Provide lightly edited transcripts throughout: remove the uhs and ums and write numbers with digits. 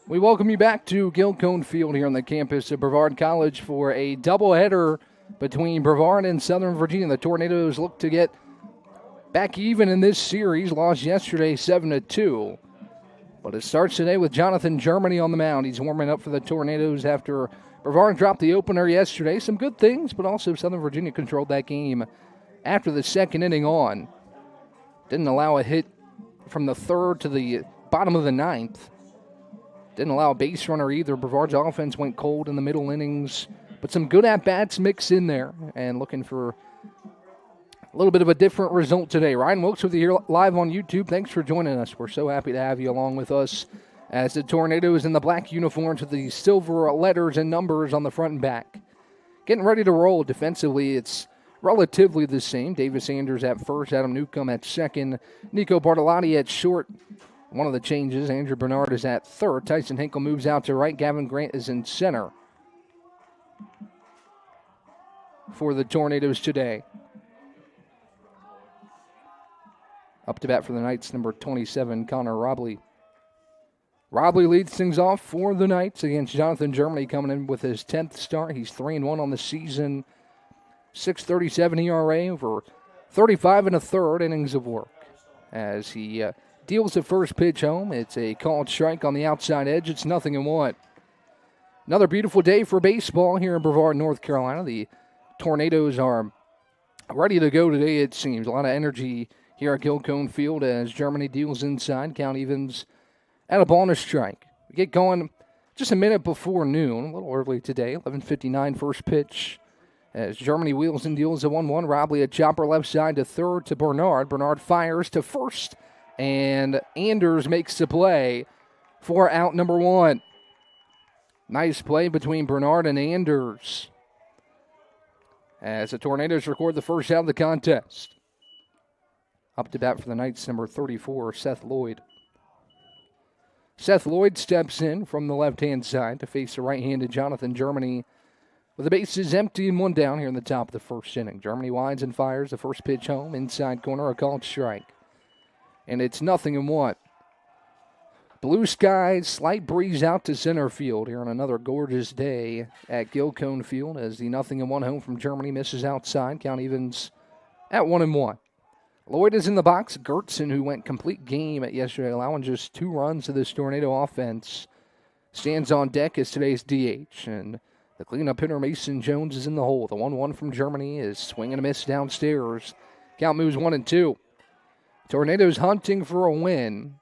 We welcome you back to Gilcone Field here on the campus of Brevard College for a doubleheader between Brevard and Southern Virginia. The Tornadoes look to get back even in this series. Lost yesterday 7-2. But it starts today with Jonathan Germany on the mound. He's warming up for the Tornadoes after Brevard dropped the opener yesterday. Some good things, but also Southern Virginia controlled that game after the second inning on. Didn't allow a hit from the third to the bottom of the ninth. Didn't allow a base runner either. Brevard's offense went cold in the middle innings, but some good at-bats mixed in there, and looking for a little bit of a different result today. Ryan Wilkes with you here live on YouTube. Thanks for joining us. We're so happy to have you along with us as the Tornadoes in the black uniforms with the silver letters and numbers on the front and back. Getting ready to roll defensively. It's relatively the same. Davis Sanders at first, Adam Newcomb at second, Nico Bartolotti at short. One of the changes, Andrew Bernard is at third. Tyson Hinkle moves out to right. Gavin Grant is in center for the Tornadoes today. Up to bat for the Knights, number 27, Connor Robley. Robley leads things off for the Knights against Jonathan Germany, coming in with his 10th start. He's 3-1 on the season. 6.37 ERA over 35 and a third innings of work. As he deals the first pitch home, it's a called strike on the outside edge. It's 0-1. Another beautiful day for baseball here in Brevard, North Carolina. The Tornadoes are ready to go today, it seems. A lot of energy here at Gilcone Field as Germany deals inside. Count evens at a ball and a strike. We get going just a minute before noon, a little early today, 11:59 first pitch. As Germany wheels and deals a 1-1. Robley a chopper left side to third to Bernard. Bernard fires to first, and Anders makes the play for out number one. Nice play between Bernard and Anders as the Tornadoes record the first out of the contest. Up to bat for the Knights, number 34, Seth Lloyd. Seth Lloyd steps in from the left-hand side to face the right-handed Jonathan Germany with the bases empty and one down here in the top of the first inning. Germany winds and fires the first pitch home. Inside corner, a called strike. And it's 0-1. Blue skies, slight breeze out to center field here on another gorgeous day at Gilcone Field as the 0-1 home from Germany misses outside. Count evens at 1-1. Lloyd is in the box. Gertson, who went complete game at yesterday, allowing just 2 runs to this Tornado offense, stands on deck as today's DH. And the cleanup hitter, Mason Jones, is in the hole. The 1-1 from Germany is swing and a miss downstairs. Count moves 1-2. Tornadoes hunting for a win,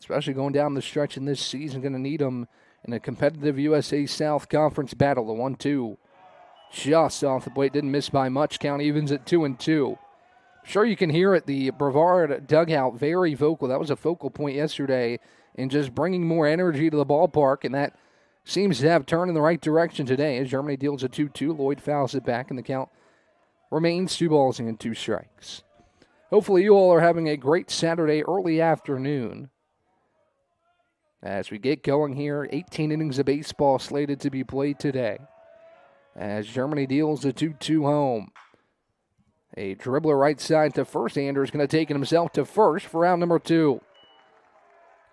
especially going down the stretch in this season. Going to need them in a competitive USA South Conference battle. The 1-2 just off the plate. Didn't miss by much. Count evens at 2-2. Sure you can hear it. The Brevard dugout very vocal. That was a focal point yesterday in just bringing more energy to the ballpark, and that seems to have turned in the right direction today as Germany deals a 2-2. Lloyd fouls it back, and the count remains 2 balls and 2 strikes. Hopefully you all are having a great Saturday early afternoon as we get going here. 18 innings of baseball slated to be played today as Germany deals a 2-2 home. A dribbler right side to first. Anders going to take it himself to first for round number 2.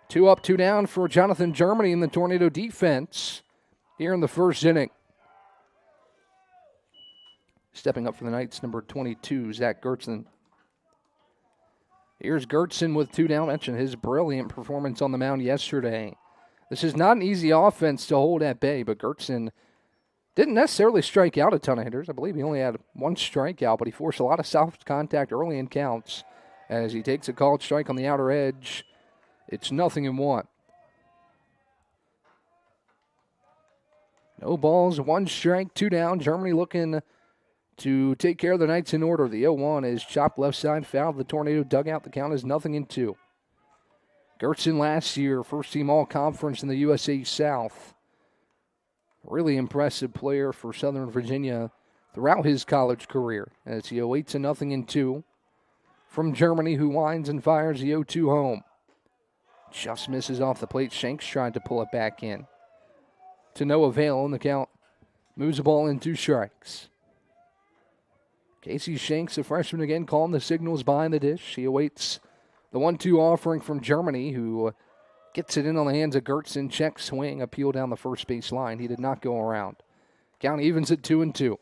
2 up, 2 down for Jonathan Germany in the Tornado defense here in the first inning. Stepping up for the Knights, number 22, Zach Gertson. Here's Gertson with 2 down. Mentioned his brilliant performance on the mound yesterday. This is not an easy offense to hold at bay, but Gertson didn't necessarily strike out a ton of hitters. I believe he only had 1 strikeout, but he forced a lot of soft contact early in counts as he takes a called strike on the outer edge. It's 0-1. No balls, 1 strike, 2 down. Germany looking to take care of the Knights in order. The 0-1 is chopped left side, fouled the Tornado dugout. The count is 0-2. Gertson last year, first-team all-conference in the USA South. Really impressive player for Southern Virginia throughout his college career as he awaits a 0-2 from Germany, who winds and fires the 0-2 home. Just misses off the plate. Shanks tried to pull it back in. To no avail, and the count moves the ball in 2 strikes. Casey Shanks, a freshman again, calling the signals behind the dish. He awaits the 1-2 offering from Germany, who Gets it in on the hands of Gertzen. Check swing. Appeal down the first base line. He did not go around. Count evens at 2-2.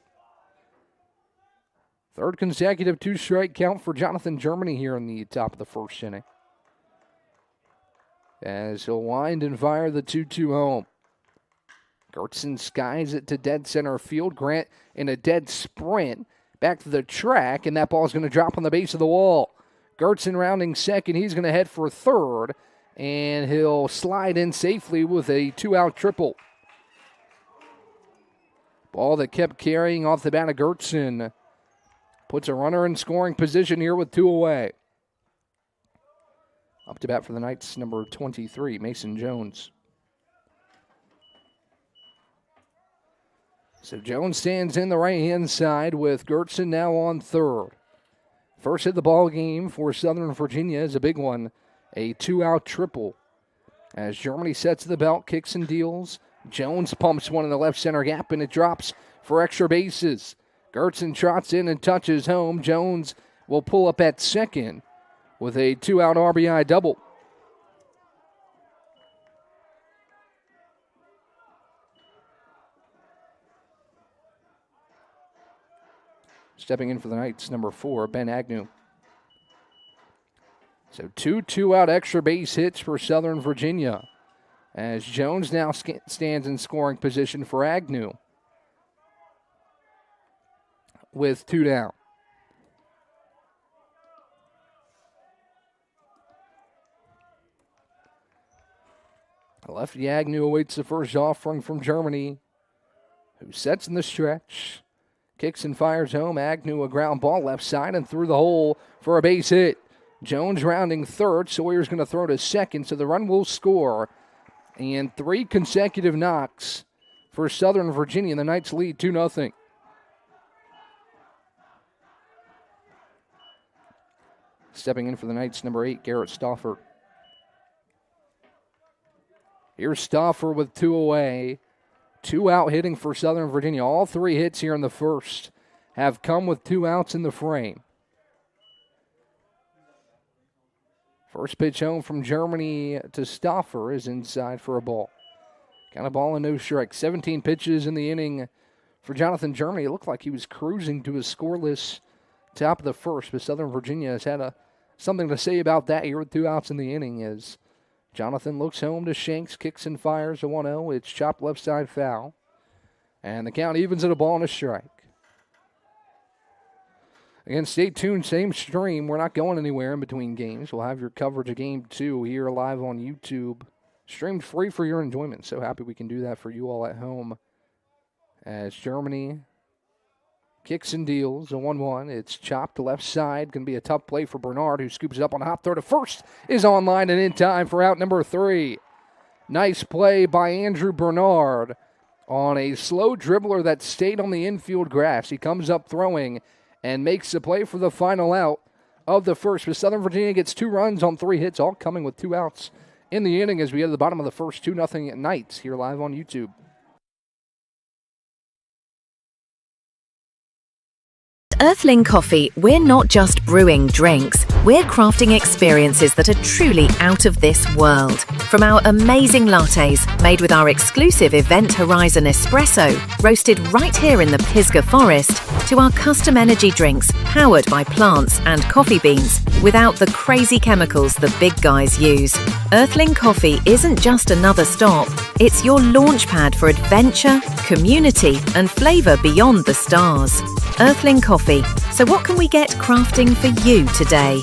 Third consecutive two-strike count for Jonathan Germany here in the top of the first inning. As he'll wind and fire the 2-2 home. Gertzen skies it to dead center field. Grant in a dead sprint back to the track, and that ball's going to drop on the base of the wall. Gertzen rounding second. He's going to head for third, and he'll slide in safely with a 2-out triple. Ball that kept carrying off the bat of Gertzen. Puts a runner in scoring position here with 2 away. Up to bat for the Knights, number 23, Mason Jones. So Jones stands in the right-hand side with Gertzen now on third. First hit the ball game for Southern Virginia is a big one, a 2-out triple. As Germany sets the belt, kicks and deals, Jones pumps one in the left center gap, and it drops for extra bases. Gertzen trots in and touches home. Jones will pull up at second with a 2-out RBI double. Stepping in for the Knights, number 4, Ben Agnew. So 2 2-out extra base hits for Southern Virginia. As Jones now stands in scoring position for Agnew with 2 down. Lefty Agnew awaits the first offering from Germany, who sets in the stretch. Kicks and fires home. Agnew a ground ball left side and through the hole for a base hit. Jones rounding third. Sawyer's going to throw to second, so the run will score. And 3 consecutive knocks for Southern Virginia. The Knights lead 2-0. Stepping in for the Knights, number 8, Garrett Stauffer. Here's Stauffer with 2 away. 2-out hitting for Southern Virginia. All 3 hits here in the first have come with 2 outs in the frame. First pitch home from Germany to Stauffer is inside for a ball. Got a ball and no strike. 17 pitches in the inning for Jonathan Germany. It looked like he was cruising to a scoreless top of the first, but Southern Virginia has had something to say about that here with 2 outs in the inning as Jonathan looks home to Shanks, kicks and fires a 1-0. It's chopped left side foul. And the count evens at a ball and a strike. Again, stay tuned, same stream. We're not going anywhere in between games. We'll have your coverage of Game 2 here live on YouTube, streamed free for your enjoyment. So happy we can do that for you all at home. As Germany kicks and deals, a 1-1. It's chopped to left side. Going to be a tough play for Bernard, who scoops it up on a hop throw to first. Is online and in time for out number 3. Nice play by Andrew Bernard on a slow dribbler that stayed on the infield grass. He comes up throwing and makes the play for the final out of the first. But Southern Virginia gets 2 runs on 3 hits, all coming with 2 outs in the inning as we get to the bottom of the first. 2-0 Knights here live on YouTube. Earthling Coffee, we're not just brewing drinks, we're crafting experiences that are truly out of this world. From our amazing lattes, made with our exclusive Event Horizon Espresso, roasted right here in the Pisgah Forest, to our custom energy drinks, powered by plants and coffee beans, without the crazy chemicals the big guys use. Earthling Coffee isn't just another stop, it's your launchpad for adventure, community, and flavour beyond the stars. Earthling Coffee. So what can we get crafting for you today?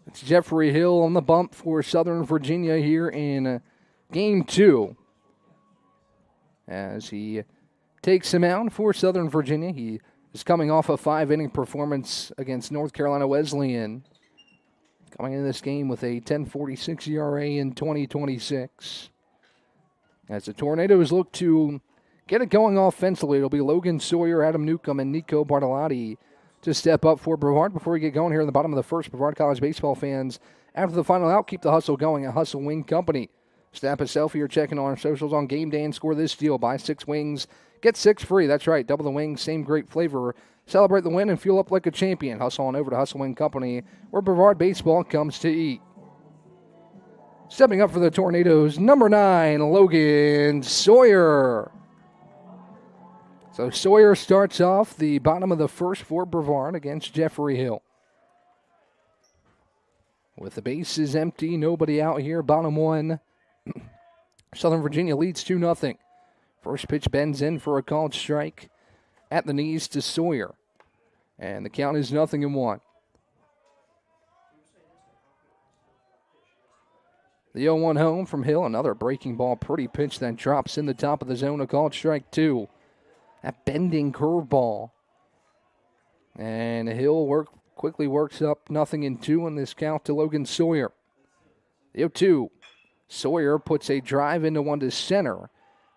It's Jeffrey Hill on the bump for Southern Virginia here in Game 2. As he takes him out for Southern Virginia. He is coming off a 5-inning performance against North Carolina Wesleyan. Coming into this game with a 10.46 ERA in 2026. As the Tornadoes look to get it going offensively. It'll be Logan Sawyer, Adam Newcomb, and Nico Bartolotti to step up for Brevard. Before we get going here in the bottom of the first, Brevard College baseball fans, after the final out, keep the hustle going at Hustle Wing Company. Snap a selfie or checking on our socials on game day and score this deal. Buy 6 wings, get 6 free. That's right, double the wings, same great flavor. Celebrate the win and fuel up like a champion. Hustle on over to Hustle Wing Company, where Brevard baseball comes to eat. Stepping up for the Tornadoes, number 9, Logan Sawyer. So Sawyer starts off the bottom of the first for Brevard against Jeffrey Hill. With the bases empty, nobody out here, bottom 1. Southern Virginia leads 2-0. First pitch bends in for a called strike at the knees to Sawyer. And the count is 0-1. The 0-1 home from Hill. Another breaking ball, pretty pitch that drops in the top of the zone. A called strike 2. That bending curveball. And Hill quickly works up 0-2 in this count to Logan Sawyer. The 0-2. Sawyer puts a drive into one to center,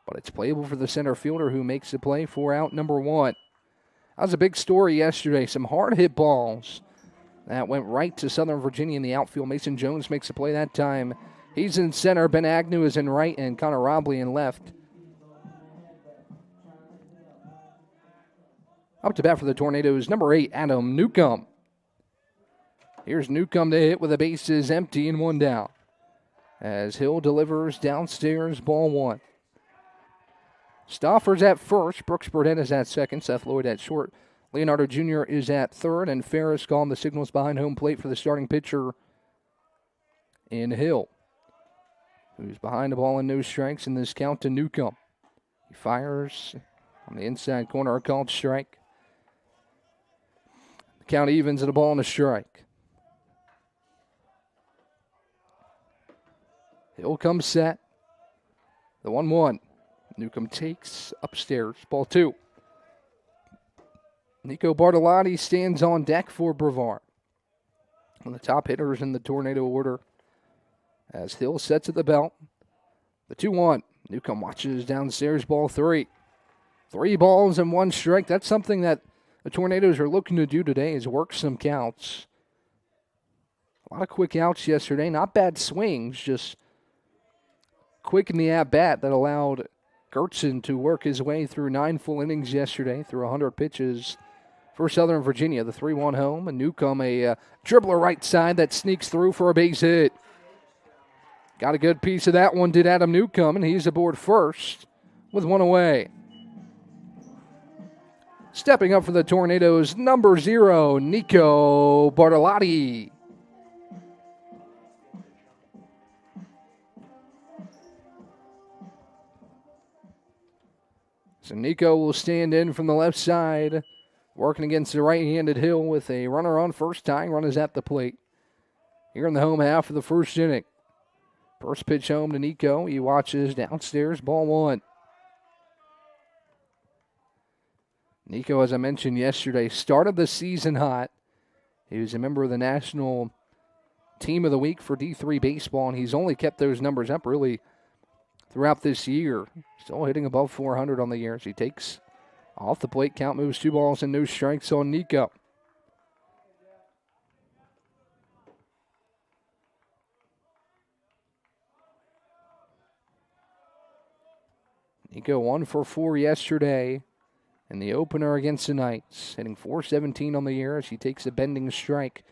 but it's playable for the center fielder who makes the play for out number 1. That was a big story yesterday. Some hard hit balls that went right to Southern Virginia in the outfield. Mason Jones makes a play that time. He's in center. Ben Agnew is in right, and Connor Robley in left. Up to bat for the Tornadoes, number 8, Adam Newcomb. Here's Newcomb to hit with the bases empty and 1 down. As Hill delivers downstairs, ball 1. Stauffer's at first. Brooks Burdett is at second. Seth Lloyd at short. Leonardo Jr. is at third. And Ferris calling the signals behind home plate for the starting pitcher in Hill, who's behind the ball and no strikes in this count to Newcomb. He fires on the inside corner, a called strike. The count evens at a ball and a strike. Hill comes set. The 1-1. Newcomb takes upstairs. Ball 2. Nico Bartolotti stands on deck for Brevard. One of the top hitters in the Tornado order. As Hill sets at the belt. The 2-1. Newcomb watches downstairs. Ball 3. 3 balls and 1 strike. That's something that the Tornadoes are looking to do today, is work some counts. A lot of quick outs yesterday. Not bad swings, just quick in the at-bat that allowed Gertzen to work his way through 9 full innings yesterday, through 100 pitches for Southern Virginia. The 3-1 home, and Newcomb, a dribbler right side that sneaks through for a base hit. Got a good piece of that one, did Adam Newcomb, and he's aboard first with 1 away. Stepping up for the Tornadoes, number 0, Nico Bartolotti. So Nico will stand in from the left side, working against the right-handed Hill with a runner on first. Tying run is at the plate here in the home half of the first inning. First pitch home to Nico. He watches downstairs, ball 1. Nico, as I mentioned yesterday, started the season hot. He was a member of the National Team of the Week for D3 baseball, and he's only kept those numbers up really throughout this year. Still hitting above 400 on the year as he takes off the plate. Count moves 2 balls and no strikes on Nico. Nico 1 for 4 yesterday in the opener against the Knights, hitting .417 on the year as he takes a bending strike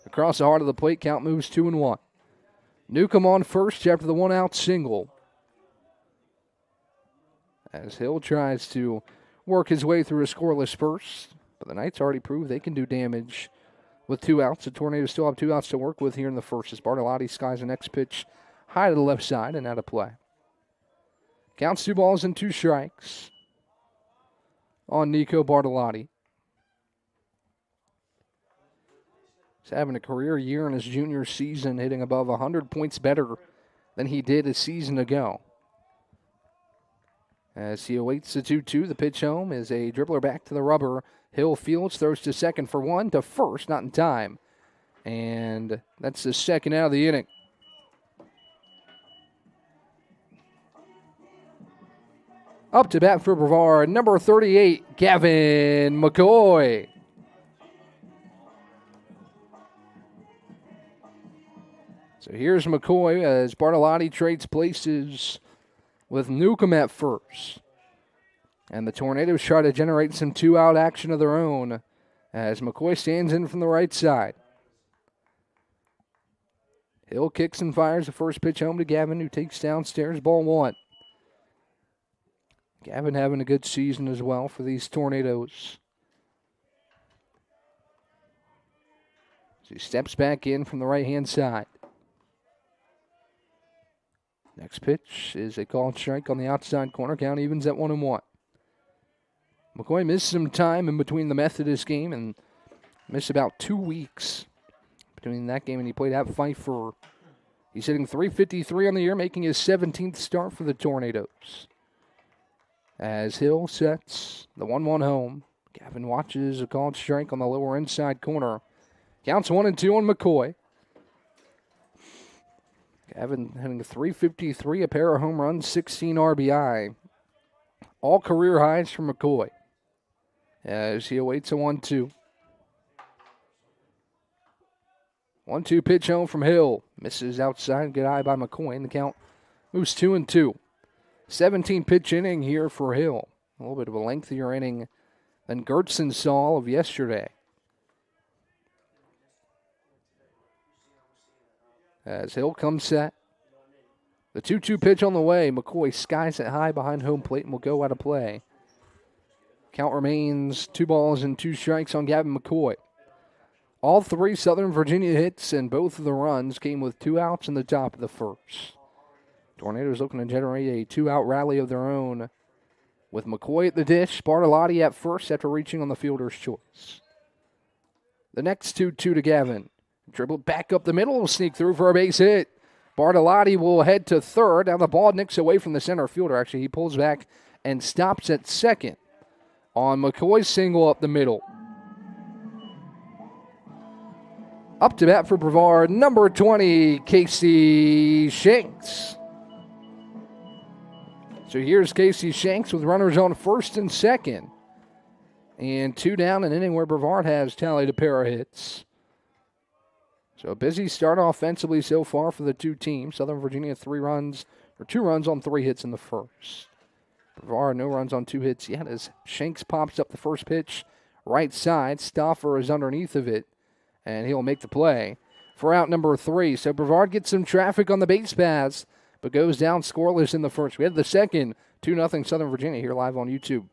across the heart of the plate. Count moves 2-1. Newcomb on first after the 1-out single, as Hill tries to work his way through a scoreless first. But the Knights already proved they can do damage with 2 outs. The Tornadoes still have 2 outs to work with here in the first as Bartolotti skies the next pitch high to the left side and out of play. Counts 2 balls and 2 strikes on Nico Bartolotti. He's having a career year in his junior season, hitting above 100 points better than he did a season ago. As he awaits the 2-2, the pitch home is a dribbler back to the rubber. Hill fields, throws to second for 1, to first, not in time. And that's the second out of the inning. Up to bat for Brevard, number 38, Gavin McCoy. So here's McCoy as Bartolotti trades places with Newcomb at first. And the Tornadoes try to generate some two-out action of their own as McCoy stands in from the right side. Hill kicks and fires the first pitch home to Gavin, who takes downstairs, ball one. Gavin having a good season as well for these Tornadoes. So he steps back in from the right-hand side. Next pitch is a called strike on the outside corner. Count evens at 1-1. McCoy missed some time in between the Methodist game and missed about 2 weeks between that game and he played at Pfeiffer. He's hitting .353 on the year, making his 17th start for the Tornadoes. As Hill sets the 1-1 home, Gavin watches a called strike on the lower inside corner. Counts 1-2 on McCoy. Gavin hitting .353, a pair of home runs, 16 RBI. All career highs for McCoy as he awaits a 1-2. 1-2 pitch home from Hill. Misses outside, good eye by McCoy, and the count moves 2-2. 17 pitch inning here for Hill. A little bit of a lengthier inning than Gertson saw of yesterday. As Hill comes set. The 2-2 pitch on the way. McCoy skies it high behind home plate and will go out of play. Count remains 2-2 on Gavin McCoy. All three Southern Virginia hits and both of the runs came with 2 outs in the top of the first. Tornadoes looking to generate a 2-out rally of their own with McCoy at the dish, Bartolotti at first after reaching on the fielder's choice. The next 2-2 to Gavin. Dribble back up the middle, will sneak through for a base hit. Bartolotti will head to third. Now the ball nicks away from the center fielder. Actually, he pulls back and stops at second on McCoy's single up the middle. Up to bat for Brevard, number 20, Casey Shanks. So here's Casey Shanks with runners on first and second. And 2 down, an inning where Brevard has tallied a pair of hits. So a busy start offensively so far for the two teams. Southern Virginia 2 runs on 3 hits in the first. Brevard no runs on 2 hits yet as Shanks pops up the first pitch right side. Stauffer is underneath of it, and he'll make the play for out number 3. So Brevard gets some traffic on the base paths, but goes down scoreless in the first. We had the second, 2-0 Southern Virginia here live on YouTube.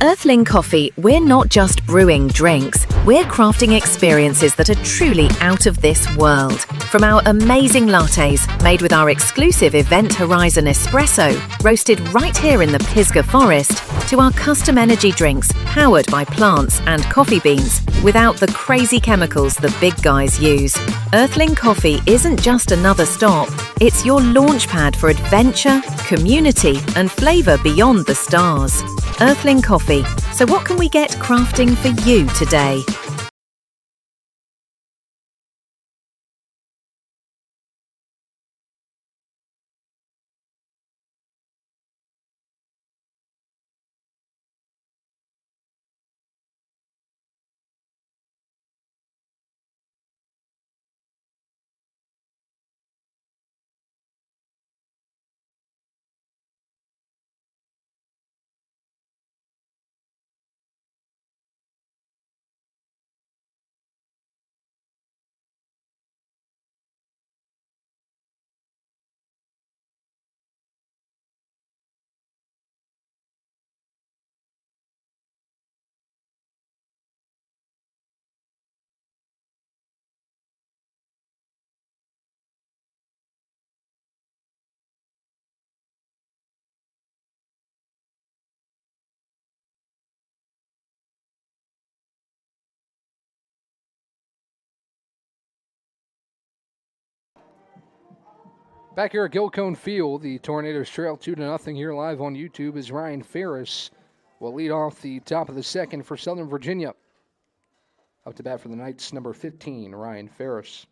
Earthling Coffee, we're not just brewing drinks, we're crafting experiences that are truly out of this world. From our amazing lattes, made with our exclusive Event Horizon espresso, roasted right here in the Pisgah Forest, to our custom energy drinks, powered by plants and coffee beans, without the crazy chemicals the big guys use. Earthling Coffee isn't just another stop, it's your launchpad for adventure, community, and flavour beyond the stars. Earthling Coffee. So what can we get crafting for you today? Back here at Gilcone Field, the Tornadoes trail 2-0 here live on YouTube as Ryan Ferris will lead off the top of the second for Southern Virginia. Up to bat for the Knights, number 15, Ryan Ferris.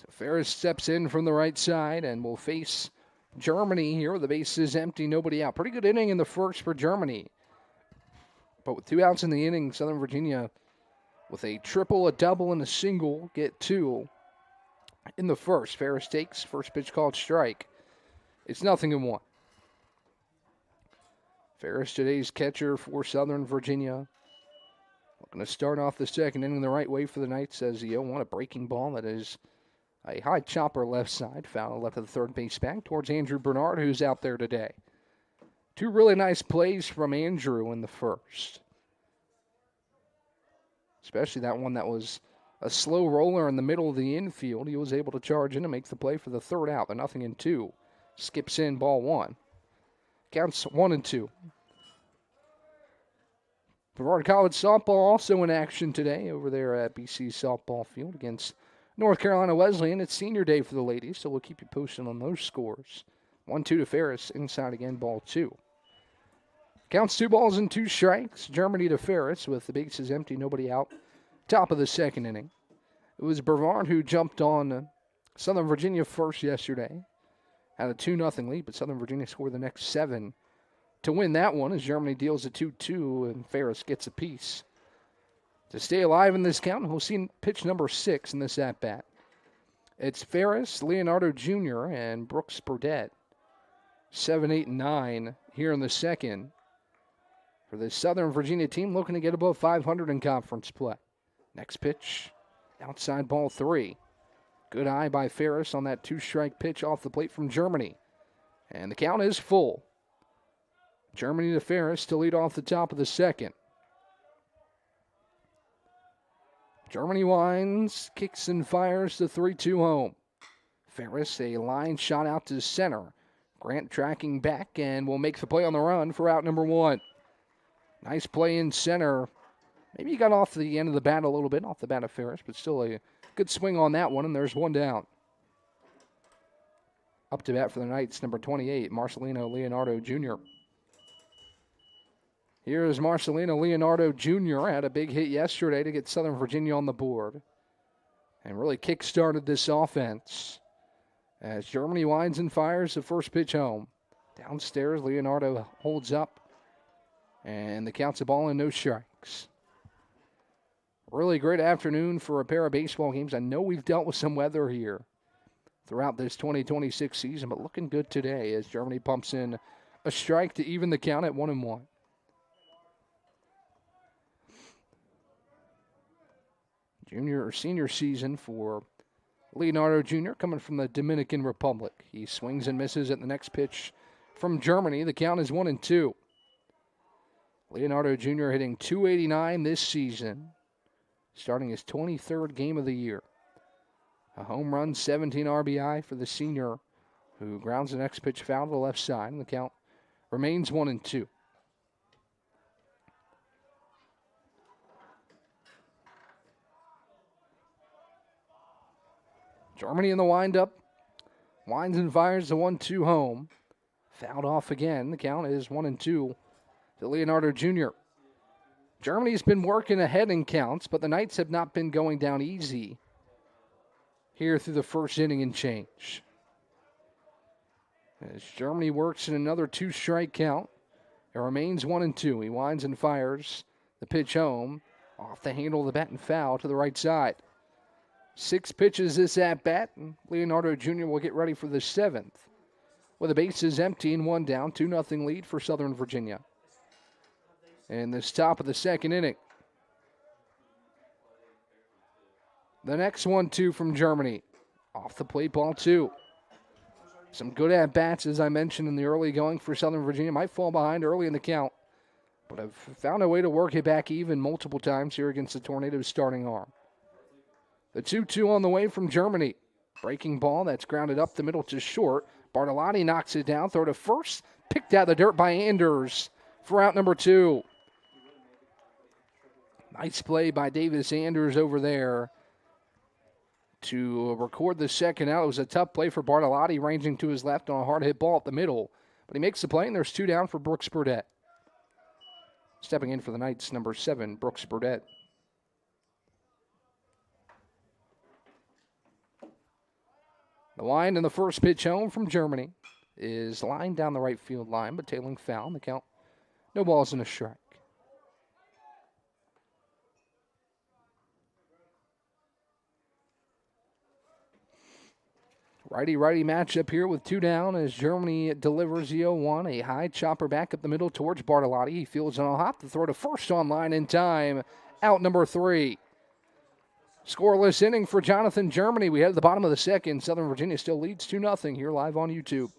So Ferris steps in from the right side and will face Germany here. The base is empty, nobody out. Pretty good inning in the first for Germany. But with 2 outs in the inning, Southern Virginia with a triple, a double, and a single get 2 in the first. Ferris takes first pitch called strike. It's 0-1. Ferris, today's catcher for Southern Virginia. Looking to start off the second inning the right way for the Knights as the 0-1, a breaking ball that is a high chopper left side, foul left of the third base back towards Andrew Bernard, who's out there today. 2 really nice plays from Andrew in the first. Especially that one that was a slow roller in the middle of the infield. He was able to charge in and make the play for the third out. The 0-2. Skips in, ball 1. Counts 1-2. Brevard College softball also in action today over there at BC softball field against North Carolina Wesleyan. It's senior day for the ladies, so we'll keep you posted on those scores. 1-2 to Ferris, inside again, ball 2. Counts 2 balls and 2 strikes. Germany to Ferris with the bases empty, nobody out. Top of the second inning. It was Brevard who jumped on Southern Virginia first yesterday. Had a 2-0 lead, but Southern Virginia scored the next 7 to win that one as Germany deals a 2-2 and Ferris gets a piece. To stay alive in this count, we'll see pitch number 6 in this at-bat. It's Ferris, Leonardo Jr., and Brooks Burdett. 7, 8, and 9 here in the second for the Southern Virginia team looking to get above 500 in conference play. Next pitch, outside ball 3. Good eye by Ferris on that 2-strike pitch off the plate from Germany. And the count is full. Germany to Ferris to lead off the top of the second. Germany winds, kicks and fires the 3-2 home. Ferris, a line shot out to center. Grant tracking back and will make the play on the run for out number 1. Nice play in center. Maybe he got off the end of the bat a little bit, off the bat of Ferris, but still a good swing on that one, and there's 1 down. Up to bat for the Knights, number 28, Marcelino Leonardo Jr. Here is Marcelino Leonardo Jr. Had a big hit yesterday to get Southern Virginia on the board and really kick-started this offense as Germany winds and fires the first pitch home. Downstairs, Leonardo holds up, and the count's a ball and no strikes. Really great afternoon for a pair of baseball games. I know we've dealt with some weather here throughout this 2026 season, but looking good today as Germany pumps in a strike to even the count at 1-1. Junior or senior season for Leonardo Jr. coming from the Dominican Republic. He swings and misses at the next pitch from Germany. The count is 1-2. Leonardo Jr. hitting .289 this season, starting his 23rd game of the year. A home run, 17 RBI for the senior, who grounds the next pitch foul to the left side, and the count remains 1-2. Germany in the windup. Winds and fires the 1-2 home. Fouled off again. The count is 1-2 to Leonardo Jr. Germany's been working ahead in counts, but the Knights have not been going down easy here through the first inning and change. As Germany works in another 2-strike count, it remains 1-2. He winds and fires the pitch home. Off the handle of the bat and foul to the right side. 6 pitches this at-bat, and Leonardo Jr. will get ready for the 7th. With the bases empty and 1 down, 2-0 lead for Southern Virginia. In this top of the second inning. The next 1-2 from Germany. Off the plate, ball 2. Some good at-bats, as I mentioned in the early going for Southern Virginia. Might fall behind early in the count, but have found a way to work it back even multiple times here against the Tornadoes' starting arm. The 2-2 on the way from Germany. Breaking ball that's grounded up the middle to short. Bartolotti knocks it down, throw to first. Picked out of the dirt by Anders for out number 2. Nice play by Davis Anders over there to record the second out. It was a tough play for Bartolotti, ranging to his left on a hard hit ball at the middle. But he makes the play, and there's 2 down for Brooks Burdett. Stepping in for the Knights, number 7, Brooks Burdett. The wind and the first pitch home from Germany is lined down the right field line, but tailing foul. The count, no balls and a strike. Righty-righty matchup here with 2 down as Germany delivers the 0-1. A high chopper back up the middle towards Bartolotti. He fields on a hop to throw to first on line in time. Out number 3. Scoreless inning for Jonathan Germany. We head to the bottom of the second. Southern Virginia still leads 2-0 here live on YouTube.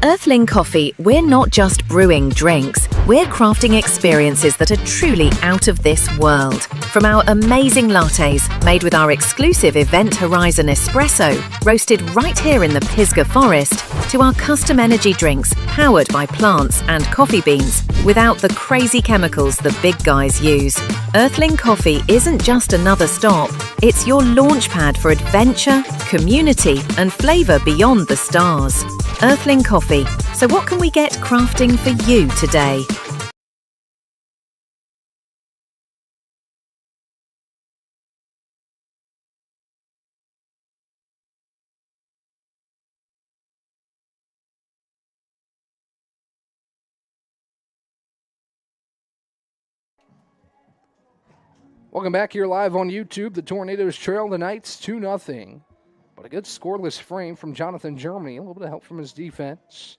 Earthling Coffee, we're not just brewing drinks, we're crafting experiences that are truly out of this world. From our amazing lattes, made with our exclusive Event Horizon Espresso, roasted right here in the Pisgah Forest, to our custom energy drinks, powered by plants and coffee beans, without the crazy chemicals the big guys use. Earthling Coffee isn't just another stop, it's your launchpad for adventure, community, and flavour beyond the stars. Earthling Coffee. So what can we get crafting for you today? Welcome back here live on YouTube. The Tornadoes trail the Knights 2-0. But a good scoreless frame from Jonathan Germany. A little bit of help from his defense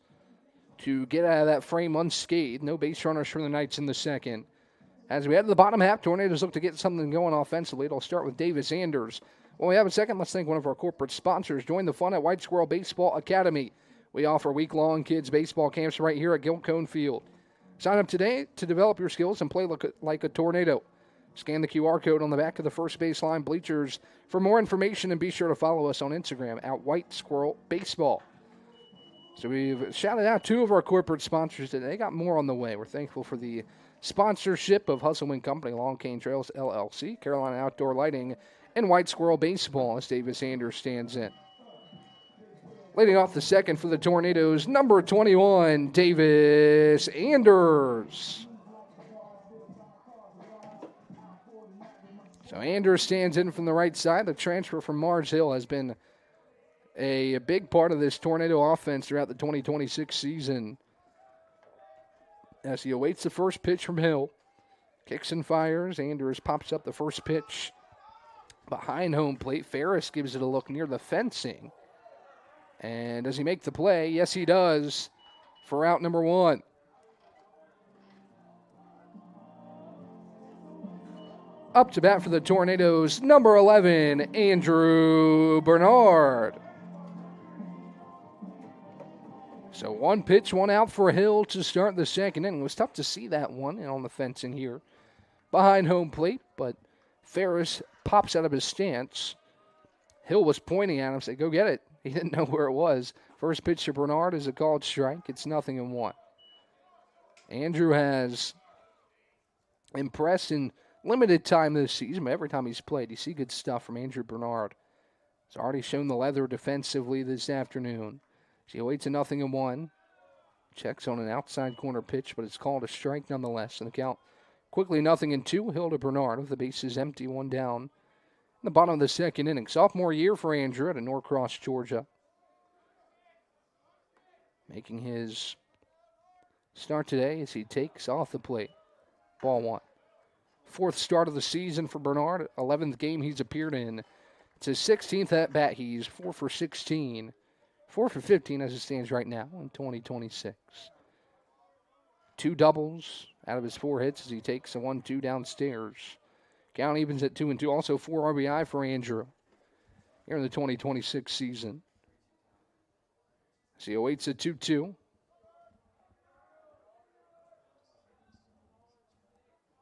to get out of that frame unscathed. No base runners for the Knights in the second. As we head to the bottom half, Tornadoes look to get something going offensively. It'll start with Davis Anders. When we have a second, let's thank one of our corporate sponsors. Join the fun at White Squirrel Baseball Academy. We offer week-long kids baseball camps right here at Gilt Cone Field. Sign up today to develop your skills and play like a tornado. Scan the QR code on the back of the first baseline bleachers for more information, and be sure to follow us on Instagram at White Squirrel Baseball. So we've shouted out 2 of our corporate sponsors today. Got more on the way. We're thankful for the sponsorship of Hustle Wind Company, Long Cane Trails LLC, Carolina Outdoor Lighting, and White Squirrel Baseball as Davis Anders stands in. Leading off the second for the Tornadoes, number 21, Davis Anders. So Anders stands in from the right side. The transfer from Mars Hill has been a big part of this Tornado offense throughout the 2026 season. As he awaits the first pitch from Hill. Kicks and fires. Anders pops up the first pitch behind home plate. Ferris gives it a look near the fencing. And does he make the play? Yes, he does, for out number 1. Up to bat for the Tornadoes, number 11, Andrew Bernard. So 1 pitch, 1 out for Hill to start the second inning. It was tough to see that one on the fencing here behind home plate, but Ferris pops out of his stance. Hill was pointing at him, said, go get it. He didn't know where it was. First pitch to Bernard is a called strike. It's 0-1. Andrew has impressed in limited time this season, but every time he's played, you see good stuff from Andrew Bernard. He's already shown the leather defensively this afternoon. He awaits a 0-1. Checks on an outside corner pitch, but it's called a strike nonetheless. And the count quickly 0-2. Hill to Bernard with the bases empty, 1 down. In the bottom of the second inning. Sophomore year for Andrew at Norcross, Georgia. Making his start today as he takes off the plate. Ball 1. 4th start of the season for Bernard. 11th game he's appeared in. It's his 16th at bat. He's 4 for 16. 4 for 15 as it stands right now in 2026. 2 doubles out of his 4 hits as he takes a 1-2 downstairs. Count evens at 2-2. Also 4 RBI for Andrew here in the 2026 season. So he awaits a 2-2.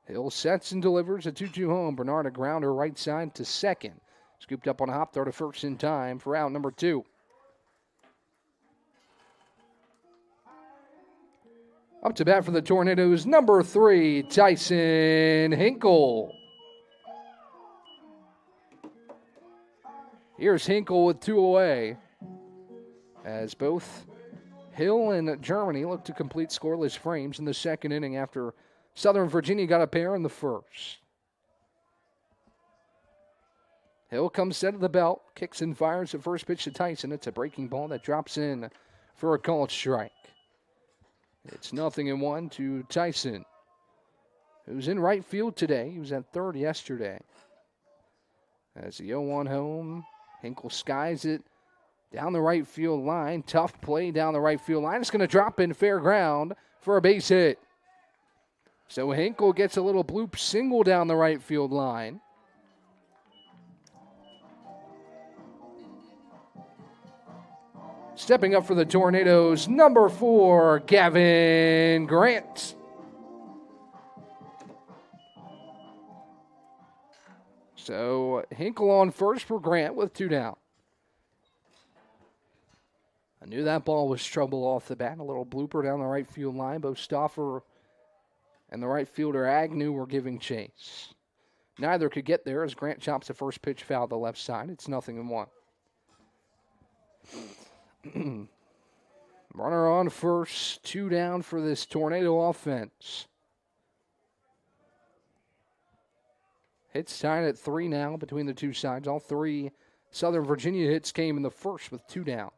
Hill sets and delivers a 2-2 home. Bernard a grounder right side to second. Scooped up on a hop, throw to first in time for out number 2. Up to bat for the Tornadoes, number 3, Tyson Hinkle. Here's Hinkle with 2 away. As both Hill and Germany look to complete scoreless frames in the second inning after Southern Virginia got a pair in the first. Hill comes set of the belt, kicks and fires the first pitch to Tyson. It's a breaking ball that drops in for a called strike. It's 0-1 to Tyson, who's in right field today. He was at third yesterday. As the 0-1 home, Hinkle skies it down the right field line. Tough play down the right field line. It's going to drop in fair ground for a base hit. So Hinkle gets a little bloop single down the right field line. Stepping up for the Tornadoes, number 4, Gavin Grant. So Hinkle on first for Grant with 2 down. I knew that ball was trouble off the bat. A little blooper down the right field line. Both Stauffer and the right fielder Agnew were giving chase. Neither could get there as Grant chops the first pitch foul to the left side. It's 0-1. Runner on first, 2 down for this Tornado offense. Hits tied at 3 now between the two sides. All 3 Southern Virginia hits came in the first with 2 down.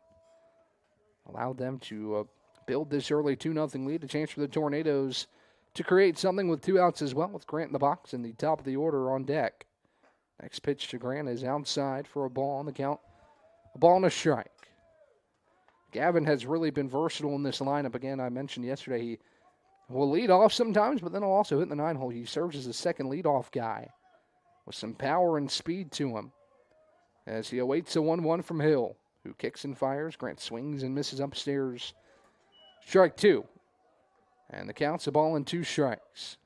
Allowed them to build this early 2-0 lead. A chance for the Tornadoes to create something with 2 outs as well, with Grant in the box and the top of the order on deck. Next pitch to Grant is outside for a ball on the count. A ball and a strike. Gavin has really been versatile in this lineup. Again, I mentioned yesterday he will lead off sometimes, but then he'll also hit the 9-hole. He serves as a second leadoff guy with some power and speed to him as he awaits a 1-1 from Hill, who kicks and fires. Grant swings and misses upstairs. Strike 2. And the count's a ball and 2 strikes.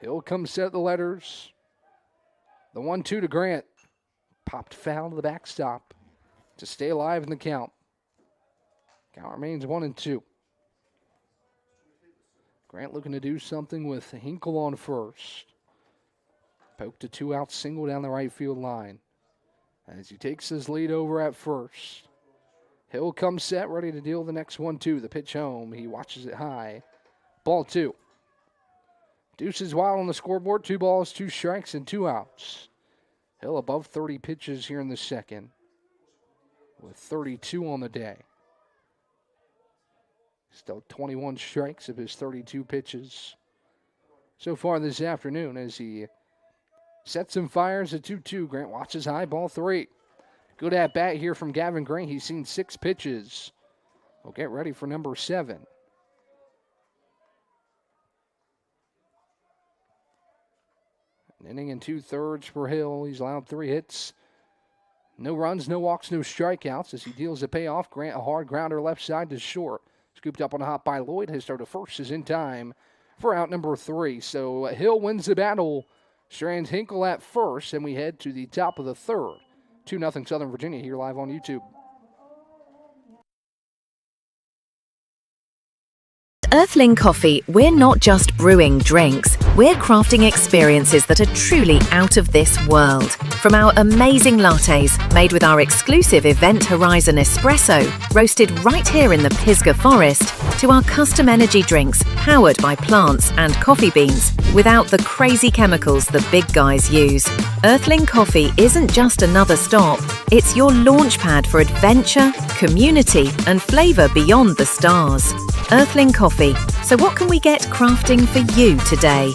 Hill comes set the letters. The 1-2 to Grant. Popped foul to the backstop to stay alive in the count. Count remains 1-2. Grant looking to do something with Hinkle on first. Poked a 2-out single down the right field line as he takes his lead over at first. Hill comes set, ready to deal the next 1-2. The pitch home. He watches it high. Ball 2. Deuces wild on the scoreboard. 2 balls, 2 strikes, and 2 outs. Hill above 30 pitches here in the second with 32 on the day. Still 21 strikes of his 32 pitches so far this afternoon as he sets and fires a 2-2. Grant watches high, ball 3. Good at bat here from Gavin Grant. He's seen 6 pitches. We'll get ready for number 7. An inning and 2/3 for Hill. He's allowed 3 hits. No runs, no walks, no strikeouts as he deals the payoff. Grant a hard grounder left side to short. Scooped up on a hop by Lloyd. His throw to first is in time for out number 3. So Hill wins the battle. Strands Hinkle at first, and we head to the top of the 3rd. 2-0 Southern Virginia here live on YouTube. Earthling Coffee, we're not just brewing drinks, we're crafting experiences that are truly out of this world. From our amazing lattes, made with our exclusive Event Horizon espresso, roasted right here in the Pisgah Forest, to our custom energy drinks, powered by plants and coffee beans, without the crazy chemicals the big guys use. Earthling Coffee isn't just another stop, it's your launchpad for adventure, community, and flavour beyond the stars. Earthling Coffee. So what can we get crafting for you today?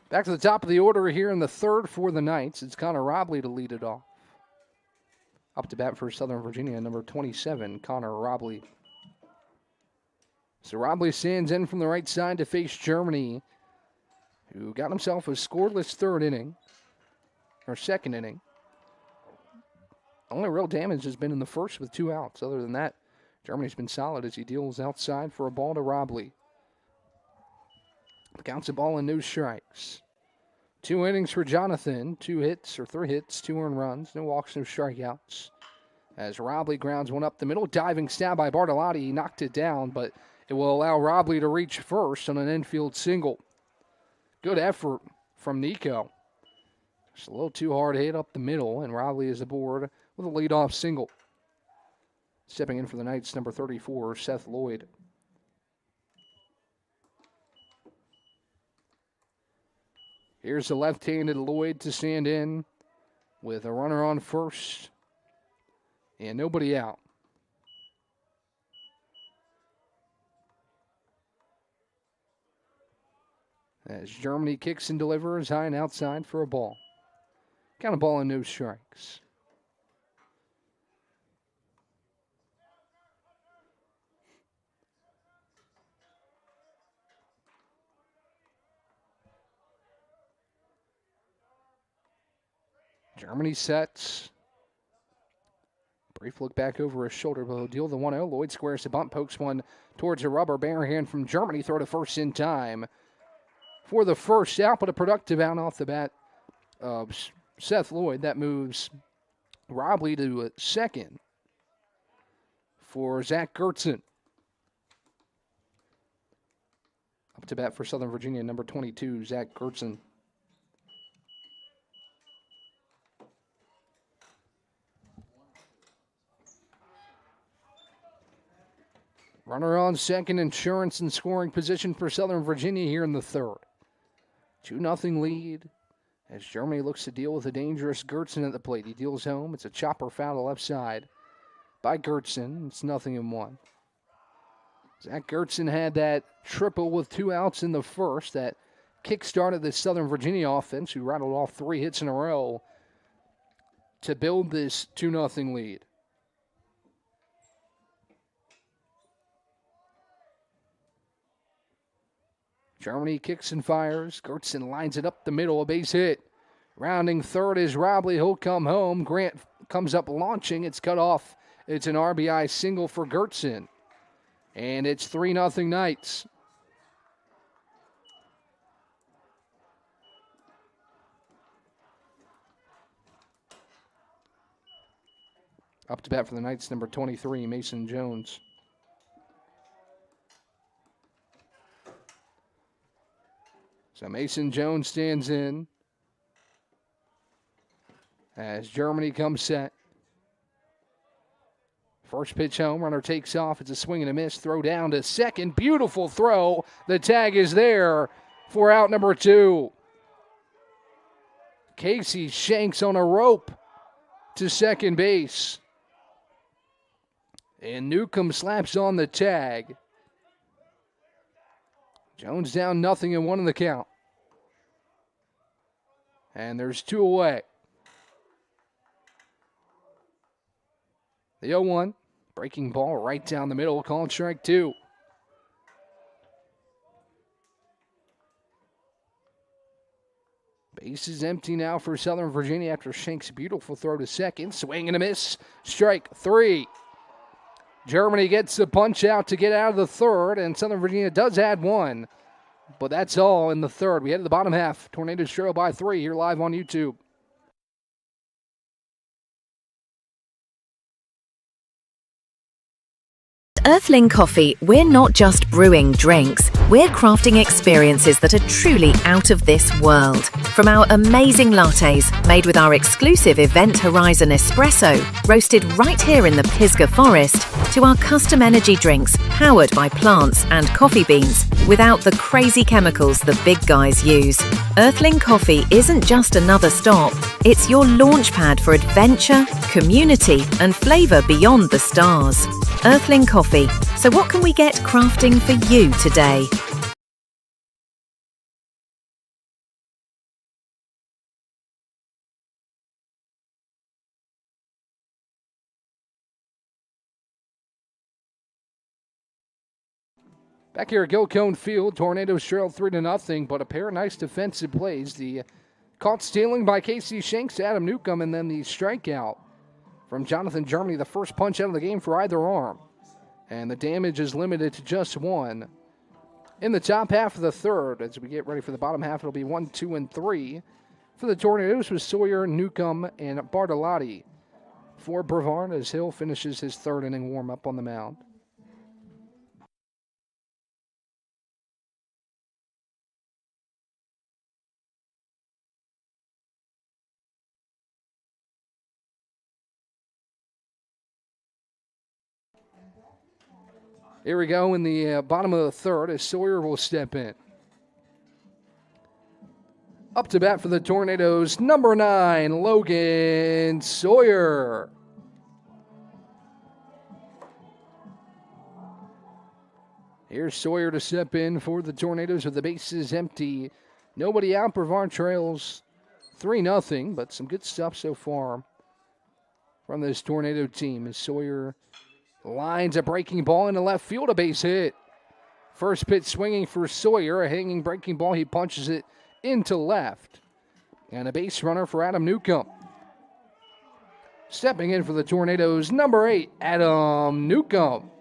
Back to the top of the order here in the third for the Knights. It's Connor Robley to lead it off. Up to bat for Southern Virginia, number 27, Connor Robley. So Robley stands in from the right side to face Germany, who got himself a scoreless second inning. Only real damage has been in the first with 2 outs. Other than that, Germany's been solid as he deals outside for a ball to Robley. The count's a ball and no strikes. 2 innings for Jonathan, 3 hits, 2 earned runs, no walks, no strikeouts. As Robley grounds one up the middle, diving stab by Bartolotti. He knocked it down, but it will allow Robley to reach first on an infield single. Good effort from Nico. Just a little too hard hit up the middle, and Robley is aboard with a leadoff single. Stepping in for the Knights, number 34, Seth Lloyd. Here's the left-handed Lloyd to stand in with a runner on first and nobody out. As Germany kicks and delivers high and outside for a ball. Count a ball and no strikes. Germany sets. Brief look back over his shoulder, but he'll deal the 1-0. Lloyd squares the bunt, pokes one towards a rubber. Barehand from Germany, throw to first in time for the first out, but a productive out off the bat of Seth Lloyd. That moves Robley to second for Zach Gertzen. Up to bat for Southern Virginia, number 22, Zach Gertzen. Runner on second, insurance and scoring position for Southern Virginia here in the third. 2-0 lead as Germany looks to deal with a dangerous Gertzen at the plate. He deals home. It's a chopper foul to left side by Gertzen. It's 0-1. Zach Gertzen had that triple with 2 outs in the first that kick-started the Southern Virginia offense, who rattled off 3 hits in a row to build this 2-0 lead. Germany kicks and fires. Gertzen lines it up the middle, a base hit. Rounding third is Robley. He'll come home. Grant comes up launching. It's cut off. It's an RBI single for Gertzen. And it's 3-0 Knights. Up to bat for the Knights, number 23, Mason Jones. So Mason Jones stands in as Germany comes set. First pitch home, runner takes off. It's a swing and a miss. Throw down to second. Beautiful throw. The tag is there for out number 2. Casey Shanks on a rope to second base. And Newcomb slaps on the tag. Jones down 0-1 in the count. And there's 2 away. The 0-1, breaking ball right down the middle, called strike 2. Base is empty now for Southern Virginia after Shanks' beautiful throw to second. Swing and a miss, strike 3. Germany gets the punch out to get out of the third, and Southern Virginia does add 1. But that's all in the third. We head to the bottom half. Tornadoes trail by 3 here live on YouTube. Earthling Coffee, we're not just brewing drinks, we're crafting experiences that are truly out of this world. From our amazing lattes, made with our exclusive Event Horizon espresso, roasted right here in the Pisgah Forest, to our custom energy drinks, powered by plants and coffee beans, without the crazy chemicals the big guys use. Earthling Coffee isn't just another stop, it's your launchpad for adventure, community, and flavour beyond the stars. Earthling Coffee. So what can we get crafting for you today? Back here at Gilcone Field, Tornadoes trail 3-0, but a pair of nice defensive plays. The caught stealing by Casey Shanks to Adam Newcomb, and then the strikeout from Jonathan Germany, the first punch out of the game for either arm. And the damage is limited to just one. In the top half of the third, as we get ready for the bottom half, it'll be 1, 2, and 3 for the Tornadoes with Sawyer, Newcomb, and Bartolotti. For Brevard as Hill finishes his third inning warm-up on the mound. Here we go in the bottom of the third as Sawyer will step in. Up to bat for the Tornadoes, number 9, Logan Sawyer. Here's Sawyer to step in for the Tornadoes with the bases empty. Nobody out. Brevard trails 3-0, but some good stuff so far from this Tornado team as Sawyer lines a breaking ball into left field, a base hit. First pitch swinging for Sawyer, a hanging breaking ball. He punches it into left. And a base runner for Adam Newcomb. Stepping in for the Tornadoes, number 8, Adam Newcomb.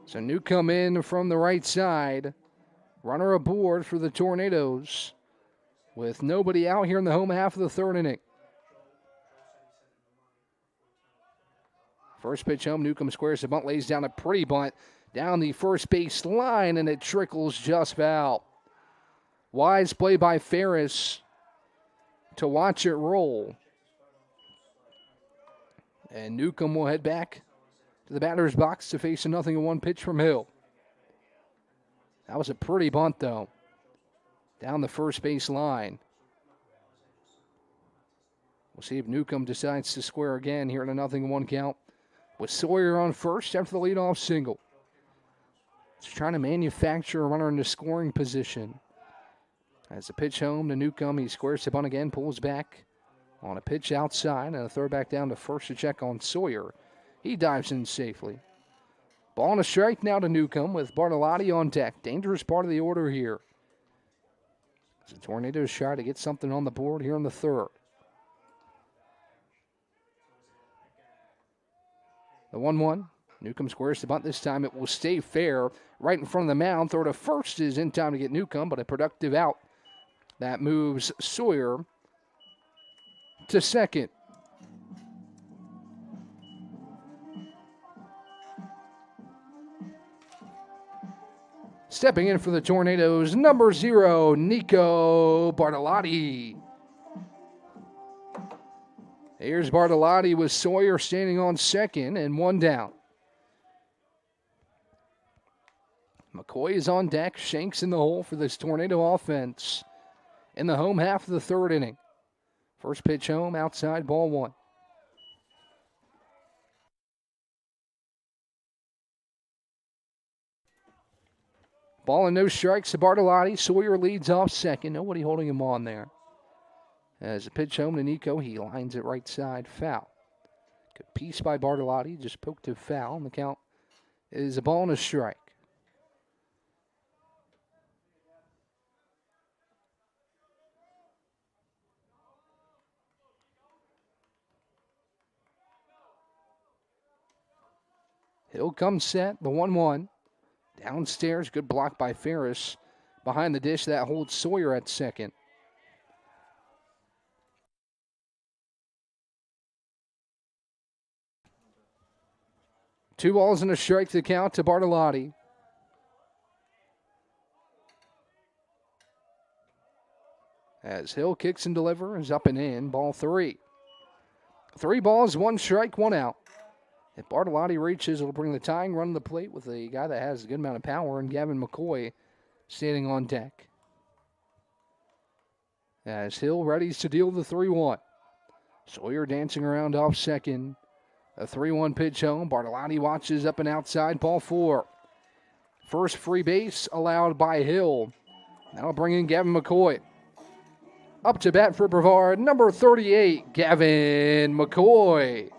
So Newcomb in from the right side. Runner aboard for the Tornadoes with nobody out here in the home half of the third inning. First pitch home, Newcomb squares the bunt, lays down a pretty bunt down the first base line, and it trickles just foul. Wise play by Ferris to watch it roll. And Newcomb will head back to the batter's box to face a 0-1 pitch from Hill. That was a pretty bunt, though, down the first base line. We'll see if Newcomb decides to square again here in a 0-1 count with Sawyer on first after the leadoff single. He's trying to manufacture a runner into scoring position. As the pitch home to Newcomb, he squares the bunt again, pulls back on a pitch outside, and a throw back down to first to check on Sawyer. He dives in safely. Ball and a strike now to Newcomb with Bartolotti on deck. Dangerous part of the order here. The Tornadoes try to get something on the board here in the third. The 1-1. Newcomb squares the bunt. This time it will stay fair right in front of the mound. Throw to first is in time to get Newcomb, but a productive out. That moves Sawyer to second. Stepping in for the Tornadoes, number 0, Nico Bartolotti. Here's Bartolotti with Sawyer standing on second and one down. McCoy is on deck. Shanks in the hole for this Tornado offense in the home half of the third inning. First pitch home, outside, ball 1. Ball and no strikes to Bartolotti. Sawyer leads off second. Nobody holding him on there. As a pitch home to Nico, he lines it right side, foul. Good piece by Bartolotti, just poked it foul, and the count is a ball and a strike. Hill comes set, the 1-1. Downstairs, good block by Ferris. Behind the dish, that holds Sawyer at second. Two balls and a strike to count to Bartolotti. As Hill kicks and delivers, up and in, ball 3. 3 balls, 1 strike, 1 out. If Bartolotti reaches, it'll bring the tying run to the plate with a guy that has a good amount of power, and Gavin McCoy standing on deck. As Hill readies to deal the 3-1. Sawyer dancing around off second. A 3-1 pitch home. Bartolotti watches up and outside, ball 4. First free base allowed by Hill. That'll bring in Gavin McCoy. Up to bat for Brevard, number 38, Gavin McCoy.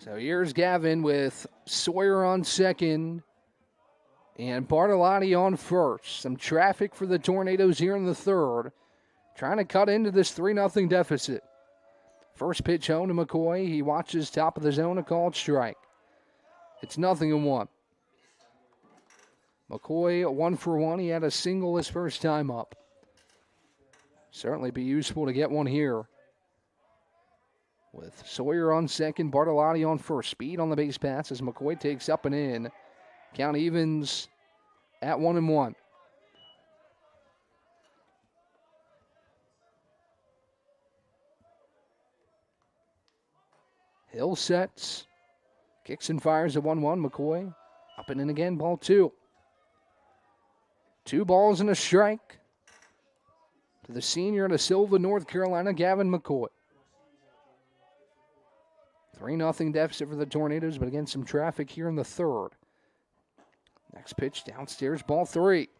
So here's Gavin with Sawyer on second and Bartolotti on first. Some traffic for the Tornadoes here in the third, trying to cut into this 3-0 deficit. First pitch home to McCoy. He watches top of the zone, a called strike. It's 0-1. McCoy 1 for 1. He had a single his first time up. Certainly be useful to get one here. With Sawyer on second, Bartolotti on first. Speed on the base pass as McCoy takes up and in. Count evens at 1-1. Hill sets. Kicks and fires at 1-1. McCoy up and in again, ball 2. 2 balls and a strike to the senior out of Silva, North Carolina, Gavin McCoy. 3-0 deficit for the Tornadoes, but again, some traffic here in the third. Next pitch downstairs, ball 3.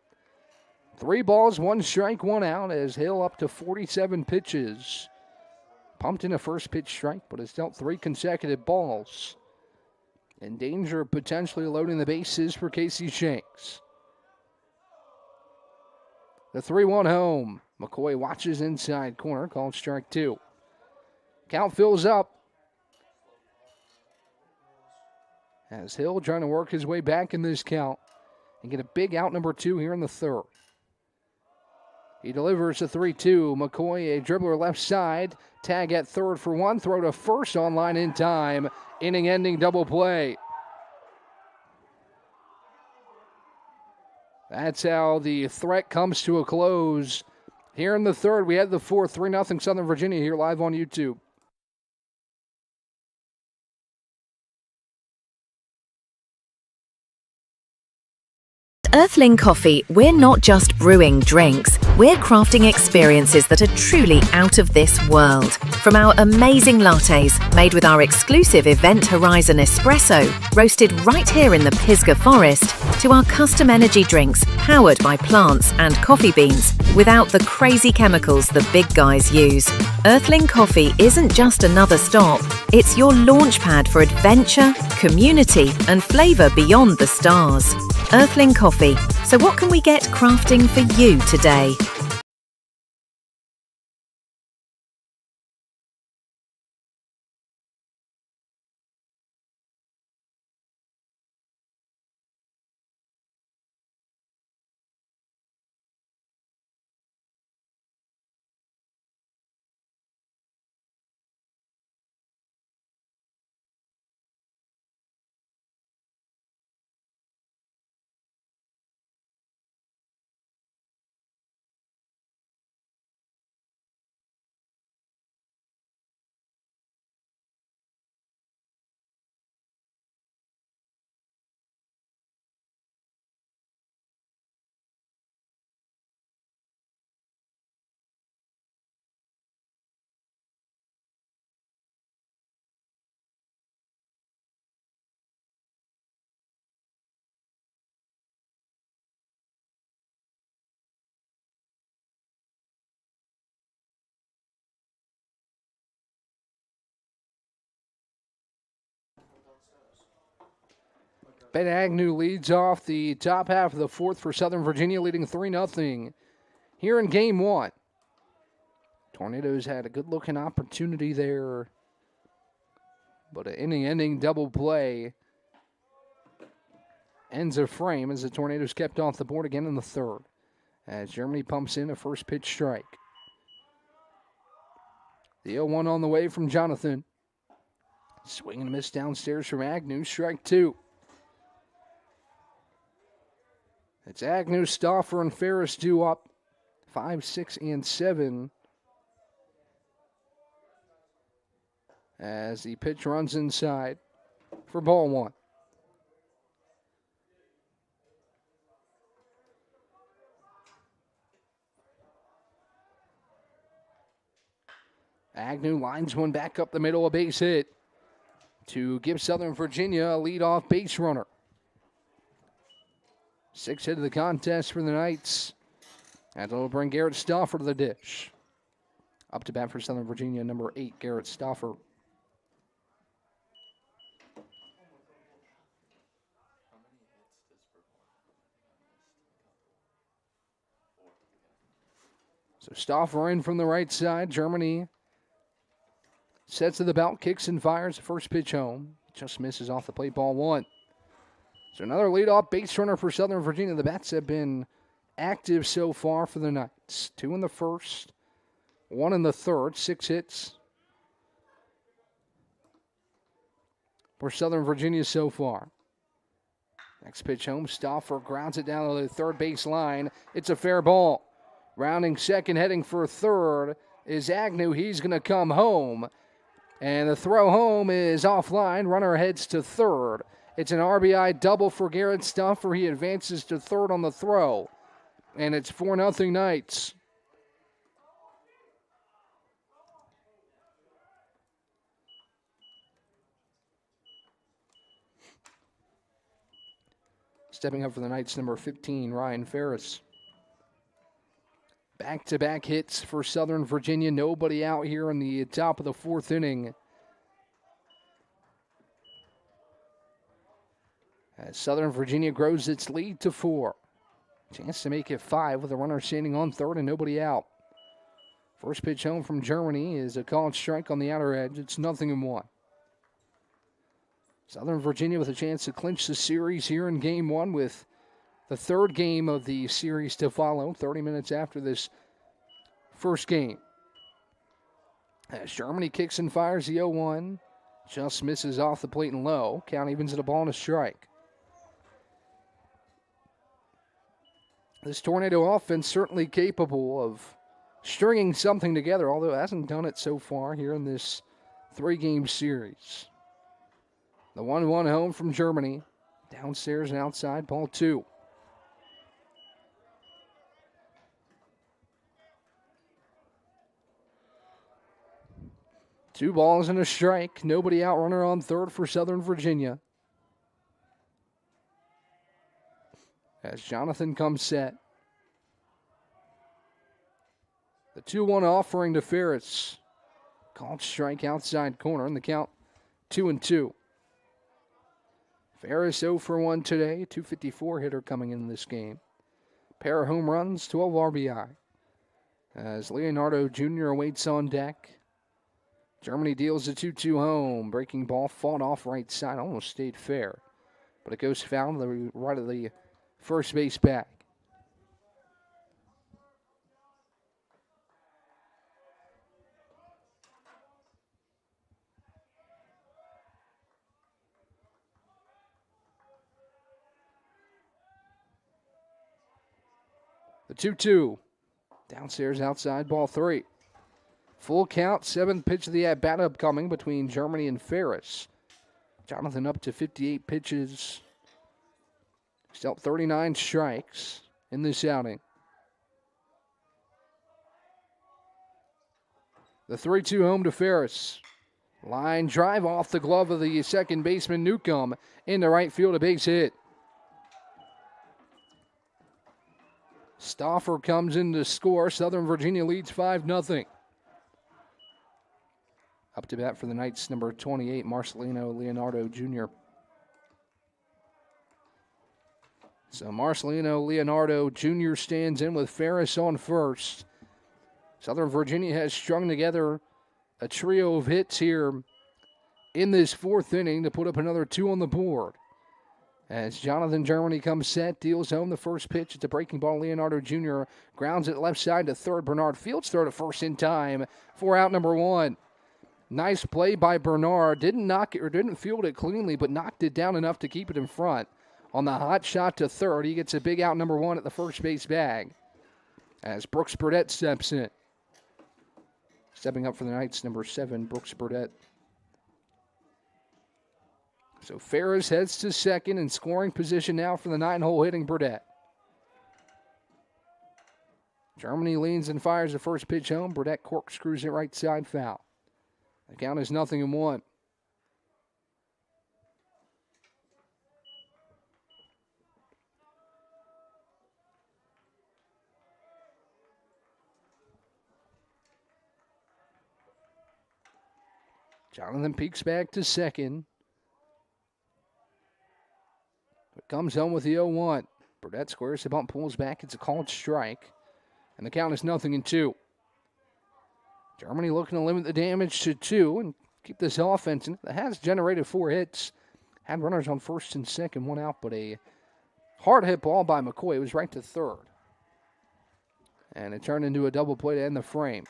3 balls, 1 strike, 1 out as Hill up to 47 pitches. Pumped in a first pitch strike, but has dealt 3 consecutive balls. In danger of potentially loading the bases for Casey Shanks. The 3-1 home. McCoy watches inside corner, called strike 2. Count fills up. As Hill trying to work his way back in this count and get a big out number 2 here in the third. He delivers a 3-2. McCoy, a dribbler left side. Tag at third for 1. Throw to first on line in time. Inning-ending double play. That's how the threat comes to a close. Here in the third, we had the fourth, 3-0 Southern Virginia here live on YouTube. Earthling Coffee, we're not just brewing drinks, we're crafting experiences that are truly out of this world. From our amazing lattes, made with our exclusive Event Horizon espresso, roasted right here in the Pisgah Forest, to our custom energy drinks, powered by plants and coffee beans, without the crazy chemicals the big guys use. Earthling Coffee isn't just another stop, it's your launchpad for adventure, community, and flavour beyond the stars. Earthling Coffee. So what can we get crafting for you today? Ben Agnew leads off the top half of the fourth for Southern Virginia, leading 3-0 here in game 1. Tornadoes had a good-looking opportunity there, but an inning-ending double play ends a frame as the Tornadoes kept off the board again in the third. As Germany pumps in a first pitch strike. The 0-1 on the way from Jonathan. Swing and a miss downstairs from Agnew, strike 2. It's Agnew, Stauffer, and Ferris due up 5, 6, and 7. As the pitch runs inside for ball 1. Agnew lines one back up the middle, a base hit to give Southern Virginia a leadoff base runner. 6th hit of the contest for the Knights. And it'll bring Garrett Stauffer to the dish. Up to bat for Southern Virginia, number 8, Garrett Stauffer. So Stauffer in from the right side. Germany sets to the belt, kicks and fires. The first pitch home. Just misses off the plate, ball one. So another leadoff base runner for Southern Virginia. The bats have been active so far for the Knights. 2 in the first, 1 in the third, 6 hits for Southern Virginia so far. Next pitch home, Stauffer grounds it down to the third base line. It's a fair ball. Rounding second, heading for third is Agnew. He's going to come home. And the throw home is offline. Runner heads to third. It's an RBI double for Garrett Stauffer. He advances to third on the throw. And it's 4-0 Knights. Stepping up for the Knights, number 15, Ryan Ferris. Back-to-back hits for Southern Virginia. Nobody out here in the top of the fourth inning. As Southern Virginia grows its lead to 4. Chance to make it 5 with a runner standing on third and nobody out. First pitch home from Germany is a called strike on the outer edge. It's 0-1. Southern Virginia with a chance to clinch the series here in Game 1 with the third game of the series to follow, 30 minutes after this first game. As Germany kicks and fires the 0-1, just misses off the plate and low. Count evens at a ball and a strike. This Tornado offense certainly capable of stringing something together, although it hasn't done it so far here in this 3-game series. The 1-1 home from Germany. Downstairs and outside, ball 2. Two balls and a strike. Nobody out, runner on third for Southern Virginia. As Jonathan comes set. The 2-1 offering to Ferris. Called strike outside corner, and the count 2-2. Ferris 0 for 1 today. 254 hitter coming in this game. Pair of home runs, 12 RBI. As Leonardo Jr. awaits on deck. Germany deals a 2-2 home. Breaking ball fought off right side. Almost stayed fair. But it goes foul to the right of the first base bag. The 2-2. Downstairs, outside, ball 3. Full count, 7th pitch of the at-bat upcoming between Germany and Ferris. Jonathan up to 58 pitches. He's dealt 39 strikes in this outing. The 3-2 home to Ferris. Line drive off the glove of the second baseman Newcomb into right field, a base hit. Stauffer comes in to score. Southern Virginia leads 5-0. Up to bat for the Knights, number 28, Marcelino Leonardo Jr. So Marcelino Leonardo Jr. stands in with Ferris on first. Southern Virginia has strung together a trio of hits here in this 4th inning to put up another 2 on the board. As Jonathan Germany comes set, deals home the first pitch. It's a breaking ball. Leonardo Jr. grounds it left side to third. Bernard Fields throw to first in time for out number 1. Nice play by Bernard. Didn't knock it or didn't field it cleanly, but knocked it down enough to keep it in front. On the hot shot to third, he gets a big out number 1 at the first base bag. As Brooks Burdett steps in. Stepping up for the Knights, number 7, Brooks Burdett. So Ferris heads to second in scoring position now for the 9-hole hitting Burdett. Germany leans and fires the first pitch home. Burdett corkscrews it right side foul. The count is 0-1. Jonathan peeks back to second. It comes home with the 0-1. Burdett squares the bump, pulls back. It's a called strike. And the count is 0-2. Germany looking to limit the damage to 2 and keep this offense in. That has generated 4 hits. Had runners on first and second, 1 out, but a hard hit ball by McCoy. It was right to third. And it turned into a double play to end the frame.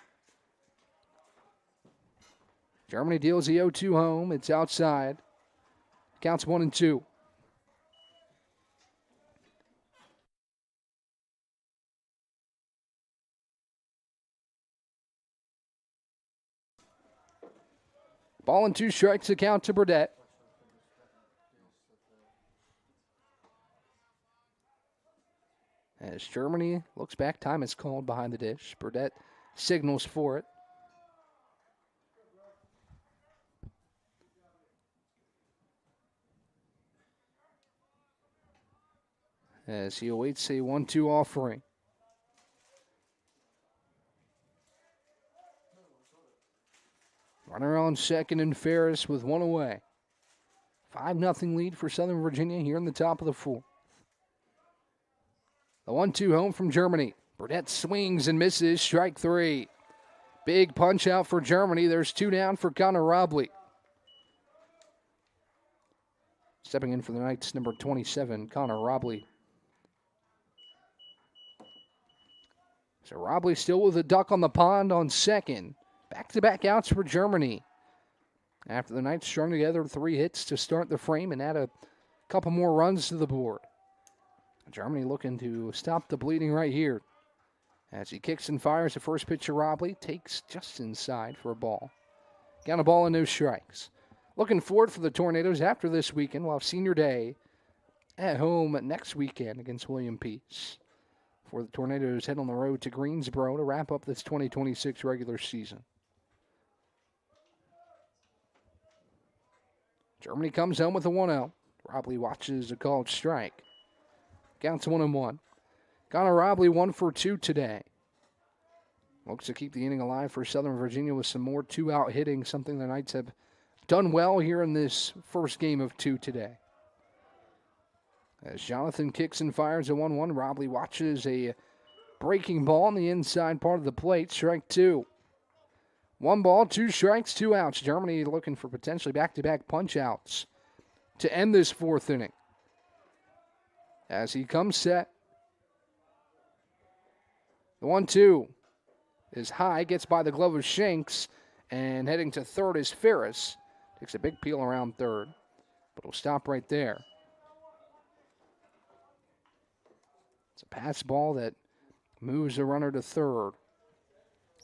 Germany deals the 0-2 home. It's outside. Counts 1-2. Ball and 2 strikes, the count to Burdett. As Germany looks back, time is called behind the dish. Burdett signals for it. As he awaits a 1-2 offering. Runner on second and Ferris with 1 away. 5-0 lead for Southern Virginia here in the top of the 4th. The 1-2 home from Germany. Burdett swings and misses. Strike 3. Big punch out for Germany. There's 2 down for Connor Robley. Stepping in for the Knights, number 27, Connor Robley. So Robley still with a duck on the pond on second. Back-to-back outs for Germany. After the Knights strung together 3 hits to start the frame and add a couple more runs to the board. Germany looking to stop the bleeding right here. As he kicks and fires, the first pitch of Robley takes just inside for a ball. Got a ball and no strikes. Looking forward for the Tornadoes after this weekend. We'll have Senior Day at home next weekend against William Peace. For the Tornadoes head on the road to Greensboro to wrap up this 2026 regular season. Germany comes home with a 1-0. Robley watches a called strike. Counts 1-1. Connor Robley 1 for 2 today. Looks to keep the inning alive for Southern Virginia with some more 2-out hitting, something the Knights have done well here in this first game of 2 today. As Jonathan kicks and fires a 1-1, Robley watches a breaking ball on the inside part of the plate. Strike 2. 1 ball, 2 strikes, 2 outs. Germany looking for potentially back-to-back punch-outs to end this 4th inning. As he comes set. The 1-2 is high, gets by the glove of Shanks, and heading to third is Ferris. Takes a big peel around third, but will stop right there. It's a pass ball that moves the runner to third.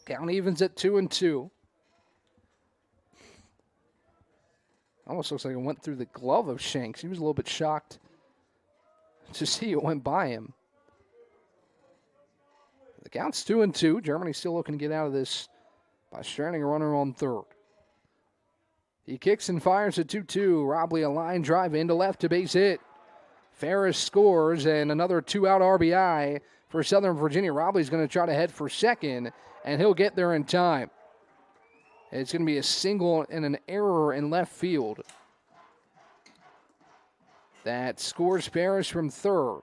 Count evens at 2-2. Almost looks like it went through the glove of Shanks. He was a little bit shocked to see it went by him. The count's 2-2. Germany still looking to get out of this by stranding a runner on third. He kicks and fires a 2-2. Robley a line drive into left to base hit. Ferris scores, and another 2-out RBI for Southern Virginia. Robley's going to try to head for second, and he'll get there in time. It's going to be a single and an error in left field. That scores Ferris from third.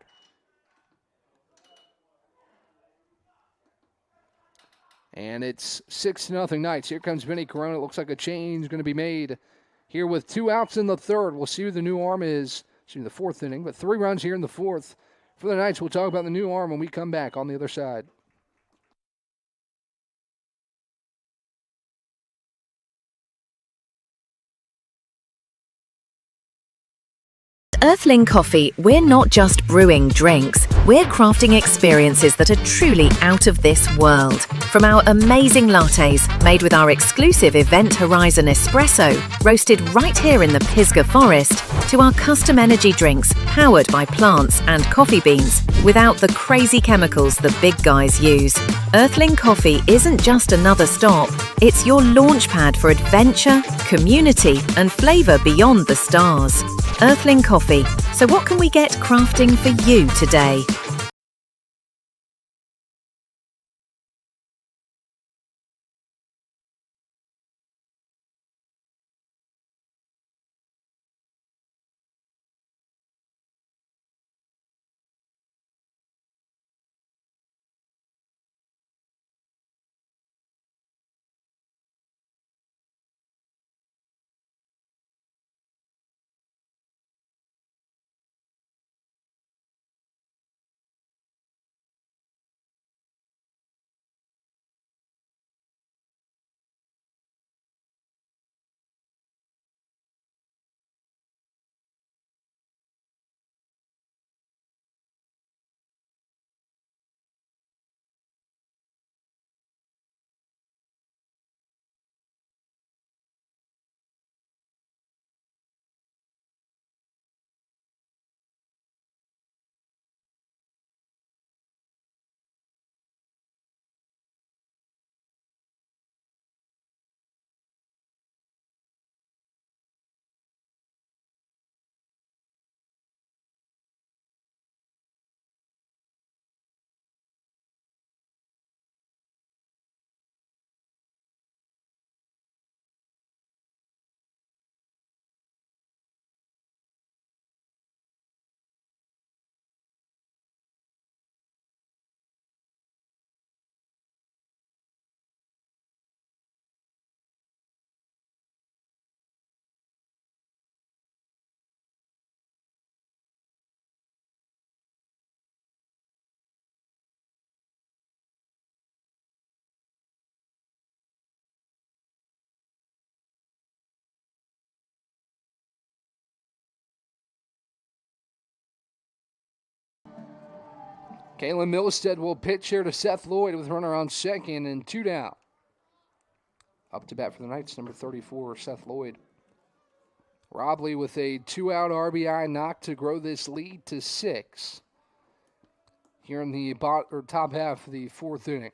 And it's 6-0 Knights. Here comes Vinny Corona. It looks like a change going to be made here with 2 outs in the third. We'll see who the new arm is. See the 4th inning, but 3 runs here in the 4th for the Knights. We'll talk about the new arm when we come back on the other side. Earthling Coffee, we're not just brewing drinks, we're crafting experiences that are truly out of this world. From our amazing lattes, made with our exclusive Event Horizon Espresso, roasted right here in the Pisgah Forest, to our custom energy drinks, powered by plants and coffee beans, without the crazy chemicals the big guys use. Earthling Coffee isn't just another stop, it's your launchpad for adventure, community, and flavour beyond the stars. Earthling Coffee. So what can we get crafting for you today? Kalen Milstead will pitch here to Seth Lloyd with runner on second and 2 down. Up to bat for the Knights, number 34, Seth Lloyd. Robley with a 2-out RBI knock to grow this lead to 6 here in the top half of the 4th inning.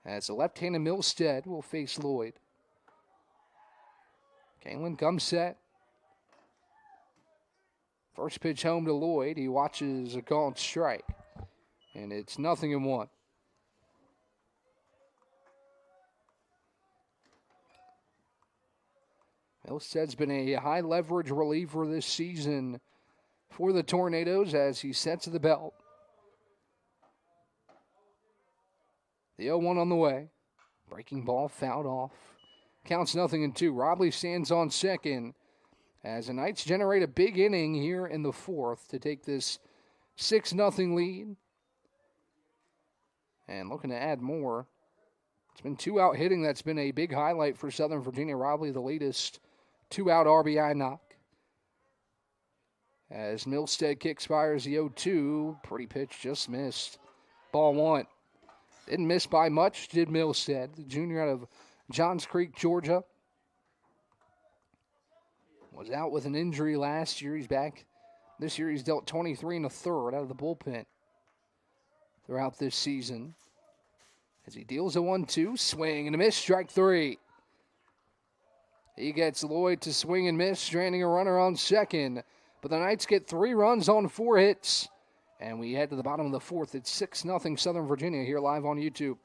As the left-handed Milstead will face Lloyd. Kalen comes set. First pitch home to Lloyd. He watches a called strike. And it's 0-1. Milstead's been a high-leverage reliever this season for the Tornadoes as he sets the belt. The 0-1 on the way. Breaking ball fouled off. Counts 0-2. Robley stands on second as the Knights generate a big inning here in the 4th to take this 6-0 lead. And looking to add more. It's been 2-out hitting. That's been a big highlight for Southern Virginia. Robley, the latest 2-out RBI knock. As Milstead kicks fires the 0-2. Pretty pitch, just missed. Ball 1. Didn't miss by much, did Milstead, the junior out of Johns Creek, Georgia. Was out with an injury last year. He's back. This year he's dealt 23 1/3 out of the bullpen throughout this season. As he deals a 1-2, swing and a miss, strike 3. He gets Lloyd to swing and miss, stranding a runner on second. But the Knights get 3 runs on 4 hits. And we head to the bottom of the 4th. It's 6-0 Southern Virginia here live on YouTube.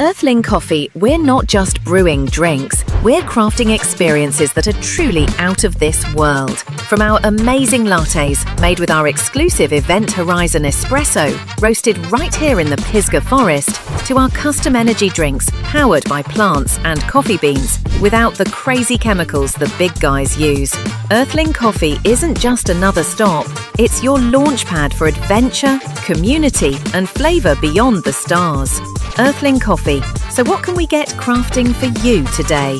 Earthling Coffee, we're not just brewing drinks, we're crafting experiences that are truly out of this world. From our amazing lattes, made with our exclusive Event Horizon Espresso, roasted right here in the Pisgah Forest, to our custom energy drinks, powered by plants and coffee beans, without the crazy chemicals the big guys use. Earthling Coffee isn't just another stop, it's your launchpad for adventure, community, and flavour beyond the stars. Earthling Coffee. So what can we get crafting for you today?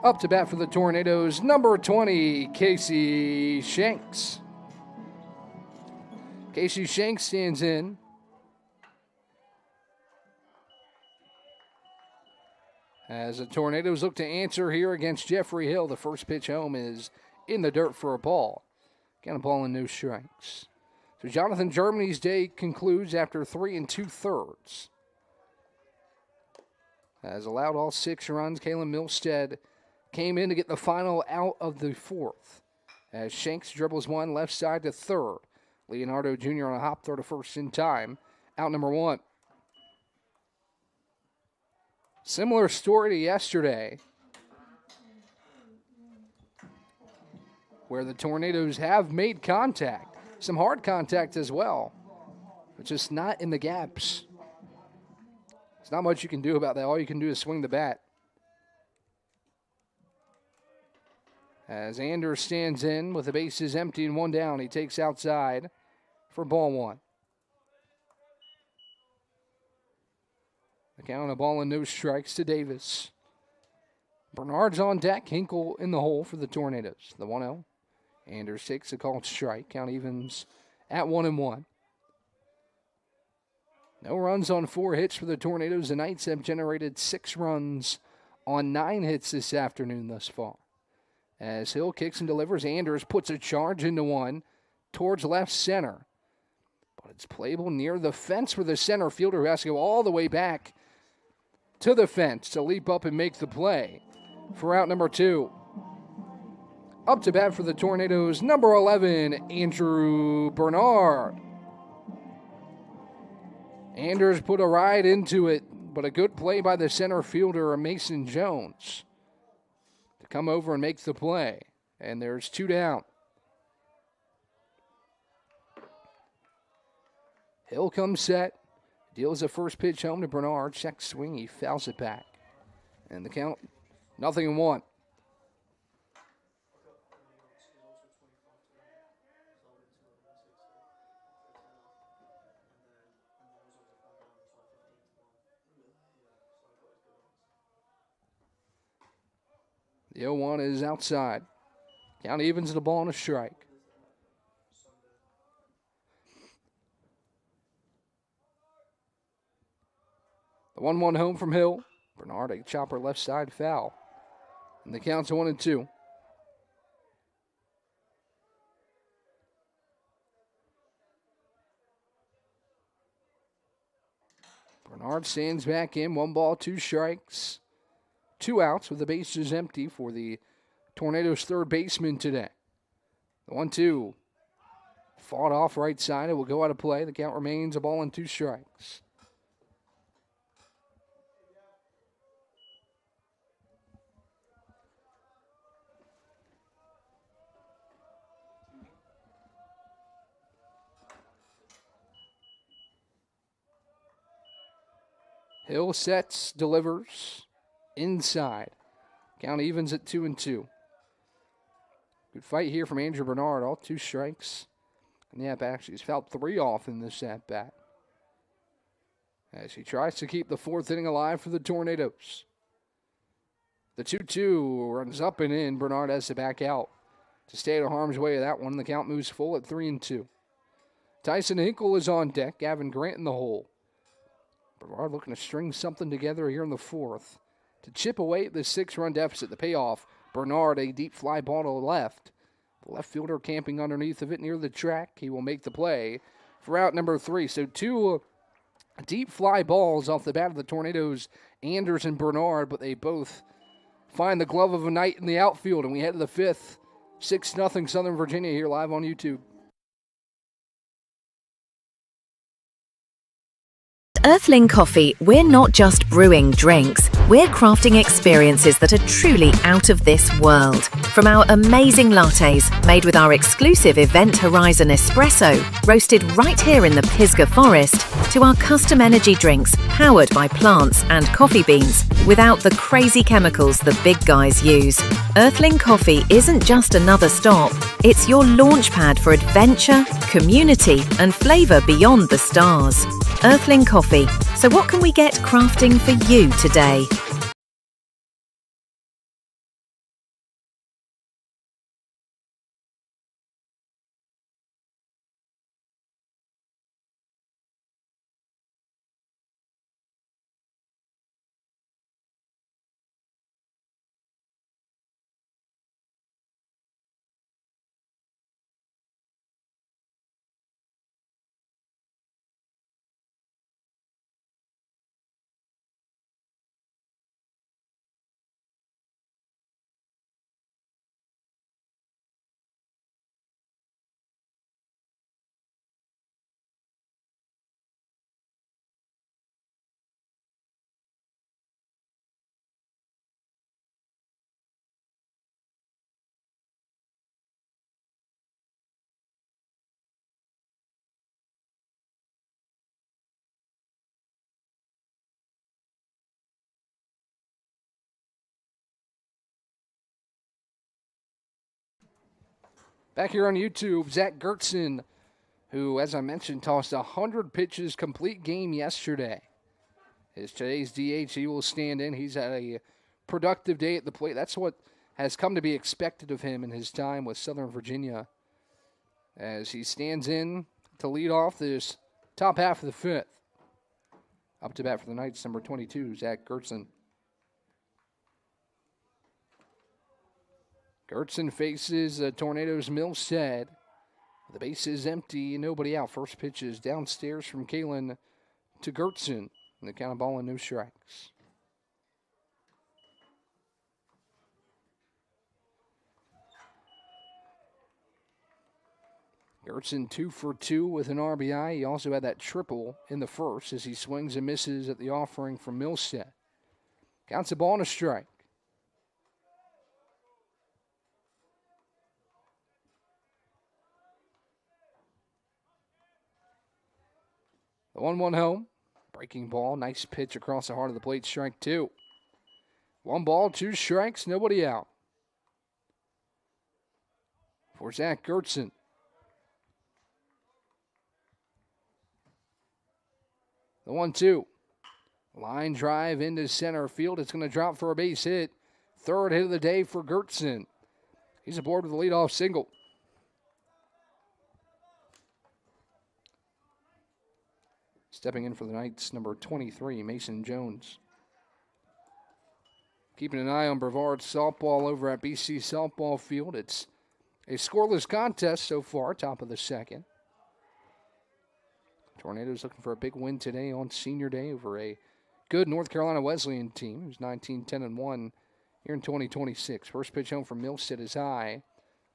Up to bat for the Tornadoes, number 20, Casey Shanks. Casey Shanks stands in. As the Tornadoes look to answer here against Jeffrey Hill, the first pitch home is in the dirt for a ball. Got a ball and no strikes. So Jonathan Germany's day concludes after 3 2/3. As allowed all 6 runs, Kalen Milstead came in to get the final out of the 4th. As Shanks dribbles one left side to third. Leonardo Jr. on a hop throw to first in time. Out number 1. Similar story to yesterday, where the Tornadoes have made contact. Some hard contact as well, but just not in the gaps. There's not much you can do about that. All you can do is swing the bat. As Anders stands in with the bases empty and 1 down, he takes outside for ball 1. The count on a ball and no strikes to Davis. Bernard's on deck, Hinkle in the hole for the Tornadoes. The 1-0. Anders takes a called strike. Count evens at 1-1. No runs on 4 hits for the Tornadoes. The Knights have generated 6 runs on 9 hits this afternoon thus far. As Hill kicks and delivers, Anders puts a charge into one towards left center. But it's playable near the fence where the center fielder who has to go all the way back to the fence to leap up and make the play for out number 2. Up to bat for the Tornadoes, number 11, Andrew Bernard. Anders put a ride into it, but a good play by the center fielder, Mason Jones, to come over and make the play. And there's 2 down. Hill comes set, deals the first pitch home to Bernard. Check swing, he fouls it back. And the count, 0-1. The 0-1 is outside. Count evens the ball on a strike. The 1-1 home from Hill. Bernard, a chopper left side foul. And the count's 1-2. Bernard stands back in. 1 ball, 2 strikes. 2 outs with the bases empty for the Tornadoes' third baseman today. The 1-2 fought off right side. It will go out of play. The count remains a ball and 2 strikes. Hill sets, delivers, inside. Count evens at 2-2. Good fight here from Andrew Bernard, all 2 strikes. And the at-bat, actually, he's fouled 3 off in this at-bat, as he tries to keep the 4th inning alive for the Tornadoes. The 2-2 runs up and in. Bernard has to back out to stay out of harm's way of that one. The count moves full at 3-2. Tyson Hinkle is on deck. Gavin Grant in the hole. Brevard looking to string something together here in the 4th to chip away at the 6-run deficit. The payoff, Bernard, a deep fly ball to the left. The left fielder camping underneath of it near the track. He will make the play for out number 3. So 2 deep fly balls off the bat of the Tornadoes, Anders and Bernard, but they both find the glove of a Knight in the outfield. And we head to the 5th, 6-0 Southern Virginia here live on YouTube. Earthling Coffee, we're not just brewing drinks, we're crafting experiences that are truly out of this world. From our amazing lattes, made with our exclusive Event Horizon Espresso, roasted right here in the Pisgah Forest, to our custom energy drinks, powered by plants and coffee beans, without the crazy chemicals the big guys use. Earthling Coffee isn't just another stop, it's your launchpad for adventure, community, and flavour beyond the stars. Earthling Coffee. So what can we get crafting for you today? Back here on YouTube, Zach Gertson, who, as I mentioned, tossed 100 pitches, complete game yesterday. As today's DH, he will stand in. He's had a productive day at the plate. That's what has come to be expected of him in his time with Southern Virginia, as he stands in to lead off this top half of the 5th. Up to bat for the Knights, number 22, Zach Gertzen. Gertzen faces Tornadoes Milstead. The base is empty, nobody out. First pitch is downstairs from Kalen to Gertzen. And the count of ball and no strikes. Gertzen 2 for 2 with an RBI. He also had that triple in the first as he swings and misses at the offering from Milstead. Counts a ball and a strike. The 1-1 home. Breaking ball. Nice pitch across the heart of the plate. Strike 2. 1 ball, 2 strikes, nobody out. For Zach Gertzen. The 1-2. Line drive into center field. It's going to drop for a base hit. Third hit of the day for Gertzen. He's aboard with a leadoff single. Stepping in for the Knights, number 23, Mason Jones. Keeping an eye on Brevard softball over at BC Softball Field. It's a scoreless contest so far, top of the second. Tornadoes looking for a big win today on Senior Day over a good North Carolina Wesleyan team who's 19-10-1 here in 2026. First pitch home from Milstead is high.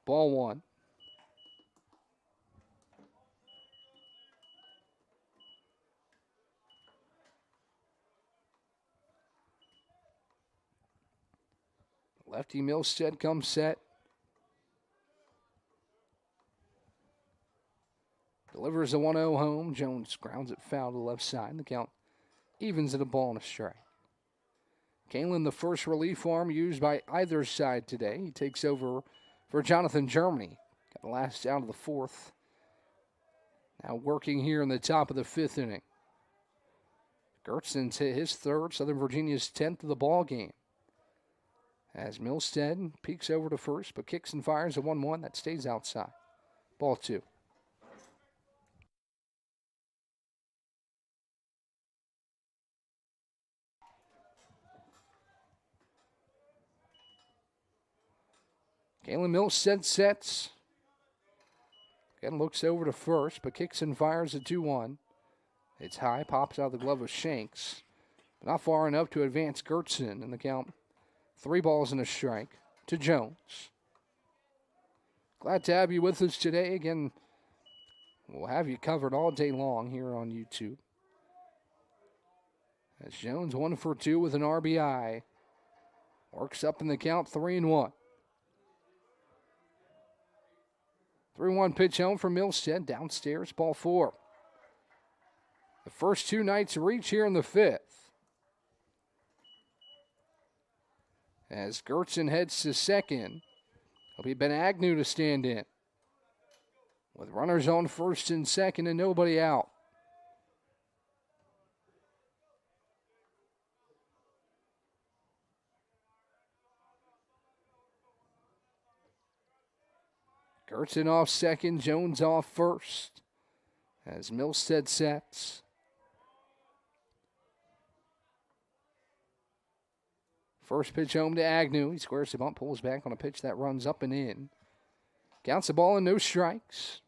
Ball 1. Lefty Milstead comes set. Delivers a 1-0 home. Jones grounds it foul to the left side. The count evens at a ball and a strike. Kalen, the first relief arm used by either side today. He takes over for Jonathan Germany. Got the last out of the fourth. Now working here in the top of the fifth inning. Gertzen's hit his third. Southern Virginia's 10th of the ball game. As Milstead peeks over to first, but kicks and fires a 1-1 that stays outside. Ball 2. Kalen Milstead sets. Again looks over to first, but kicks and fires a 2-1. It's high, pops out of the glove of Shanks. But not far enough to advance Gertzen in the count. 3 balls and a strike to Jones. Glad to have you with us today. Again, we'll have you covered all day long here on YouTube. As Jones 1 for 2 with an RBI. Works up in the count, 3-1. 3-1 pitch home from Milstead. Downstairs, ball 4. The first 2 Knights reach here in the 5th. As Gertzen heads to second, it'll be Ben Agnew to stand in. With runners on first and second and nobody out. Gertzen off second, Jones off first. As Milstead sets. First pitch home to Agnew. He squares the bunt, pulls back on a pitch that runs up and in. Counts the ball and no strikes.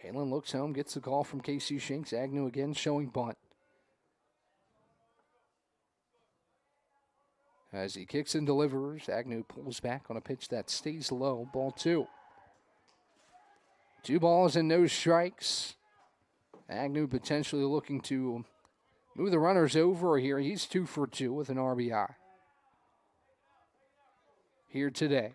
Kalen looks home, gets the call from Casey Shanks. Agnew again showing bunt. As he kicks and delivers, Agnew pulls back on a pitch that stays low. Ball 2. 2 balls and no strikes. Agnew potentially looking to move the runners over here. He's 2 for 2 with an RBI here today.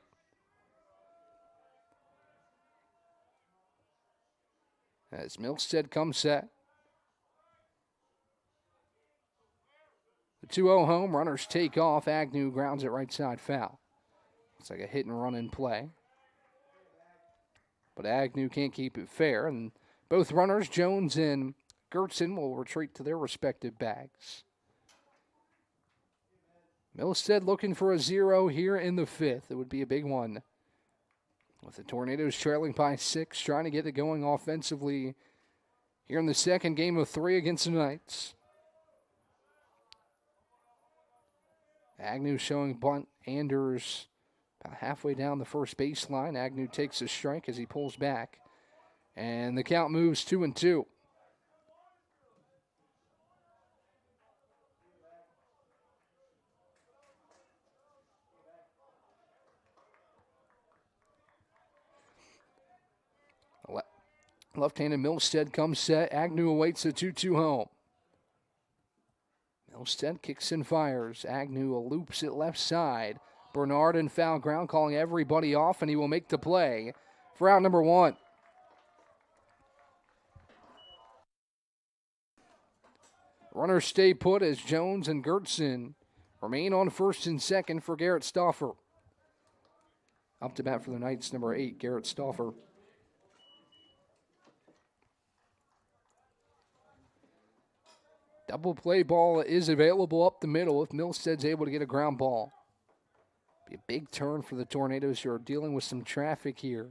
As Milstead comes set. The 2-0 home, runners take off. Agnew grounds it right side foul. It's like a hit and run in play. But Agnew can't keep it fair, and both runners, Jones and Gertzen, will retreat to their respective bags. Milstead looking for a 0 here in the 5th. It would be a big one. With the Tornadoes trailing by 6, trying to get it going offensively here in the second game of 3 against the Knights. Agnew showing bunt. Anders about halfway down the first baseline. Agnew takes a strike as he pulls back. And the count moves 2-2. Left-handed Milstead comes set. Agnew awaits a 2-2 home. Milstead kicks and fires. Agnew loops it left side. Bernard in foul ground, calling everybody off, and he will make the play for out number 1. Runners stay put as Jones and Gertson remain on first and second for Garrett Stauffer. Up to bat for the Knights, number 8, Garrett Stauffer. Double play ball is available up the middle if Milstead's able to get a ground ball. Be a big turn for the Tornadoes who are dealing with some traffic here.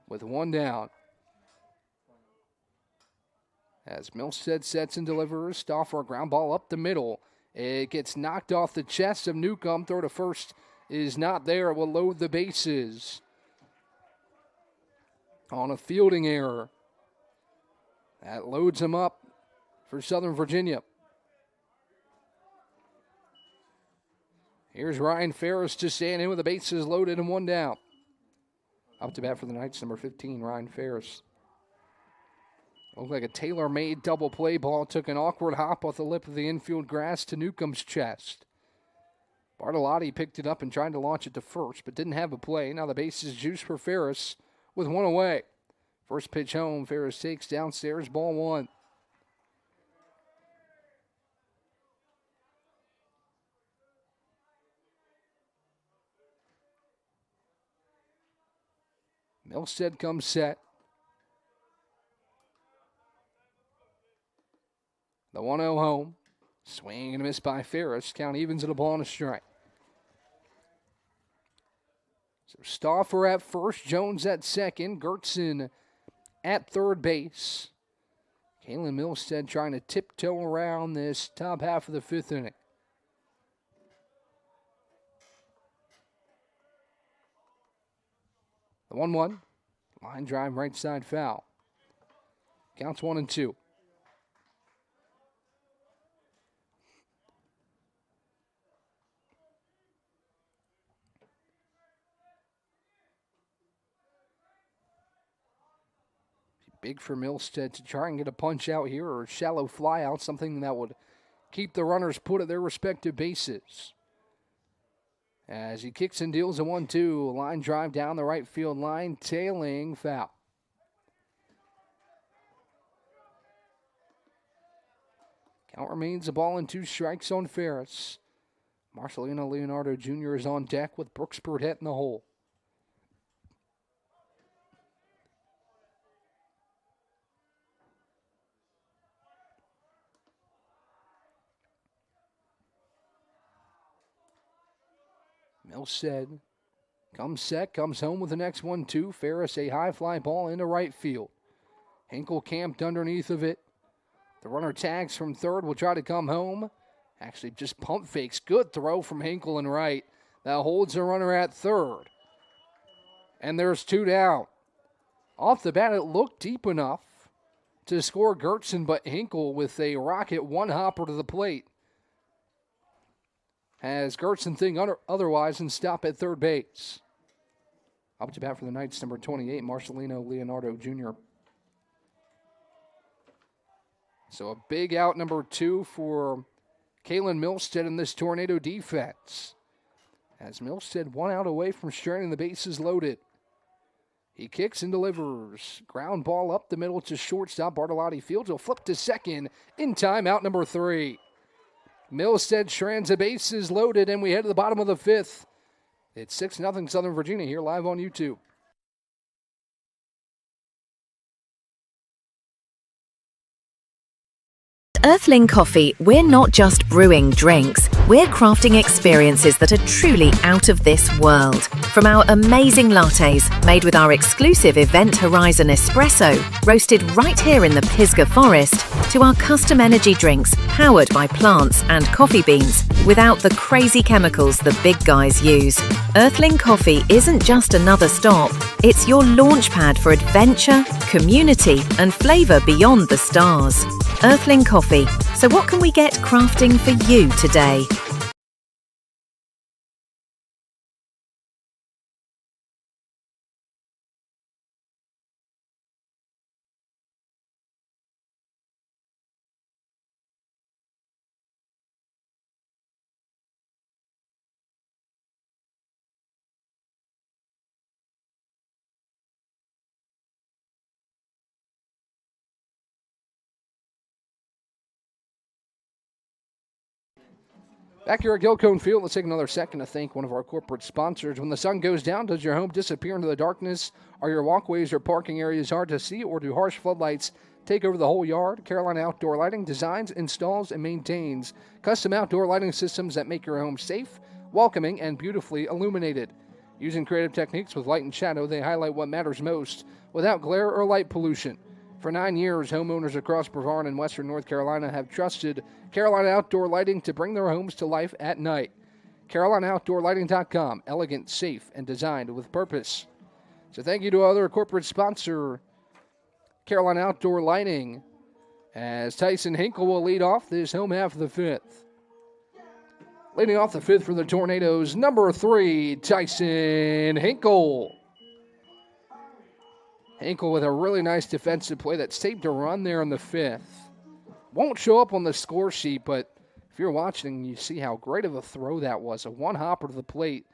With 1 down. As Milstead sets and delivers, Stauffer a ground ball up the middle. It gets knocked off the chest of Newcomb. Throw to first is not there. It will load the bases. On a fielding error. That loads him up for Southern Virginia. Here's Ryan Ferris to stand in with the bases loaded and 1 down. Up to bat for the Knights, number 15, Ryan Ferris. Looked like a tailor-made double play ball. Took an awkward hop off the lip of the infield grass to Newcomb's chest. Bartolotti picked it up and tried to launch it to first, but didn't have a play. Now the base is juiced for Ferris with 1 away. First pitch home, Ferris takes downstairs, ball 1. Milstead comes set. The 1-0 home. Swing and a miss by Ferris. Count evens at a ball and a strike. So Stauffer at first, Jones at second, Gertson at third base. Kalen Milstead trying to tiptoe around this top half of the 5th inning. The 1-1. Line drive right side foul. Counts 1-2. Big for Milstead to try and get a punch out here or a shallow fly out, something that would keep the runners put at their respective bases. As he kicks and deals a 1-2, line drive down the right field line, tailing foul. Count remains a ball and 2 strikes on Ferris. Marcelino Leonardo Jr. is on deck with Brooks Burdett in the hole. Milstead comes set, comes home with the next 1-2. Ferris a high fly ball into right field. Hinkle camped underneath of it. The runner tags from third, will try to come home. Actually just pump fakes. Good throw from Hinkle in right. That holds the runner at third. And there's 2 down. Off the bat, it looked deep enough to score Gertson, but Hinkle with a rocket 1-hopper to the plate has Gertson think otherwise and stop at third base. Up to bat for the Knights, number 28, Marcelino Leonardo Jr. So a big out, number 2 for Kalen Milstead in this Tornado defense. As Milstead 1 out away from straining the bases loaded. He kicks and delivers. Ground ball up the middle to shortstop. Bartolotti fields will flip to second in time, out number 3. Milstead strands the bases loaded, and we head to the bottom of the 5th. It's 6-0 Southern Virginia here live on YouTube. Earthling Coffee, we're not just brewing drinks, we're crafting experiences that are truly out of this world. From our amazing lattes, made with our exclusive Event Horizon espresso, roasted right here in the Pisgah Forest, to our custom energy drinks, powered by plants and coffee beans, without the crazy chemicals the big guys use. Earthling Coffee isn't just another stop, it's your launchpad for adventure, community, and flavour beyond the stars. Earthling Coffee. So what can we get crafting for you today? Back here at Gilcone Field, let's take another second to thank one of our corporate sponsors. When the sun goes down, does your home disappear into the darkness? Are your walkways or parking areas hard to see, or do harsh floodlights take over the whole yard? Carolina Outdoor Lighting designs, installs, and maintains custom outdoor lighting systems that make your home safe, welcoming, and beautifully illuminated. Using creative techniques with light and shadow, they highlight what matters most without glare or light pollution. For 9 years, homeowners across Brevard and western North Carolina have trusted Carolina Outdoor Lighting to bring their homes to life at night. CarolinaOutdoorLighting.com, elegant, safe, and designed with purpose. So thank you to our other corporate sponsor, Carolina Outdoor Lighting, as Tyson Hinkle will lead off this home half of the fifth. Leading off the fifth for the Tornadoes, number 3, Tyson Hinkle. Hinkle with a really nice defensive play that saved a run there in the fifth. Won't show up on the score sheet, but if you're watching, you see how great of a throw that was. A one-hopper to the plate,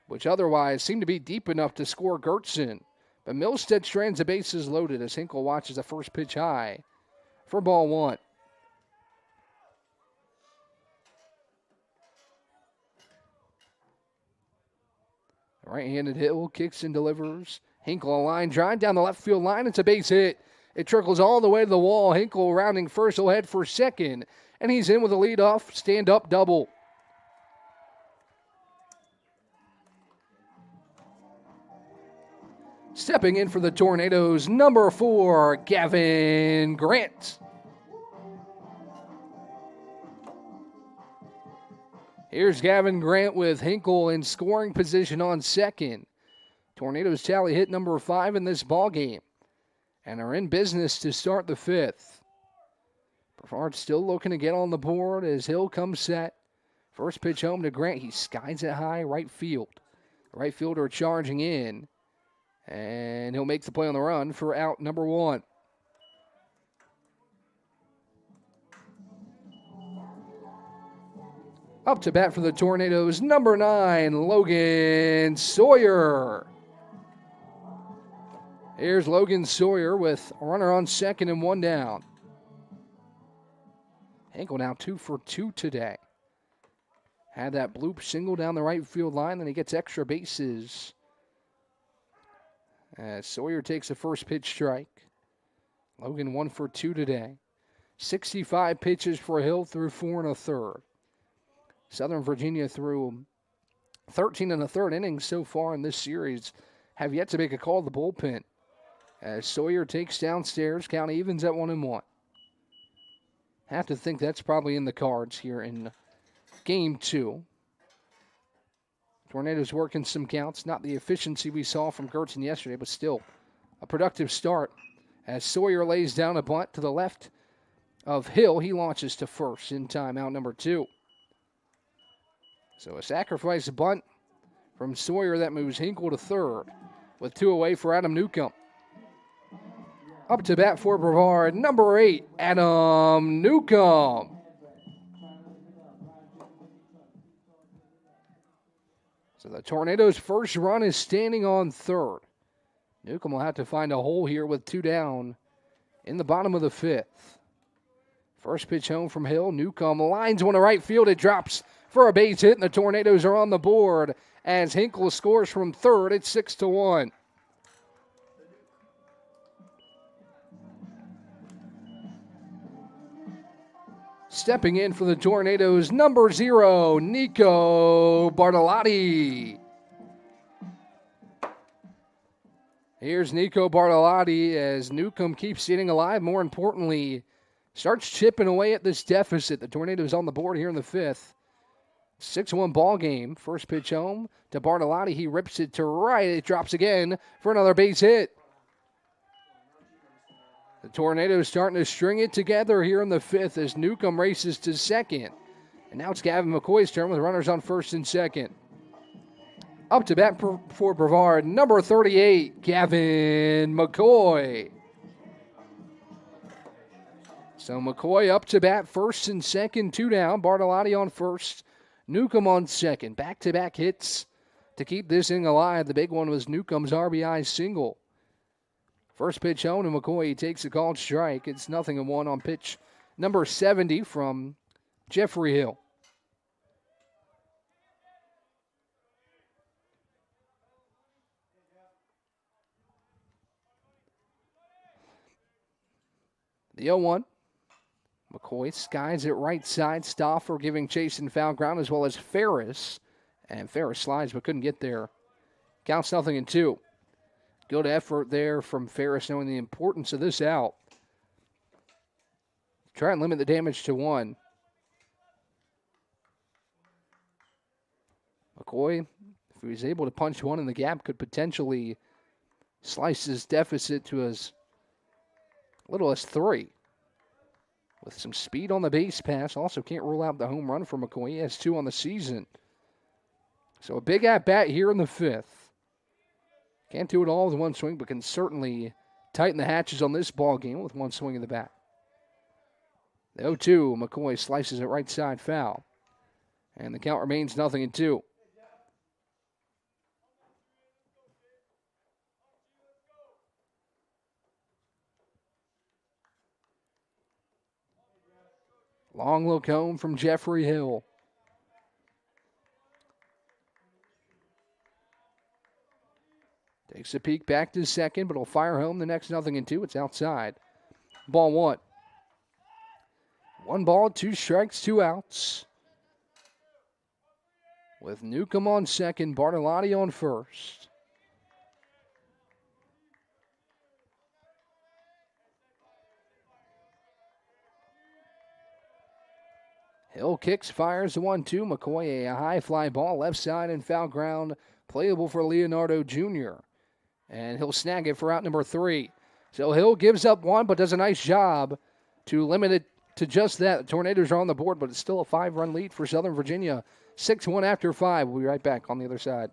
which otherwise seemed to be deep enough to score Gertson. But Milstead strands the bases loaded as Hinkle watches the first pitch high for ball 1. Right-handed Hill kicks and delivers. Hinkle a line drive down the left field line. It's a base hit. It trickles all the way to the wall. Hinkle rounding first. He'll head for second. And he's in with a leadoff stand-up double. Stepping in for the Tornadoes, number 4, Gavin Grant. Here's Gavin Grant with Hinkle in scoring position on second. Tornadoes tally hit number 5 in this ball game and are in business to start the fifth. Brevard still looking to get on the board as Hill comes set. First pitch home to Grant. He skies it high right field. The right fielder charging in, and he'll make the play on the run for out number 1. Up to bat for the Tornadoes, number 9, Logan Sawyer. Here's Logan Sawyer with a runner on second and 1 down. Hinkle now 2 for 2 today. Had that bloop single down the right field line, then he gets extra bases. As Sawyer takes the first pitch strike. Logan 1 for 2 today. 65 pitches for Hill through 4 1/3. Southern Virginia through 13 1/3 innings so far in this series have yet to make a call to the bullpen. As Sawyer takes downstairs, count evens at 1-1. Have to think that's probably in the cards here in game 2. Tornadoes working some counts. Not the efficiency we saw from Gertson yesterday, but still a productive start. As Sawyer lays down a bunt to the left of Hill, he launches to first in timeout number 2. So a sacrifice bunt from Sawyer that moves Hinkle to third with 2 away for Adam Newcomb. Up to bat for Brevard, number 8, Adam Newcomb. So the Tornadoes' first run is standing on third. Newcomb will have to find a hole here with 2 down in the bottom of the fifth. First pitch home from Hill. Newcomb lines one to right field. It drops for a base hit, and the Tornadoes are on the board as Hinkle scores from third. It's 6-1. Stepping in for the Tornadoes, number 0, Nico Bartolotti. Here's Nico Bartolotti as Newcomb keeps sitting alive. More importantly, starts chipping away at this deficit. The Tornadoes on the board here in the 5th. 6-1 ball game. First pitch home to Bartolotti. He rips it to right. It drops again for another base hit. The Tornadoes starting to string it together here in the 5th as Newcomb races to second. And now it's Gavin McCoy's turn with runners on first and second. Up to bat for Brevard, number 38, Gavin McCoy. So McCoy up to bat first and second, 2 down. Bartolotti on first, Newcomb on second. Back-to-back hits to keep this inning alive. The big one was Newcomb's RBI single. First pitch home to McCoy. He takes a called strike. It's 0-1 on pitch number 70 from Jeffrey Hill. The 0-1. McCoy skies it right side. Stauffer giving chase and foul ground as well as Ferris. And Ferris slides but couldn't get there. Counts 0-2. Good effort there from Ferris, knowing the importance of this out. Try and limit the damage to 1. McCoy, if he was able to punch 1 in the gap, could potentially slice his deficit to as little as 3. With some speed on the base pass. Also can't rule out the home run for McCoy. He has 2 on the season. So a big at-bat here in the 5th. Can't do it all with 1 swing, but can certainly tighten the hatches on this ball game with 1 swing in the bat. The 0-2, McCoy slices it right side foul. And the count remains 0-2. Long look home from Jeffrey Hill. Takes a peek back to second, but will fire home the next 0-2. It's outside. Ball 1. 1 ball, 2 strikes, 2 outs. With Newcomb on second, Bartolotti on first. Hill kicks, fires the 1-2. McCoy, a high fly ball, left side and foul ground, playable for Leonardo Jr. And he'll snag it for out number 3. So Hill gives up 1, but does a nice job to limit it to just that. The Tornadoes are on the board, but it's still a 5-run lead for Southern Virginia. 6-1 after 5. We'll be right back on the other side.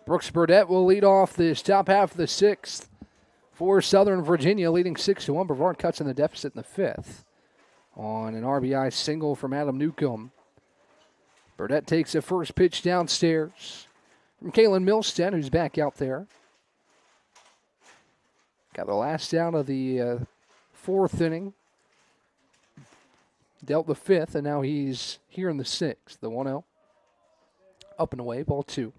Brooks Burdett will lead off this top half of the sixth for Southern Virginia, leading 6-1. Brevard cuts in the deficit in the fifth on an RBI single from Adam Newcomb. Burdett takes the first pitch downstairs from Kalen Milstead, who's back out there. Got the last out of the fourth inning. Dealt the fifth, and now he's here in the sixth. The 1-0. Up and away, ball 2.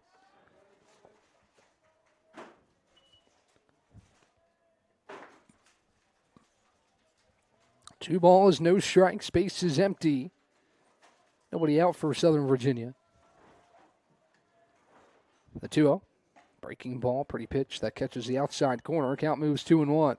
Two balls, no strikes. Base is empty. Nobody out for Southern Virginia. The 2-0. Breaking ball, pretty pitch. That catches the outside corner. Count moves 2-1.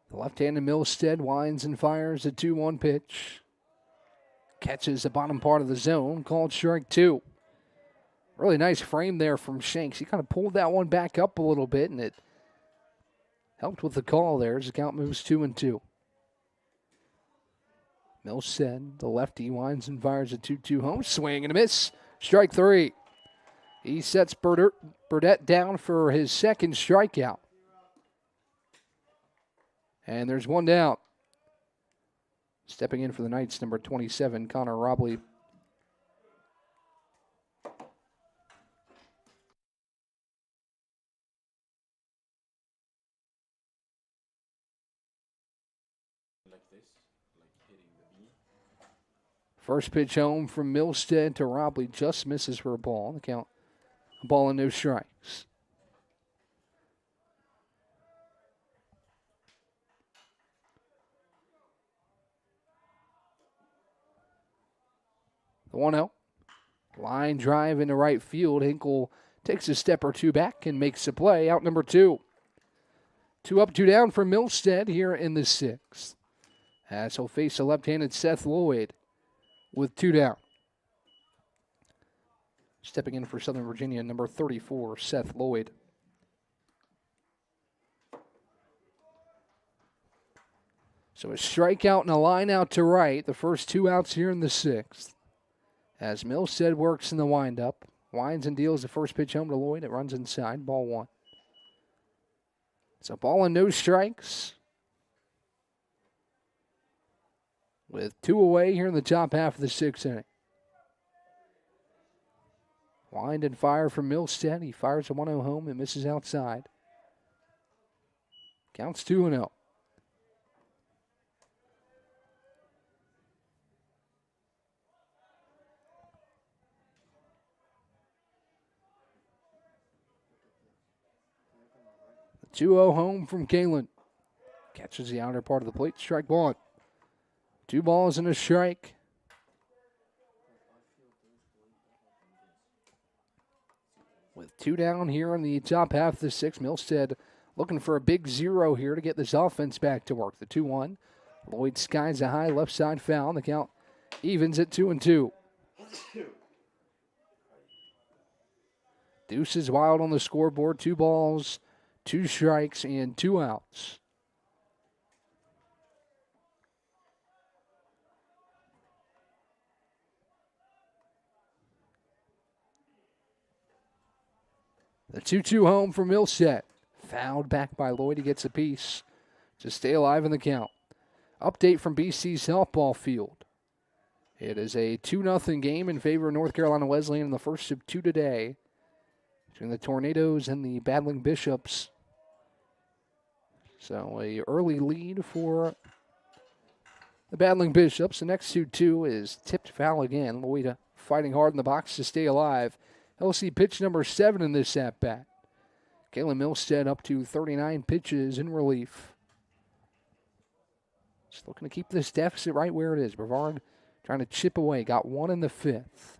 The left-handed Milstead winds and fires a 2-1 pitch. Catches the bottom part of the zone. Called strike 2. Really nice frame there from Shanks. He kind of pulled that one back up a little bit, and it helped with the call there as the count moves 2-2. Milstead, the lefty, winds and fires a 2-2 home. Swing and a miss. Strike 3. He sets Burdett down for his second strikeout. And there's one down. Stepping in for the Knights, number 27, Connor Robley. First pitch home from Milstead to Robley, just misses for a ball. The count, a ball and no strikes. The 1-0. Line drive into right field. Hinkle takes a step or two back and makes the play. Out number 2. 2 up, 2 down for Milstead here in the sixth. As he'll face the left-handed Seth Lloyd with 2 down. Stepping in for Southern Virginia, number 34, Seth Lloyd. So a strikeout and a line out to right. The first 2 outs here in the sixth. As Milstead works in the windup. Winds and deals the first pitch home to Lloyd. It runs inside. Ball 1. It's a ball and no strikes. With 2 away here in the top half of the sixth inning. Wind and fire from Milstead. He fires a 1-0 home and misses outside. Counts 2-0. The 2-0 home from Kalen. Catches the outer part of the plate. Strike 1. 2 balls and a strike. With 2 down here in the top half of the sixth, Milstead looking for a big 0 here to get this offense back to work. The 2-1. Lloyd skies a high left side foul. The count evens at 2-2. Deuce is wild on the scoreboard. 2 balls, 2 strikes, and 2 outs. The 2-2 home for Milstead. Fouled back by Lloyd. He gets a piece to stay alive in the count. Update from BC's softball field. It is a 2-0 game in favor of North Carolina Wesleyan in the first of 2 today between the Tornadoes and the Battling Bishops. So a early lead for the Battling Bishops. The next 2-2 is tipped foul again. Lloyd fighting hard in the box to stay alive. He'll see pitch number 7 in this at-bat. Kalen Milstead up to 39 pitches in relief. Just looking to keep this deficit right where it is. Brevard trying to chip away. Got 1 in the 5th.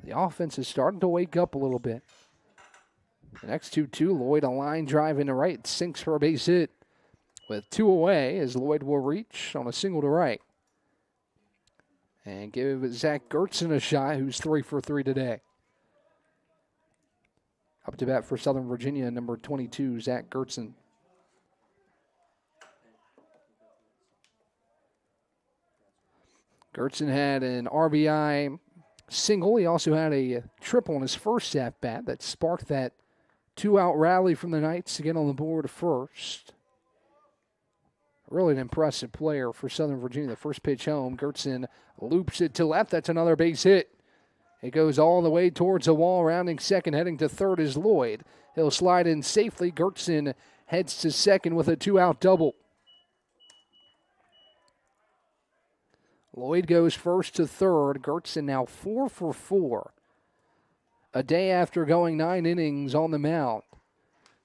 The offense is starting to wake up a little bit. The next 2-2, Lloyd a line drive into right. Sinks for a base hit. With 2 away as Lloyd will reach on a single to right. And give Zach Gertzen a shot, who's 3 for 3 today. Up to bat for Southern Virginia, number 22, Zach Gertzen. Gertzen had an RBI single. He also had a triple in his first at-bat that sparked that two-out rally from the Knights to get on the board first. Really an impressive player for Southern Virginia. The first pitch home, Gertzen loops it to left. That's another base hit. It goes all the way towards the wall, rounding second, heading to third is Lloyd. He'll slide in safely. Gertzen heads to second with a two-out double. Lloyd goes first to third. Gertzen now 4 for 4. A day after going 9 innings on the mound.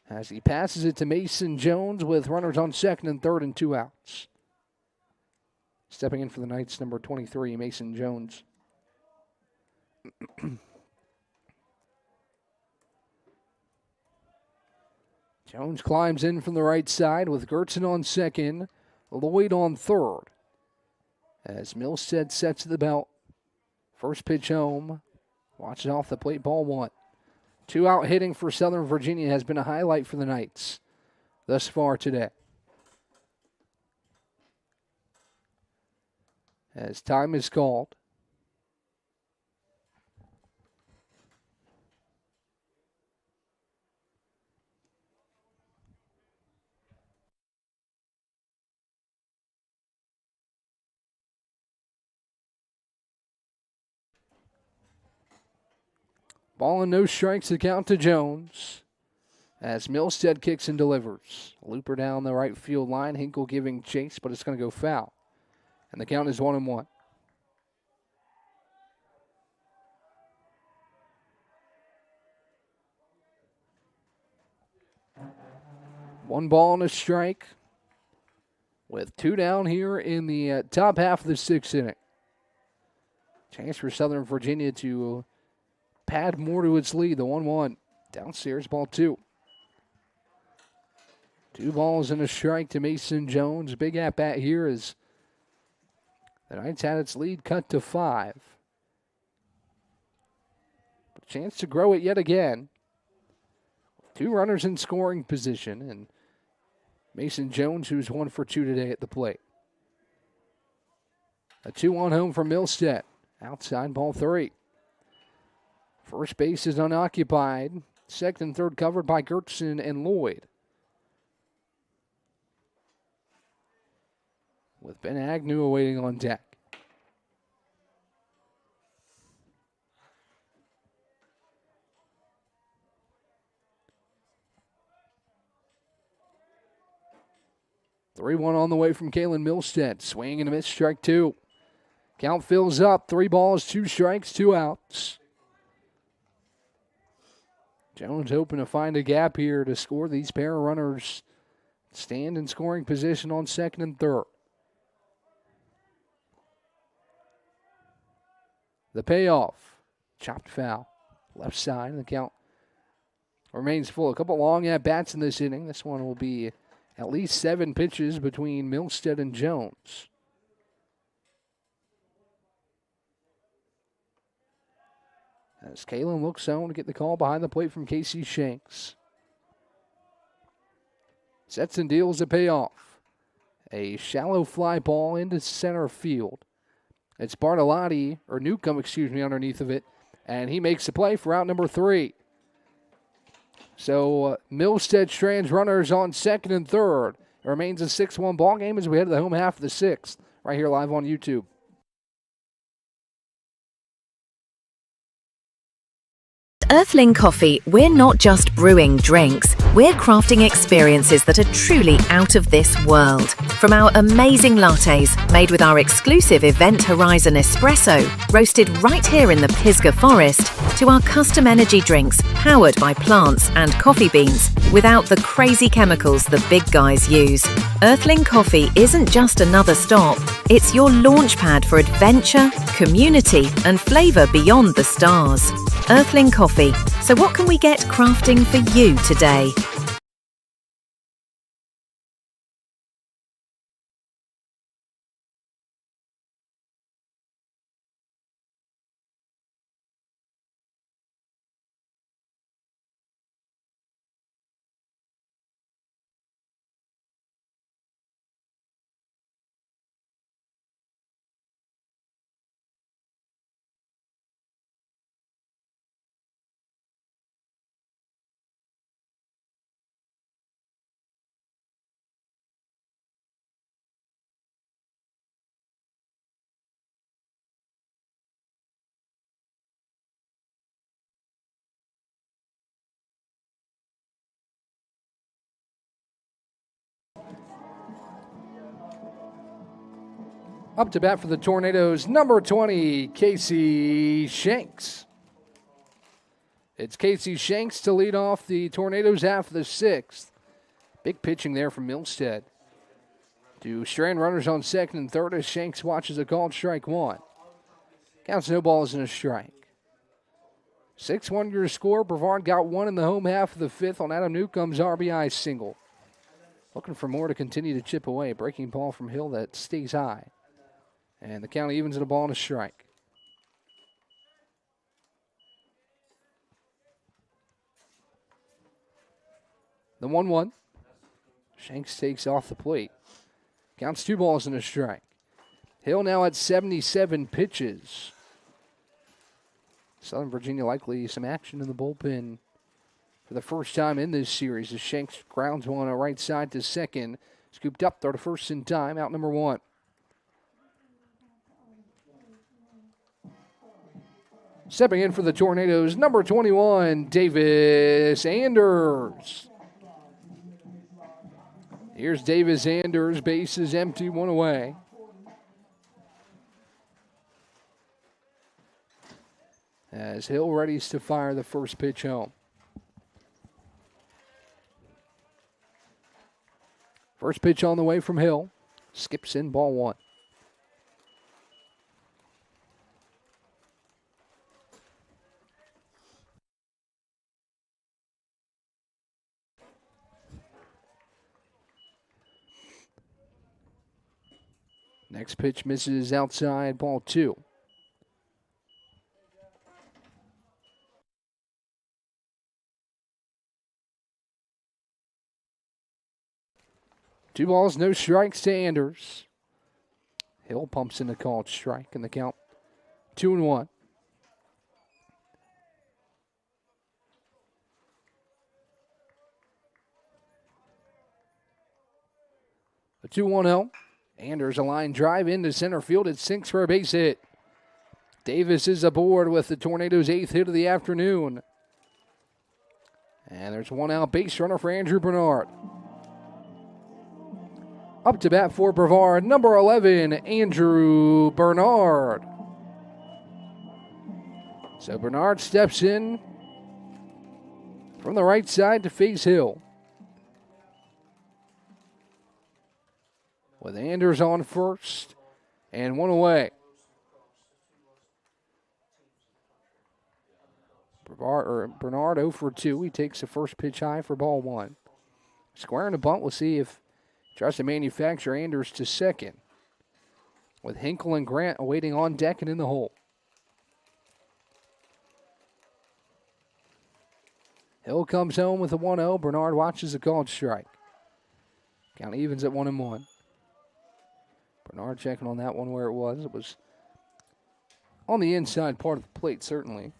As he passes it to Mason Jones with runners on second and third and 2 outs. Stepping in for the Knights, number 23, Mason Jones. Jones climbs in from the right side with Gertzen on second, Lloyd on third. As Milstead sets the belt. First pitch home. Watch it off the plate, ball 1. 2-out hitting for Southern Virginia has been a highlight for the Knights thus far today. As time is called. Ball and no strikes to count to Jones. As Milstead kicks and delivers. Looper down the right field line. Hinkle giving chase, but it's going to go foul. And the count is 1-1. One ball and a strike. With 2 down here in the top half of the 6th inning. Chance for Southern Virginia to pad more to its lead. The 1-1. Downstairs, ball 2. 2 balls and a strike to Mason Jones. Big at-bat here as the Knights had its lead cut to 5. But a chance to grow it yet again. 2 runners in scoring position, and Mason Jones, who's 1 for 2 today at the plate. A 2-1 home for Milstead. Outside, ball 3. First base is unoccupied. Second and third covered by Gertzen and Lloyd. With Ben Agnew awaiting on deck. Three-one on the way from Kalen Milstead. Swing and a miss, strike 2. Count fills up. 3 balls, 2 strikes, 2 outs. Jones hoping to find a gap here to score. These pair of runners stand in scoring position on second and third. The payoff. Chopped foul. Left side, and the count remains full. A couple long at-bats in this inning. This one will be at least 7 pitches between Milstead and Jones. As Kalen looks on to get the call behind the plate from Casey Shanks. Sets and deals a payoff. A shallow fly ball into center field. It's Bartolotti, or Newcomb, underneath of it. And he makes the play for out number 3. So Milstead strands runners on second and third. It remains a 6-1 ball game as we head to the home half of the 6th. Right here live on YouTube. Earthling Coffee, we're not just brewing drinks, we're crafting experiences that are truly out of this world. From our amazing lattes, made with our exclusive Event Horizon espresso, roasted right here in the Pisgah Forest, to our custom energy drinks, powered by plants and coffee beans, without the crazy chemicals the big guys use. Earthling Coffee isn't just another stop, it's your launchpad for adventure, community, and flavour beyond the stars. Earthling Coffee. So what can we get crafting for you today? Up to bat for the Tornadoes, number 20, Casey Shanks. It's Casey Shanks to lead off the Tornadoes half of the sixth. Big pitching there from Milstead. To strand runners on second and third as Shanks watches a called strike one. Counts no balls and a strike. 6-1 your score. Brevard got one in the home half of the fifth on Adam Newcomb's RBI single. Looking for more to continue to chip away. Breaking ball from Hill that stays high. And the count evens at a ball and a strike. The 1-1. Shanks takes off the plate. Counts 2 balls and a strike. Hill now at 77 pitches. Southern Virginia likely some action in the bullpen for the first time in this series as Shanks grounds one on right side to second. Scooped up, throw to first in time, out number 1. Stepping in for the Tornadoes, number 21, Davis Anders. Here's Davis Anders, base is empty, 1 away. As Hill readies to fire the first pitch home. First pitch on the way from Hill. Skips in, ball 1. Next pitch misses outside, ball 2. Two balls, no strikes to Anders. Hill pumps in a called strike, and the count 2-1. A 2-1-0. Anders a line drive into center field. It sinks for a base hit. Davis is aboard with the Tornadoes' 8th hit of the afternoon. And there's one out base runner for Andrew Bernard. Up to bat for Brevard, number 11, Andrew Bernard. So Bernard steps in from the right side to face Hill. With Anders on first and 1 away. Bernard 0 for 2. He takes the first pitch high for ball 1. Squaring the bunt, we'll see if he tries to manufacture Anders to second. With Hinkle and Grant awaiting on deck and in the hole. Hill comes home with a 1-0. Bernard watches the called strike. Count evens at 1-1. Bernard checking on that one where it was. It was on the inside part of the plate, certainly.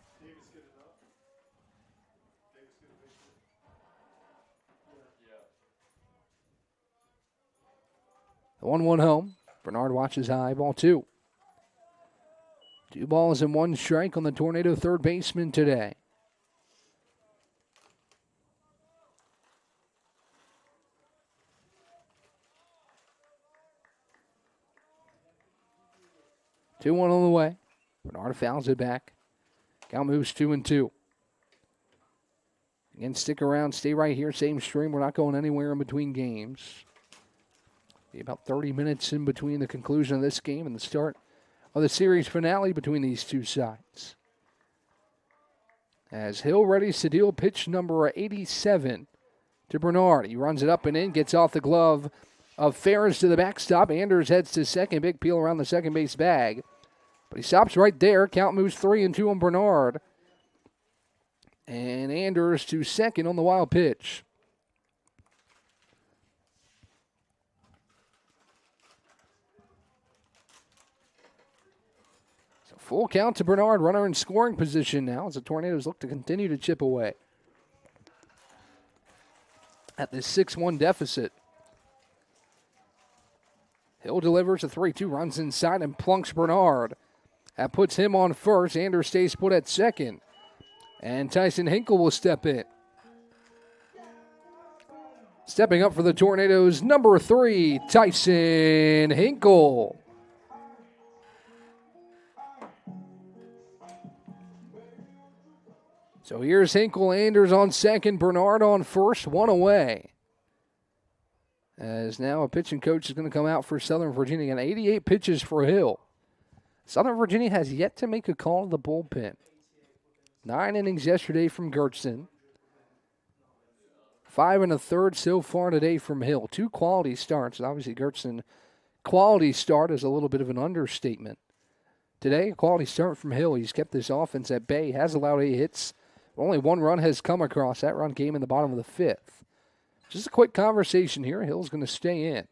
The 1-1 home. Bernard watches high, ball 2. 2 balls and 1 strike on the Tornado third baseman today. Two one on the way. Bernard fouls it back. Count moves 2-2. Again, stick around, stay right here, same stream. We're not going anywhere in between games. Be about 30 minutes in between the conclusion of this game and the start of the series finale between these two sides. As Hill readies to deal pitch number 87 to Bernard. He runs it up and in, gets off the glove of Ferris to the backstop. Anders heads to second. Big peel around the second base bag. But he stops right there. Count moves 3-2 on Bernard. And Anders to second on the wild pitch. So full count to Bernard. Runner in scoring position now as the Tornadoes look to continue to chip away at this 6-1 deficit. Hill delivers a 3-2, runs inside and plunks Bernard. That puts him on first. Anders stays put at second. And Tyson Hinkle will step in. Stepping up for the Tornadoes, number 3, Tyson Hinkle. So here's Hinkle, Anders on second, Bernard on first, one away. As now a pitching coach is going to come out for Southern Virginia. And 88 pitches for Hill. Southern Virginia has yet to make a call to the bullpen. 9 innings yesterday from Gertson. 5 1/3 so far today from Hill. 2 quality starts. Obviously, Gertson, quality start is a little bit of an understatement. Today, a quality start from Hill. He's kept this offense at bay. Has allowed 8 hits. Only 1 run has come across. That run came in the bottom of the 5th. Just a quick conversation here. Hill's going to stay in.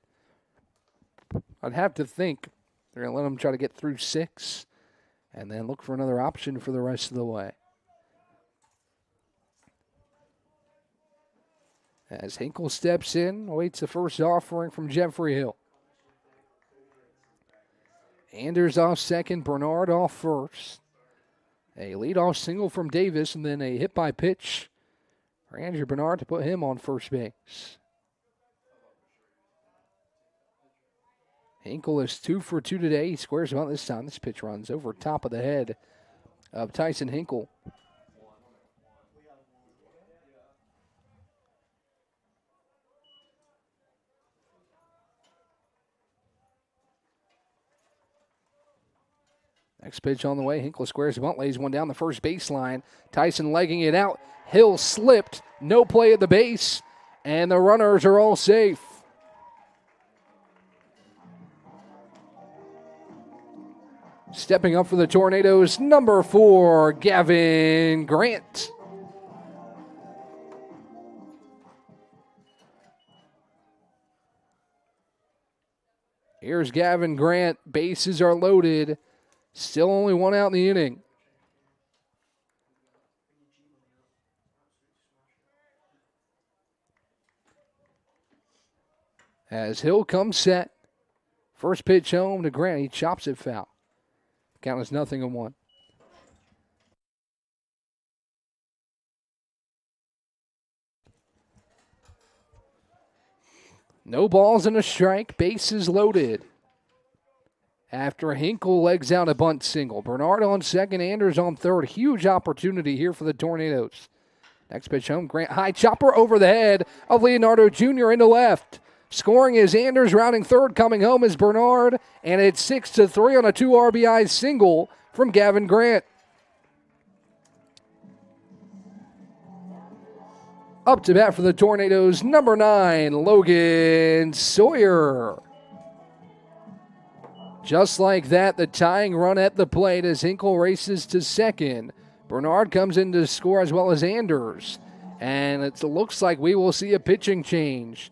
I'd have to think they're going to let him try to get through 6 and then look for another option for the rest of the way. As Hinkle steps in, awaits the first offering from Jeffrey Hill. Anders off second, Bernard off first. A leadoff single from Davis, and then a hit by pitch for Andrew Bernard to put him on first base. Hinkle is 2 for 2 today. He squares about this time. This pitch runs over top of the head of Tyson Hinkle. Next pitch on the way. Hinkle squares the bunt, lays one down the first baseline. Tyson legging it out. Hill slipped. No play at the base. And the runners are all safe. Stepping up for the Tornadoes, number 4, Gavin Grant. Here's Gavin Grant. Bases are loaded. Still only 1 out in the inning. As Hill comes set. First pitch home to Grant. He chops it foul. Count is 0-1. No balls and a strike. Bases loaded. After Hinkle legs out a bunt single. Bernard on second, Anders on third. Huge opportunity here for the Tornadoes. Next pitch home, Grant high chopper over the head of Leonardo Jr. into left. Scoring is Anders, rounding third. Coming home is Bernard, and it's 6-3 on a 2 RBI single from Gavin Grant. Up to bat for the Tornadoes, number 9, Logan Sawyer. Just like that, the tying run at the plate as Hinkle races to second. Bernard comes in to score as well as Anders. And it looks like we will see a pitching change.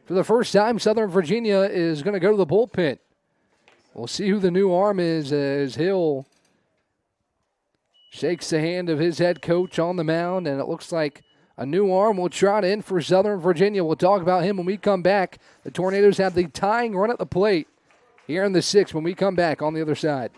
For the first time, Southern Virginia is going to go to the bullpen. We'll see who the new arm is as Hill shakes the hand of his head coach on the mound. And it looks like a new arm will trot in for Southern Virginia. We'll talk about him when we come back. The Tornadoes have the tying run at the plate here in the 6th when we come back on the other side.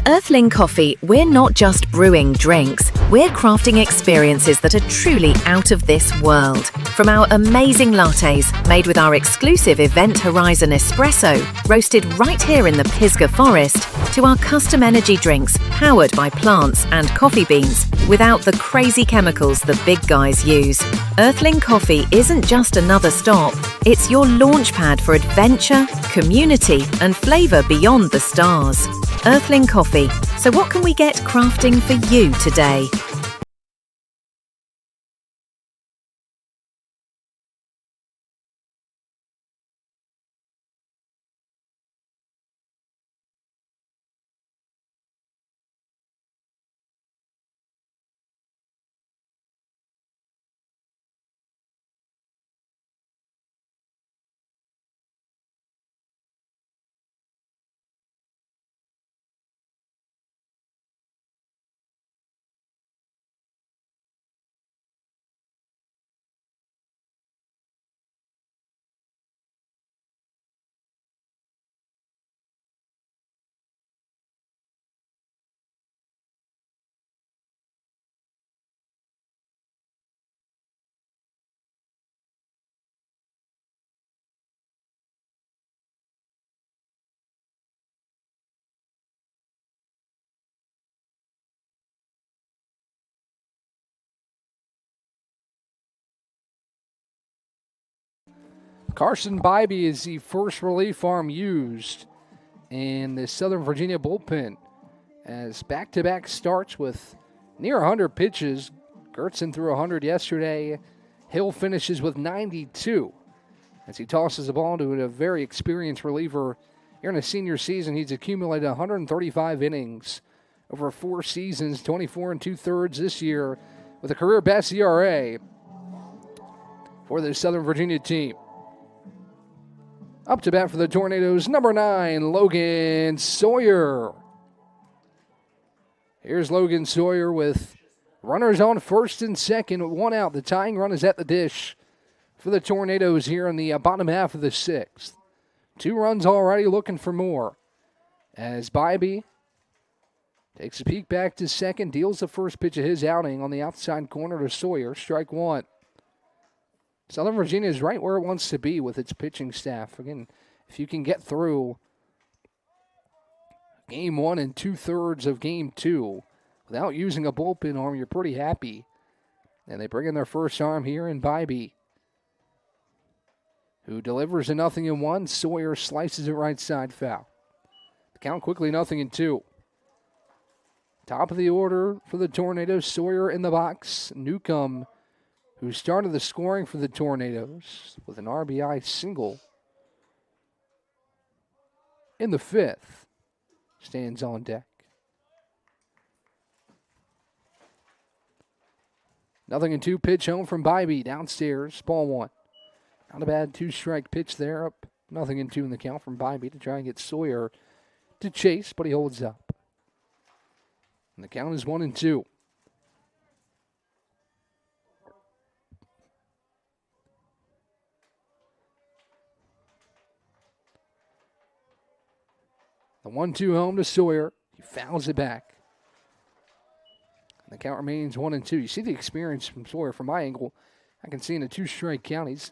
Earthling Coffee, we're not just brewing drinks, we're crafting experiences that are truly out of this world. From our amazing lattes, made with our exclusive Event Horizon espresso, roasted right here in the Pisgah Forest, to our custom energy drinks, powered by plants and coffee beans, without the crazy chemicals the big guys use. Earthling Coffee isn't just another stop, it's your launchpad for adventure, community, and flavour beyond the stars. Earthling Coffee. So what can we get crafting for you today? Carson Bybee is the first relief arm used in the Southern Virginia bullpen, as back-to-back starts with near 100 pitches. Gertzen threw 100 yesterday. Hill finishes with 92 as he tosses the ball to a very experienced reliever. Here in his senior season, he's accumulated 135 innings over 4 seasons, 24 2/3 this year, with a career best ERA for the Southern Virginia team. Up to bat for the Tornadoes, number 9, Logan Sawyer. Here's Logan Sawyer with runners on first and second, 1 out. The tying run is at the dish for the Tornadoes here in the bottom half of the 6th. 2 runs already, looking for more. As Bybee takes a peek back to second, deals the first pitch of his outing on the outside corner to Sawyer, strike 1. Southern Virginia is right where it wants to be with its pitching staff. Again, if you can get through game 1 and 2/3 of game 2 without using a bullpen arm, you're pretty happy. And they bring in their first arm here in Bybee, who delivers a 0-1. Sawyer slices it right side foul. The count quickly 0-2. Top of the order for the Tornadoes, Sawyer in the box. Newcomb, who started the scoring for the Tornadoes with an RBI single in the 5th, stands on deck. 0-2 pitch home from Bybee downstairs, ball 1. Not a bad 2-strike pitch there, up 0-2 in the count from Bybee to try and get Sawyer to chase, but he holds up. And the count is 1-2. The 1-2 home to Sawyer. He fouls it back. And the count remains 1-2. You see the experience from Sawyer from my angle. I can see in a 2-strike count, he's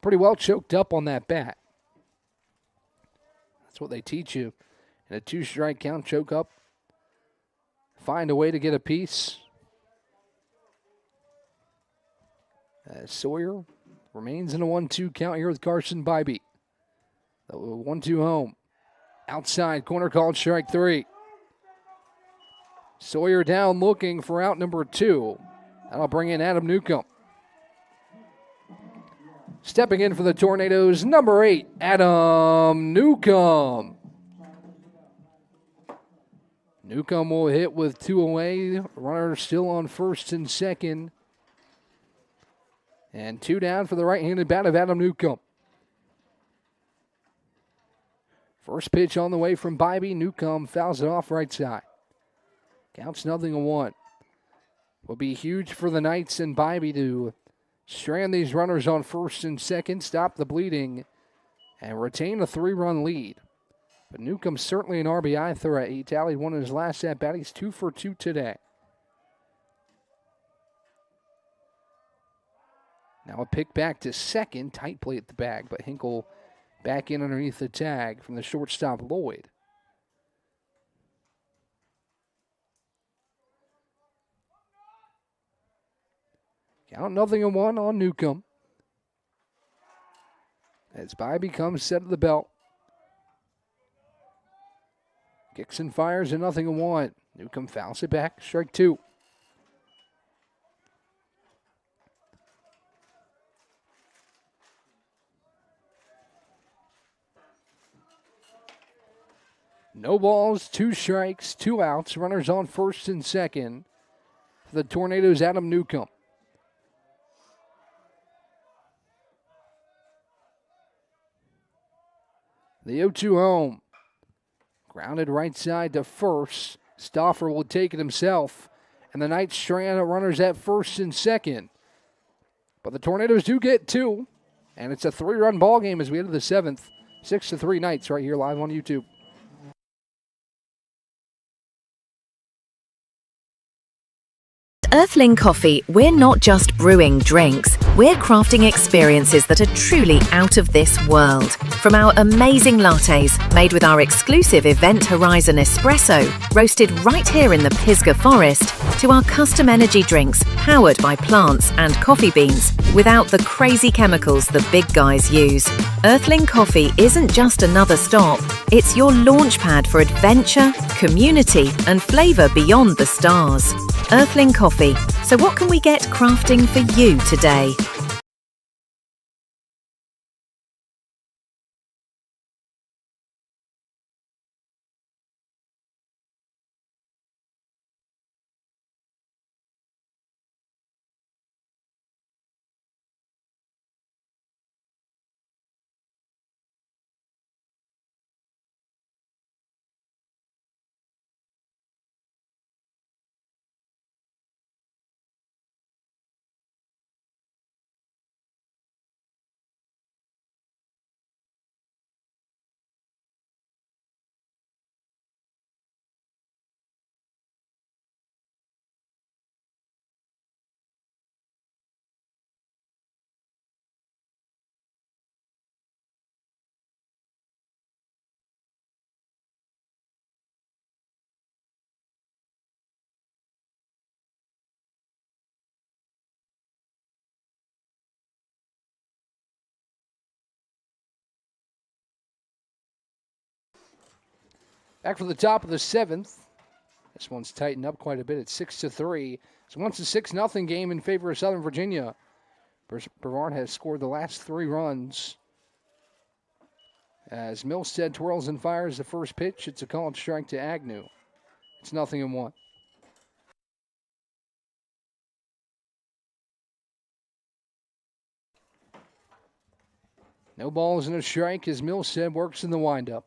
pretty well choked up on that bat. That's what they teach you. In a 2-strike count, choke up. Find a way to get a piece. As Sawyer remains in a 1-2 count here with Carson Bybee. The 1-2 home. Outside, corner called strike 3. Sawyer down looking for out number 2. That'll bring in Adam Newcomb. Stepping in for the Tornadoes, number 8, Adam Newcomb. Newcomb will hit with 2 away. Runner still on first and second. And 2 down for the right-handed bat of Adam Newcomb. First pitch on the way from Bybee. Newcomb fouls it off right side. Counts 0-1. Will be huge for the Knights and Bybee to strand these runners on first and second, stop the bleeding, and retain a 3-run lead. But Newcomb's certainly an RBI threat. He tallied one in his last at-bat. He's 2 for 2 today. Now a pick back to second. Tight play at the bag, but Hinkle back in underneath the tag from the shortstop, Lloyd. Count 0-1 on Newcomb. As Bybee comes set of the belt. Kicks and fires a 0-1. Newcomb fouls it back, strike 2. No balls, 2 strikes, 2 outs. Runners on first and second for the Tornadoes, Adam Newcomb. The 0-2 home. Grounded right side to first. Stauffer will take it himself. And the Knights strand runners at first and second. But the Tornadoes do get 2. And it's a 3-run ball game as we enter the 7th. 6-3 Knights right here live on YouTube. At Earthling Coffee, we're not just brewing drinks, we're crafting experiences that are truly out of this world. From our amazing lattes, made with our exclusive Event Horizon espresso, roasted right here in the Pisgah Forest, to our custom energy drinks, powered by plants and coffee beans, without the crazy chemicals the big guys use. Earthling Coffee isn't just another stop, it's your launchpad for adventure, community, and flavour beyond the stars. Earthling Coffee. So what can we get crafting for you today? Back for the top of the seventh. This one's tightened up quite a bit. It's 6-3. So once a 6-0 game in favor of Southern Virginia. Brevard has scored the last 3 runs. As Milstead twirls and fires the first pitch, it's a called strike to Agnew. It's 0-1. No balls and a strike as Milstead works in the windup.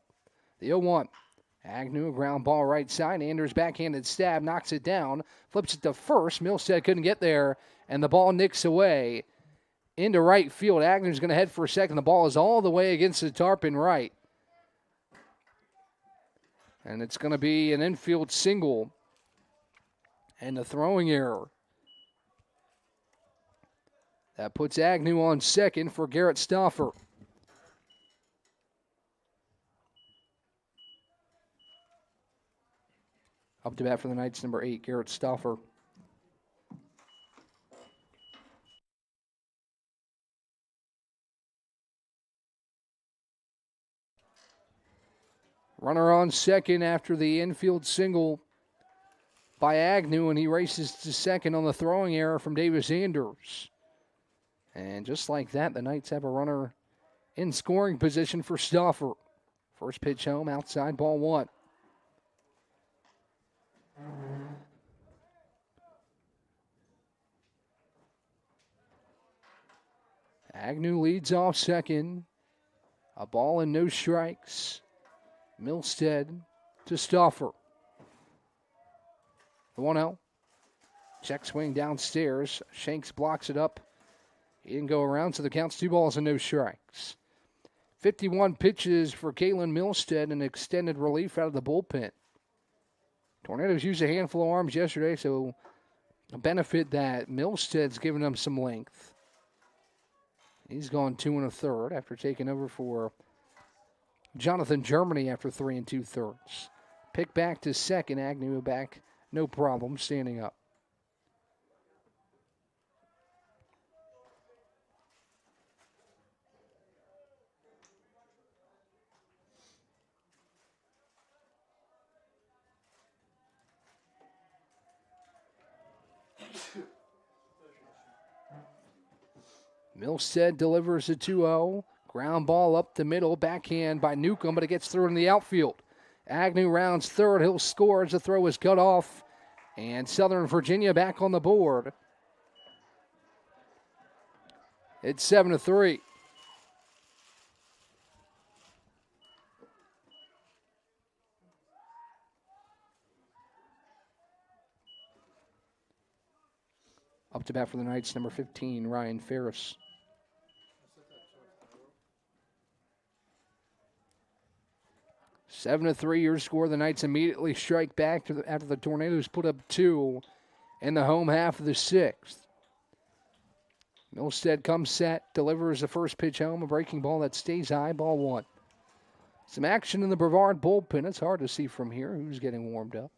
The 0-1. Agnew, a ground ball right side. Anders' backhanded stab knocks it down. Flips it to first. Milstead couldn't get there, and the ball nicks away into right field. Agnew's going to head for a second. The ball is all the way against the tarpon right. And it's going to be an infield single and a throwing error. That puts Agnew on second for Garrett Stauffer. Up to bat for the Knights, number 8, Garrett Stauffer. Runner on second after the infield single by Agnew, and he races to second on the throwing error from Davis Anders. And just like that, the Knights have a runner in scoring position for Stauffer. First pitch home, outside, ball 1. Agnew leads off second. A ball and no strikes. Milstead to Stauffer. The 1-0. Check swing downstairs. Shanks blocks it up. He didn't go around, so the count's 2 balls and no strikes. 51 pitches for Kalen Milstead and extended relief out of the bullpen. Tornadoes used a handful of arms yesterday, so a benefit that Milstead's given them some length. He's gone 2 1/3 after taking over for Jonathan Germany after 3 2/3. Pick back to second. Agnew back, no problem, standing up. Milstead delivers a 2-0. Ground ball up the middle. Backhand by Newcomb, but it gets through in the outfield. Agnew rounds third. He'll score as the throw is cut off. And Southern Virginia back on the board. It's 7-3. Up to bat for the Knights, number 15, Ryan Ferris. 7-3 your score. The Knights immediately strike back after the Tornadoes put up 2. in the home half of the 6th. Milstead comes set, delivers the first pitch home, a breaking ball that stays high, ball 1. Some action in the Brevard bullpen. It's hard to see from here who's getting warmed up.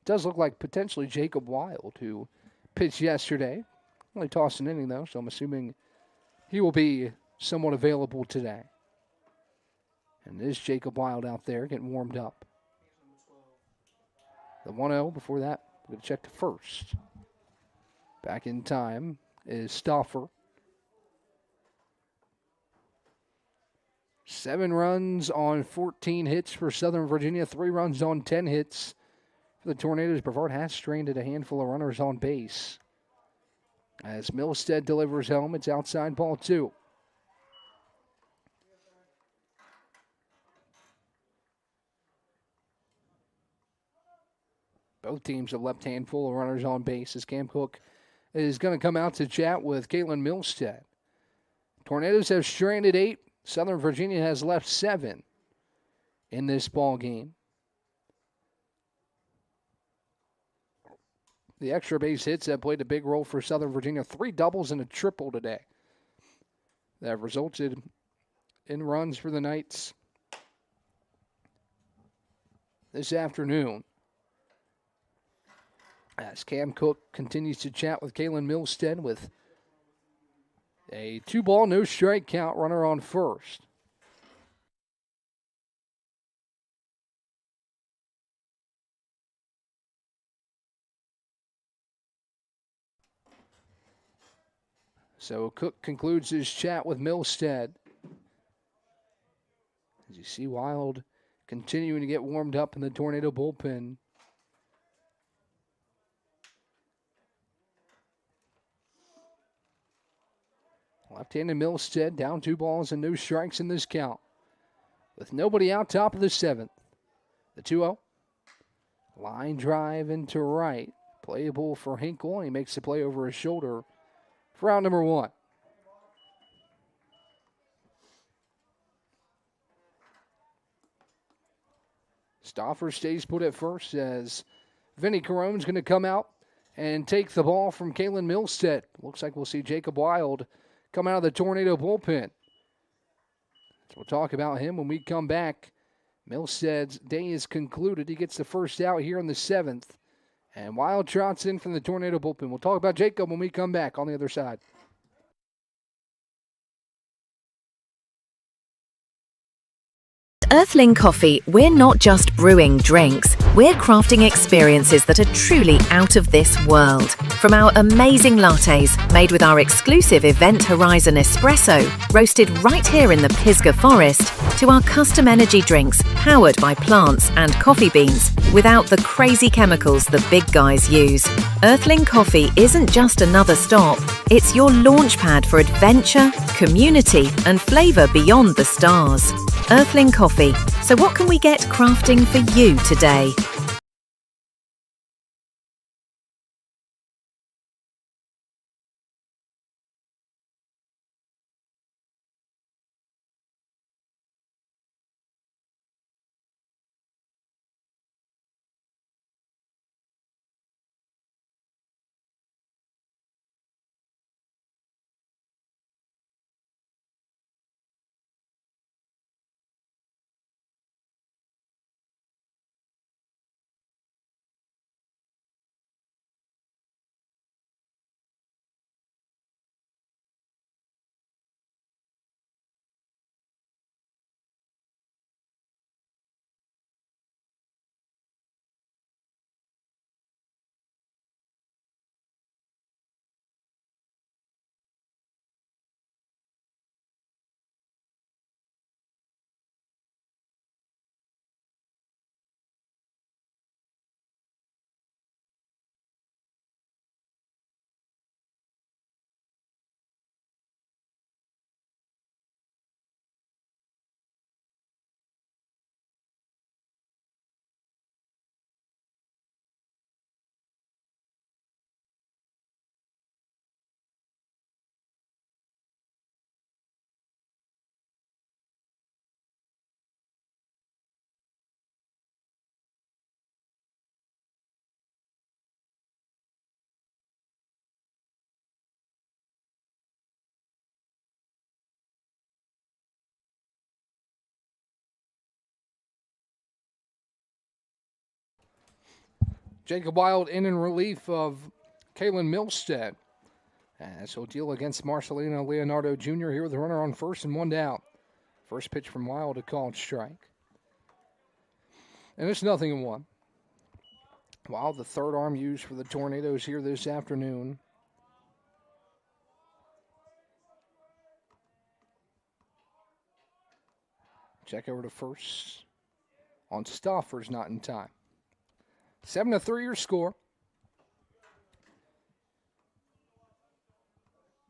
It does look like potentially Jacob Wild, who pitched yesterday. Only tossed an inning, though, so I'm assuming he will be somewhat available today. And there's Jacob Wild out there getting warmed up. The 1-0 before that, we're going to check the first. Back in time is Stauffer. 7 runs on 14 hits for Southern Virginia, 3 runs on 10 hits for the Tornadoes. Brevard has stranded a handful of runners on base. As Milstead delivers home, it's outside ball 2. Both teams have left handful of runners on base as Cam Cook is going to come out to chat with Caitlin Milstead. Tornadoes have stranded 8. Southern Virginia has left 7 in this ball game. The extra base hits have played a big role for Southern Virginia. 3 doubles and a triple today that have resulted in runs for the Knights this afternoon. As Cam Cook continues to chat with Kaylin Milstead with a 2-ball, no strike count, runner on first. So Cook concludes his chat with Milstead. As you see Wild continuing to get warmed up in the Tornado bullpen. Left-handed Milstead down 2 balls and no strikes in this count. With nobody out top of the 7th. The 2-0. Line drive into right. Playable for Hinkle. He makes the play over his shoulder for out number 1. Stauffer stays put at first as Vinny Carone's going to come out and take the ball from Kaylin Milstead. Looks like we'll see Jacob Wild come out of the Tornado bullpen. So we'll talk about him when we come back. Milstead's day is concluded. He gets the first out here in the 7th. And Wild trots in from the Tornado bullpen. We'll talk about Jacob when we come back on the other side. Earthling Coffee, we're not just brewing drinks, we're crafting experiences that are truly out of this world. From our amazing lattes, made with our exclusive Event Horizon espresso, roasted right here in the Pisgah Forest, to our custom energy drinks, powered by plants and coffee beans, without the crazy chemicals the big guys use. Earthling Coffee isn't just another stop, it's your launchpad for adventure, community, and flavour beyond the stars. Earthling Coffee. So what can we get crafting for you today? Jacob Wild in relief of Kalen Milstead. As he'll deal against Marcelino Leonardo Jr. here with a runner on first and 1 down. First pitch from Wild, a called strike. And it's 0-1. Wild, the third arm used for the Tornadoes here this afternoon. Check over to first on Stauffer's not in time. 7-3 your score.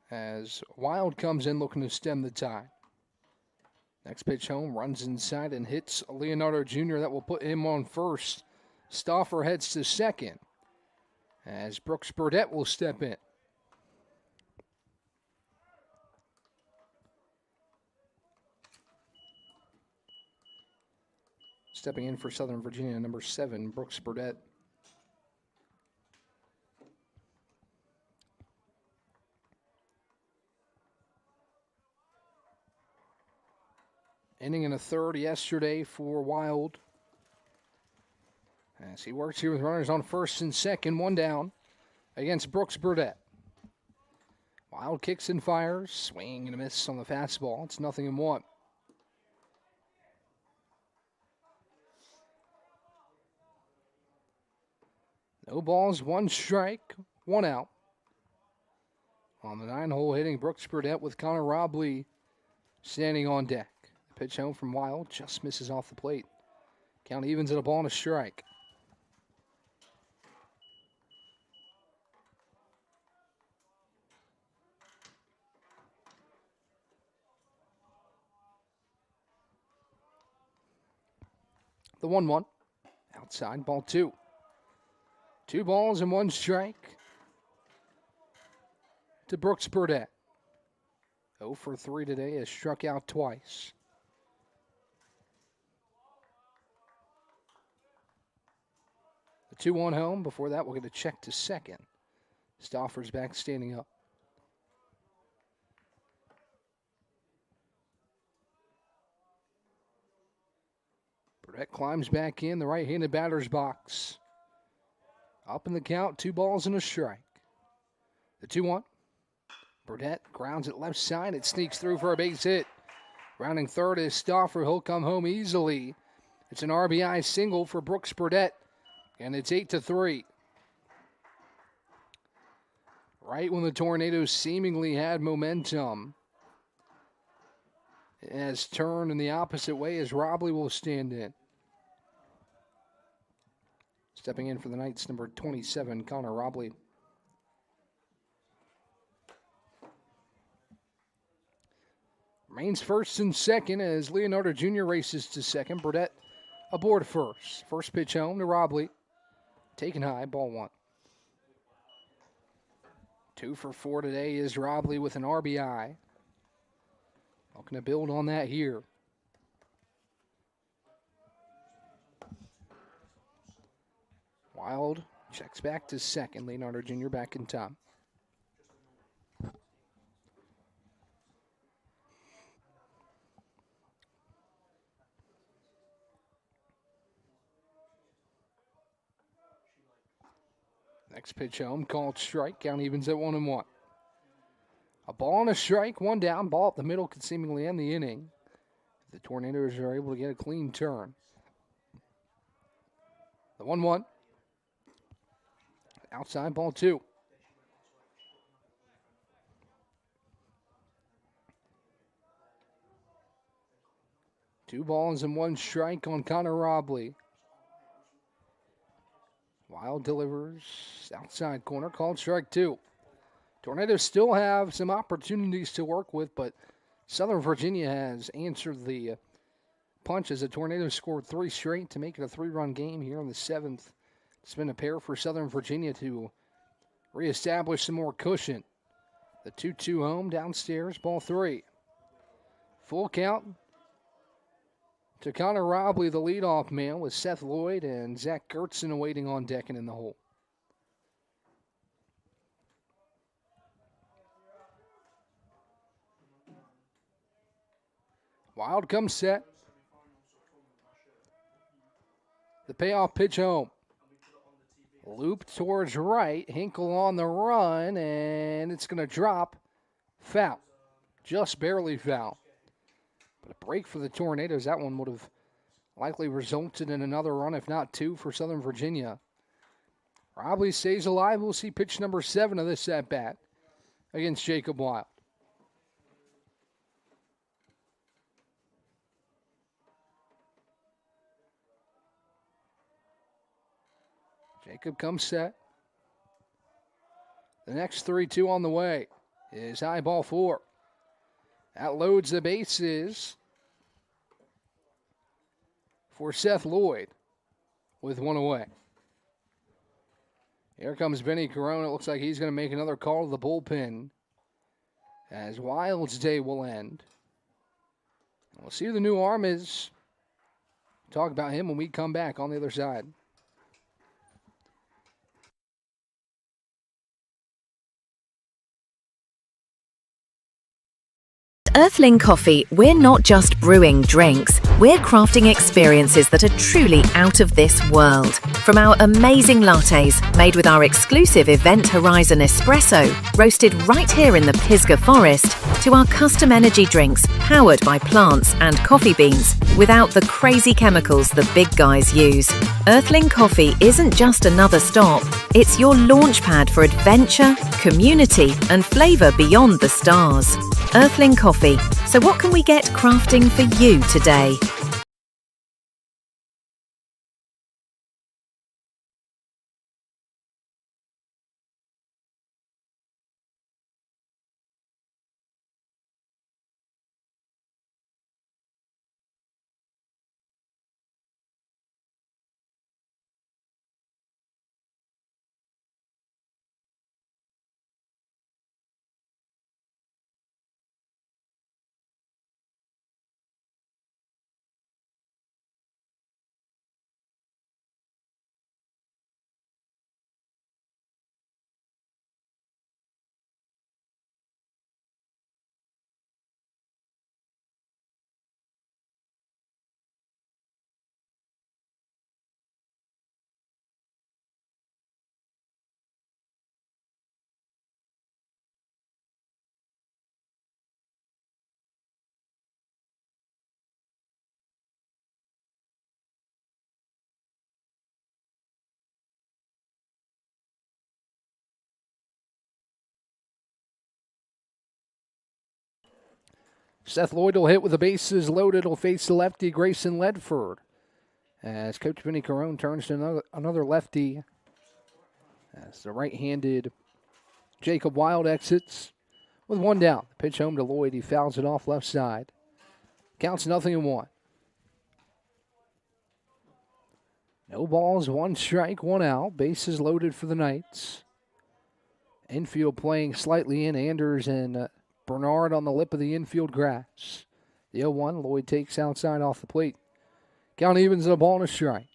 As Wild comes in looking to stem the tide. Next pitch home, runs inside and hits Leonardo Jr. That will put him on first. Stauffer heads to second as Brooks Burdett will step in. Stepping in for Southern Virginia, number 7, Brooks Burdett. Inning and a third yesterday for Wild. As he works here with runners on first and second, 1 down against Brooks Burdett. Wild kicks and fires, swing and a miss on the fastball. It's 0-1. No balls, 1 strike, 1 out. On the 9-hole hitting, Brooks Burdett with Connor Robley standing on deck. The pitch home from Wild just misses off the plate. Count evens at a ball and a strike. The 1-1. Outside, ball 2. 2 balls and 1 strike to Brooks Burdett. 0 for 3 today, has struck out twice. The 2-1 home. Before that, we'll get a check to second. Stauffer's back standing up. Burdett climbs back in the right-handed batter's box. Up in the count, 2 balls and a strike. The 2-1. Burdett grounds it left side. It sneaks through for a base hit. Rounding third is Stauffer. He'll come home easily. It's an RBI single for Brooks Burdett, and it's 8-3. Right when the Tornadoes seemingly had momentum, it has turned in the opposite way as Robley will stand in. Stepping in for the Knights, number 27, Connor Robley. Remains first and second as Leonardo Jr. races to second. Burdett aboard first. First pitch home to Robley. Taken high, ball 1. 2 for 4 today is Robley with an RBI. Looking to build on that here. Wild checks back to second. Leonardo Jr. back in time. Next pitch home, called strike. Count evens at 1-1. A ball and a strike, 1 down. Ball up the middle could seemingly end the inning. The Tornadoes are able to get a clean turn. The 1-1. Outside, ball 2. Two balls and 1 strike on Connor Robley. Wild delivers outside corner, called strike 2. Tornadoes still have some opportunities to work with, but Southern Virginia has answered the punch as the Tornadoes scored 3 straight to make it a 3-run game here in the 7th. It's been a pair for Southern Virginia to reestablish some more cushion. The 2-2 home, downstairs, ball 3. Full count to Connor Robley, the leadoff man, with Seth Lloyd and Zach Gertzen awaiting on deck and in the hole. Wild comes set. The payoff pitch home. Loop towards right. Hinkle on the run, and it's going to drop. Foul. Just barely foul. But a break for the Tornadoes. That one would have likely resulted in another run, if not two, for Southern Virginia. Robley stays alive. We'll see pitch number 7 of this at-bat against Jacob Wild. Jacob comes set. The next 3-2 on the way is high ball 4. That loads the bases for Seth Lloyd with one away. Here comes Benny Corona. It looks like he's going to make another call to the bullpen as Wild's day will end. We'll see who the new arm is. Talk about him when we come back on the other side. Earthling Coffee, we're not just brewing drinks, we're crafting experiences that are truly out of this world. From our amazing lattes, made with our exclusive Event Horizon espresso, roasted right here in the Pisgah Forest, to our custom energy drinks, powered by plants and coffee beans, without the crazy chemicals the big guys use. Earthling Coffee isn't just another stop, it's your launchpad for adventure, community, and flavour beyond the stars. Earthling Coffee. So what can we get crafting for you today? Seth Lloyd will hit with the bases loaded. Will face the lefty Grayson Ledford. As Coach Benny Carone turns to another lefty. As the right-handed Jacob Wild exits with one down. Pitch home to Lloyd. He fouls it off left side. Counts 0-1. No balls, 1 strike, 1 out. Bases loaded for the Knights. Infield playing slightly in. Anders and Bernard on the lip of the infield grass. The 0-1, Lloyd takes outside off the plate. Count evens at a ball and a strike.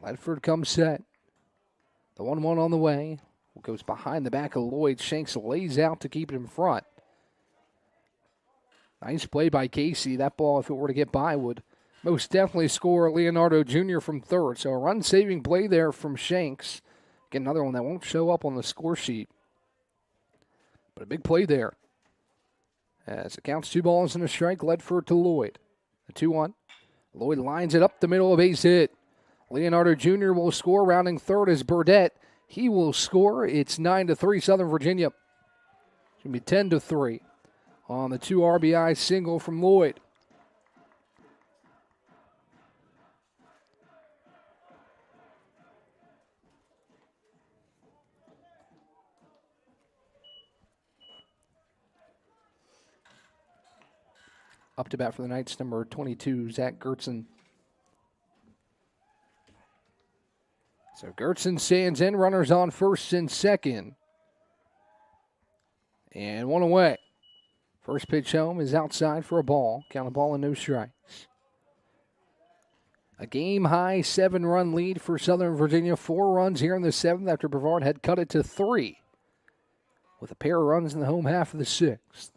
Ledford comes set. The 1-1 on the way. Goes behind the back of Lloyd. Shanks lays out to keep it in front. Nice play by Casey. That ball, if it were to get by, would most definitely score Leonardo Jr. from third. So a run-saving play there from Shanks. Get another one that won't show up on the score sheet. But a big play there. As it counts 2 balls and a strike, Ledford to Lloyd. The 2-1. Lloyd lines it up the middle, a base hit. Leonardo Jr. will score. Rounding third is Burdett. He will score. It's 9-3 Southern Virginia. It's going to be 10-3 on the 2 RBI single from Lloyd. Up to bat for the Knights, number 22, Zach Gertzen. So Gertzen stands in, runners on first and second. And 1 away. First pitch home is outside for a ball. Count a ball and no strikes. A game-high 7-run lead for Southern Virginia. 4 runs here in the 7th after Brevard had cut it to 3. With a pair of runs in the home half of the 6th.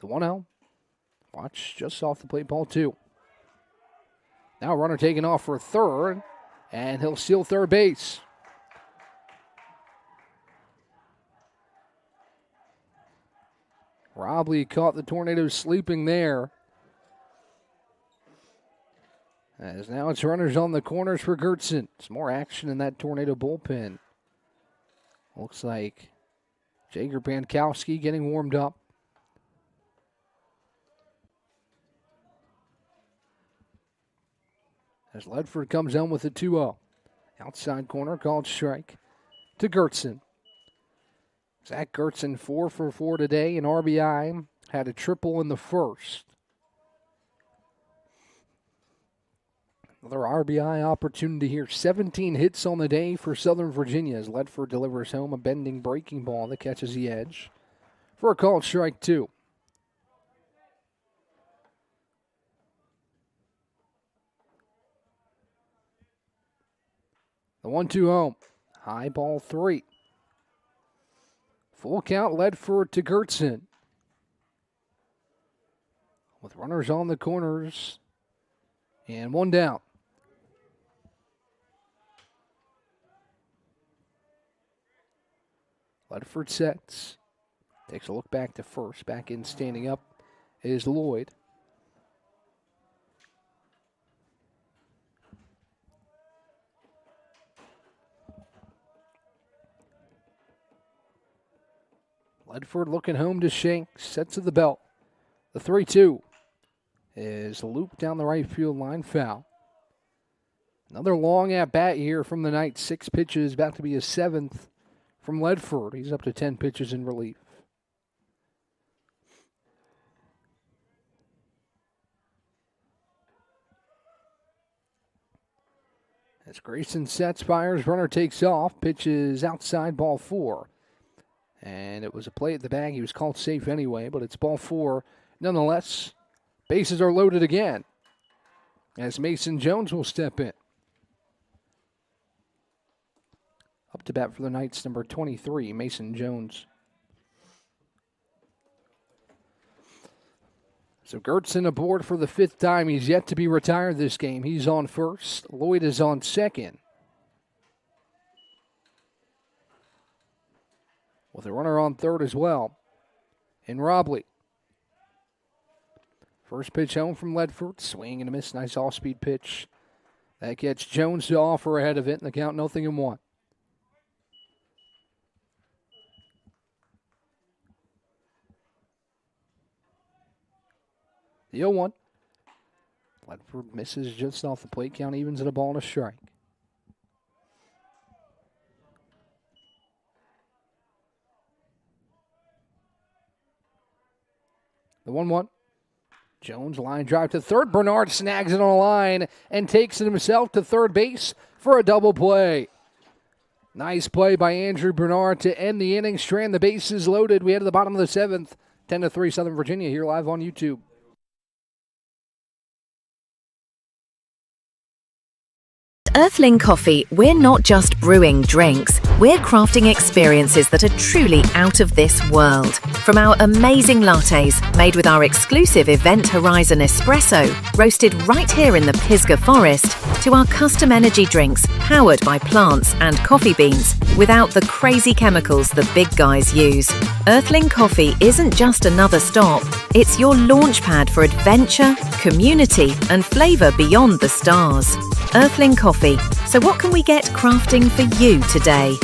The 1-0. Watch just off the plate, ball 2. Now runner taking off for third, and he'll steal third base. Robley caught the tornado sleeping there. As now it's runners on the corners for Gertson. Some more action in that tornado bullpen. Looks like Jager Bankowski getting warmed up. As Ledford comes down with a 2-0. Outside corner, called strike to Gertson. Zach Gertson 4 for 4 today in RBI. Had a triple in the first. Another RBI opportunity here. 17 hits on the day for Southern Virginia as Ledford delivers home a bending breaking ball that catches the edge for a called strike 2. The 1-2 home. High ball 3. Full count Ledford to Gertson. With runners on the corners and 1 down. Ledford sets. Takes a look back to first. Back in standing up is Lloyd. Ledford looking home to Shanks. Sets to the belt. The 3-2 is looped down the right field line, foul. Another long at-bat here from the night. 6 pitches, about to be a 7th from Ledford. He's up to 10 pitches in relief. As Grayson sets, fires, runner takes off. Pitches outside, ball 4. And it was a play at the bag. He was called safe anyway, but it's ball 4. Nonetheless, bases are loaded again as Mason Jones will step in. Up to bat for the Knights, number 23, Mason Jones. So Gertson aboard for the 5th time. He's yet to be retired this game. He's on first. Lloyd is on second. With a runner on third as well. And Robley. First pitch home from Ledford. Swing and a miss. Nice off-speed pitch. That gets Jones to offer ahead of it. And the count 0-1. The 0-1. Ledford misses just off the plate. Count evens at a ball and a strike. The 1-1. Jones line drive to third. Bernard snags it on a line and takes it himself to third base for a double play. Nice play by Andrew Bernard to end the inning. Strand the bases loaded. We head to the bottom of the 7th. 10-3 Southern Virginia here live on YouTube. Earthling Coffee, we're not just brewing drinks, we're crafting experiences that are truly out of this world. From our amazing lattes, made with our exclusive Event Horizon espresso, roasted right here in the Pisgah Forest, to our custom energy drinks, powered by plants and coffee beans, without the crazy chemicals the big guys use. Earthling Coffee isn't just another stop, it's your launchpad for adventure, community, and flavour beyond the stars. Earthling Coffee. So what can we get crafting for you today?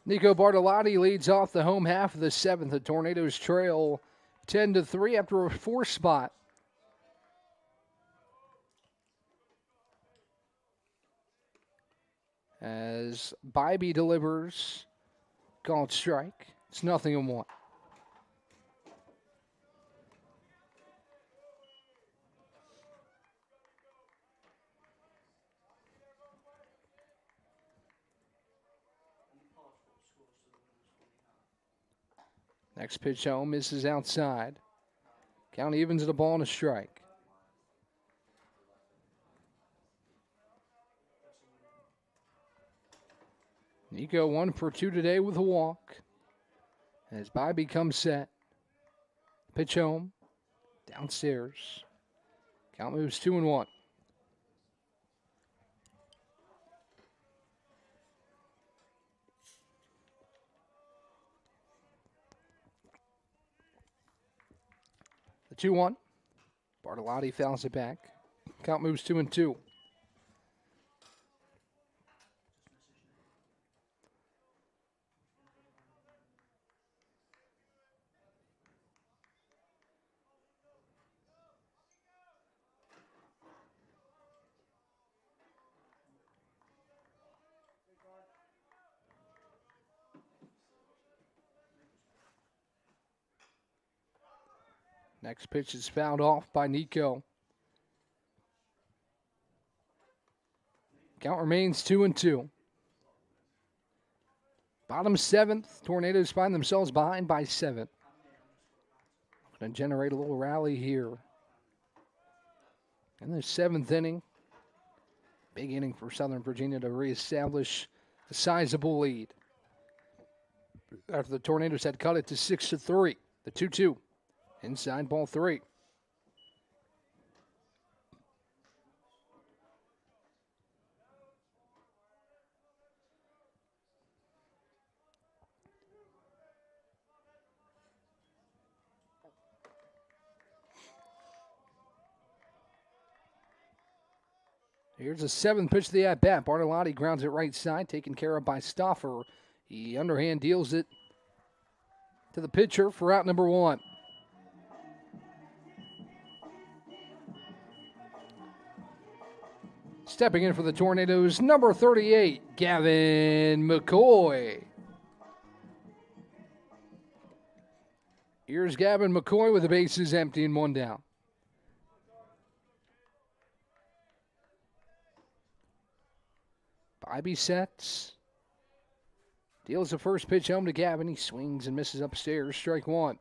Nico Bartolotti leads off the home half of the seventh. The Tornadoes trail 10-3 after a 4 spot. As Bybee delivers, called strike. It's 0-1. Next pitch home, misses outside. Count evens at a ball and a strike. Nico 1 for 2 today with a walk. As Bybee comes set. Pitch home. Downstairs. Count moves 2-1. The 2-1. Bartolotti fouls it back. Count moves 2-2. Next pitch is fouled off by Nico. Count remains 2-2. Bottom seventh, Tornadoes find themselves behind by 7. Going to generate a little rally here. In the 7th inning, big inning for Southern Virginia to reestablish a sizable lead. After the Tornadoes had cut it to 6-3, the 2-2. Inside ball 3. Here's the 7th pitch of the at-bat. Bartolotti grounds it right side, taken care of by Stauffer. He underhand deals it to the pitcher for out number 1. Stepping in for the Tornadoes, number 38, Gavin McCoy. Here's Gavin McCoy with the bases empty and 1 down. Bybee sets. Deals the first pitch home to Gavin. He swings and misses upstairs. Strike 1.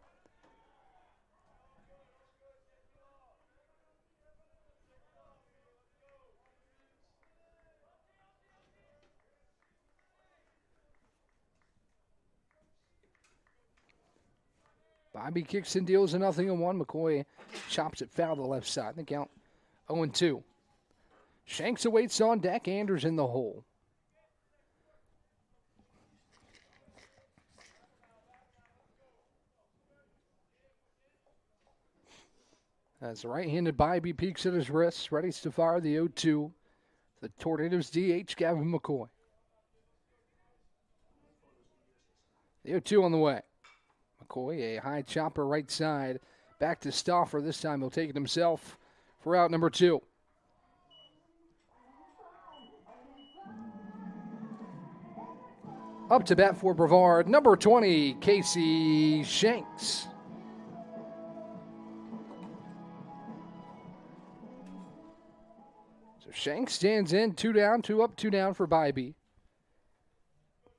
Bybee kicks and deals a 0-1. McCoy chops it foul to the left side. The count 0-2. Shanks awaits on deck. Anders in the hole. As the right-handed Bybee peeks at his wrist, ready to fire the 0-2. The Tornadoes DH, Gavin McCoy. The 0-2 on the way. McCoy, a high chopper right side. Back to Stauffer. This time he'll take it himself for out number 2. Up to bat for Brevard, number 20, Casey Shanks. So Shanks stands in, 2 down, 2 up, 2 down for Bybee,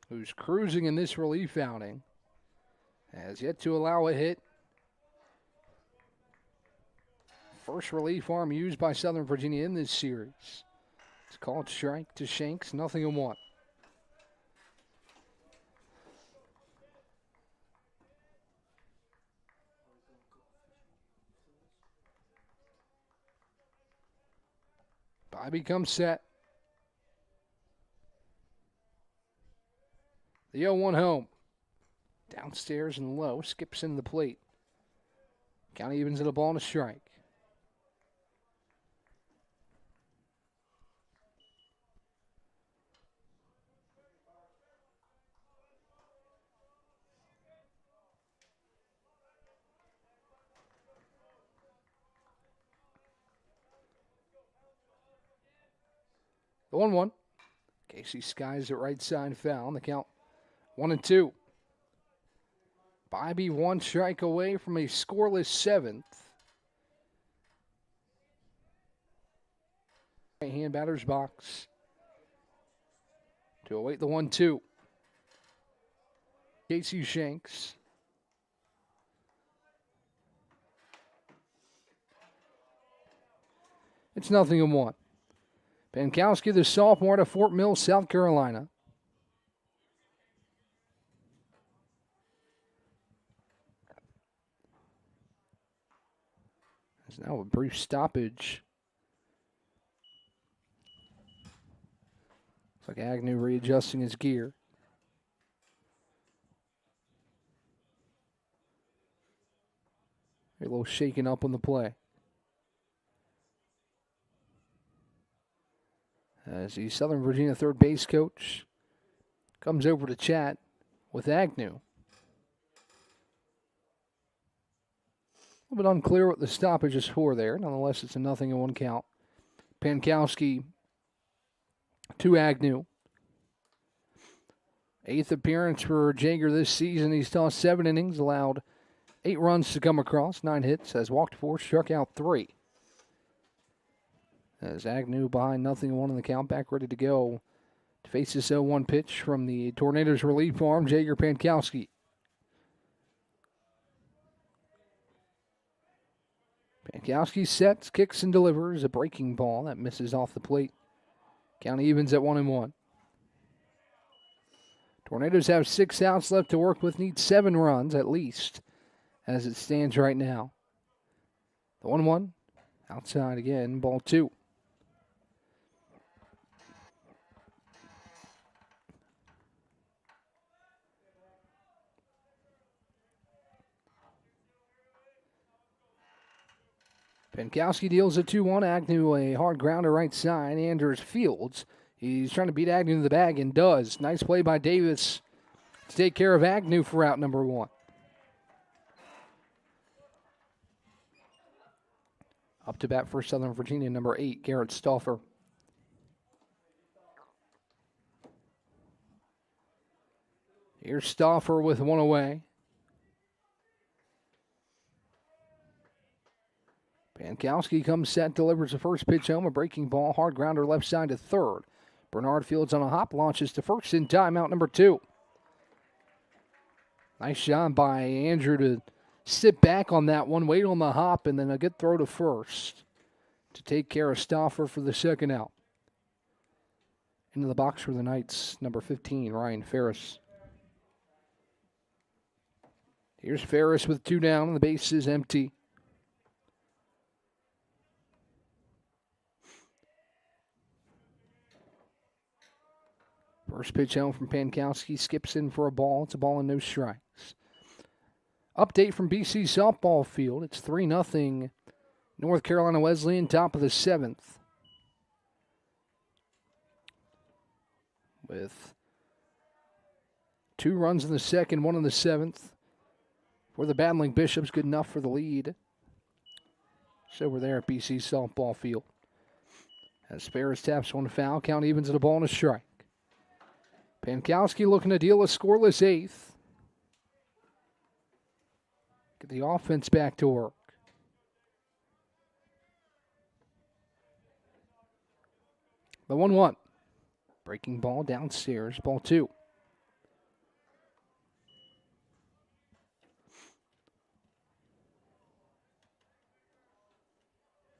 who's cruising in this relief outing. Has yet to allow a hit. First relief arm used by Southern Virginia in this series. It's called strike to Shanks, 0-1. Bybee comes set. The 0-1 home. Downstairs and low, skips into the plate. Count evens at a ball and a strike. The 1-1. Casey skies it right side foul. On the count 1-2. Bybee one strike away from a scoreless seventh. Right hand batter's box to await the 1-2. Casey Shanks. It's 0-1. Pankowski, the sophomore out of Fort Mill, South Carolina. There's now a brief stoppage. Looks like Agnew readjusting his gear. A little shaken up on the play. As the Southern Virginia third base coach comes over to chat with Agnew. A little bit unclear what the stoppage is for there. Nonetheless, it's a 0-1 count. Pankowski to Agnew. 8th appearance for Jaeger this season. He's tossed 7 innings, allowed 8 runs to come across, 9 hits, has walked 4, struck out 3. As Agnew behind 0-1 in the count, back ready to go to face this 0-1 pitch from the Tornadoes relief arm, Jaeger Pankowski. Pankowski sets, kicks, and delivers a breaking ball that misses off the plate. Count evens at 1-1. Tornadoes have 6 outs left to work with, need 7 runs at least as it stands right now. The 1-1, outside again, ball 2. Pankowski deals a 2-1. Agnew a hard grounder right side. Anders fields. He's trying to beat Agnew to the bag and does. Nice play by Davis to take care of Agnew for out number 1. Up to bat for Southern Virginia, number 8, Garrett Stauffer. Here's Stauffer with 1 away. Pankowski comes set, delivers the first pitch home, a breaking ball, hard grounder left side to third. Bernard fields on a hop, launches to first in time, out number 2. Nice job by Andrew to sit back on that one, wait on the hop, and then a good throw to first to take care of Stauffer for the second out. Into the box for the Knights, number 15, Ryan Ferris. Here's Ferris with 2 down, and the base is empty. First pitch home from Pankowski, skips in for a ball. It's a ball and no strikes. Update from BC softball field. It's 3-0 North Carolina Wesleyan, top of the 7th. With 2 runs in the second, 1 in the 7th. For the battling Bishops, good enough for the lead. So we're there at BC softball field. As Ferris taps one foul, count evens at a ball and a strike. Pankowski looking to deal a scoreless 8th. Get the offense back to work. The 1-1. Breaking ball downstairs, ball 2.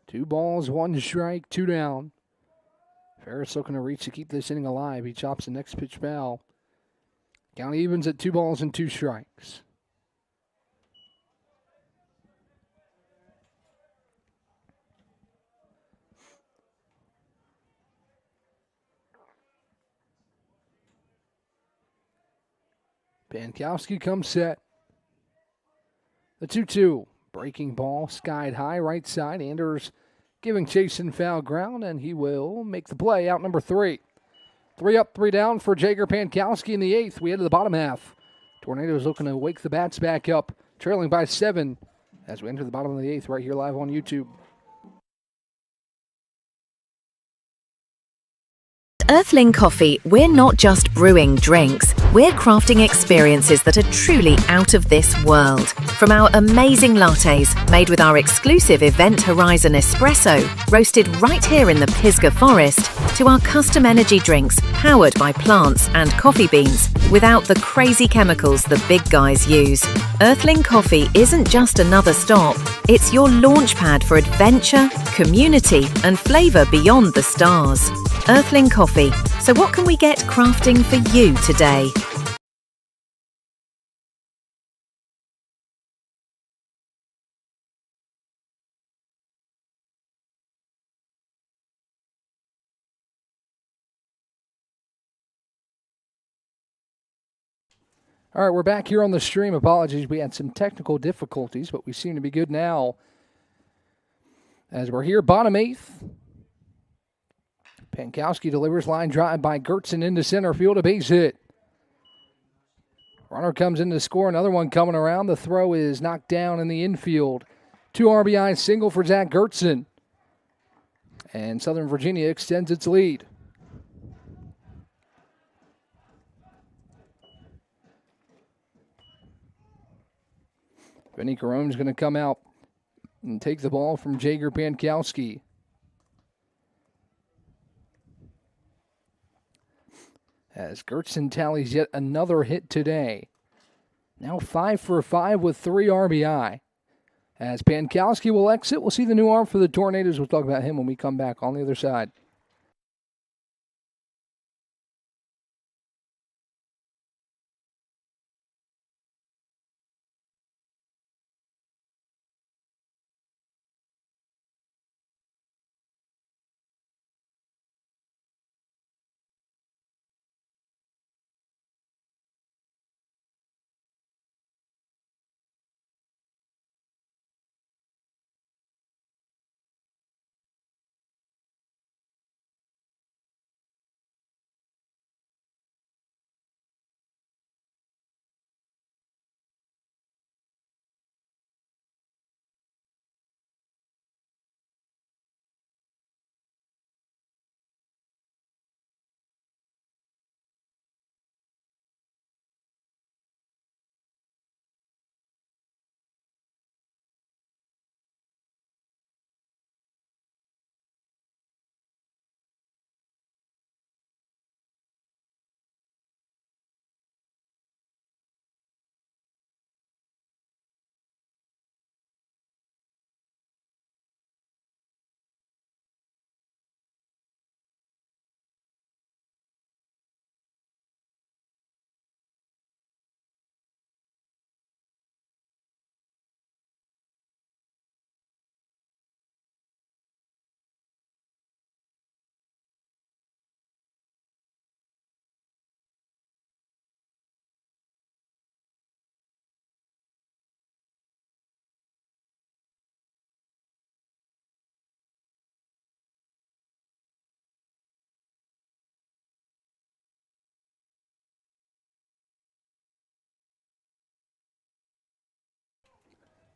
Two balls, 1 strike, 2 down. Ferris looking to reach to keep this inning alive. He chops the next pitch foul. Count evens at 2 balls and 2 strikes. Pankowski comes set. The 2-2. Breaking ball, skied high, right side. Anders giving chase and foul ground, and he will make the play, out number 3. 3 up, 3 down for Jaeger Pankowski in the 8th. We head to the bottom half. Tornadoes looking to wake the bats back up, trailing by 7 as we enter the bottom of the 8th right here live on YouTube. At Earthling Coffee, we're not just brewing drinks, we're crafting experiences that are truly out of this world. From our amazing lattes, made with our exclusive Event Horizon espresso, roasted right here in the Pisgah Forest, to our custom energy drinks, powered by plants and coffee beans, without the crazy chemicals the big guys use. Earthling Coffee isn't just another stop, it's your launchpad for adventure, community, and flavour beyond the stars. Earthling Coffee. So what can we get crafting for you today? All right, we're back here on the stream. Apologies, we had some technical difficulties, but we seem to be good now. As we're here, bottom eighth. Pankowski delivers, line drive by Gertzen into center field, a base hit. Runner comes in to score, another one coming around. The throw is knocked down in the infield. 2 RBI single for Zach Gertzen. And Southern Virginia extends its lead. Vinny Carone's going to come out and take the ball from Jager Pankowski. As Gertzen tallies yet another hit today. Now 5 for 5 with 3 RBI. As Pankowski will exit, we'll see the new arm for the Tornadoes. We'll talk about him when we come back on the other side.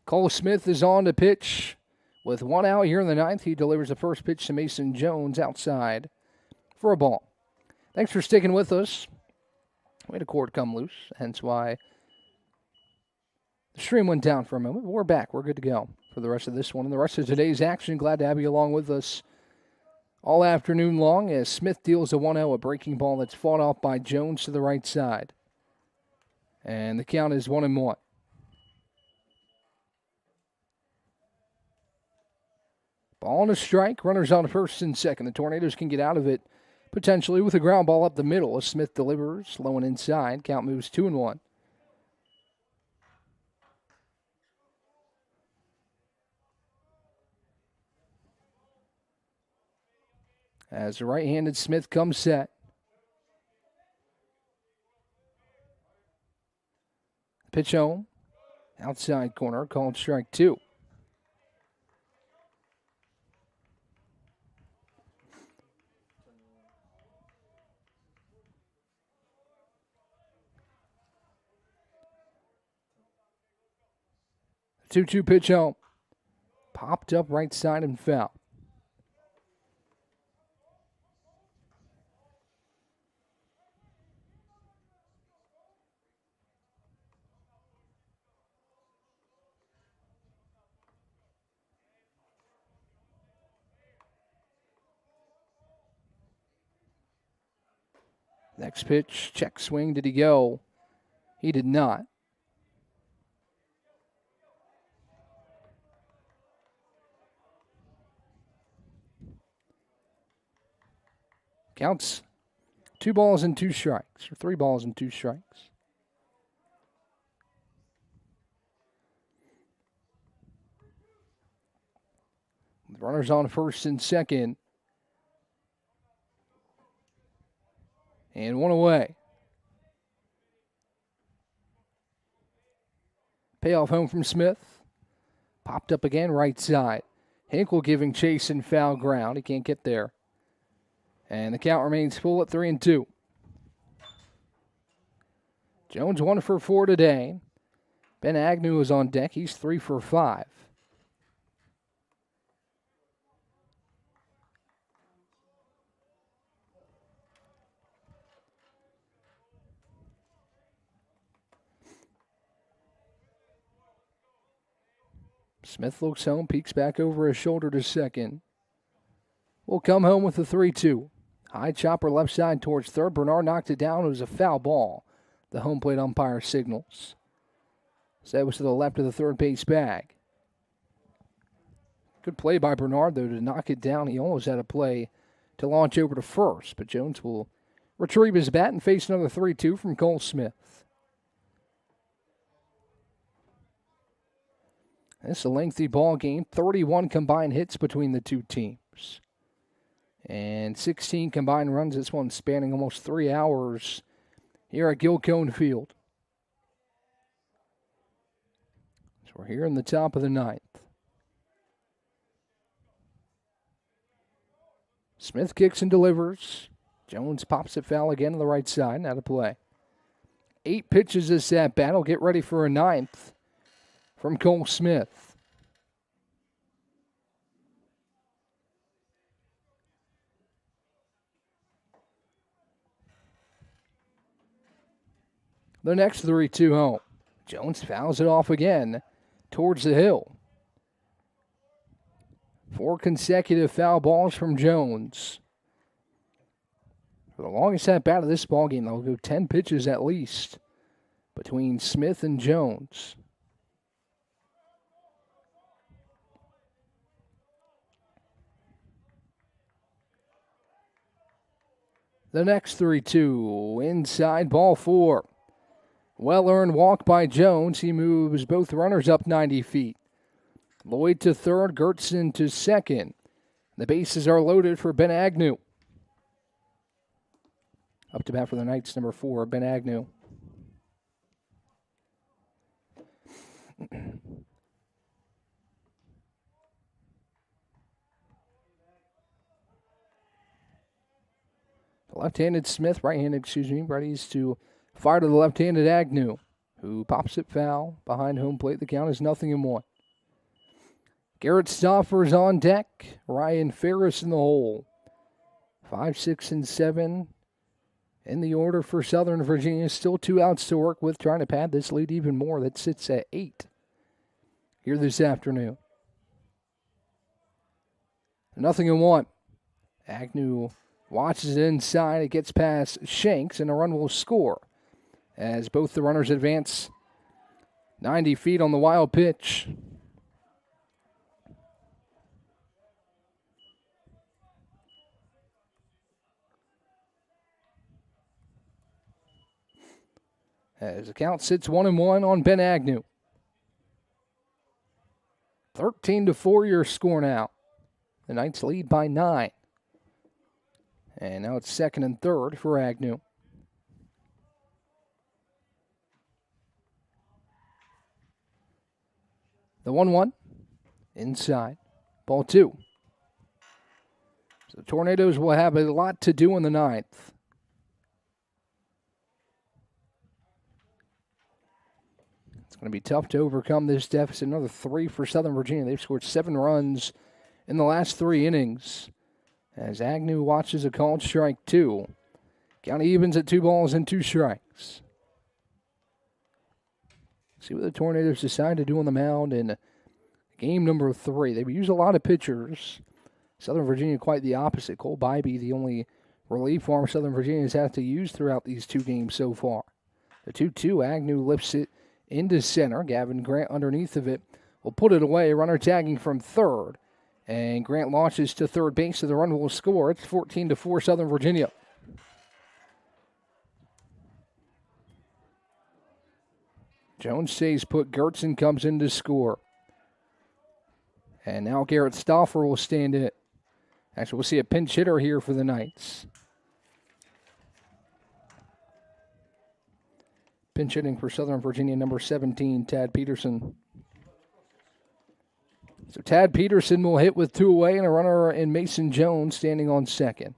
Cole Smith is on to pitch with 1 out here in the ninth. He delivers the first pitch to Mason Jones outside for a ball. Thanks for sticking with us. We had a cord come loose, hence why the stream went down for a moment. But we're back. We're good to go for the rest of this one and the rest of today's action. Glad to have you along with us all afternoon long as Smith deals a 1-0, a breaking ball that's fought off by Jones to the right side. And the count is 1-1. Ball and a strike. Runners on first and second. The Tornadoes can get out of it potentially with a ground ball up the middle as Smith delivers. Low and inside. Count moves 2-1. As the right-handed Smith comes set. Pitch home. Outside corner. Called strike 2. The 2-2 pitch home. Popped up right side and foul. Next pitch, check swing. Did he go? He did not. Counts 2 balls and 2 strikes, or 3 balls and 2 strikes. The runners on first and second. And 1 away. Payoff home from Smith. Popped up again, right side. Hinkle giving chase in foul ground. He can't get there. And the count remains full at 3-2. Jones 1 for 4 today. Ben Agnew is on deck. He's 3 for 5. Smith looks home, peeks back over his shoulder to second. Will come home with a 3-2. High chopper left side towards third. Bernard knocked it down. It was a foul ball. The home plate umpire signals. So that was to the left of the third base bag. Good play by Bernard, though, to knock it down. He almost had a play to launch over to first, but Jones will retrieve his bat and face another 3-2 from Cole Smith. This is a lengthy ball game. 31 combined hits between the two teams. And 16 combined runs. This one spanning almost 3 hours here at Gilcone Field. So we're here in the top of the ninth. Smith kicks and delivers. Jones pops it foul again on the right side. Now to play. 8 pitches this at bat. Get ready for a 9th from Cole Smith. The next 3-2 home. Jones fouls it off again towards the hill. 4 consecutive foul balls from Jones. For the longest at bat of this ball game, they'll go 10 pitches at least between Smith and Jones. The next 3-2, inside ball 4. Well-earned walk by Jones. He moves both runners up 90 feet. Lloyd to third, Gertson to second. The bases are loaded for Ben Agnew. Up to bat for the Knights, number 4, Ben Agnew. Left-handed Smith, right-handed, readies to fire to the left-handed Agnew, who pops it foul behind home plate. The count is 0-1. Garrett Stauffer's on deck. Ryan Ferris in the hole. 5, 6, and 7 in the order for Southern Virginia. Still 2 outs to work with, trying to pad this lead even more. That sits at 8 here this afternoon. 0-1. Agnew watches it inside. It gets past Shanks, and a run will score as both the runners advance 90 feet on the wild pitch. As the count sits 1-1 on Ben Agnew. 13-4 your score now. The Knights lead by 9. And now it's second and third for Agnew. The 1-1 inside. Ball 2. So the Tornadoes will have a lot to do in the 9th. It's going to be tough to overcome this deficit. Another 3 for Southern Virginia. They've scored 7 runs in the last 3 innings. As Agnew watches a called strike 2. Count evens at 2 balls and 2 strikes. See what the Tornadoes decide to do on the mound in game number 3. They've used a lot of pitchers. Southern Virginia quite the opposite. Cole Bybee, the only relief arm Southern Virginia has had to use throughout these two games so far. The 2-2, Agnew lifts it into center. Gavin Grant underneath of it will put it away. Runner tagging from third. And Grant launches to third base, so the run will score. It's 14-4 Southern Virginia. Jones stays put. Gertzen comes in to score. And now Garrett Stauffer will stand in. Actually, we'll see a pinch hitter here for the Knights. Pinch hitting for Southern Virginia, number 17, Tad Peterson. So Tad Peterson will hit with two away and a runner in Mason Jones standing on second.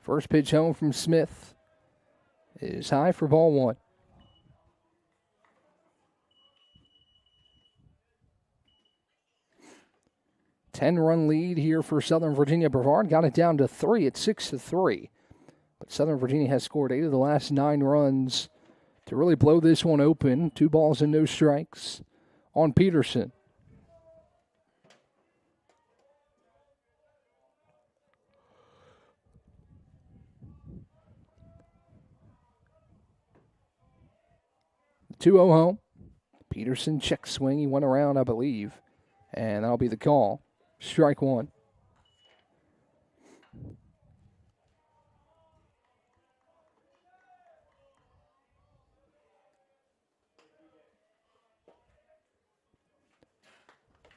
First pitch home from Smith is high for ball one. 10-run lead here for Southern Virginia. Brevard got it down to 3 at 6-3. But Southern Virginia has scored 8 of the last 9 runs to really blow this one open. 2 balls and no strikes on Peterson. The 2-0 home. Peterson check swing. He went around, I believe. And that'll be the call. Strike one.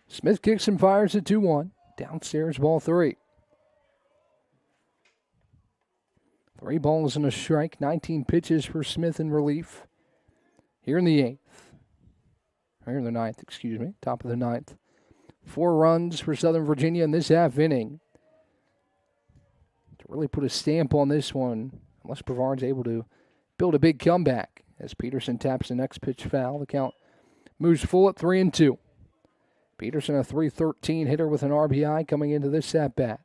Smith kicks and fires at 2-1. Downstairs, ball 3. 3 balls and a strike. 19 pitches for Smith in relief. Here in the 8th. Here in the 9th, excuse me. Top of the 9th. 4 runs for Southern Virginia in this half inning. To really put a stamp on this one, unless Brevard's able to build a big comeback. As Peterson taps the next pitch foul, the count moves full at 3-2. Peterson, a .313 hitter with an RBI coming into this at-bat.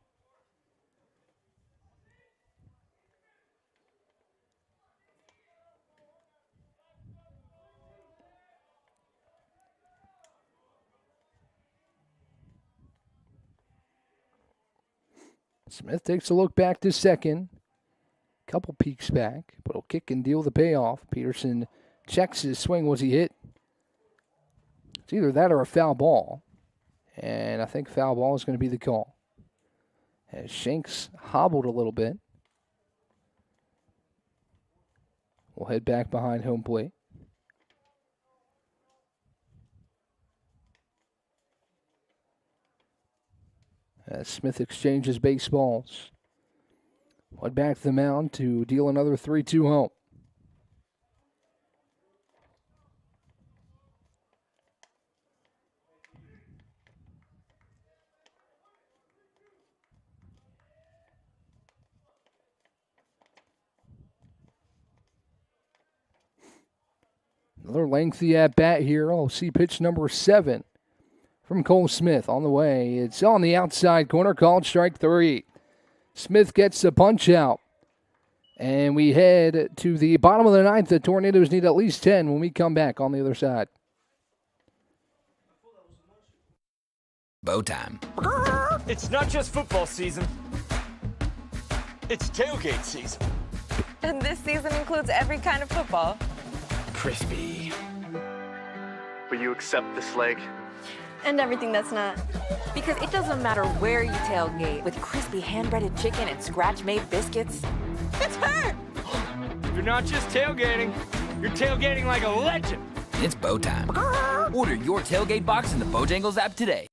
Smith takes a look back to second. Couple peeks back, but he'll kick and deal the payoff. Peterson checks his swing. Was he hit? It's either that or a foul ball. And I think foul ball is going to be the call. As Shanks hobbled a little bit. We'll head back behind home plate. As Smith exchanges baseballs. Went back to the mound to deal another 3-2 home. Another lengthy at-bat here. I'll see pitch number 7 from Cole Smith on the way. It's on the outside corner, called strike 3. Smith gets the punch out. And we head to the bottom of the 9th. The Tornadoes need at least 10 when we come back on the other side. Bow time. It's not just football season. It's tailgate season. And this season includes every kind of football. Crispy. Will you accept this leg? And everything that's not. Because it doesn't matter where you tailgate, with crispy hand-breaded chicken and scratch-made biscuits. It's her! You're not just tailgating. You're tailgating like a legend. It's bow time. Order your tailgate box in the Bojangles app today.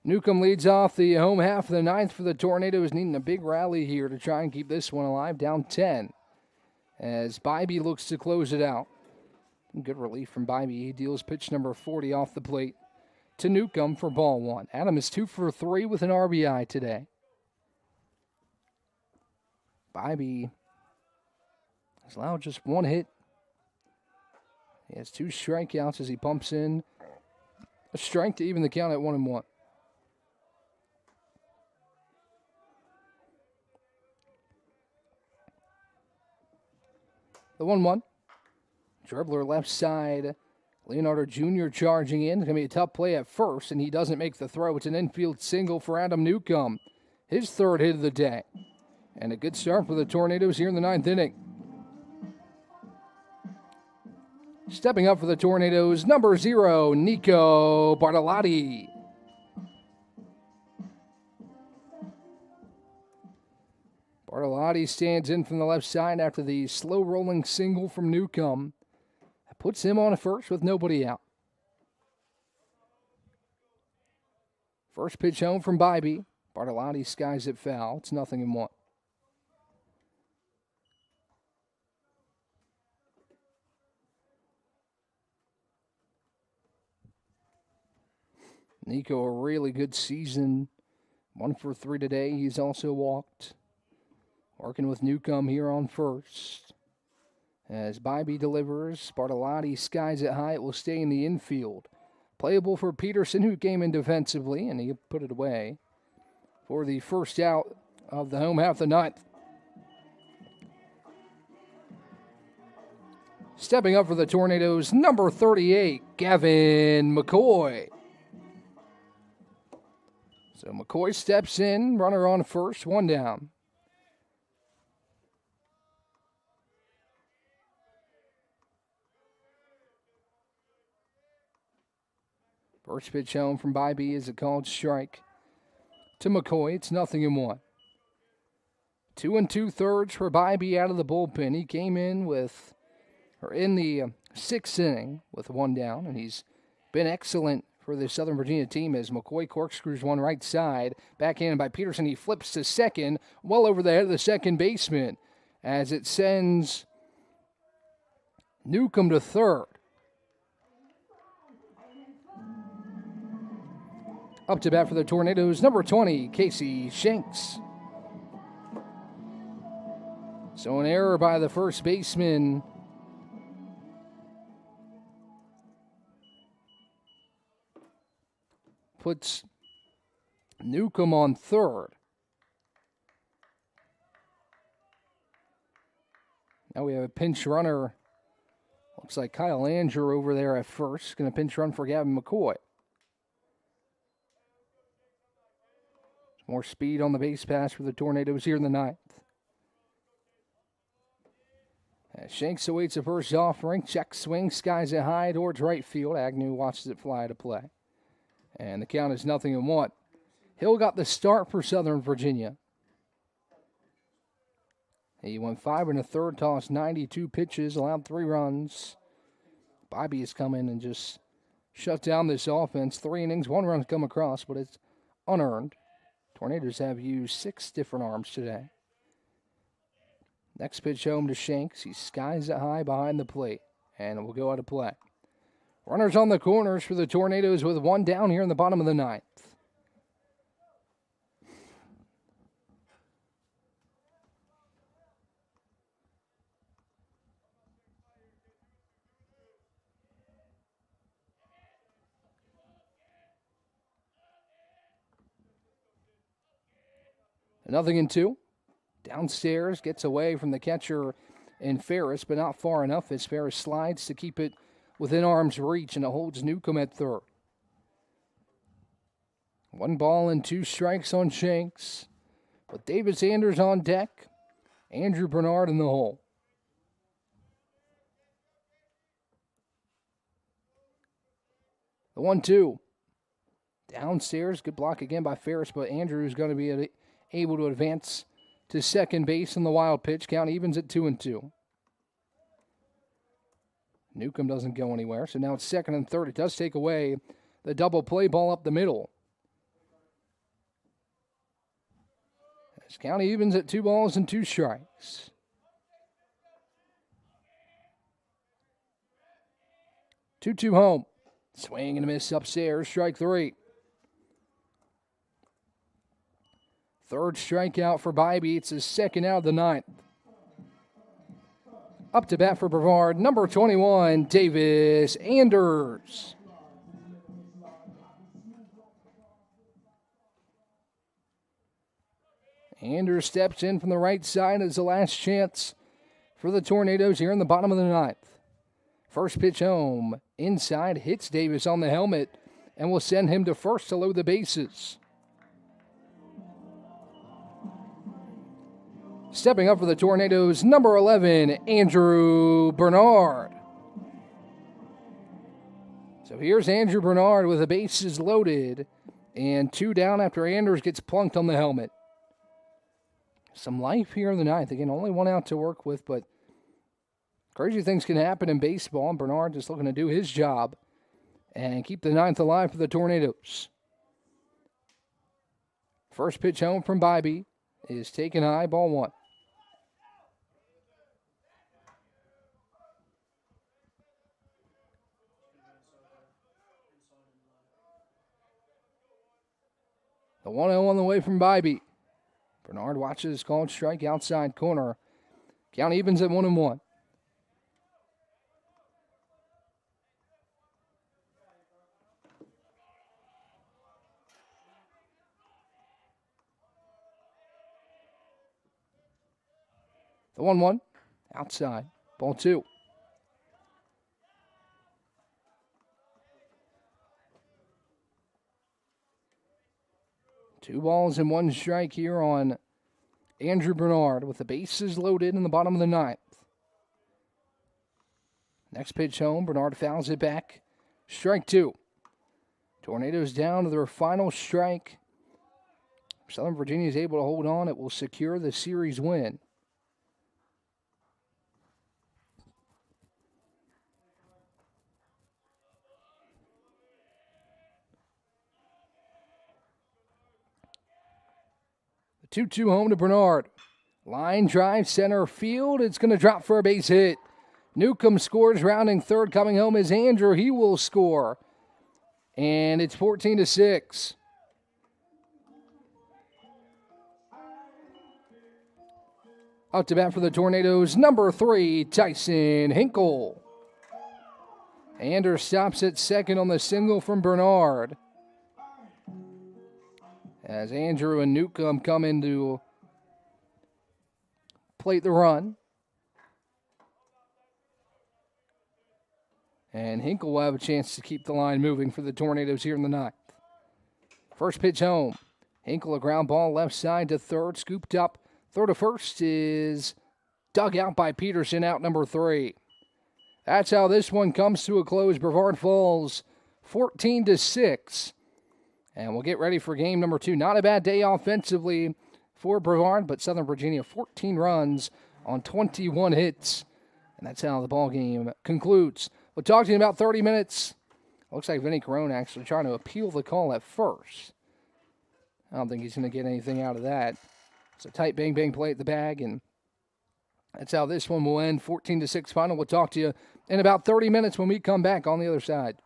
Newcomb leads off the home half of the ninth for the Tornadoes, needing a big rally here to try and keep this one alive, down 10. As Bybee looks to close it out. Good relief from Bybee. He deals pitch number 40 off the plate to Newcomb for ball one. Adam is 2 for 3 with an RBI today. Bybee has allowed just one hit. He has 2 strikeouts as he pumps in a strike to even the count at 1-1. The 1-1. Dribbler left side. Leonardo Jr. charging in. It's going to be a tough play at first, and he doesn't make the throw. It's an infield single for Adam Newcomb. His third hit of the day. And a good start for the Tornadoes here in the ninth inning. Stepping up for the Tornadoes, number 0, Nico Bartolotti. Bartolotti stands in from the left side after the slow-rolling single from Newcomb. That puts him on a first with nobody out. First pitch home from Bybee. Bartolotti skies it foul. It's 0-1. Nico, a really good season. 1 for 3 today. He's also walked. Working with Newcomb here on first. As Bybee delivers, Bartolotti skies it high. It will stay in the infield. Playable for Peterson, who came in defensively, and he put it away for the first out of the home half of the ninth. Stepping up for the Tornadoes, number 38, Gavin McCoy. So McCoy steps in, runner on first, 1 down. First pitch home from Bybee is a called strike to McCoy. It's 0-1. 2 2/3 for Bybee out of the bullpen. He came in in the 6th inning with 1 down, and he's been excellent for the Southern Virginia team as McCoy corkscrews one right side. Backhanded by Peterson. He flips to second, well over the head of the second baseman, as it sends Newcomb to third. Up to bat for the Tornadoes, number 20, Casey Shanks. So an error by the first baseman. Puts Newcomb on third. Now we have a pinch runner. Looks like Kyle Anger over there at first. Going to pinch run for Gavin McCoy. More speed on the base pass for the Tornadoes here in the ninth. As Shanks awaits the first offering. Check swing, skies it high towards right field. Agnew watches it fly to play. And the count is 0-1. Hill got the start for Southern Virginia. He went 5 1/3, tossed 92 pitches, allowed 3 runs. Bybee has come in and just shut down this offense. 3 innings, 1 run come across, but it's unearned. Tornadoes have used 6 different arms today. Next pitch home to Shanks. He skies it high behind the plate, and it will go out of play. Runners on the corners for the Tornadoes with 1 down here in the bottom of the ninth. Nothing in 2. Downstairs, gets away from the catcher in Ferris, but not far enough as Ferris slides to keep it within arm's reach, and it holds Newcomb at third. 1 ball and 2 strikes on Shanks. With David Sanders on deck, Andrew Bernard in the hole. The 1-2. Downstairs, good block again by Ferris, but Andrew is going to be able to advance to second base on the wild pitch. Count evens at 2-2. Newcomb doesn't go anywhere, so now it's second and third. It does take away the double play ball up the middle. As count evens at 2 balls and 2 strikes. Two home. Swing and a miss upstairs, strike 3. Third strikeout for Bybee. It's his second out of the 9th. Up to bat for Brevard, number 21, Davis Anders. Anders steps in from the right side as the last chance for the Tornadoes here in the bottom of the 9th. First pitch home, inside, hits Davis on the helmet, and will send him to first to load the bases. Stepping up for the Tornadoes, number 11, Andrew Bernard. So here's Andrew Bernard with the bases loaded and 2 down after Anders gets plunked on the helmet. Some life here in the 9th. Again, only 1 out to work with, but crazy things can happen in baseball. And Bernard just looking to do his job and keep the 9th alive for the Tornadoes. First pitch home from Bybee is taken high, ball 1. The 1-0 on the way from Bybee. Bernard watches called strike outside corner. Count evens at 1-1. The 1-1 outside, ball 2. Two balls and 1 strike here on Andrew Bernard with the bases loaded in the bottom of the 9th. Next pitch home, Bernard fouls it back. Strike 2. Tornadoes down to their final strike. If Southern Virginia is able to hold on, it will secure the series win. The 2-2 home to Bernard. Line drive, center field. It's going to drop for a base hit. Newcomb scores, rounding third. Coming home is Andrew. He will score. And it's 14-6. Up to bat for the Tornadoes, number 3, Tyson Hinkle. Anders stops at second on the single from Bernard. As Andrew and Newcomb come in to plate the run. And Hinkle will have a chance to keep the line moving for the Tornadoes here in the 9th. First pitch home. Hinkle, a ground ball left side to third, scooped up. Throw to first is dug out by Peterson, out number 3. That's how this one comes to a close. Brevard falls 14-6. And we'll get ready for game number 2. Not a bad day offensively for Brevard, but Southern Virginia 14 runs on 21 hits. And that's how the ball game concludes. We'll talk to you in about 30 minutes. Looks like Vinny Carone actually trying to appeal the call at first. I don't think he's going to get anything out of that. It's a tight bang-bang play at the bag, and that's how this one will end. 14-6 final. We'll talk to you in about 30 minutes when we come back on the other side.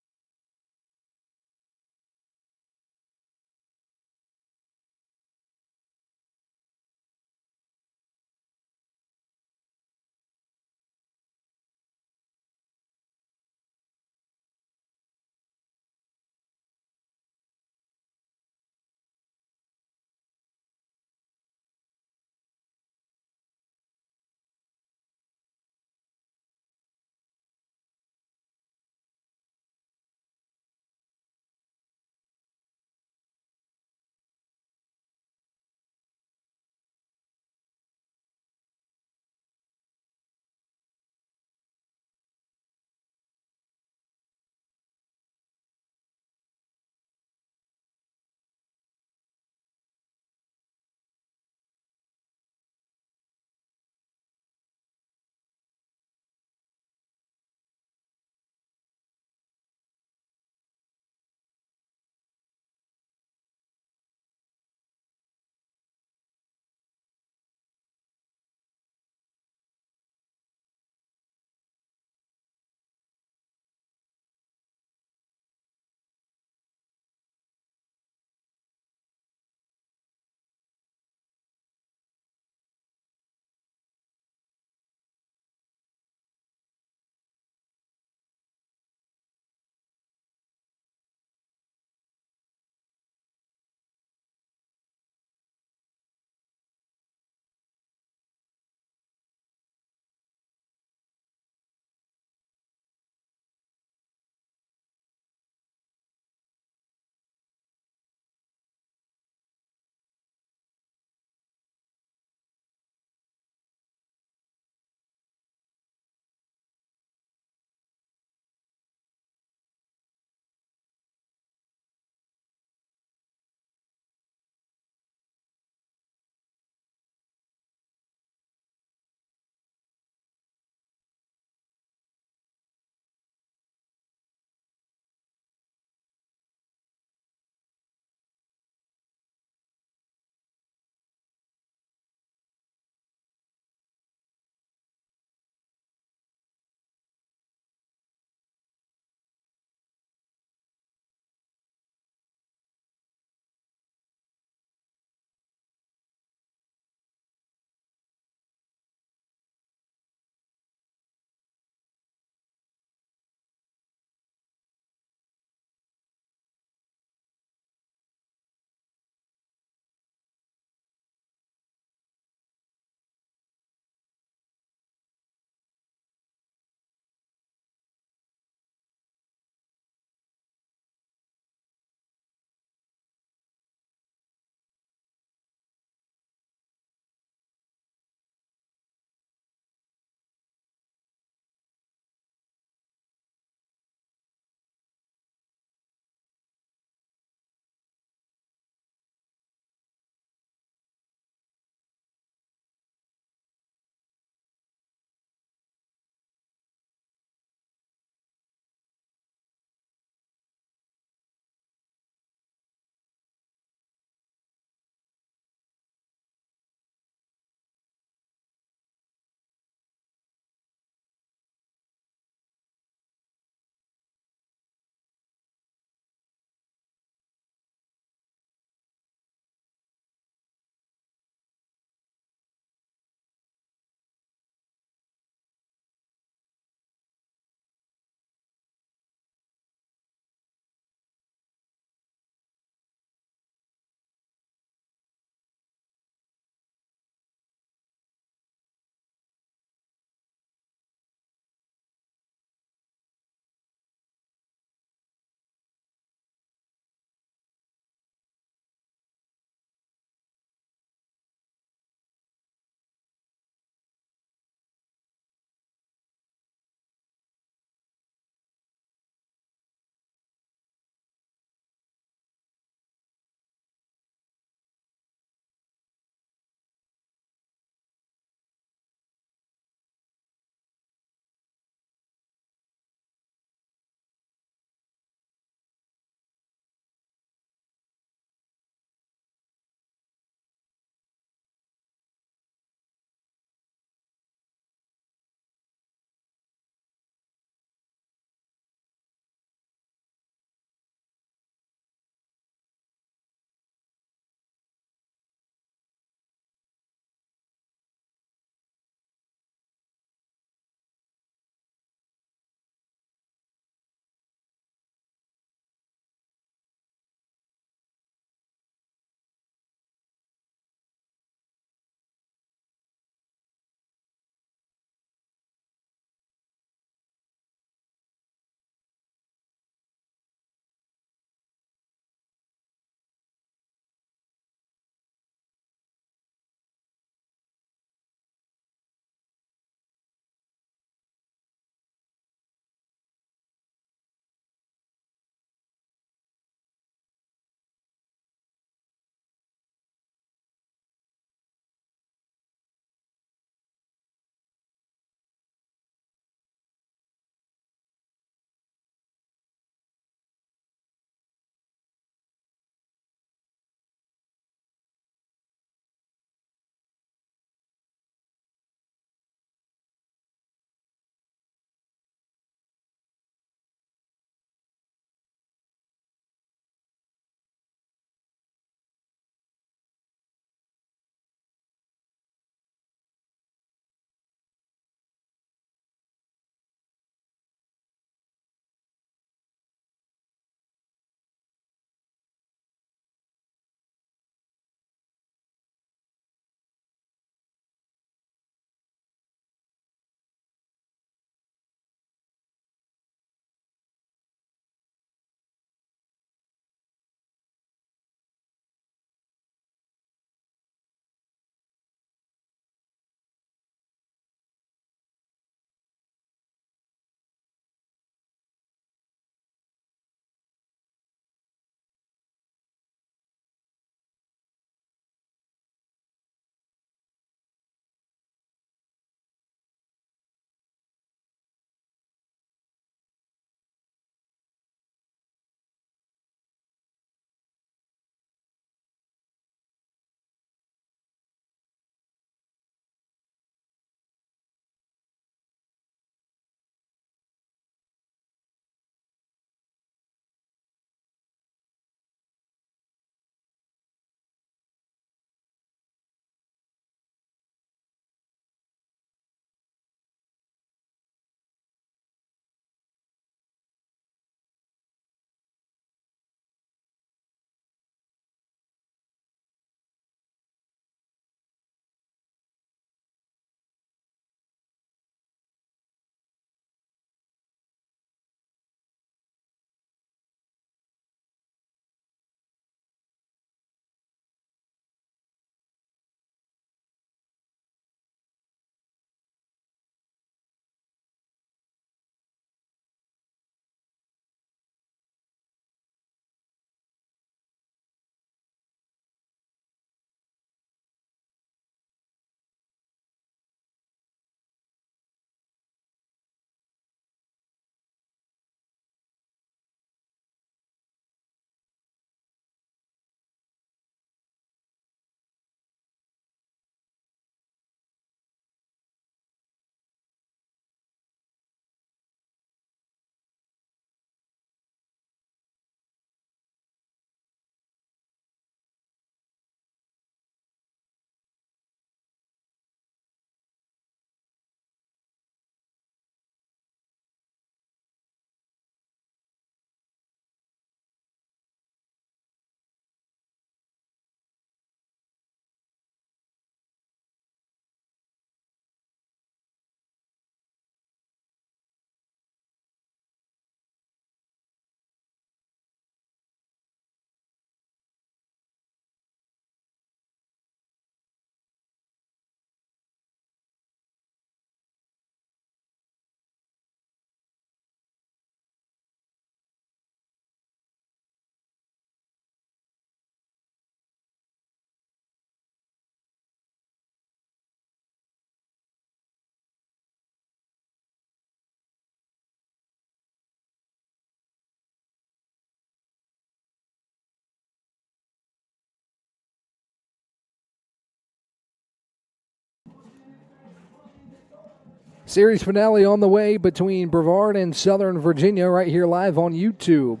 Series finale on the way between Brevard and Southern Virginia right here live on YouTube.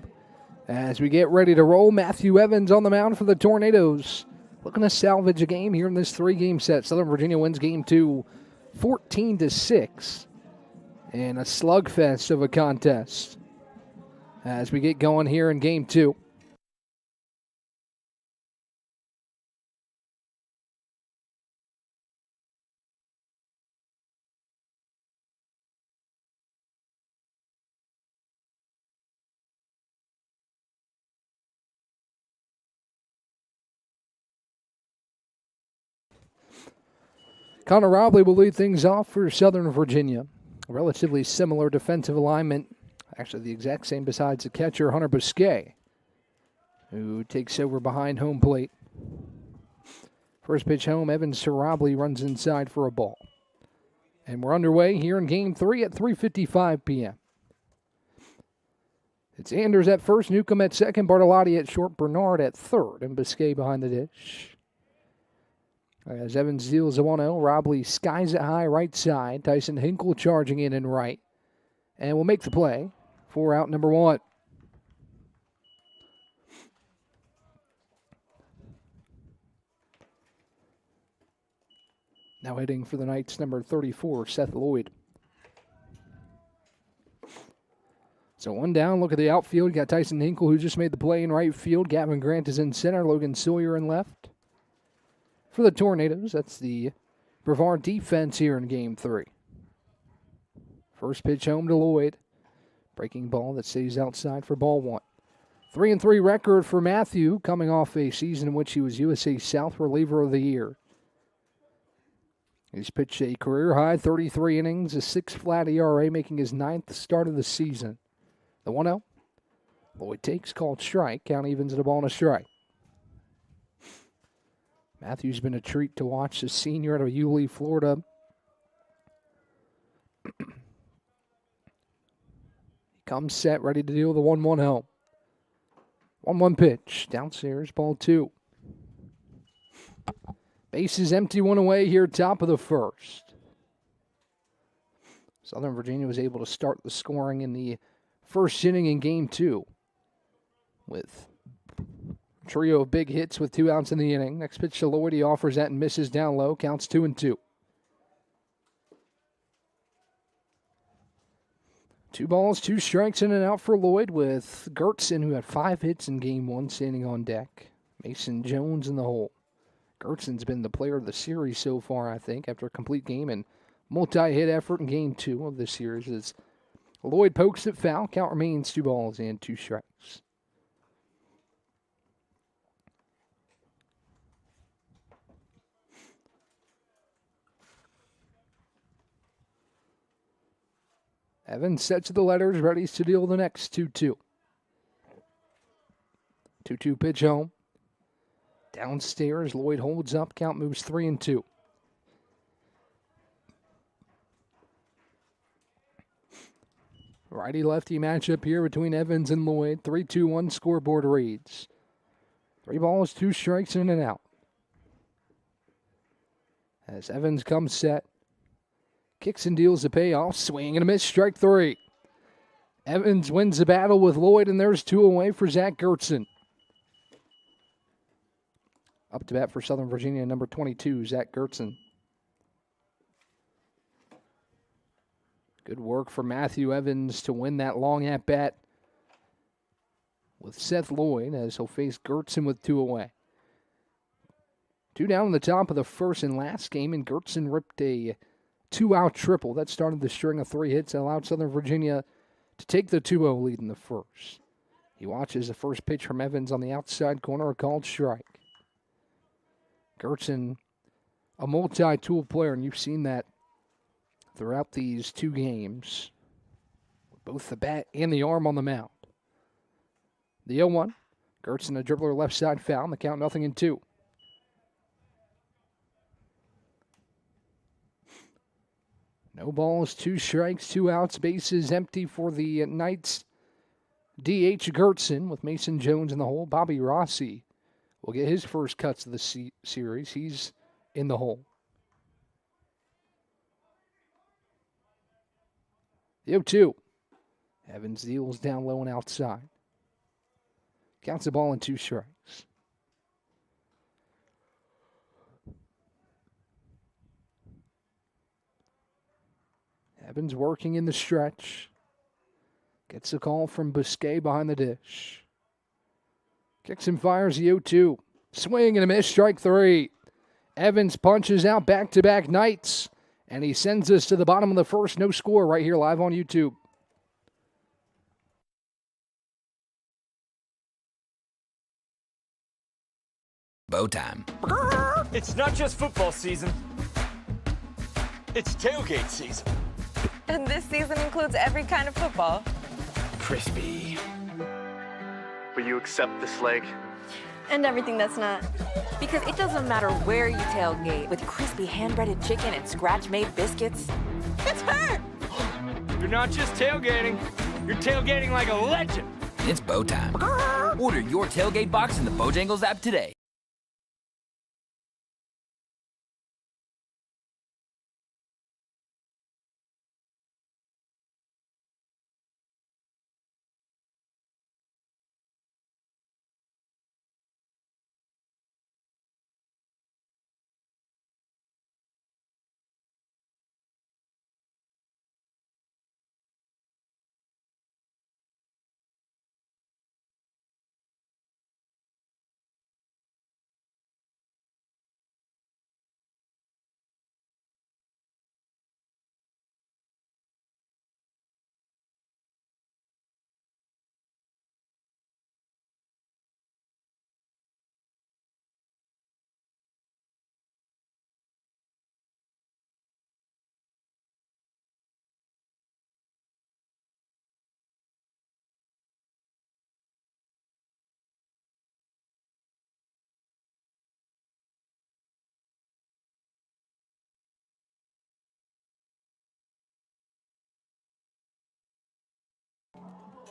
As we get ready to roll, Matthew Evans on the mound for the Tornadoes. Looking to salvage a game here in this 3-game set. Southern Virginia wins game 2 14-6. And a slugfest of a contest as we get going here in game 2. Connor Robley will lead things off for Southern Virginia. A relatively similar defensive alignment. Actually, the exact same besides the catcher, Hunter Bousquet, who takes over behind home plate. First pitch home, Evans to Robley runs inside for a ball. And we're underway here in Game 3 at 3:55 p.m. It's Anders at first, Newcomb at second, Bartolotti at short, Bernard at third, and Bousquet behind the dish. As Evans deals a 1-0, Robley skies it high right side. Tyson Hinkle charging in and right. And will make the play for out number 1. Now hitting for the Knights, number 34, Seth Lloyd. So 1 down, look at the outfield. Got Tyson Hinkle, who just made the play in right field. Gavin Grant is in center. Logan Sawyer in left. For the Tornadoes, that's the Brevard defense here in Game 3. First pitch home to Lloyd. Breaking ball that stays outside for ball 1. 3-3 record for Matthew, coming off a season in which he was USA South Reliever of the Year. He's pitched a career-high 33 innings, a 6 flat ERA, making his 9th start of the season. The 1-0. Lloyd takes, called strike. Count evens at a ball and a strike. Matthew's been a treat to watch, the senior out of Yulee, Florida. He comes set, ready to deal the 1-1 home. 1-1 pitch, downstairs, ball 2. Bases empty, 1 away here, top of the first. Southern Virginia was able to start the scoring in the first inning in Game 2 with trio of big hits with 2 outs in the inning. Next pitch to Lloyd. He offers that and misses down low. Counts 2-2. 2 balls, 2 strikes in and out for Lloyd, with Gertson, who had 5 hits in Game 1, standing on deck. Mason Jones in the hole. Gertson's been the player of the series so far, I think, after a complete game and multi-hit effort in Game 2 of this series. As Lloyd pokes it foul. Count remains 2 balls and 2 strikes. Evans sets the letters, ready to deal the next 2-2. 2-2 pitch home. Downstairs, Lloyd holds up. Count moves 3-2. Righty-lefty matchup here between Evans and Lloyd. 3-2-1 scoreboard reads. 3 balls, 2 strikes in and out. As Evans comes set. Kicks and deals the payoff. Swing and a miss. Strike 3. Evans wins the battle with Lloyd, and there's 2 away for Zach Gertson. Up to bat for Southern Virginia, number 22, Zach Gertson. Good work for Matthew Evans to win that long at-bat with Seth Lloyd, as he'll face Gertson with 2 away. 2 down in the top of the first and last game, and Gertson ripped a 2-out triple. That started the string of 3 hits and allowed Southern Virginia to take the 2-0 lead in the first. He watches the first pitch from Evans on the outside corner, a called strike. Gertson, a multi-tool player, and you've seen that throughout these 2 games. Both the bat and the arm on the mound. The 0-1. Gertson, a dribbler left side foul, and the count 0-2. No balls, 2 strikes, 2 outs, bases empty for the Knights. D.H. Gertson with Mason Jones in the hole. Bobby Rossi will get his first cuts of the series. He's in the hole. The 0-2. Evans deals down low and outside. Counts the ball in 2 strikes. Evans working in the stretch. Gets a call from Busquet behind the dish. Kicks and fires the 0-2. Swing and a miss, strike 3. Evans punches out back-to-back Knights, and he sends us to the bottom of the first. No score right here live on YouTube. Bow time. It's not just football season. It's tailgate season. And this season includes every kind of football. Crispy. Will you accept this leg? And everything that's not. Because it doesn't matter where you tailgate, with crispy hand-breaded chicken and scratch-made biscuits. It's her! You're not just tailgating. You're tailgating like a legend. It's bow time. Order your tailgate box in the Bojangles app today.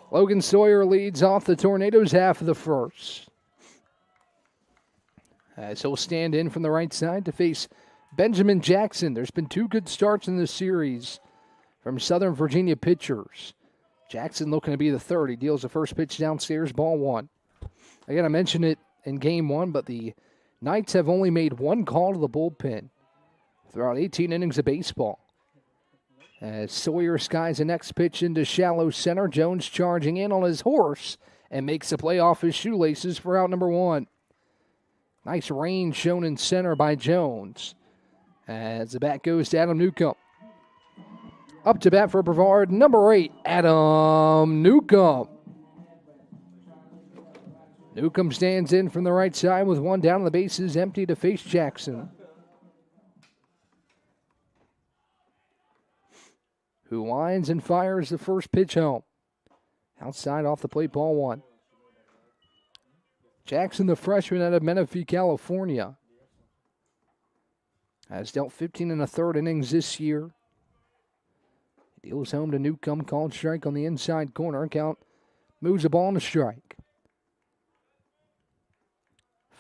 Logan Sawyer leads off the Tornadoes half of the first. As he'll stand in from the right side to face Benjamin Jackson. There's been 2 good starts in this series from Southern Virginia pitchers. Jackson looking to be the third. He deals the first pitch downstairs, ball 1. Again, I mentioned it in game 1, but the Knights have only made 1 call to the bullpen throughout 18 innings of baseball. As Sawyer skies the next pitch into shallow center, Jones charging in on his horse and makes the play off his shoelaces for out number 1. Nice range shown in center by Jones. As the bat goes to Adam Newcomb. Up to bat for Brevard, number 8, Adam Newcomb. Newcomb stands in from the right side with 1 down, and the bases empty to face Jackson, who winds and fires the first pitch home. Outside off the plate, ball 1. Jackson, the freshman out of Menifee, California, has dealt 15 1/3 innings this year. He deals home to Newcomb, called strike on the inside corner. Count moves the ball on the strike.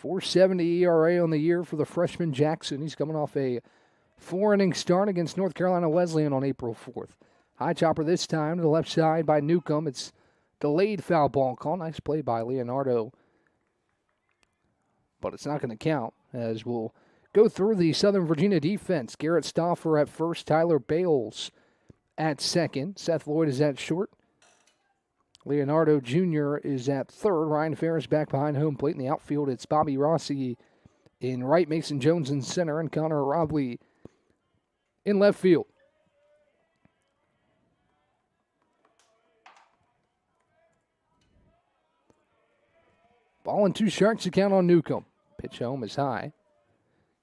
4.70 ERA on the year for the freshman Jackson. He's coming off a 4-inning start against North Carolina Wesleyan on April 4th. High chopper this time to the left side by Newcomb. It's delayed foul ball call. Nice play by Leonardo, but it's not going to count, as we'll go through the Southern Virginia defense. Garrett Stauffer at first, Tyler Bales at second, Seth Lloyd is at short, Leonardo Jr. is at third, Ryan Ferris back behind home plate. In the outfield, it's Bobby Rossi in right, Mason Jones in center, and Connor Robley in left field. Ball and 2 strikes to count on Newcomb. Pitch home is high.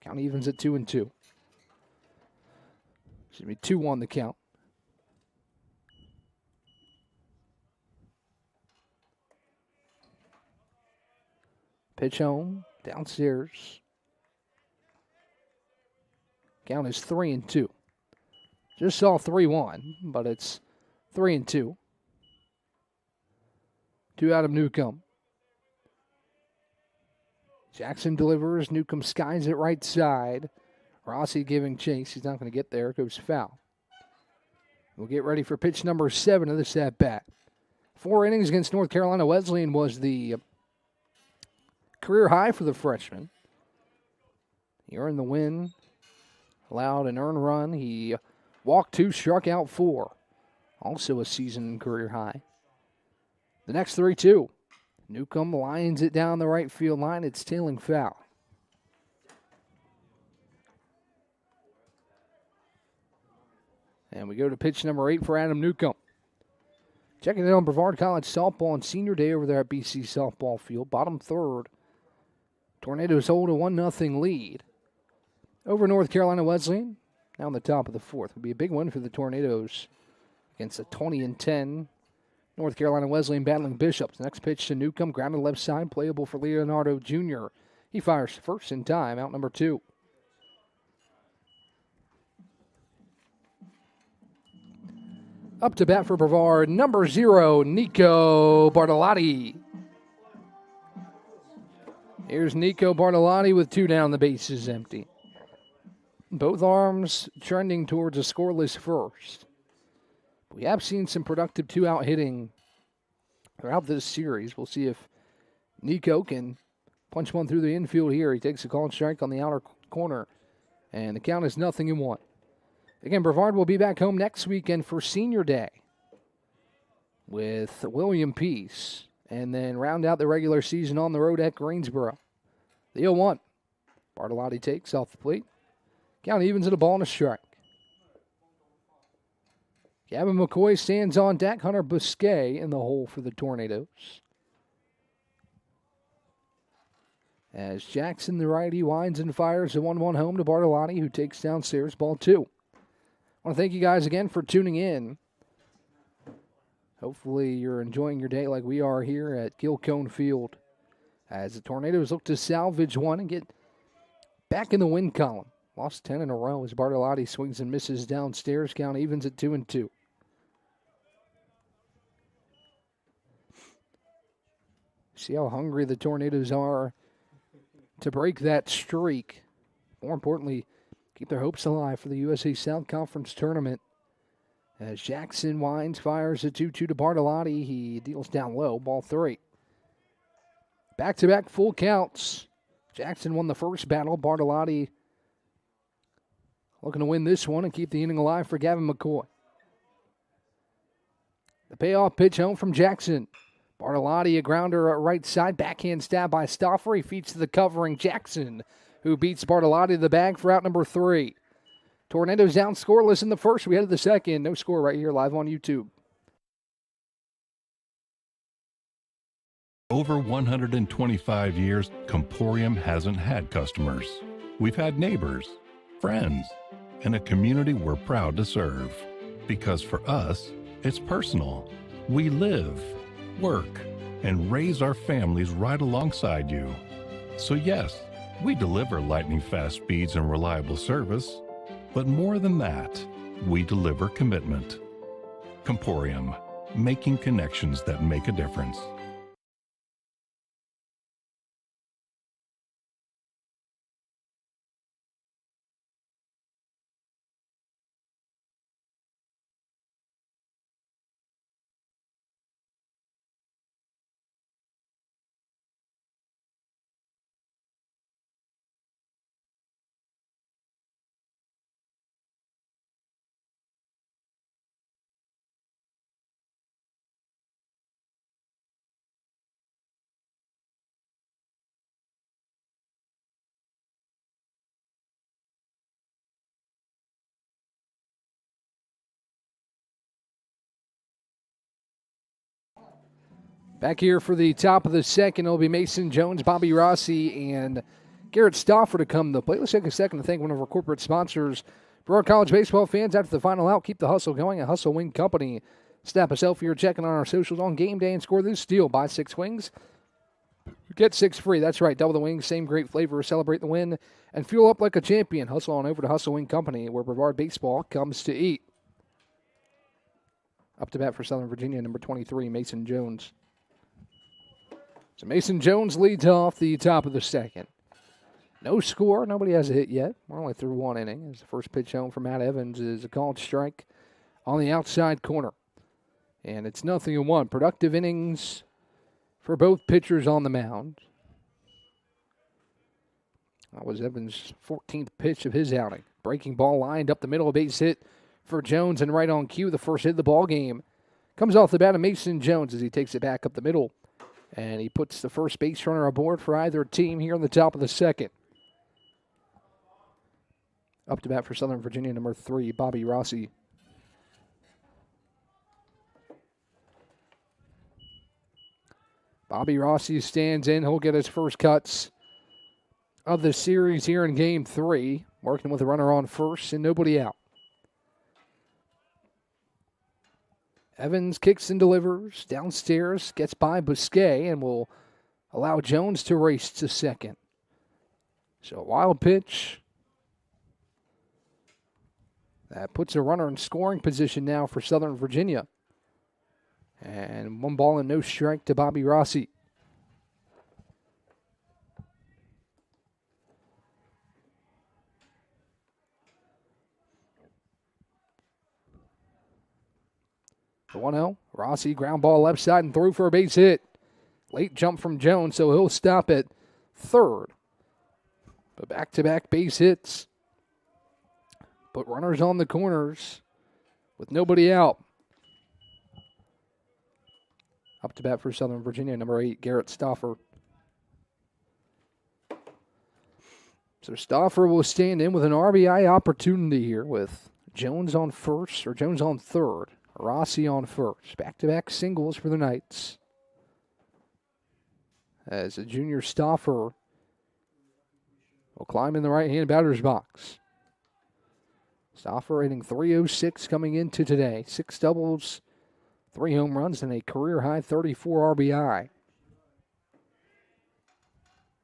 Count evens at 2-2. Should be 2-1 the count. Pitch home, downstairs. Count is 3-2. Just saw 3-1, but it's 3-2. 2 out of Newcomb. Jackson delivers. Newcomb skies it right side. Rossi giving chase. He's not going to get there. Goes foul. We'll get ready for pitch number 7 of this at-bat. 4 innings against North Carolina Wesleyan was the career high for the freshman. He earned the win, allowed an earned run. He walked 2, struck out 4. Also a season career high. The next 3-2. Newcomb lines it down the right field line. It's tailing foul. And we go to pitch number 8 for Adam Newcomb. Checking in on Brevard College softball on senior day over there at BC softball field. Bottom third. Tornadoes hold a 1-0 lead over North Carolina Wesleyan. Now in the top of the 4th. It'll be a big win for the Tornadoes against a 20-10 North Carolina Wesleyan battling Bishops. Next pitch to Newcomb, grounded left side, playable for Leonardo Jr. He fires first in time, out number 2. Up to bat for Brevard, number 0, Nico Bartolotti. Here's Nico Bartolotti with 2 down, the base is empty. Both arms trending towards a scoreless first. We have seen some productive 2-out hitting throughout this series. We'll see if Nico can punch one through the infield here. He takes a called strike on the outer corner, and the count is 0-1. Again, Brevard will be back home next weekend for Senior Day with William Peace, and then round out the regular season on the road at Greensboro. The 0-1. Bartolotti takes off the plate. Count evens at a ball and a strike. Gavin McCoy stands on deck. Hunter Busquet in the hole for the Tornadoes. As Jackson, the righty, winds and fires a 1-1 home to Bartolotti, who takes downstairs, ball 2. I want to thank you guys again for tuning in. Hopefully you're enjoying your day like we are here at Gilcone Field as the Tornadoes look to salvage one and get back in the win column. Lost 10 in a row as Bartolotti swings and misses downstairs. Count evens at 2-2. See how hungry the Tornadoes are to break that streak. More importantly, keep their hopes alive for the USA South Conference Tournament. As Jackson winds, fires a 2-2 to Bartolotti. He deals down low, ball 3. Back-to-back full counts. Jackson won the first battle. Bartolotti looking to win this one and keep the inning alive for Gavin McCoy. The payoff pitch home from Jackson. Bartolotti, a grounder at right side. Backhand stab by Stauffer. He feeds to the covering Jackson, who beats Bartolotti to the bag for out number 3. Tornadoes down scoreless in the first. We head to the second. No score right here live on YouTube. Over 125 years, Comporium hasn't had customers. We've had neighbors, friends, and a community we're proud to serve. Because for us, it's personal. We live, work, and raise our families right alongside you. So yes, we deliver lightning-fast speeds and reliable service, but more than that, we deliver commitment. Comporium, making connections that make a difference. Back here for the top of the second, it'll be Mason Jones, Bobby Rossi, and Garrett Stauffer to come to the plate. Let's take a second to thank one of our corporate sponsors. For our college baseball fans, after the final out, keep the hustle going at Hustle Wing Company. Snap a selfie or checking on our socials on game day and score this deal. Buy 6 wings, get 6 free. That's right, double the wings, same great flavor. Celebrate the win and fuel up like a champion. Hustle on over to Hustle Wing Company, where Brevard baseball comes to eat. Up to bat for Southern Virginia, number 23, Mason Jones. So Mason Jones leads off the top of the second. No score. Nobody has a hit yet. We're only through 1 inning. As the first pitch home from Matt Evans is a called strike on the outside corner. And it's 0-1. Productive innings for both pitchers on the mound. That was Evans' 14th pitch of his outing. Breaking ball lined up the middle, a base hit for Jones, and right on cue, the first hit of the ball game comes off the bat of Mason Jones as he takes it back up the middle. And he puts the first base runner aboard for either team here in the top of the second. Up to bat for Southern Virginia, number 3, Bobby Rossi. Bobby Rossi stands in. He'll get his first cuts of the series here in Game 3, working with a runner on first and nobody out. Evans kicks and delivers downstairs, gets by Busquet, and will allow Jones to race to second. So a wild pitch. That puts a runner in scoring position now for Southern Virginia. And 1 ball and no strike to Bobby Rossi. The 1-0. Rossi ground ball left side and through for a base hit. Late jump from Jones, so he'll stop at third. But back-to-back base hits. Put runners on the corners with nobody out. Up to bat for Southern Virginia, number 8, Garrett Stauffer. So Stauffer will stand in with an RBI opportunity here with Jones on first, or Jones on third. Rossi on first. Back-to-back singles for the Knights. As a junior Stauffer will climb in the right-hand batter's box. Stauffer hitting .306 coming into today. 6 doubles, 3 home runs, and a career-high 34 RBI.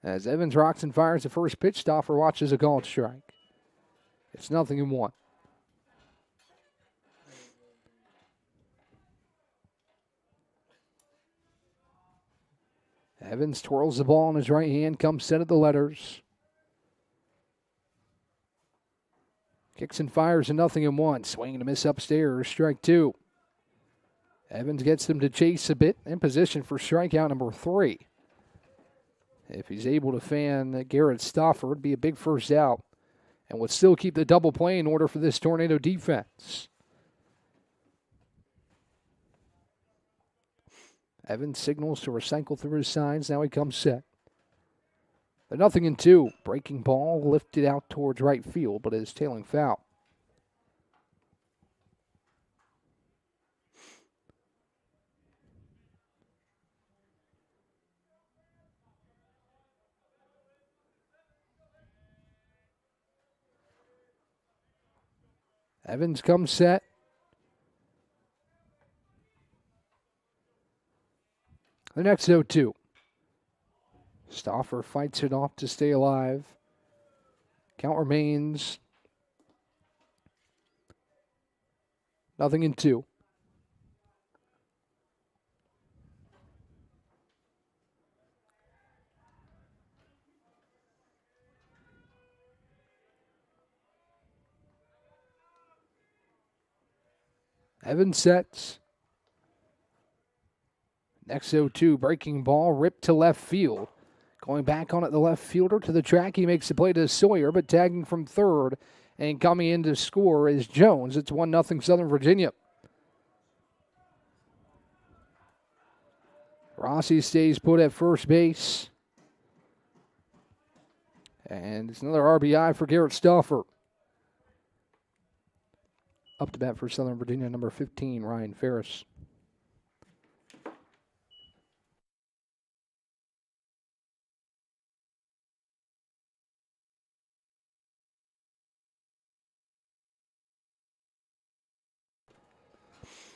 As Evans rocks and fires the first pitch, Stauffer watches a called strike. It's 0-1. Evans twirls the ball in his right hand, comes set at the letters. Kicks and fires a 0-1. Swing and a miss upstairs, strike 2. Evans gets them to chase a bit in position for strikeout number 3. If he's able to fan Garrett Stauffer, it'd be a big first out and would still keep the double play in order for this Tornado defense. Evans signals to recycle through his signs. Now he comes set. The 0-2. Breaking ball lifted out towards right field, but is tailing foul. Evans comes set. The next 0-2. Stauffer fights it off to stay alive. Count remains 0-2. Evans sets. Next 0-2, breaking ball, ripped to left field. Going back on it, the left fielder to the track. He makes the play to Sawyer, but tagging from third and coming in to score is Jones. It's 1-0 Southern Virginia. Rossi stays put at first base. And it's another RBI for Garrett Stauffer. Up to bat for Southern Virginia, number 15, Ryan Ferris.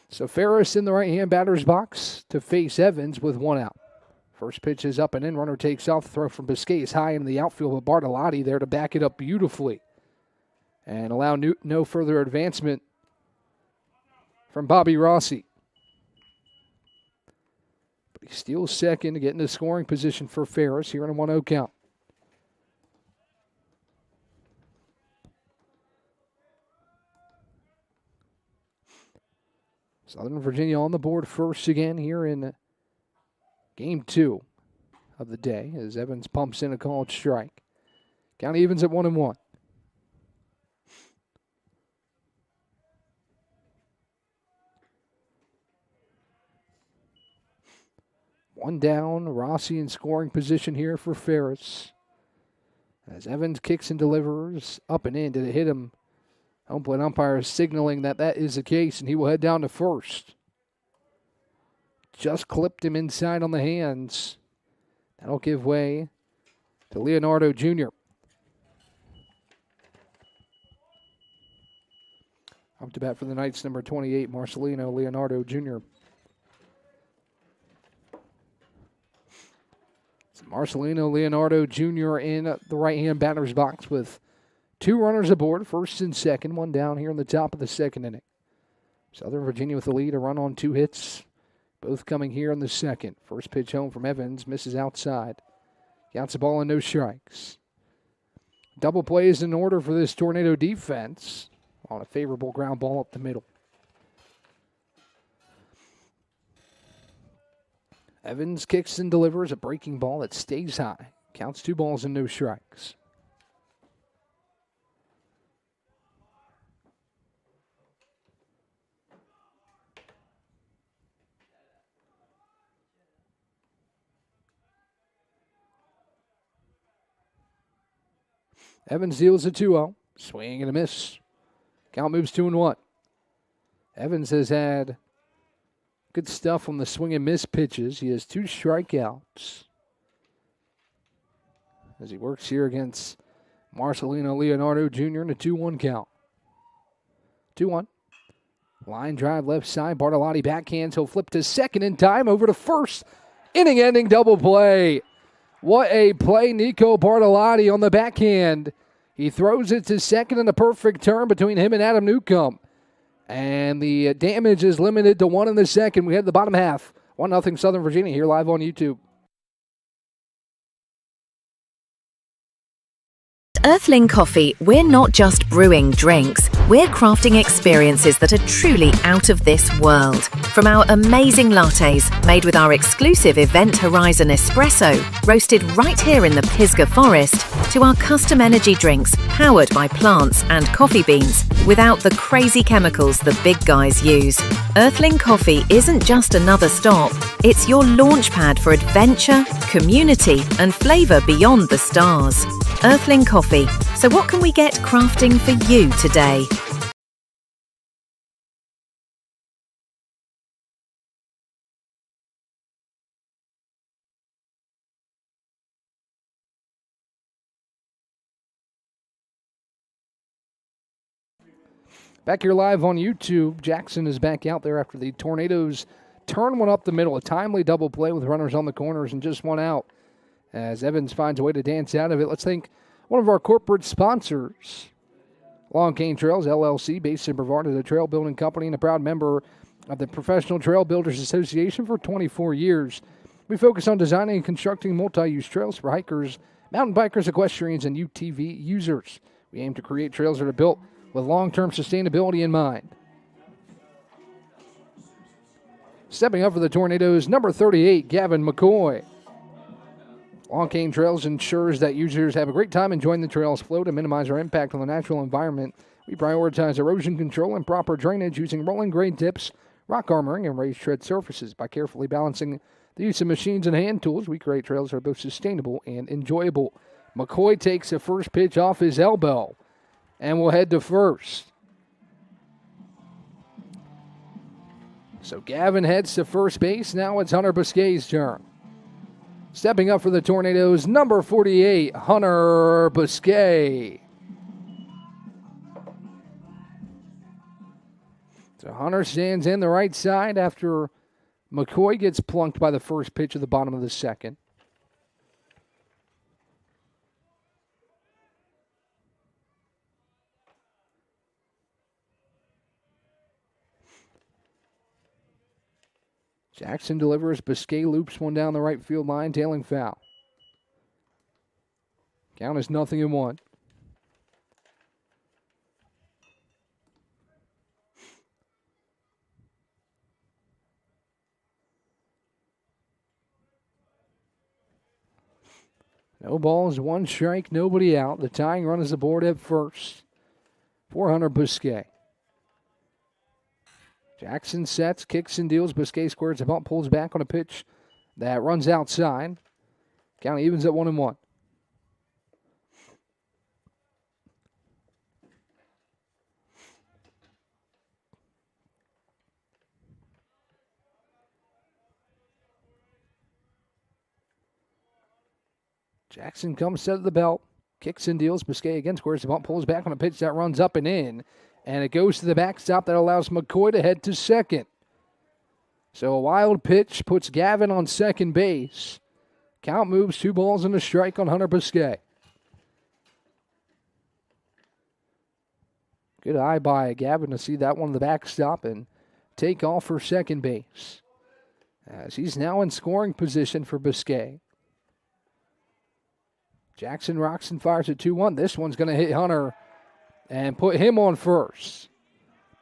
So Ferris in the right-hand batter's box to face Evans with 1 out. First pitch is up and in. Runner takes off. The throw from Biscay is high in the outfield, but Bartolotti there to back it up beautifully and allow no further advancement from Bobby Rossi. But he steals second to get into scoring position for Ferris here in a 1-0 count. Southern Virginia on the board first again here in game 2 of the day as Evans pumps in a called strike. Count evens at 1-1. One down, Rossi in scoring position here for Ferris. As Evans kicks and delivers up and in, did it hit him? Home plate umpire is signaling that that is the case, and he will head down to first. Just clipped him inside on the hands. That'll give way to Leonardo Jr. Up to bat for the Knights, number 28, Marcelino Leonardo Jr. So Marcelino Leonardo Jr. in the right-hand batter's box with 2 runners aboard, first and second, one down here in the top of the second inning. Southern Virginia with the lead, a run on 2 hits, both coming here in the second. First pitch home from Evans, misses outside. Counts the ball and no strikes. Double plays in order for this Tornado defense on a favorable ground ball up the middle. Evans kicks and delivers a breaking ball that stays high. Counts 2 balls and no strikes. Evans deals a 2-0. Swing and a miss. Count moves 2-1. Evans has had good stuff on the swing and miss pitches. He has 2 strikeouts as he works here against Marcelino Leonardo Jr. in a 2-1 count. 2-1. Line drive left side. Bartolotti backhands. He'll flip to second in time. Over to first. Inning-ending double play. What a play, Nico Bartolotti on the backhand. He throws it to second in a perfect turn between him and Adam Newcomb. And the damage is limited to 1 in the second. We had the bottom half. 1-0 Southern Virginia here live on YouTube. Earthling Coffee, we're not just brewing drinks, we're crafting experiences that are truly out of this world. From our amazing lattes, made with our exclusive Event Horizon Espresso, roasted right here in the Pisgah Forest, to our custom energy drinks, powered by plants and coffee beans, without the crazy chemicals the big guys use. Earthling Coffee isn't just another stop, it's your launchpad for adventure, community, and flavour beyond the stars. Earthling Coffee. So what can we get crafting for you today? Back here live on YouTube, Jackson is back out there after the Tornadoes turn one up the middle. A timely double play with runners on the corners and just one out. As Evans finds a way to dance out of it, let's thank one of our corporate sponsors, Long Cane Trails, LLC, based in Brevard, is a trail building company and a proud member of the Professional Trail Builders Association for 24 years. We focus on designing and constructing multi-use trails for hikers, mountain bikers, equestrians, and UTV users. We aim to create trails that are built with long-term sustainability in mind. Stepping up for the Tornadoes, number 38, Gavin McCoy. Long Cane Trails ensures that users have a great time enjoying the trail's flow to minimize our impact on the natural environment. We prioritize erosion control and proper drainage using rolling grade tips, rock armoring, and raised tread surfaces. By carefully balancing the use of machines and hand tools, we create trails that are both sustainable and enjoyable. McCoy takes the first pitch off his elbow and will head to first. So Gavin heads to first base. Now it's Hunter Busquet's turn. Stepping up for the Tornadoes, number 48, Hunter Busquet. So Hunter stands in the right side after McCoy gets plunked by the first pitch of the bottom of the second. Jackson delivers. Busquet loops one down the right field line, tailing foul. Count is 0-1. No balls, one strike, nobody out. The tying run is aboard at first for Hunter Biscay. Jackson sets, kicks and deals. Biscay squares the bump, pulls back on a pitch that runs outside. Count evens at 1-1. Jackson comes set at the belt, kicks and deals. Biscay again squares the bump, pulls back on a pitch that runs up and in. And it goes to the backstop that allows McCoy to head to second. So a wild pitch puts Gavin on second base. Count moves 2 balls and a strike on Hunter Biscay. Good eye by Gavin to see that one on the backstop and take off for second base. As he's now in scoring position for Biscay. Jackson rocks and fires at 2-1. This one's going to hit Hunter and put him on first.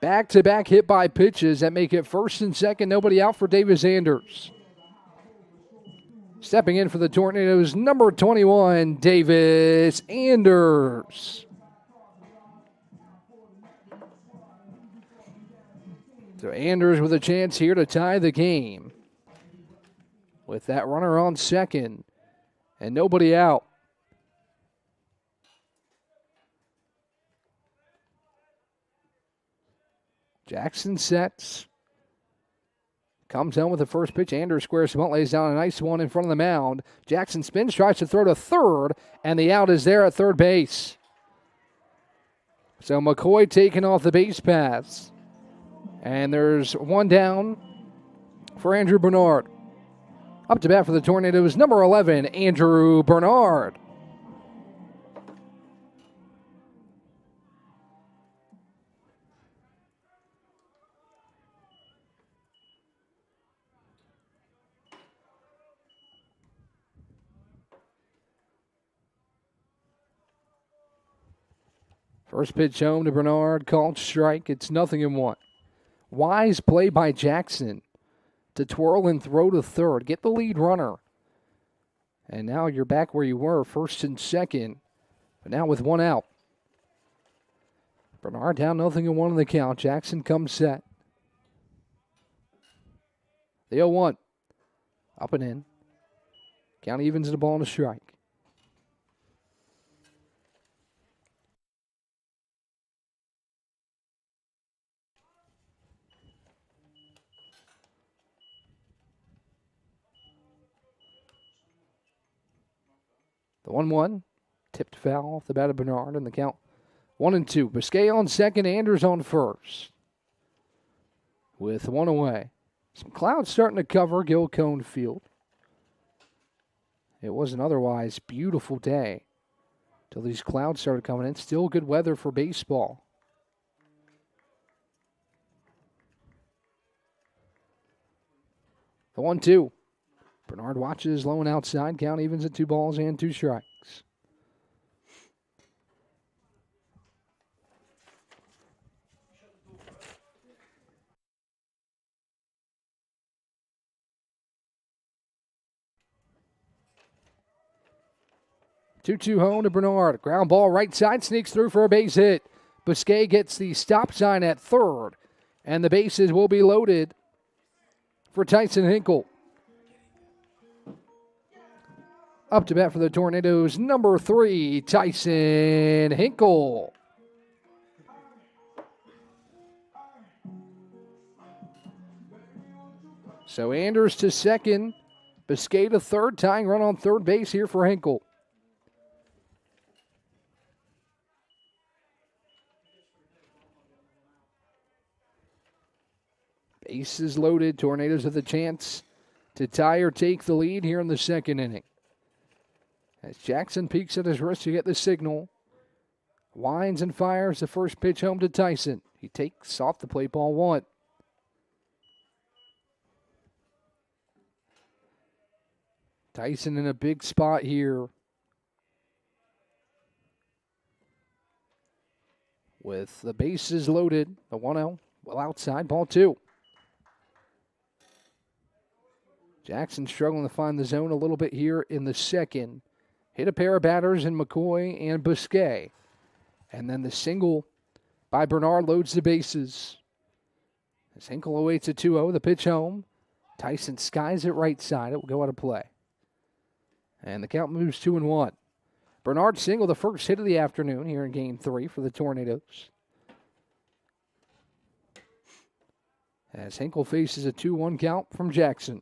Back-to-back hit by pitches that make it first and second. Nobody out for Davis Anders. Stepping in for the Tornadoes, number 21, Davis Anders. So Anders with a chance here to tie the game. With that runner on second and nobody out. Jackson sets. Comes down with the first pitch. Anders squares bunt, lays down a nice one in front of the mound. Jackson spins, tries to throw to third, and the out is there at third base. So McCoy taking off the base paths. And there's one down for Andrew Bernard. Up to bat for the Tornadoes, number 11, Andrew Bernard. First pitch home to Bernard, called strike. It's 0-1. Wise play by Jackson to twirl and throw to third. Get the lead runner. And now you're back where you were, first and second. But now with one out. Bernard down 0-1 in the count. Jackson comes set. The 0-1. Up and in. Count evens the ball and a strike. The 1-1, tipped foul off the bat of Bernard, and the count 1-2. Biscay on second, Anders on first. With one away. Some clouds starting to cover Gilcone Field. It was an otherwise beautiful day till these clouds started coming in. Still good weather for baseball. The 1-2. Bernard watches low and outside. Count evens at 2 balls and 2 strikes. Two-two home to Bernard. Ground ball right side, sneaks through for a base hit. Biscay gets the stop sign at third, and the bases will be loaded for Tyson Hinkle. Up to bat for the Tornadoes, number 3, Tyson Hinkle. So Anders to second, Biscay to third, tying run on third base here for Hinkle. Bases loaded, Tornadoes have the chance to tie or take the lead here in the second inning. As Jackson peeks at his wrist to get the signal. Winds and fires the first pitch home to Tyson. He takes off the plate, ball 1. Tyson in a big spot here. With the bases loaded, the 1-0, well outside, ball 2. Jackson struggling to find the zone a little bit here in the second. hit a pair of batters in McCoy and Busquet. And then the single by Brevard loads the bases. As Hinkle awaits a 2-0, the pitch home. Tyson skies it right side. It will go out of play. And the count moves 2-1. Brevard single, the first hit of the afternoon here in Game 3 for the Tornadoes. As Hinkle faces a 2-1 count from Jackson.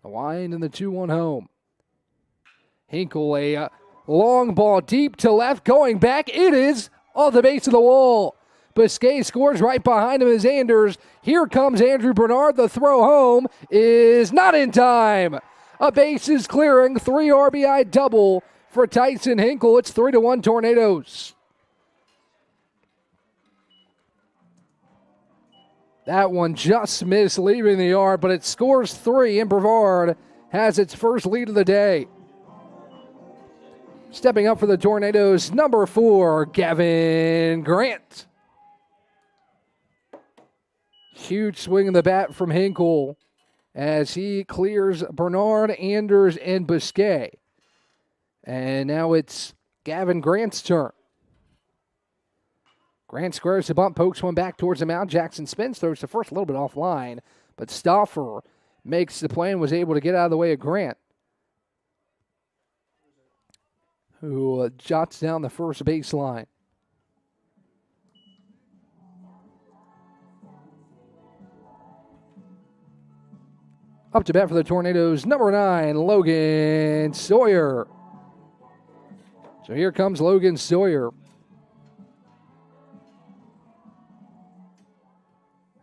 The wind and the 2-1 home. Hinkle, a long ball deep to left, going back. It is on the base of the wall. Busquet scores right behind him as Anders. Here comes Andrew Brevard. The throw home is not in time. A bases clearing, 3 RBI double for Tyson Hinkle. It's 3-1 Tornadoes. That one just missed leaving the yard, but it scores 3, and Brevard has its first lead of the day. Stepping up for the Tornadoes, number 4, Gavin Grant. Huge swing in the bat from Hinkle as he clears Brevard, Anders, and Busquet. And now it's Gavin Grant's turn. Grant squares the bunt, pokes one back towards the mound. Jackson spins, throws the first a little bit offline, but Stauffer makes the play and was able to get out of the way of Grant, who jots down the first baseline. Up to bat for the Tornadoes, number 9, Logan Sawyer. So here comes Logan Sawyer.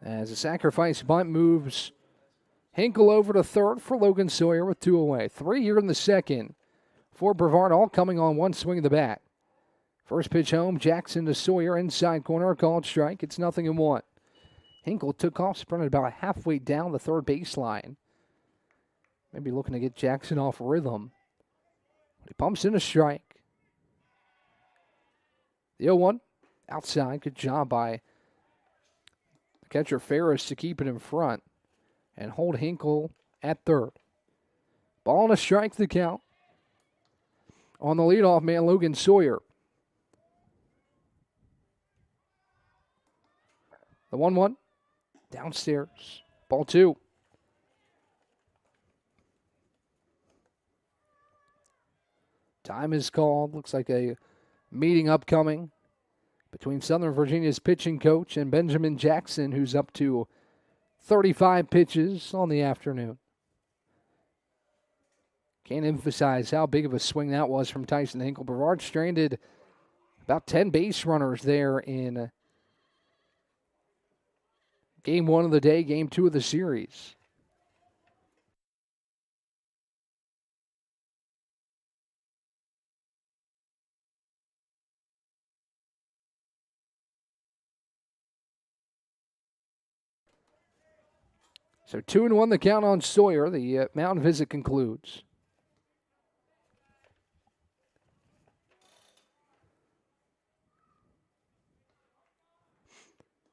As a sacrifice bunt moves Hinkle over to third for Logan Sawyer with 2 away. 3 here in the second for Brevard, all coming on one swing of the bat. First pitch home, Jackson to Sawyer, inside corner, a called strike. It's 0-1. Hinkle took off, sprinted about halfway down the third baseline. Maybe looking to get Jackson off rhythm. He pumps in a strike. The 0-1 outside. Good job by catcher Ferris to keep it in front and hold Hinkle at third. Ball and a strike the count on the leadoff man, Logan Sawyer. The 1-1 downstairs. Ball 2. Time is called. Looks like a meeting upcoming between Southern Virginia's pitching coach and Benjamin Jackson, who's up to 35 pitches on the afternoon. Can't emphasize how big of a swing that was from Tyson Hinkle. Brevard stranded about 10 base runners there in Game 1 of the day, Game 2 of the series. So 2-1 the count on Sawyer. The mound visit concludes.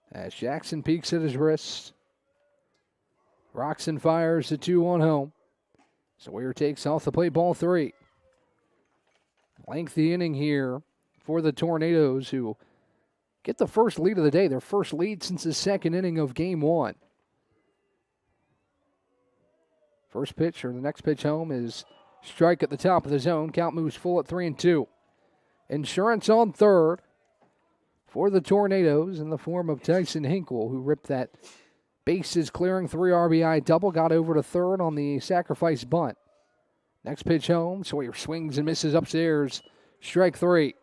As Jackson peeks at his wrist. Rocks and fires the 2-1 home. Sawyer takes off the plate, ball 3. Lengthy inning here for the Tornadoes, who get the first lead of the day. Their first lead since the second inning of Game 1. First pitch, or the next pitch home, is strike at the top of the zone. Count moves full at 3-2. Insurance on third for the Tornadoes in the form of Tyson Hinkle, who ripped that bases clearing 3 RBI double, got over to third on the sacrifice bunt. Next pitch home, Sawyer swings and misses upstairs. Strike 3.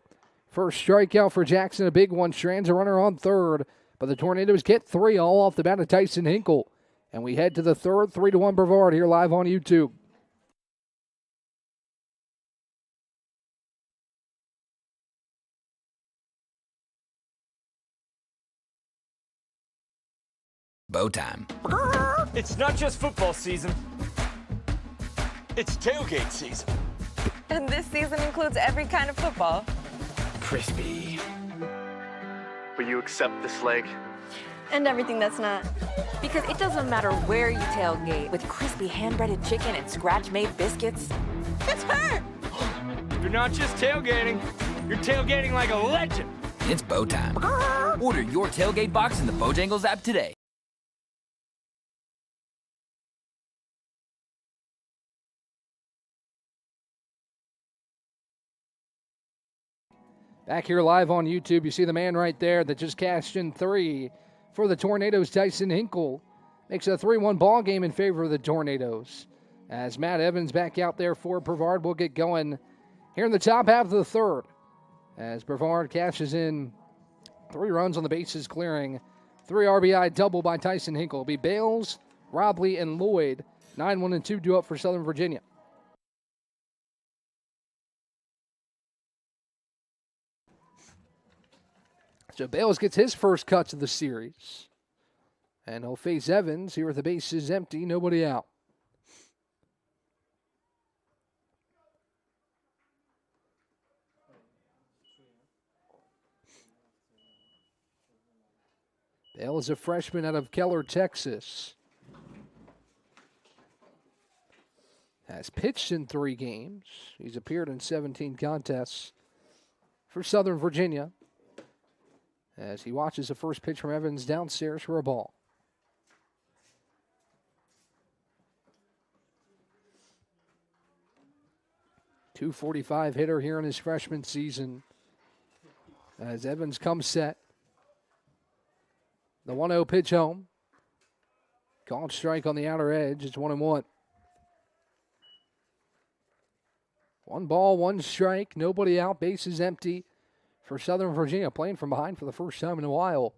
First strikeout for Jackson, a big one. Strands a runner on third, but the Tornadoes get 3 all off the bat of Tyson Hinkle. And we head to the third, 3-1 Brevard here live on YouTube. Bow time. It's not just football season. It's tailgate season. And this season includes every kind of football. Crispy. Will you accept this leg? And everything that's not. Because it doesn't matter where you tailgate, with crispy hand-breaded chicken and scratch-made biscuits. It's her! You're not just tailgating, you're tailgating like a legend. It's bow time. Order your tailgate box in the Bojangles app today. Back here live on YouTube, you see the man right there that just cashed in 3 for the Tornadoes. Tyson Hinkle makes it a 3-1 ball game in favor of the Tornadoes. As Matt Evans back out there for Brevard, we'll get going here in the top half of the third. As Brevard cashes in 3 runs on the bases clearing. 3 RBI double by Tyson Hinkle. It'll be Bales, Robley, and Lloyd. 9-1 and 2 due up for Southern Virginia. So Bales gets his first cuts of the series. And he'll face Evans here with the bases empty, nobody out. Bale is a freshman out of Keller, Texas. Has pitched in 3 games. He's appeared in 17 contests for Southern Virginia. As he watches the first pitch from Evans downstairs for a ball. .245 hitter here in his freshman season. As Evans comes set. The 1-0 pitch home. Called strike on the outer edge. It's 1-1. 1 ball, 1 strike. Nobody out. Bases empty for Southern Virginia, playing from behind for the first time in a while.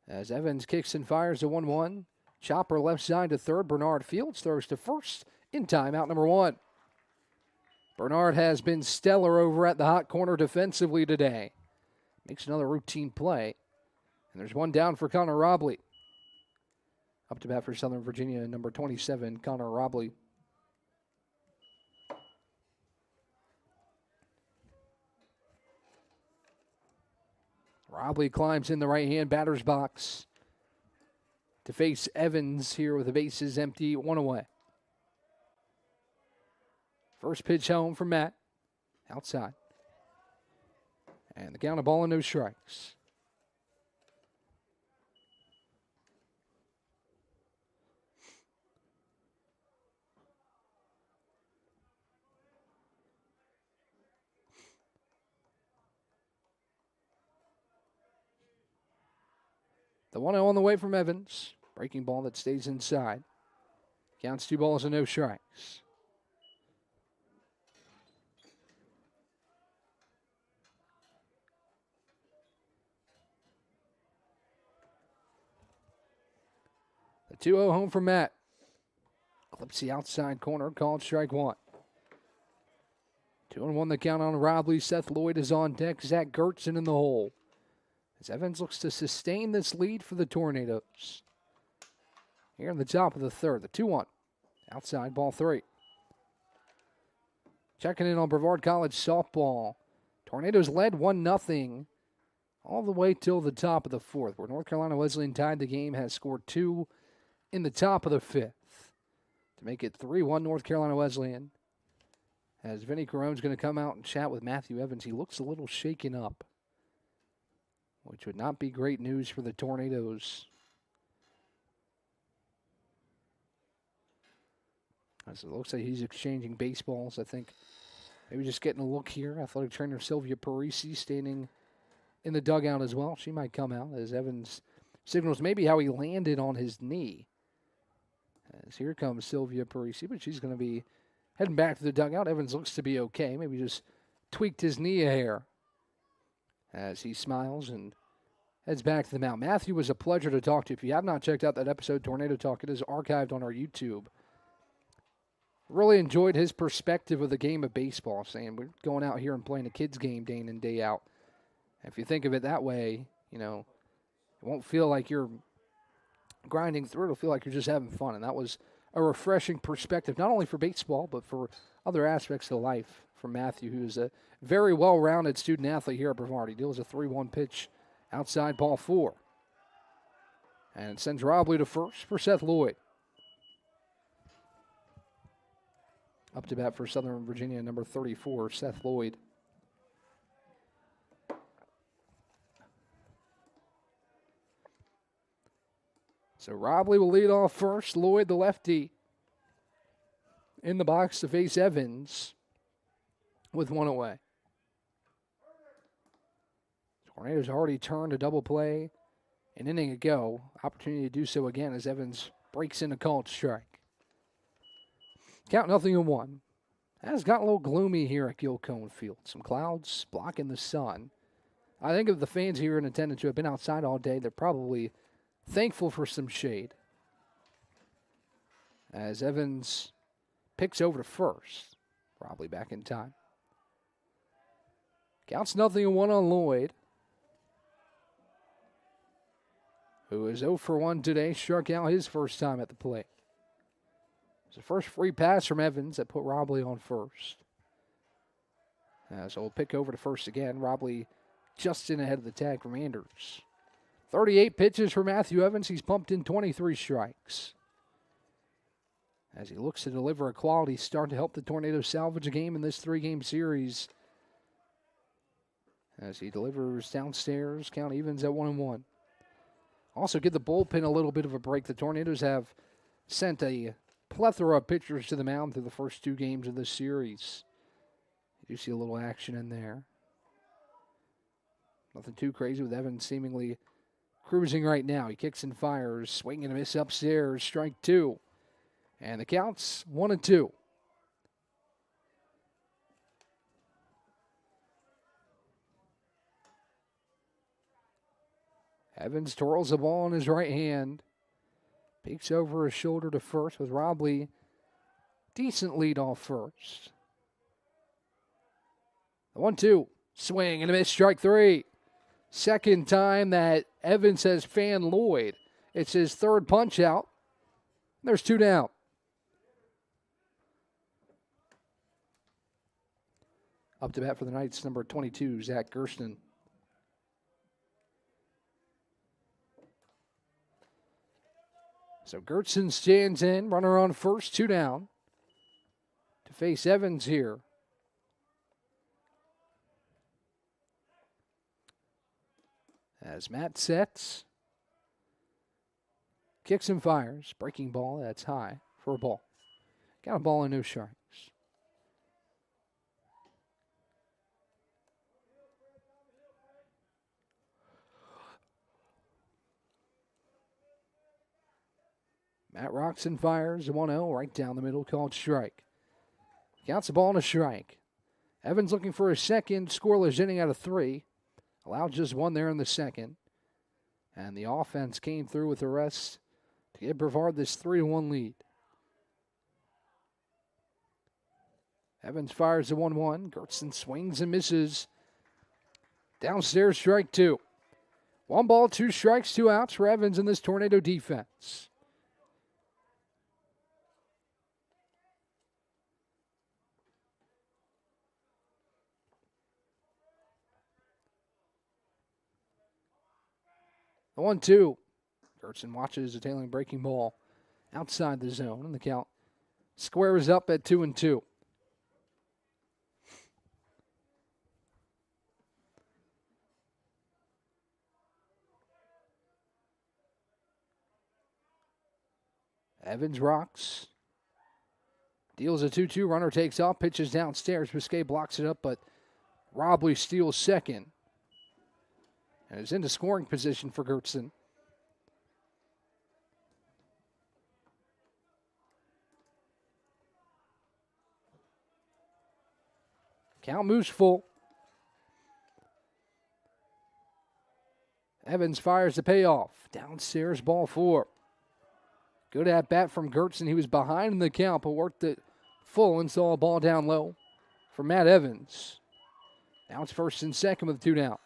As Evans kicks and fires to 1-1. Chopper left side to third. Bernard Fields throws to first in time, out number 1. Bernard has been stellar over at the hot corner defensively today. Makes another routine play. And there's 1 down for Connor Robley. Up to bat for Southern Virginia, number 27, Connor Robley. Robley climbs in the right-hand batter's box to face Evans here with the bases empty, 1 away. First pitch home from Matt, outside. And the count of ball and no strikes. The 1-0 on the way from Evans. Breaking ball that stays inside. Counts 2 balls and no strikes. The 2-0 home from Matt. Clips the outside corner, called strike 1. 2-1 the count on Robley. Seth Lloyd is on deck. Zach Gertzen in the hole. As Evans looks to sustain this lead for the Tornadoes. Here in the top of the third, the 2-1. Outside, ball 3. Checking in on Brevard College softball. Tornadoes led 1-0 all the way till the top of the 4th, where North Carolina Wesleyan tied the game, has scored 2 in the top of the 5th to make it 3-1 North Carolina Wesleyan. As Vinny Carone's going to come out and chat with Matthew Evans. He looks a little shaken up, which would not be great news for the Tornadoes. As it looks like he's exchanging baseballs, I think maybe just getting a look here. Athletic trainer Sylvia Parisi standing in the dugout as well. She might come out as Evans signals maybe how he landed on his knee. As here comes Sylvia Parisi, but she's going to be heading back to the dugout. Evans looks to be okay. Maybe just tweaked his knee a hair. As he smiles and heads back to the mound. Matthew was a pleasure to talk to. If you have not checked out that episode, Tornado Talk, it is archived on our YouTube. Really enjoyed his perspective of the game of baseball, saying we're going out here and playing a kids game day in and day out. And if you think of it that way, you know, it won't feel like you're grinding through. It'll feel like you're just having fun. And that was a refreshing perspective, not only for baseball, but for other aspects of life from Matthew, who is a very well-rounded student-athlete here at Brevard. He deals a 3-1 pitch outside, ball 4. And sends Robley to first for Seth Lloyd. Up to bat for Southern Virginia, number 34, Seth Lloyd. So Robley will lead off first. Lloyd, the lefty, in the box to face Evans with one away. Tornadoes already turned a double play an inning ago. Opportunity to do so again as Evans breaks in a called strike. Count 0-1. Has got a little gloomy here at Gilcone Field. Some clouds blocking the sun. I think of the fans here in attendance who have been outside all day, they're probably thankful for some shade. As Evans picks over to first. Probably back in time. Counts 0-1 on Lloyd, who is 0 for 1 today. Struck out his first time at the plate. It's the first free pass from Evans that put Robley on first. So we'll pick over to first again. Robley just in ahead of the tag from Anders. 38 pitches for Matthew Evans. He's pumped in 23 strikes. As he looks to deliver a quality start to help the Tornadoes salvage a game in this 3-game series. As he delivers downstairs, count evens at 1-1. Also give the bullpen a little bit of a break. The Tornadoes have sent a plethora of pitchers to the mound through the first 2 games of this series. You do see a little action in there. Nothing too crazy with Evans seemingly cruising right now. He kicks and fires, swing and a miss upstairs, strike 2. And the count's 1-2. Evans twirls the ball in his right hand. Peeks over his shoulder to first with Robley. Decent lead off first. The 1-2. Swing and a miss, strike 3. Second time that Evans has fanned Lloyd. It's his third punch out. There's 2 down. Up to bat for the Knights, number 22, Zach Gersten. So Gertzen stands in, runner on first, 2 down. To face Evans here. As Matt sets. Kicks and fires. Breaking ball, that's high for a ball. Got a ball and no strikes. Matt rocks and fires, 1-0, right down the middle, called strike. Counts the ball and a strike. Evans looking for a second scoreless inning out of 3. Allowed just 1 there in the second. And the offense came through with the rest to give Brevard this 3-1 lead. Evans fires the 1-1. Gertzen swings and misses. Downstairs, strike 2. 1 ball, 2 strikes, 2 outs for Evans in this Tornado defense. The 1-2. Gertzen watches a tailing breaking ball outside the zone, and the count squares up at 2-2. Evans rocks. Deals a 2-2. Runner takes off. Pitches downstairs. Biscay blocks it up, but Robley steals second. And is into scoring position for Gertzen. Count moves full. Evans fires the payoff. Downstairs, ball 4. Good at bat from Gertzen. He was behind in the count, but worked it full and saw a ball down low for Matt Evans. Now it's first and second with 2 down.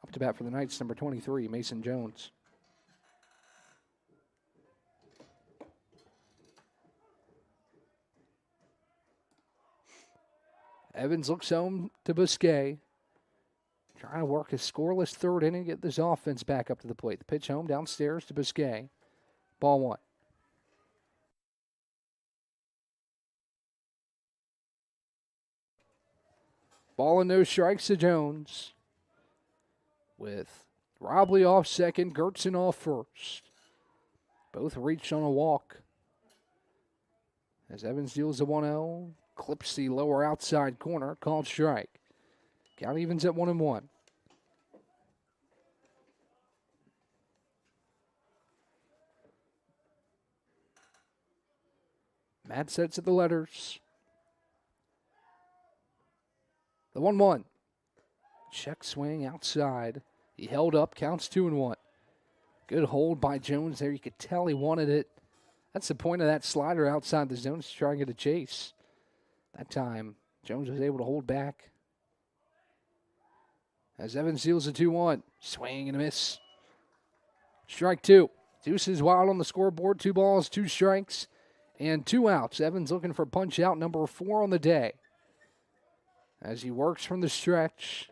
Up to bat for the Knights, number 23, Mason Jones. Evans looks home to Biscay. Trying to work a scoreless 3rd inning, get this offense back up to the plate. The pitch home downstairs to Biscay. Ball 1. Ball and no strikes to Jones. With Robley off second, Gertzen off first. Both reached on a walk. As Evans deals the 1-0, clips the lower outside corner, called strike. Count evens at 1-1. Matt sets at the letters. The 1-1. Check swing outside. He held up, counts 2-1. Good hold by Jones there. You could tell he wanted it. That's the point of that slider outside the zone, to try and get a chase. That time, Jones was able to hold back. As Evans deals a 2-1. Swing and a miss. Strike two. Deuces wild on the scoreboard. 2 balls, 2 strikes, and 2 outs. Evans looking for punch out number 4 on the day. As he works from the stretch.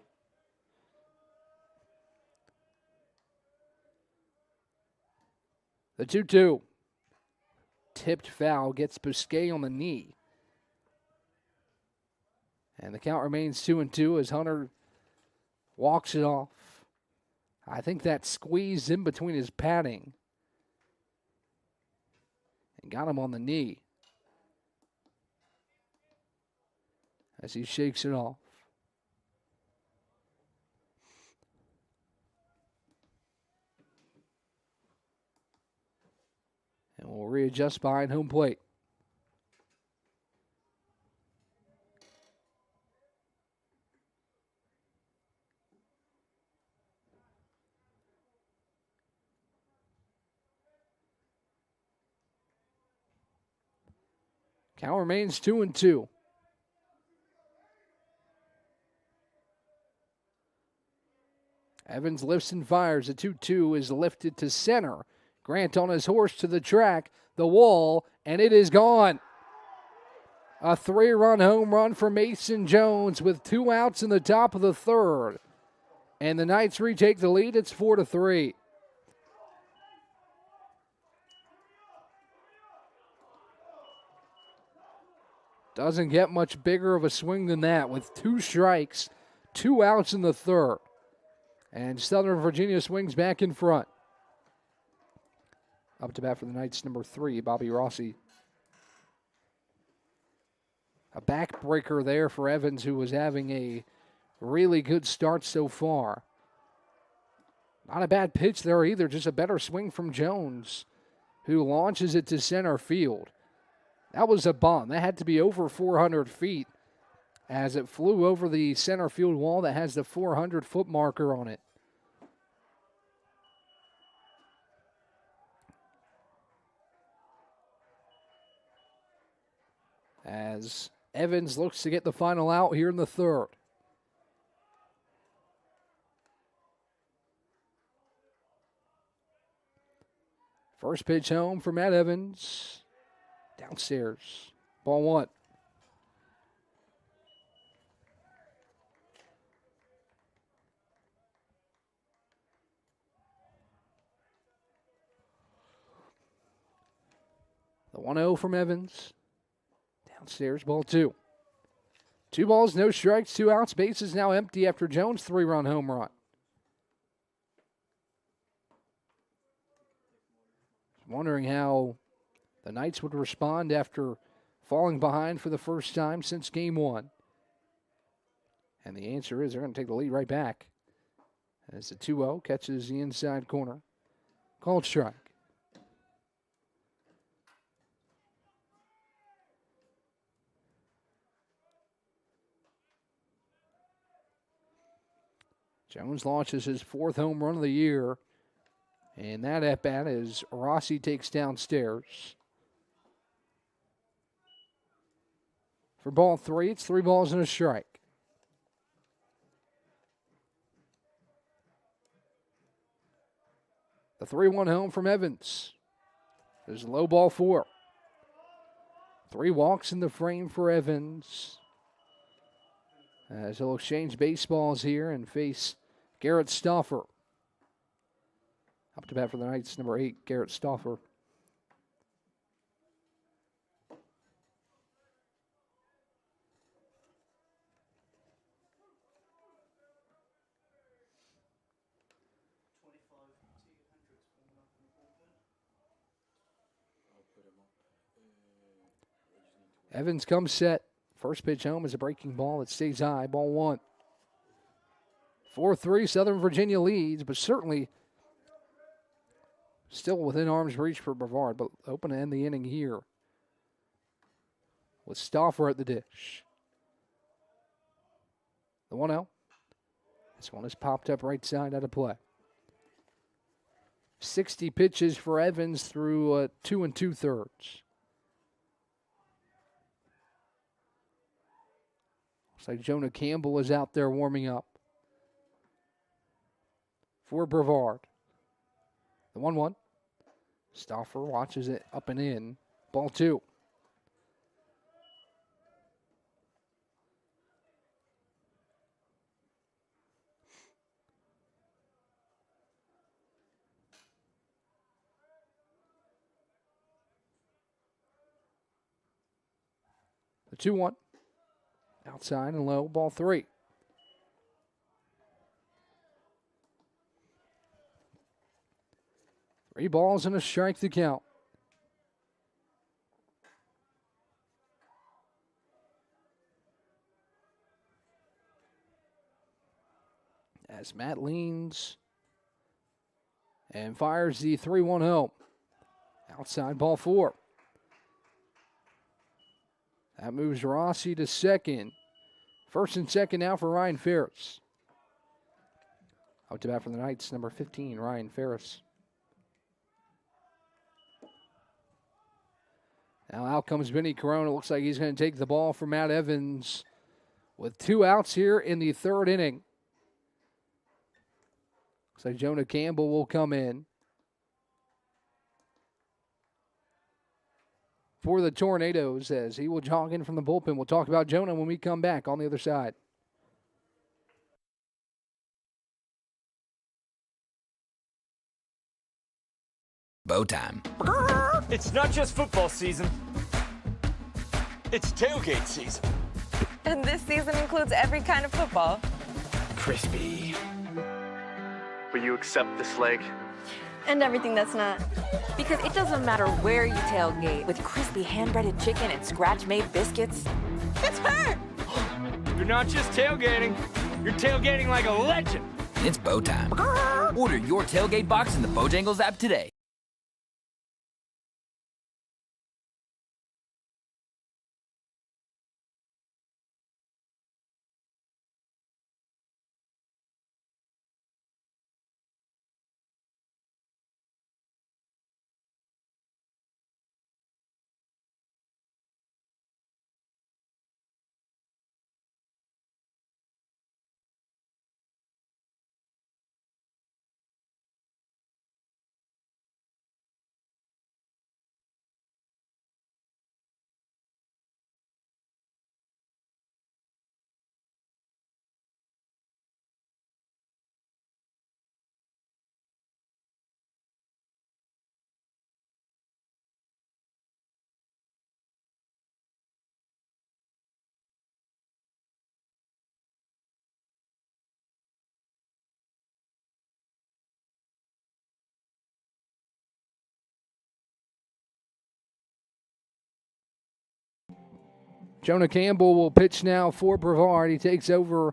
The 2-2. Tipped foul gets Bousquet on the knee. And the count remains 2-2 as Hunter walks it off. I think that squeezed in between his padding and got him on the knee as he shakes it off. And we'll readjust behind home plate. Count remains 2-2. Evans lifts and fires. The 2-2 is lifted to center. Grant on his horse to the track, the wall, and it is gone. A 3-run home run for Mason Jones with 2 outs in the top of the third. And the Knights retake the lead. It's 4-3. Doesn't get much bigger of a swing than that with 2 strikes, 2 outs in the third. And Southern Virginia swings back in front. Up to bat for the Knights, number 3, Bobby Rossi. A backbreaker there for Evans, who was having a really good start so far. Not a bad pitch there either, just a better swing from Jones, who launches it to center field. That was a bomb. That had to be over 400 feet as it flew over the center field wall that has the 400-foot marker on it. As Evans looks to get the final out here in the third. First pitch home for Matt Evans. Downstairs. Ball 1. The 1-0 from Evans. Downstairs, ball 2. 2 balls, no strikes, 2 outs. Base is now empty after Jones' 3-run home run. Wondering how the Knights would respond after falling behind for the first time since game 1. And the answer is they're going to take the lead right back. As the 2-0 catches the inside corner. Called strike. Jones launches his 4th home run of the year. And that at-bat as Rossi takes downstairs. For ball 3, it's 3 balls and a strike. The 3-1 home from Evans. There's a low ball 4. 3 walks in the frame for Evans. As he'll exchange baseballs here and face Garrett Stauffer. Up to bat for the Knights, number 8, Garrett Stauffer. Evans comes set. First pitch home is a breaking ball that stays high. Ball 1. 4-3, Southern Virginia leads, but certainly still within arm's reach for Brevard, but hoping to end the inning here with Stauffer at the dish. The 1-0. This one is popped up right side out of play. 60 pitches for Evans through 2 2/3. Looks like Jonah Campbell is out there warming up for Brevard. The 1-1. Stauffer watches it up and in. Ball 2. The 2-1. Outside and low. Ball 3. Three balls and a strike to count. As Matt leans and fires the 3-1 home. Outside, ball 4. That moves Rossi to second. First and second now for Ryan Ferris. Out to bat for the Knights, number 15, Ryan Ferris. Now out comes Benny Corona. Looks like he's going to take the ball from Matt Evans with 2 outs here in the 3rd inning. Looks like Jonah Campbell will come in for the Tornadoes as he will jog in from the bullpen. We'll talk about Jonah when we come back on the other side. Bow time. It's not just football season. It's tailgate season. And this season includes every kind of football. Crispy. Will you accept this leg? And everything that's not. Because it doesn't matter where you tailgate with crispy hand-breaded chicken and scratch-made biscuits. It's her! You're not just tailgating. You're tailgating like a legend. It's bow time. Order your tailgate box in the Bojangles app today. Jonah Campbell will pitch now for Brevard. He takes over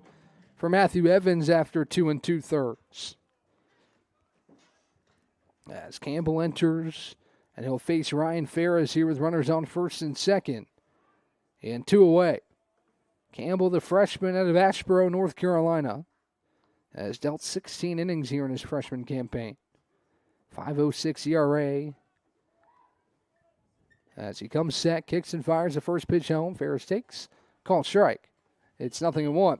for Matthew Evans after 2 2/3. As Campbell enters, and he'll face Ryan Ferris here with runners on first and second. And 2 away. Campbell, the freshman out of Asheboro, North Carolina, has dealt 16 innings here in his freshman campaign. 5.06 ERA. As he comes set, kicks and fires the first pitch home. Ferris takes, called strike. It's 0-1.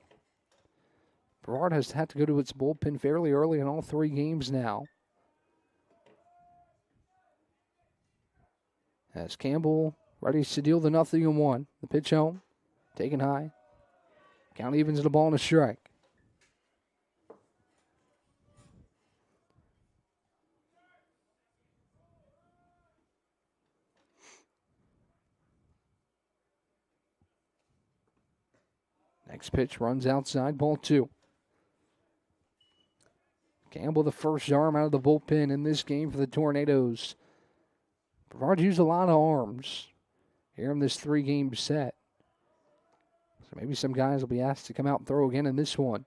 Brevard has had to go to its bullpen fairly early in all 3 games now. As Campbell ready to deal the 0-1. The pitch home, taken high. Count evens the ball and a strike. Next pitch runs outside, ball 2. Campbell, the first arm out of the bullpen in this game for the Tornadoes. Brevard used a lot of arms here in this 3-game set. So maybe some guys will be asked to come out and throw again in this one.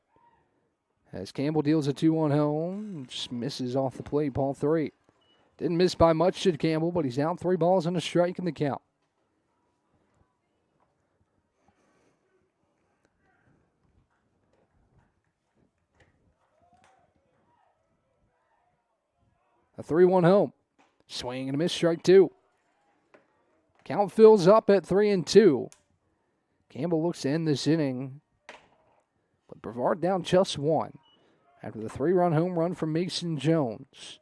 As Campbell deals a 2-1 home, just misses off the plate, ball 3. Didn't miss by much, did Campbell, but he's down 3 balls and a strike in the count. A 3-1 home. Swing and a miss, strike 2. Count fills up at 3-2. Campbell looks to end this inning, but Brevard down just 1 after the 3-run home run from Mason Jones.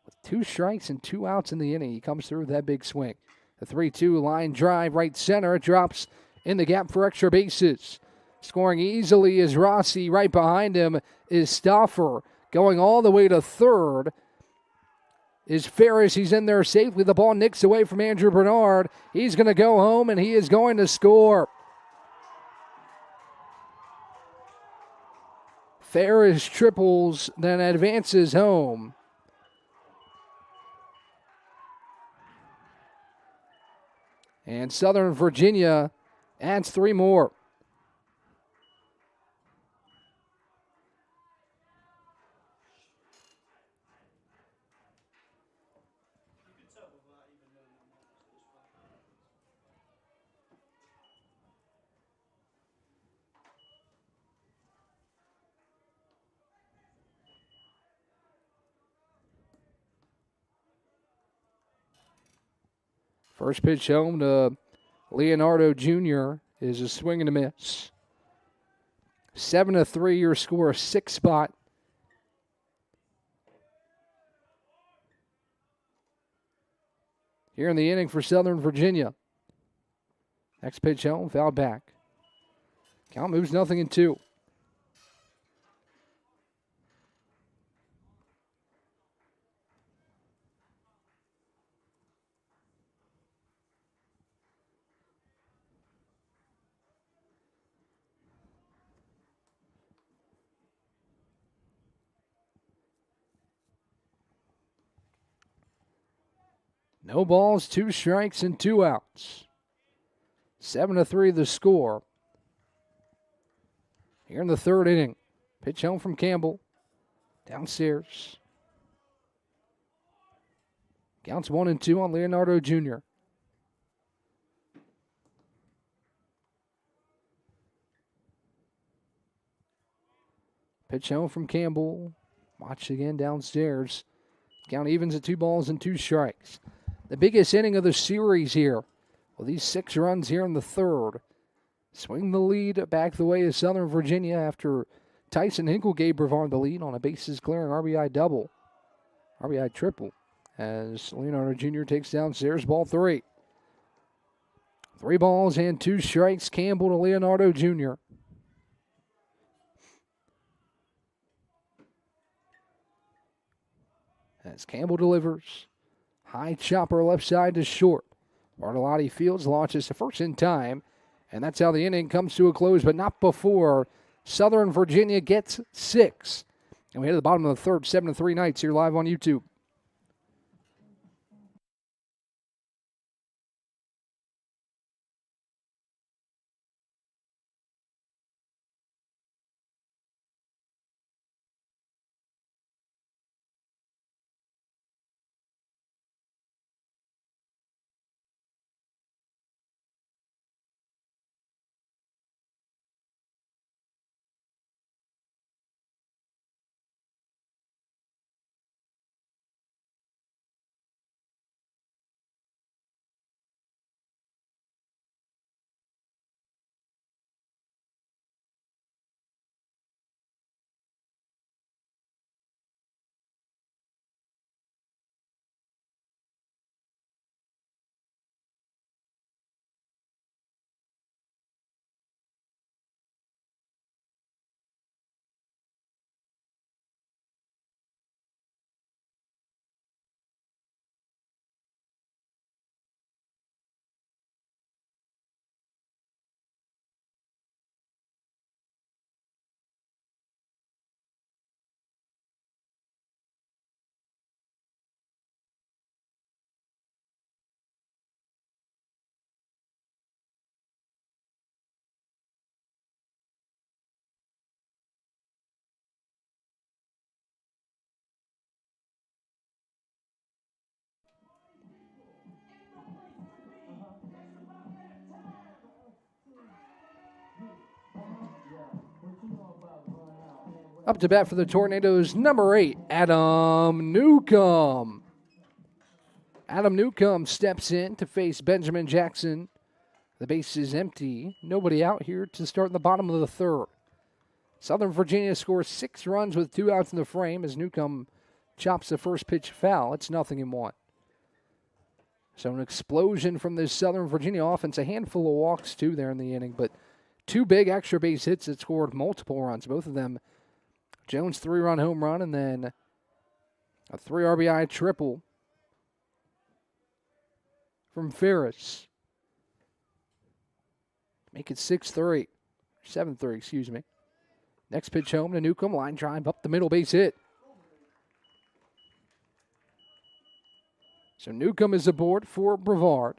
With 2 strikes and 2 outs in the inning, he comes through with that big swing. The 3-2 line drive right center. It drops in the gap for extra bases. Scoring easily is Rossi. Right behind him is Stauffer. Going all the way to third is Ferris. He's in there safely. The ball nicks away from Andrew Bernard. He's going to go home, and he is going to score. Ferris triples, then advances home. And Southern Virginia adds 3 more. First pitch home to Leonardo Jr. is a swing and a miss. 7-3 your score, 6 spot. Here in the inning for Southern Virginia. Next pitch home, fouled back. Count moves 0-2. No balls, 2 strikes, and 2 outs. 7-3 the score. Here in the 3rd inning. Pitch home from Campbell. Downstairs. Counts 1-2 on Leonardo Jr. Pitch home from Campbell. Watch again downstairs. Count evens at 2 balls and 2 strikes. The biggest inning of the series here. Well, these 6 runs here in the 3rd. Swing the lead back the way of Southern Virginia after Tyson Hinkle gave Brevard the lead on a bases clearing RBI double. RBI triple. As Leonardo Jr. takes downstairs, ball 3. 3 balls and 2 strikes. Campbell to Leonardo Jr. As Campbell delivers. High chopper left side to short. Bartolotti Fields launches to first in time. And that's how the inning comes to a close, but not before Southern Virginia gets 6. And we head to the bottom of the 3rd, 7-3 Knights here live on YouTube. Up to bat for the Tornadoes, number 8, Adam Newcomb. Adam Newcomb steps in to face Benjamin Jackson. The base is empty. Nobody out here to start in the bottom of the third. Southern Virginia scores 6 runs with 2 outs in the frame as Newcomb chops the first pitch foul. It's 0-1. So an explosion from this Southern Virginia offense. A handful of walks, too, there in the inning. But 2 big extra base hits that scored multiple runs. Both of them, Jones' 3-run home run and then a 3 RBI triple from Ferris. Make it 6-3. 7-3, excuse me. Next pitch home to Newcomb. Line drive up the middle, base hit. So Newcomb is aboard for Brevard.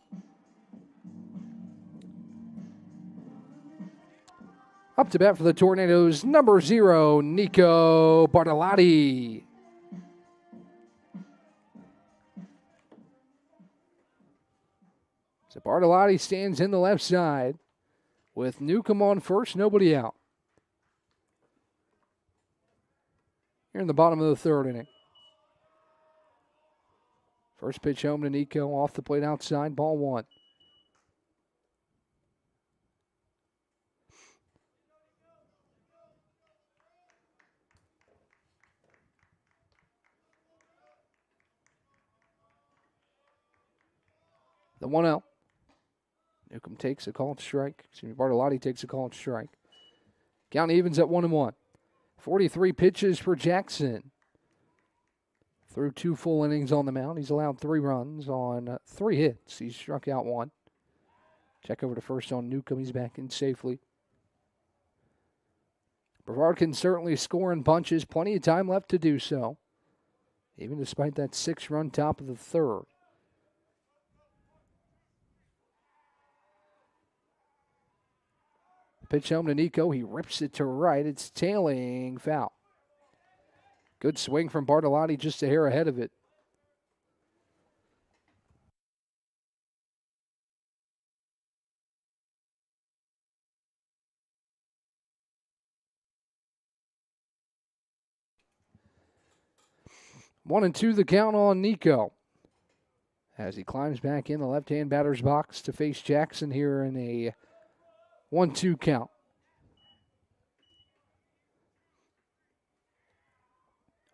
Up to bat for the Tornadoes, number 0, Nico Bartolotti. So Bartolotti stands in the left side with Newcomb on first, nobody out. Here in the bottom of the third inning. First pitch home to Nico, off the plate outside, ball 1. The 1-0. Newcomb takes a called strike. Bartolotti takes a called strike. Count evens at 1-1. 43 pitches for Jackson. Through 2 full innings on the mound. He's allowed 3 runs on 3 hits. He's struck out 1. Check over to first on Newcomb. He's back in safely. Brevard can certainly score in bunches. Plenty of time left to do so. Even despite that 6-run top of the third. Pitch home to Nico. He rips it to right. It's tailing foul. Good swing from Bartolotti, just a hair ahead of it. One and two the count on Nico. As he climbs back in the left-hand batter's box to face Jackson here in a 1-2 count.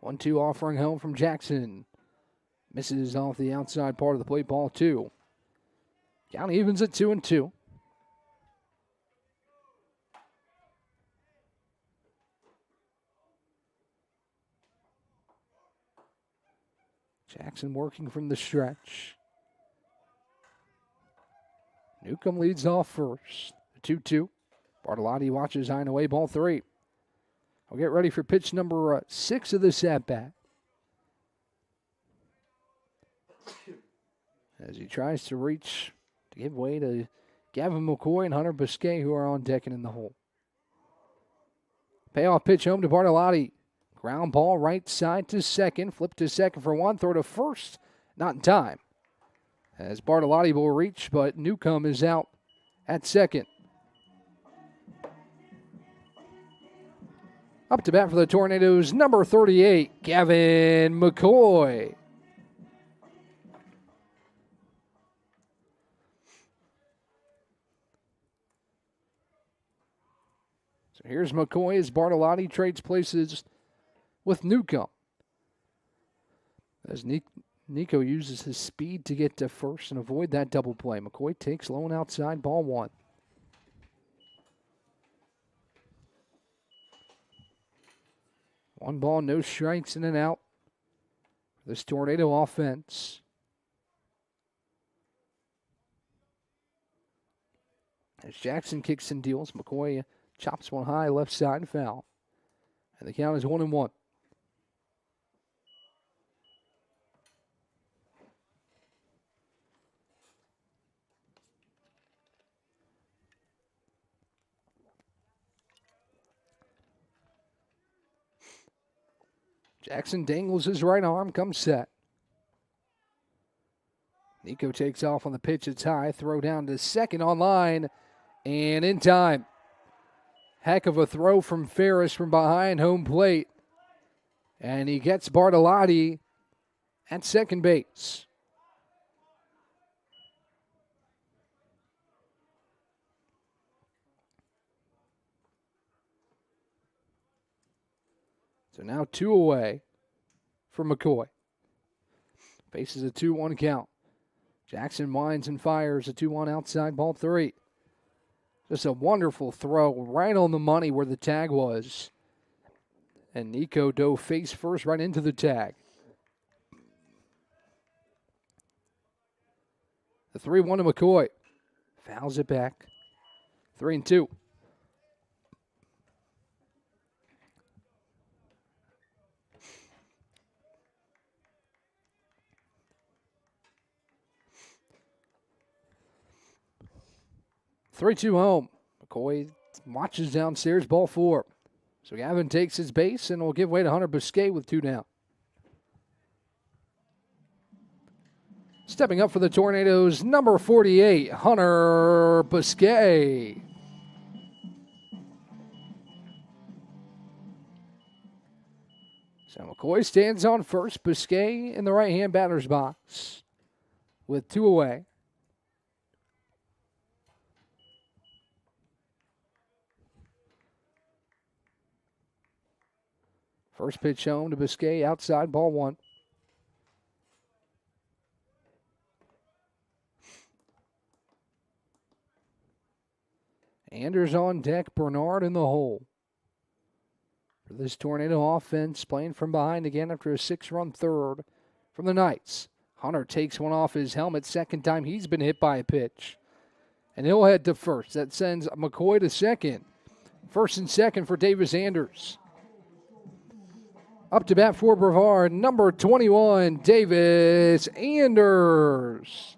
1-2 offering home from Jackson. Misses off the outside part of the plate, ball 2. Count evens at 2-2. Jackson working from the stretch. Newcomb leads off first. 2-2. Bartolotti watches high and away, ball 3. We'll get ready for pitch number 6 of this at-bat. As he tries to reach to give way to Gavin McCoy and Hunter Biscay, who are on deck and in the hole. Payoff pitch home to Bartolotti. Ground ball right side to second. Flip to second for 1. Throw to first. Not in time. As Bartolotti will reach, but Newcomb is out at second. Up to bat for the Tornadoes, number 38, Gavin McCoy. So here's McCoy as Bartolotti trades places with Newcomb. As Nico uses his speed to get to first and avoid that double play. McCoy takes low and outside, ball 1. One ball, no strikes, in and out. This Tornado offense. As Jackson kicks and deals, McCoy chops one high, left side, foul. And the count is 1-1. Jackson dangles his right arm, comes set. Nico takes off on the pitch, it's high. Throw down to second on line, and in time. Heck of a throw from Ferris from behind home plate. And he gets Bartolotti at second base. So now 2 away for McCoy. Faces a 2-1 count. Jackson winds and fires a 2-1 outside, ball 3. Just a wonderful throw right on the money where the tag was. And Nico dove face first right into the tag. The 3-1 to McCoy. Fouls it back. 3-2. Home. McCoy watches downstairs, ball 4. So Gavin takes his base and will give way to Hunter Biscay with 2 down. Stepping up for the Tornadoes, number 48, Hunter Biscay. So McCoy stands on first, Biscay in the right-hand batter's box with 2 away. First pitch home to Biscay, outside, ball 1. Anders on deck, Bernard in the hole. For this Tornado offense, playing from behind again after a 6-run third from the Knights. Hunter takes one off his helmet, second time he's been hit by a pitch. And he'll head to first. That sends McCoy to second. First and second for Davis Anders. Up to bat for Brevard, number 21, Davis Anders.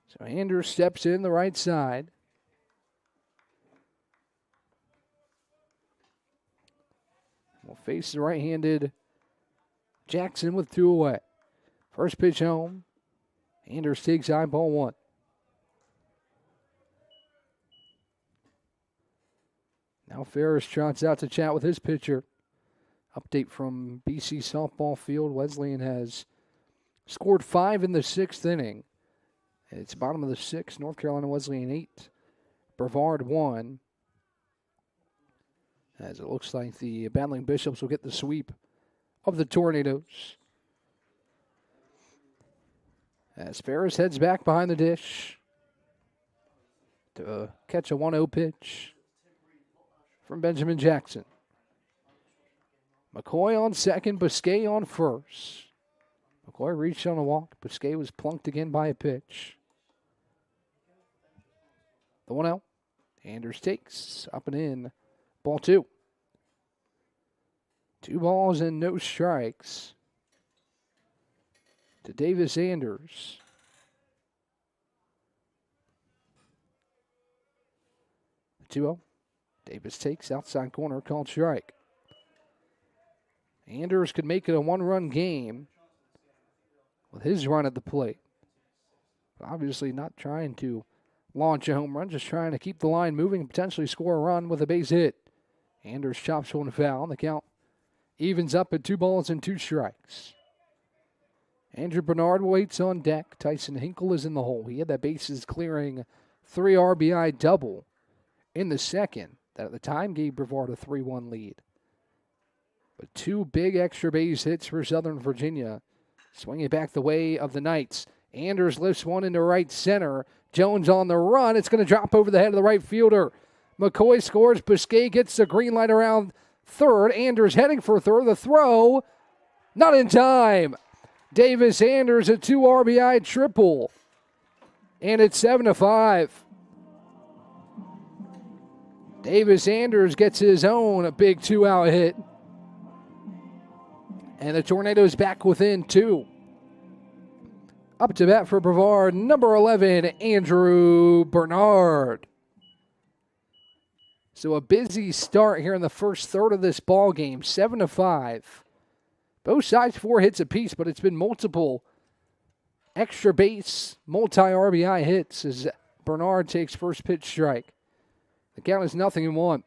So Anders steps in the right side. Will face the right-handed Jackson with 2 away. First pitch home. Anders takes high, ball 1. Now Ferris trots out to chat with his pitcher. Update from BC softball field. Wesleyan has scored 5 in the 6th inning. It's bottom of the 6th. North Carolina Wesleyan 8. Brevard 1. As it looks like the Battling Bishops will get the sweep of the Tornadoes. As Ferris heads back behind the dish to catch a 1-0 pitch from Benjamin Jackson. McCoy on second, Biscay on first. McCoy reached on a walk. Biscay was plunked again by a pitch. The 1-0. Anders takes up and in. Ball 2. 2 balls and no strikes to Davis Anders. The 2-0. Davis takes outside corner, called strike. Anders could make it a 1-run game with his run at the plate. Obviously not trying to launch a home run, just trying to keep the line moving and potentially score a run with a base hit. Anders chops one foul. The count evens up at 2 balls and 2 strikes. Andrew Bernard waits on deck. Tyson Hinkle is in the hole. He had that bases clearing 3 RBI double in the second. That at the time gave Brevard a 3-1 lead. But 2 big extra base hits for Southern Virginia. Swinging back the way of the Knights. Anders lifts one into right center. Jones on the run. It's going to drop over the head of the right fielder. McCoy scores. Biscay gets the green light around third. Anders heading for third. The throw, not in time. Davis Anders a 2 RBI triple. And it's 7-5. Davis Anders gets his own a big 2-out hit. And the Tornadoes back within 2. Up to bat for Brevard, number 11, Andrew Bernard. So a busy start here in the first third of this ball game, 7-5. Both sides 4 hits apiece, but it's been multiple extra base, multi-RBI hits as Bernard takes first pitch strike. The count is 0-1.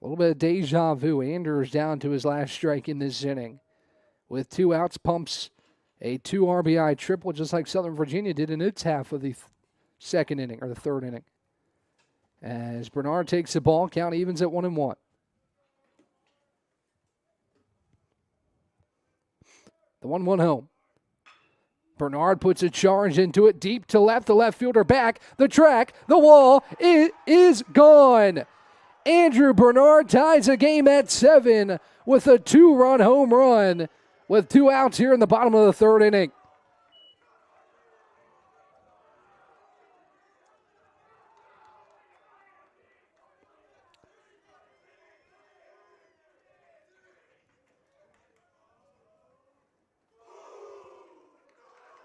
A little bit of deja vu. Andrews down to his last strike in this inning. With 2 outs, pumps a 2 RBI triple, just like Southern Virginia did in its half of the second inning, or the third inning. As Bernard takes the ball, count evens at 1-1. The 1-1 home. Bernard puts a charge into it, deep to left, the left fielder back, the track, the wall, it is gone. Andrew Bernard ties the game at 7 with a 2-run home run with 2 outs here in the bottom of the third inning.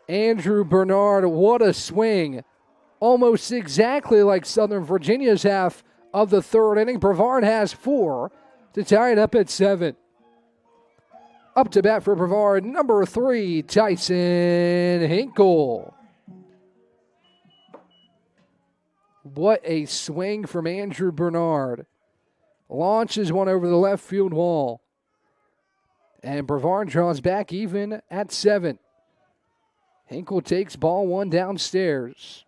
Andrew Bernard, what a swing. Almost exactly like Southern Virginia's half of the third inning. Brevard has 4 to tie it up at 7. Up to bat for Brevard, number 3, Tyson Hinkle. What a swing from Andrew Bernard. Launches one over the left field wall. And Brevard draws back even at 7. Hinkle takes ball 1 downstairs.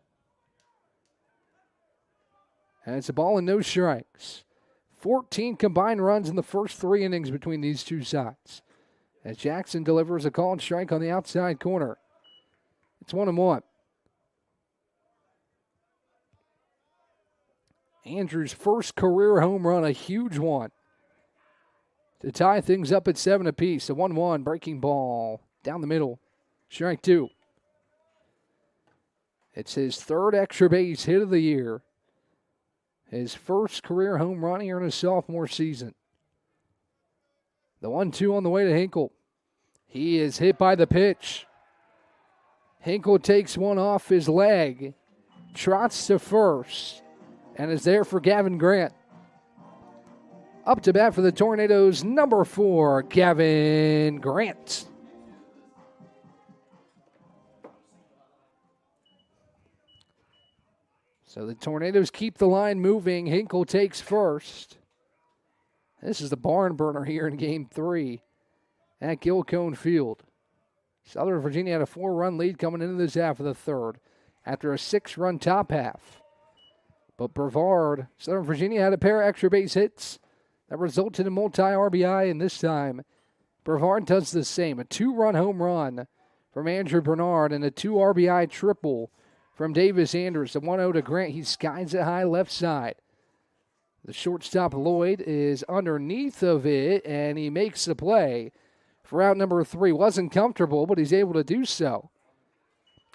And it's a ball and no strikes. 14 combined runs in the first 3 innings between these two sides. As Jackson delivers a called strike on the outside corner. It's 1-1. Andrew's first career home run, a huge one, to tie things up at 7 apiece. A 1-1 breaking ball down the middle. Strike 2. It's his 3rd extra base hit of the year. His first career home run here in his sophomore season. The 1-2 on the way to Hinkle. He is hit by the pitch. Hinkle takes one off his leg, trots to first, and is there for Gavin Grant. Up to bat for the Tornadoes, number 4, Gavin Grant. So the Tornadoes keep the line moving. Hinkle takes first. This is the barn burner here in Game 3 at Gilcone Field. Southern Virginia had a 4-run lead coming into this half of the third after a 6-run top half. But Brevard, Southern Virginia had a pair of extra base hits that resulted in multi-RBI, and this time Brevard does the same. A 2-run home run from Andrew Bernard and a 2 RBI triple from Davis Andrews. The 1-0 to Grant. He skies it high left side. The shortstop Lloyd is underneath of it, and he makes the play for out number 3. Wasn't comfortable, but he's able to do so.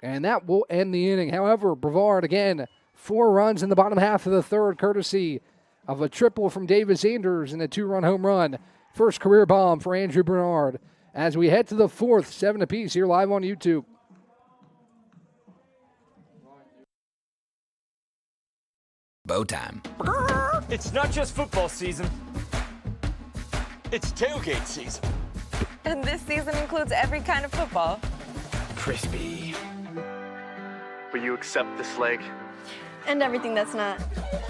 And that will end the inning. However, Brevard, again, 4 runs in the bottom half of the third, courtesy of a triple from Davis Andrews and a 2-run home run. First career bomb for Andrew Bernard. As we head to the 4th, 7 apiece here live on YouTube. Bow time. It's not just football season. It's tailgate season. And this season includes every kind of football. Crispy. Will you accept this leg? And everything that's not.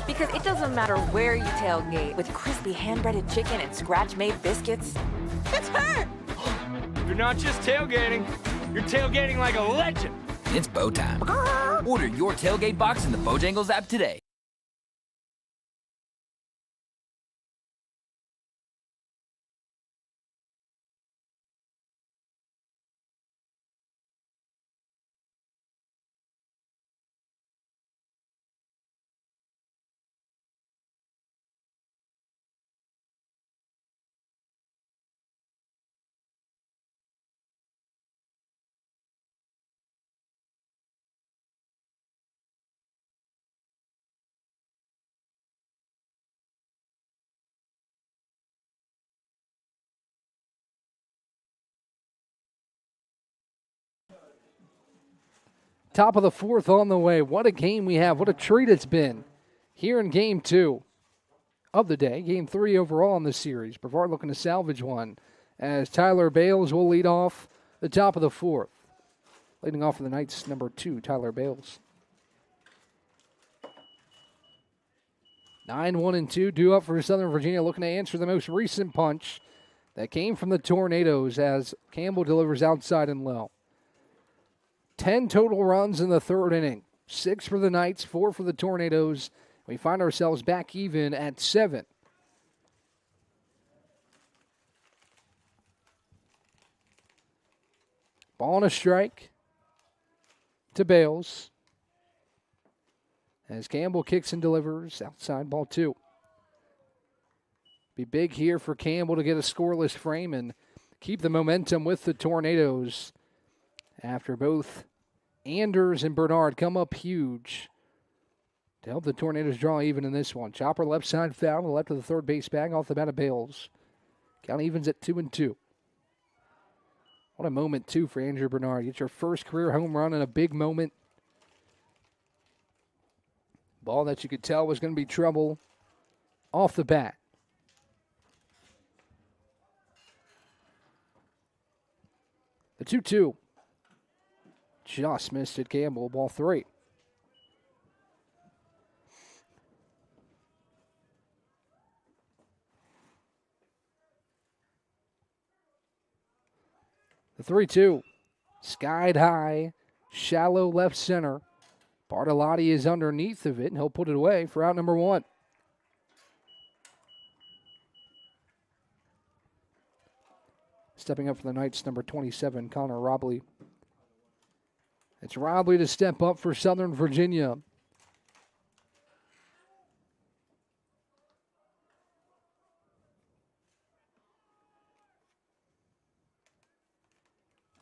Because it doesn't matter where you tailgate, with crispy hand-breaded chicken and scratch-made biscuits. It's her! You're not just tailgating. You're tailgating like a legend. It's bow time. Order your tailgate box in the Bojangles app today. Top of the 4th on the way. What a game we have. What a treat it's been here in Game 2 of the day. Game 3 overall in this series. Brevard looking to salvage one as Tyler Bales will lead off the top of the 4th. Leading off for the Knights, number 2, Tyler Bales. 9-1-2 due up for Southern Virginia, looking to answer the most recent punch that came from the Tornadoes as Campbell delivers outside and low. 10 total runs in the 3rd inning. 6 for the Knights, 4 for the Tornadoes. We find ourselves back even at 7. Ball and a strike to Bales. As Campbell kicks and delivers, outside ball 2. Be big here for Campbell to get a scoreless frame and keep the momentum with the Tornadoes after both Anders and Bernard come up huge to help the Tornadoes draw even in this one. Chopper left side foul to the left of the third base bag off the bat of Bales. Count evens at 2-2. What a moment, too, for Andrew Bernard. Get your first career home run in a big moment. Ball that you could tell was going to be trouble off the bat. The 2-2. Just missed it, Campbell. Ball 3. The 3-2. Skied high. Shallow left center. Bartolotti is underneath of it, and he'll put it away for out number 1. Stepping up for the Knights, number 27, Connor Robley. It's Robley to step up for Southern Virginia.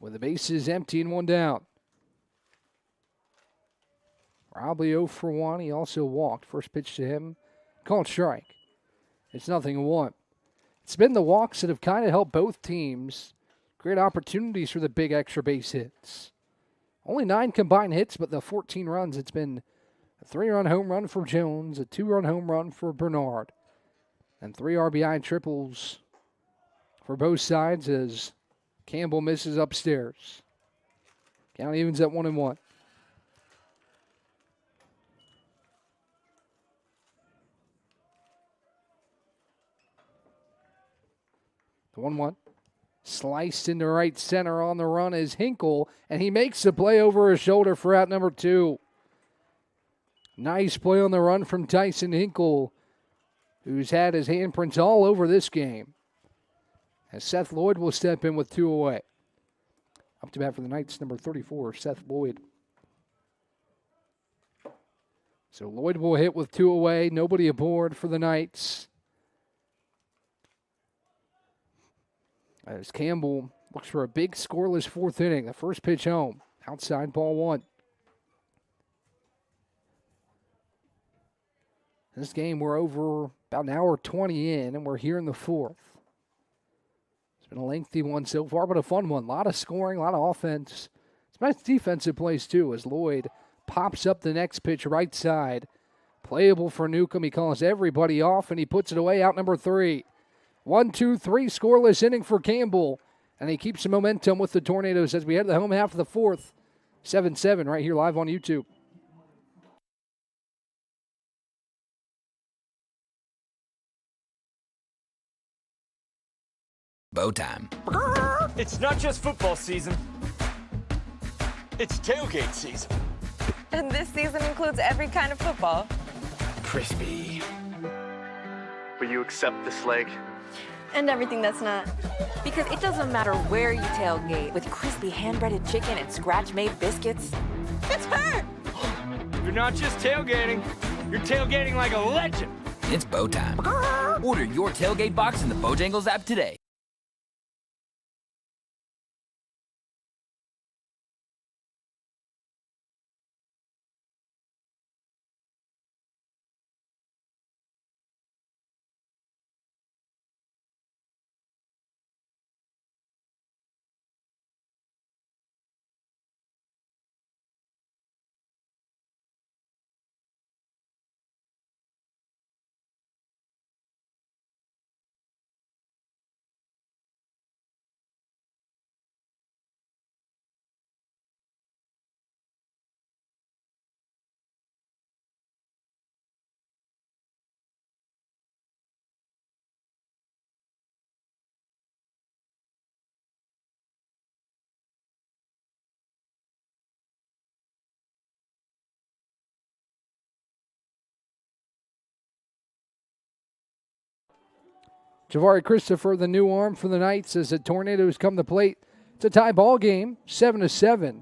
With the bases empty and 1 down. Robley 0 for 1. He also walked. First pitch to him. Called strike. It's 0-1. It's been the walks that have kind of helped both teams create opportunities for the big extra base hits. Only 9 combined hits, but the 14 runs, it's been a 3-run home run for Jones, a 2-run home run for Bernard, and 3 RBI triples for both sides as Campbell misses upstairs. Count evens at 1-1. The 1-1. Sliced into right center on the run is Hinkle, and he makes the play over his shoulder for out number 2. Nice play on the run from Tyson Hinkle, who's had his handprints all over this game. As Seth Lloyd will step in with 2 away. Up to bat for the Knights, number 34, Seth Lloyd. So Lloyd will hit with 2 away, nobody aboard for the Knights. As Campbell looks for a big scoreless 4th inning. The first pitch home. Outside ball 1. This game we're over about an hour 20 in, and we're here in the 4th. It's been a lengthy one so far, but a fun one. A lot of scoring, a lot of offense. It's nice defensive plays, too, as Lloyd pops up the next pitch right side. Playable for Newcomb. He calls everybody off, and he puts it away out number 3. 1-2-3 scoreless inning for Campbell. And he keeps the momentum with the Tornadoes as we head to the home half of the 4th. 7-7 right here live on YouTube. Bow time. It's not just football season. It's tailgate season. And this season includes every kind of football. Crispy. Will you accept this leg? And everything that's not. Because it doesn't matter where you tailgate, with crispy hand-breaded chicken and scratch-made biscuits. It's her! You're not just tailgating. You're tailgating like a legend. It's bow time. Order your tailgate box in the Bojangles app today. Javari Christopher, the new arm for the Knights, as the Tornadoes come to plate. It's a tie ball game, 7-7.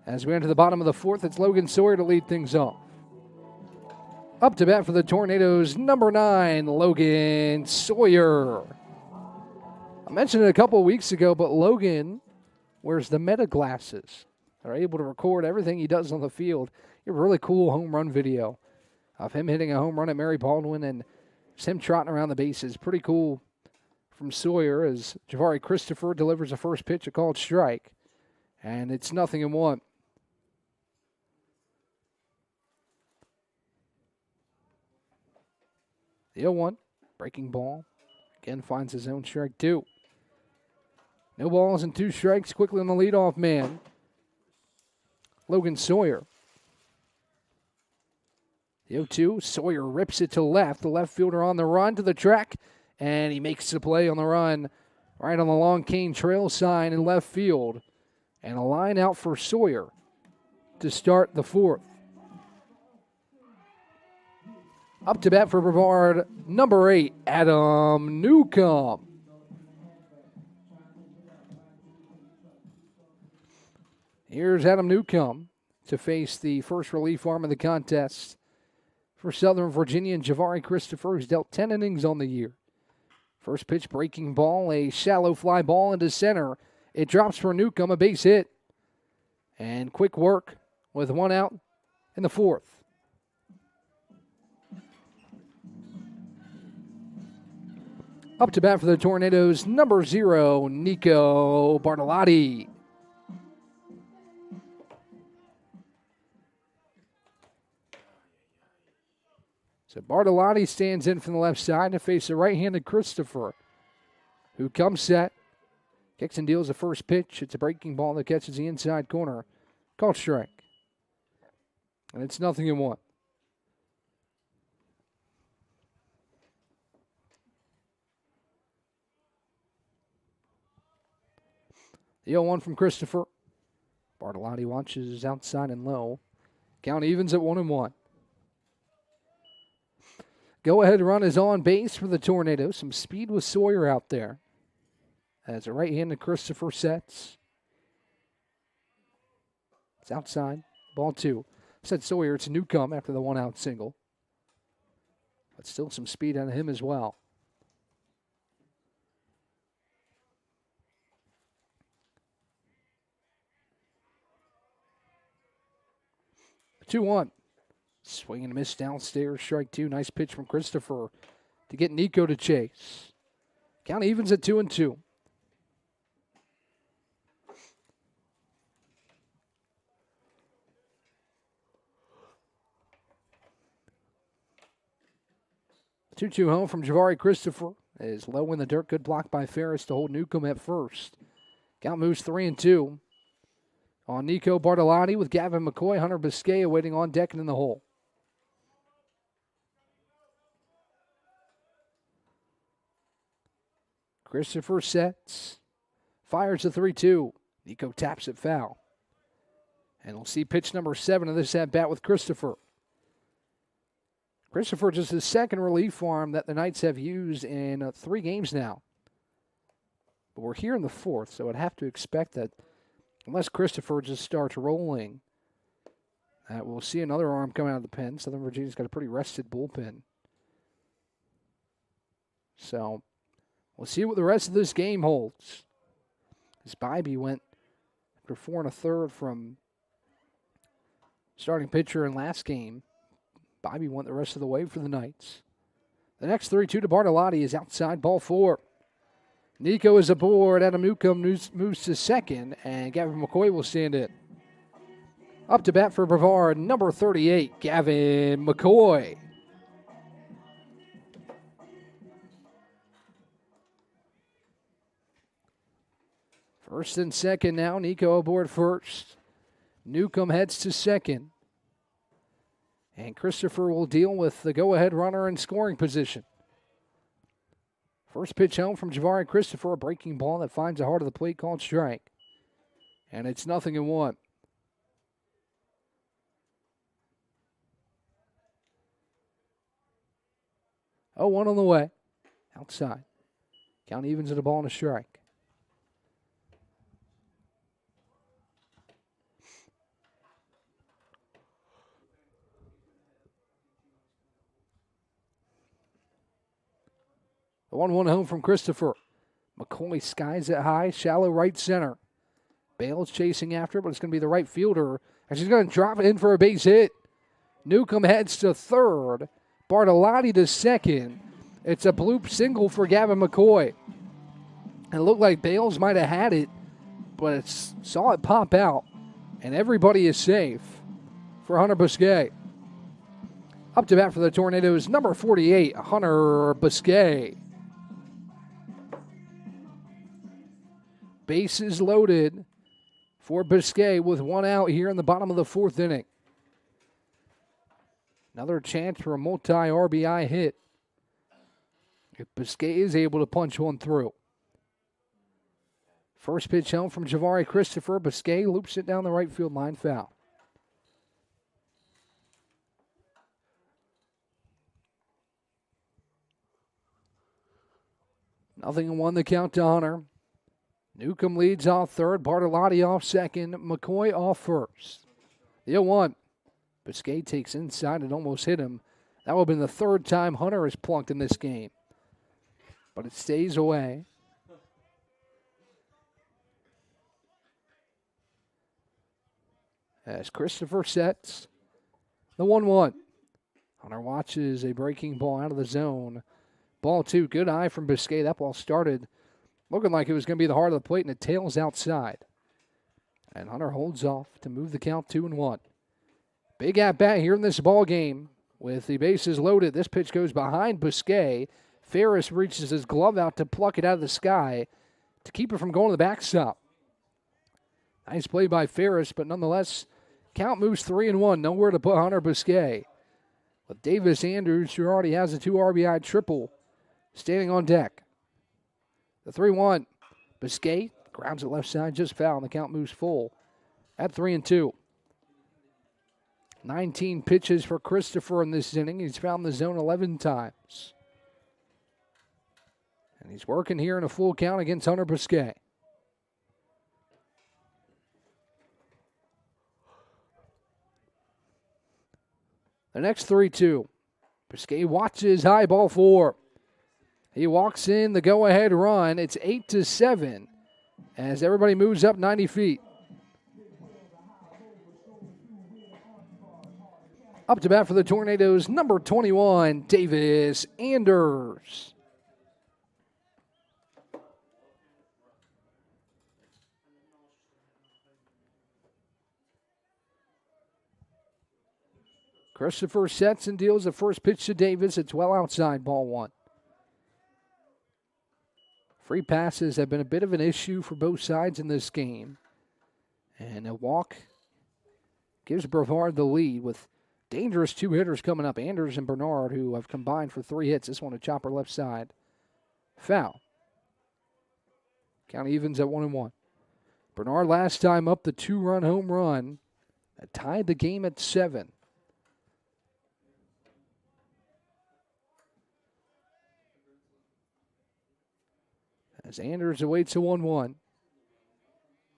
As we enter the bottom of the fourth, it's Logan Sawyer to lead things off. Up to bat for the Tornadoes, number 9, Logan Sawyer. I mentioned it a couple of weeks ago, but Logan wears the Meta glasses. They're able to record everything he does on the field. A really cool home run video of him hitting a home run at Mary Baldwin and just him trotting around the bases. Pretty cool from Sawyer as Javari Christopher delivers a first pitch, a called strike. And it's 0-1. The 0-1, breaking ball. Again, finds his own strike, 2. No balls and 2 strikes quickly on the leadoff man, Logan Sawyer. The 0-2, Sawyer rips it to left. The left fielder on the run to the track, and he makes the play on the run right on the long cane trail sign in left field. And a line out for Sawyer to start the fourth. Up to bat for Brevard, number 8, Adam Newcomb. Here's Adam Newcomb to face the first relief arm of the contest for Southern Virginia and Javari Christopher, who's dealt 10 innings on the year. First pitch, breaking ball, a shallow fly ball into center. It drops for Newcomb, a base hit. And quick work with 1 out in the fourth. Up to bat for the Tornadoes, number 0, Nico Bartolotti. So Bartolotti stands in from the left side to face the right-handed Christopher, who comes set, kicks and deals the first pitch. It's a breaking ball that catches the inside corner. Called strike. And it's 0-1. The 0-1 from Christopher. Bartolotti watches outside and low. Count evens at 1-1. Go-ahead run is on base for the Tornadoes. Some speed with Sawyer out there. As a right-handed Christopher sets. It's outside. Ball 2. Said Sawyer, it's Newcomb after the 1-out single. But still some speed on him as well. 2-1. Swing and miss downstairs, strike 2. Nice pitch from Christopher to get Nico to chase. Count evens at 2-2. The 2-2 home from Javari Christopher is low in the dirt. Good block by Ferris to hold Newcomb at first. Count moves 3-2. On Nico Bartolotti with Gavin McCoy, Hunter Biscaya waiting on deck and in the hole. Christopher sets, fires a 3-2. Nico taps it foul. And we'll see pitch number 7 of this at-bat with Christopher. Christopher just the second relief arm that the Knights have used in 3 games now. But we're here in the 4th, so I'd have to expect that unless Christopher just starts rolling, we'll see another arm come out of the pen. Southern Virginia's got a pretty rested bullpen. So we'll see what the rest of this game holds. As Bybee went after 4 1/3 from starting pitcher in last game. Bybee went the rest of the way for the Knights. The next 3-2 to Bartolotti is outside, ball 4. Nico is aboard. Adam Newcomb moves to second, and Gavin McCoy will stand in. Up to bat for Brevard, number 38, Gavin McCoy. First and second now. Nico aboard first. Newcomb heads to second. And Christopher will deal with the go-ahead runner in scoring position. First pitch home from Javari Christopher, a breaking ball that finds the heart of the plate, called strike. And it's 0-1. Oh, 1 on the way. Outside. Count evens at a ball and a strike. The 1-1 home from Christopher. McCoy skies it high, shallow right center. Bale's chasing after, but it's going to be the right fielder. And she's going to drop it in for a base hit. Newcomb heads to third. Bartolotti to second. It's a bloop single for Gavin McCoy. And it looked like Bales might have had it, but it saw it pop out. And everybody is safe for Hunter Busquet. Up to bat for the Tornadoes, number 48, Hunter Busquet. Bases loaded for Busquet with one out here in the bottom of the fourth inning. Another chance for a multi-RBI hit if Busquet is able to punch one through. First pitch home from Javari Christopher. Busquet loops it down the right field line, foul. Nothing in one, the count to Hunter. Newcomb leads off third. Bartolotti off second. McCoy off first. The 0-1. Busquet takes inside and almost hit him. That would have been the third time Hunter has plunked in this game. But it stays away. As Christopher sets the 1-1. Hunter watches a breaking ball out of the zone. Ball two. Good eye from Busquet. That ball started looking like it was going to be the heart of the plate, and it tails outside. And Hunter holds off to move the count 2-1. Big at-bat here in this ball game with the bases loaded. This pitch goes behind Busquet. Ferris reaches his glove out to pluck it out of the sky to keep it from going to the backstop. Nice play by Ferris, but nonetheless, count moves 3-1. Nowhere to put Hunter Busquet. With Davis Andrews, who already has a 2 RBI triple, standing on deck. The 3-1. Busquet grounds it left side, just foul, and the count moves full at 3-2. 19 pitches for Christopher in this inning. He's found the zone 11 times. And he's working here in a full count against Hunter Busquet. The next 3-2. Busquet watches high, ball 4. He walks in the go-ahead run. It's 8-7 as everybody moves up 90 feet. Up to bat for the Tornadoes, number 21, Davis Anders. Christopher sets and deals the first pitch to Davis. It's well outside, ball 1. Free passes have been a bit of an issue for both sides in this game. And a walk gives Brevard the lead with dangerous 2 hitters coming up. Anders and Bernard, who have combined for 3 hits. This one a chopper left side. Foul. Count evens at 1-1. Bernard last time up the 2-run home run that tied the game at 7. As Anders awaits a 1-1.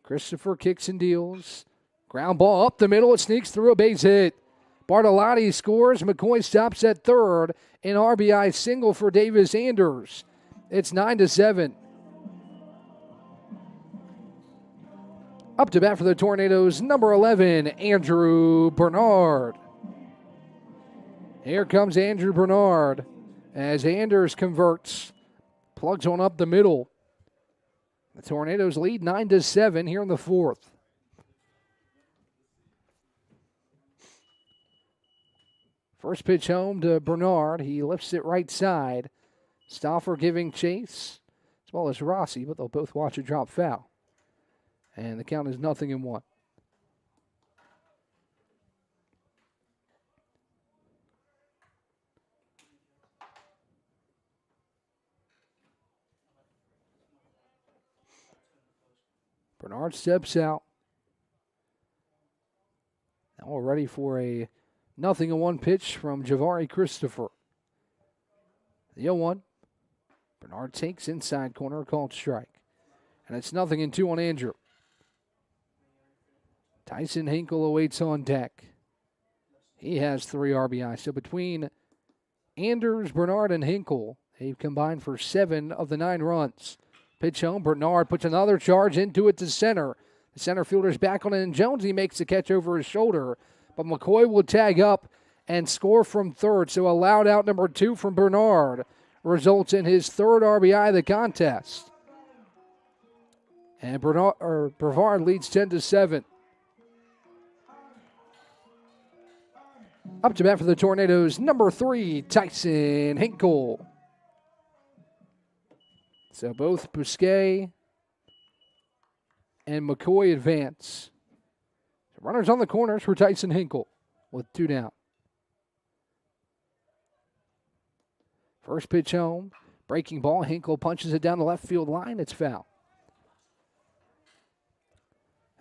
Christopher kicks and deals. Ground ball up the middle. It sneaks through a base hit. Bartolotti scores. McCoy stops at third. An RBI single for Davis Anders. It's 9-7. Up to bat for the Tornadoes, number 11, Andrew Bernard. Here comes Andrew Bernard as Anders converts. Plugs one up the middle. The Tornadoes lead 9-7 here in the 4th. First pitch home to Bernard. He lifts it right side. Stauffer giving chase, as well as Rossi, but they'll both watch a drop foul. And the count is 0-1. Bernard steps out. Now we're ready for a 0-1 pitch from Javari Christopher. The 0-1. Bernard takes inside corner, called strike. And it's 0-2 on Andrew. Tyson Hinkle awaits on deck. He has 3 RBI. So between Anders, Bernard, and Hinkle, they've combined for 7 of the 9 runs. Pitch home. Bernard puts another charge into it to center. The center fielder's back on it, and Jonesy makes the catch over his shoulder. But McCoy will tag up and score from third. So a loud out number 2 from Bernard results in his 3rd RBI of the contest. And Brevard leads 10-7. Up to bat for the Tornadoes, number 3, Tyson Hinkle. So both Bousquet and McCoy advance. Runners on the corners for Tyson Hinkle with 2 down. First pitch home. Breaking ball. Hinkle punches it down the left field line. It's foul.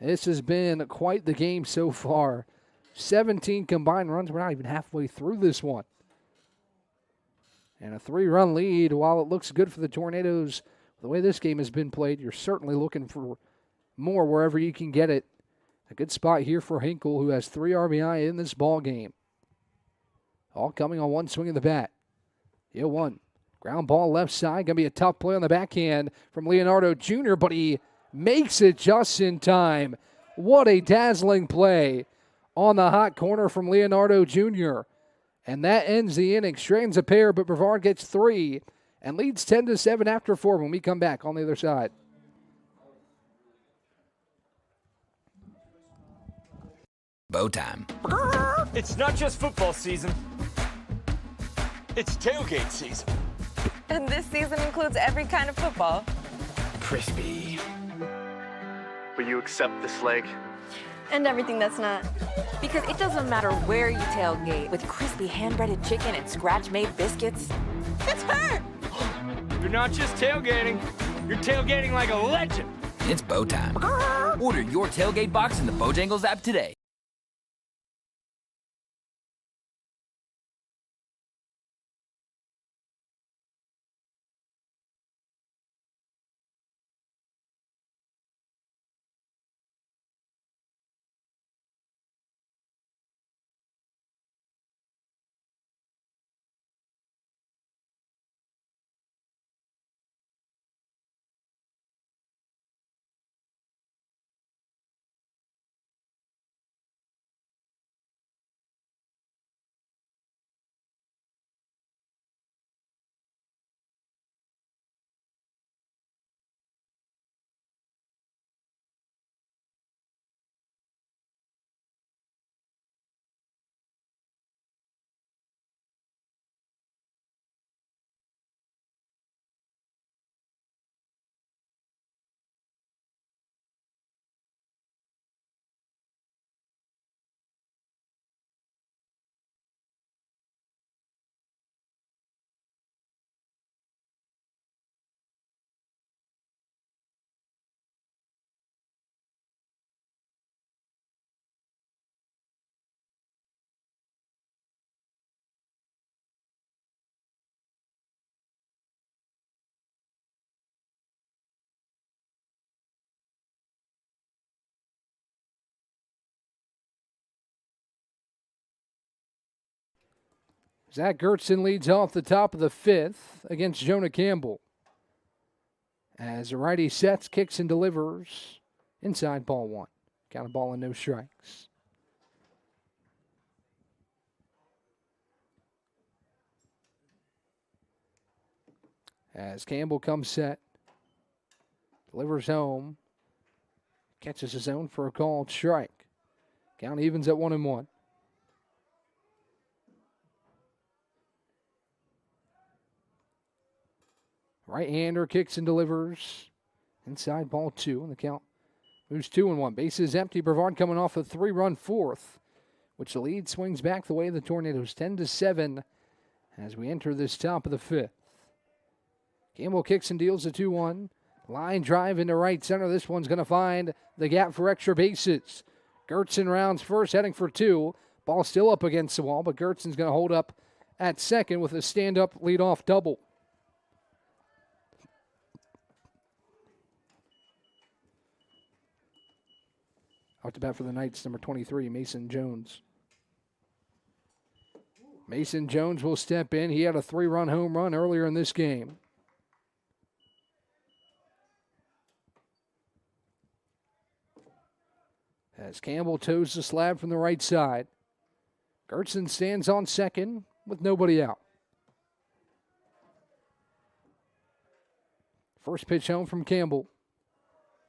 This has been quite the game so far. 17 combined runs. We're not even halfway through this one. And a 3-run lead. While it looks good for the Tornadoes, the way this game has been played, you're certainly looking for more wherever you can get it. A good spot here for Hinkle, who has 3 RBI in this ball game. All coming on one swing of the bat. 0-1. Ground ball left side. Going to be a tough play on the backhand from Leonardo Jr., but he makes it just in time. What a dazzling play on the hot corner from Leonardo Jr. And that ends the inning. Straightens a pair, but Brevard gets 3 and leads 10-7 after 4 when we come back on the other side. Bow time. It's not just football season. It's tailgate season. And this season includes every kind of football. Crispy. Will you accept this leg? And everything that's not. Because it doesn't matter where you tailgate, with crispy hand-breaded chicken and scratch-made biscuits. It's her! You're not just tailgating. You're tailgating like a legend. It's bow time. Order your tailgate box in the Bojangles app today. Zach Gertson leads off the top of the 5th against Jonah Campbell. As the righty sets, kicks, and delivers inside ball 1. Count of ball and no strikes. As Campbell comes set, delivers home, catches his own for a called strike. Count evens at 1-1. Right-hander kicks and delivers inside ball 2, and the count moves 2-1. Bases empty. Brevard coming off a 3-run 4th, which the lead swings back the way of the Tornadoes, 10-7 as we enter this top of the 5th. Campbell kicks and deals a 2-1. Line drive into right center. This one's going to find the gap for extra bases. Gertson rounds first, heading for 2. Ball still up against the wall, but Gertson's going to hold up at second with a stand-up leadoff double. Up to bat for the Knights, number 23, Mason Jones. Mason Jones will step in. He had a 3-run home run earlier in this game. As Campbell toes the slab from the right side. Gertson stands on second with nobody out. First pitch home from Campbell.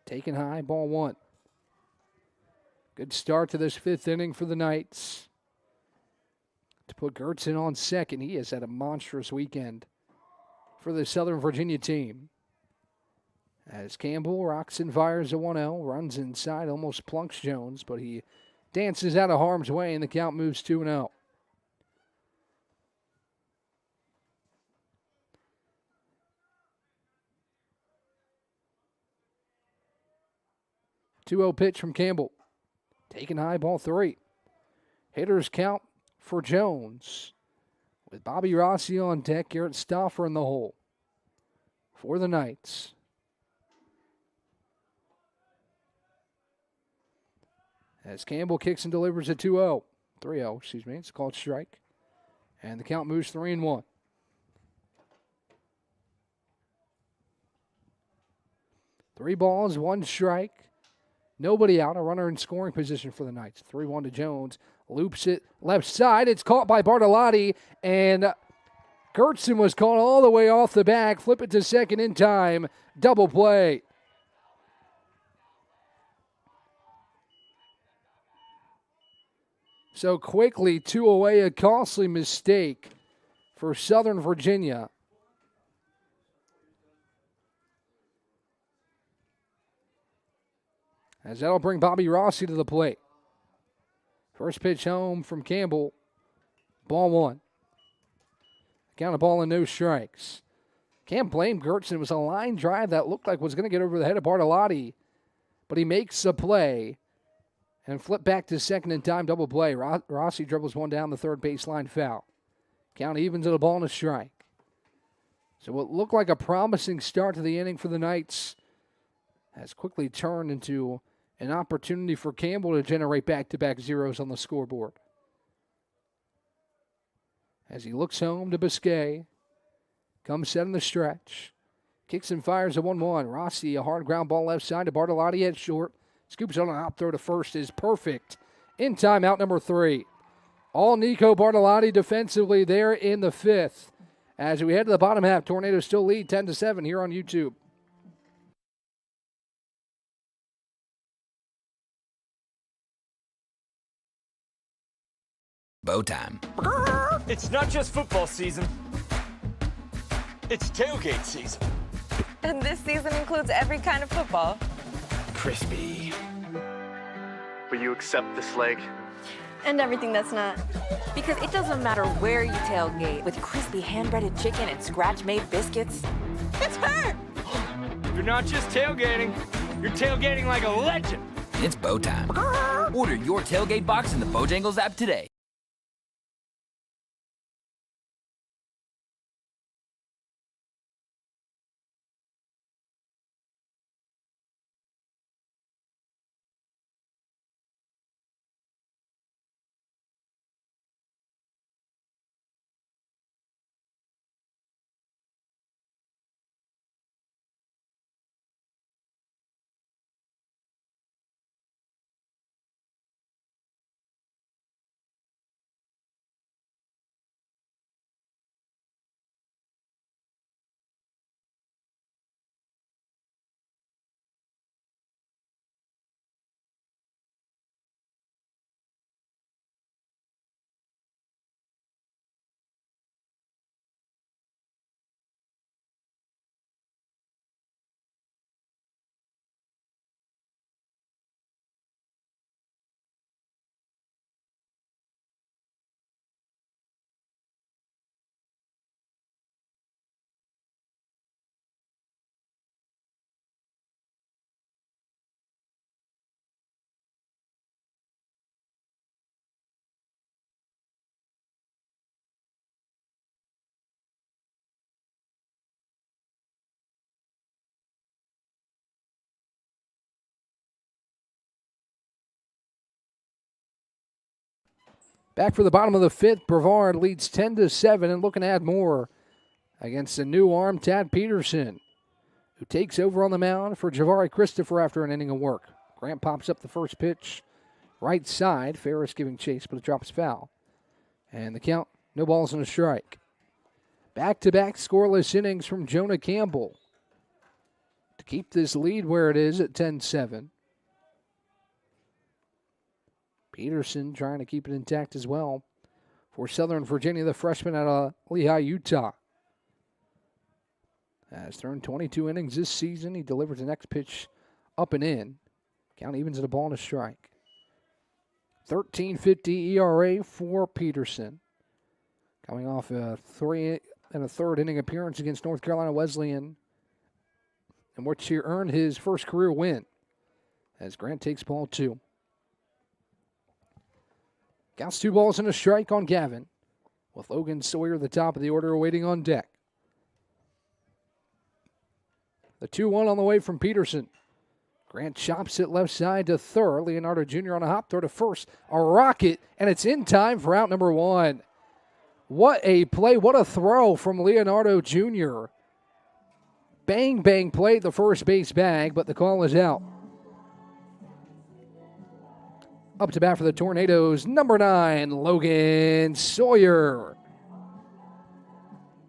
Taken high, ball 1. Good start to this 5th inning for the Knights. To put Gertson on second, he has had a monstrous weekend for the Southern Virginia team. As Campbell rocks and fires a 1-0, runs inside, almost plunks Jones, but he dances out of harm's way and the count moves 2-0. Two-0 pitch from Campbell. Taken high, ball 3. Hitters count for Jones. With Bobby Rossi on deck, Garrett Stauffer in the hole for the Knights. As Campbell kicks and delivers a 2-0. 3-0, excuse me. It's called strike. And the count moves 3-1. Three balls, 1 strike. Nobody out. A runner in scoring position for the Knights. 3-1 to Jones. Loops it left side. It's caught by Bartolotti. And Gertson was caught all the way off the back. Flip it to second in time. Double play. So quickly, 2 away, a costly mistake for Southern Virginia. As that'll bring Bobby Rossi to the plate. First pitch home from Campbell. Ball 1. Count a ball and no strikes. Can't blame Gertson. It was a line drive that looked like was going to get over the head of Bartolotti. But he makes a play. And flip back to second in time, double play. Rossi dribbles one down the third baseline, foul. Count evens at a ball and a strike. So what looked like a promising start to the inning for the Knights has quickly turned into an opportunity for Campbell to generate back-to-back zeros on the scoreboard. As he looks home to Biscay, comes set in the stretch. Kicks and fires a 1-1. Rossi, a hard ground ball left side to Bartolotti at short. Scoops on an out throw to first is perfect. In time, out number 3. All Nico Bartolotti defensively there in the 5th. As we head to the bottom half, Tornadoes still lead 10-7 here on YouTube. Bow time. It's not just football season. It's tailgate season. And this season includes every kind of football. Crispy. Will you accept this leg? And everything that's not. Because it doesn't matter where you tailgate, with crispy hand-breaded chicken and scratch-made biscuits. It's her! You're not just tailgating. You're tailgating like a legend. It's bow time. Order your tailgate box in the Bojangles app today. Back for the bottom of the fifth, Brevard leads 10-7 and looking to add more against the new arm, Tad Peterson, who takes over on the mound for Javari Christopher after an inning of work. Grant pops up the first pitch, right side. Ferris giving chase, but it drops foul. And the count, no balls and a strike. Back-to-back scoreless innings from Jonah Campbell to keep this lead where it is at 10-7. Peterson trying to keep it intact as well for Southern Virginia, the freshman out of Lehigh, Utah. Has thrown 22 innings this season. He delivers the next pitch up and in. Count evens at a ball and a strike. 13.50 ERA for Peterson. Coming off a 3 1/3 inning appearance against North Carolina Wesleyan, in which he earned his first career win as Grant takes ball 2. Counts 2 balls and a strike on Gavin, with Logan Sawyer at the top of the order waiting on deck. The 2-1 on the way from Peterson. Grant chops it left side to third. Leonardo Jr. on a hop, throw to first. A rocket, and it's in time for out number 1. What a play, what a throw from Leonardo Jr. Bang, bang play at the first base bag, but the call is out. Up to bat for the Tornadoes, number 9, Logan Sawyer.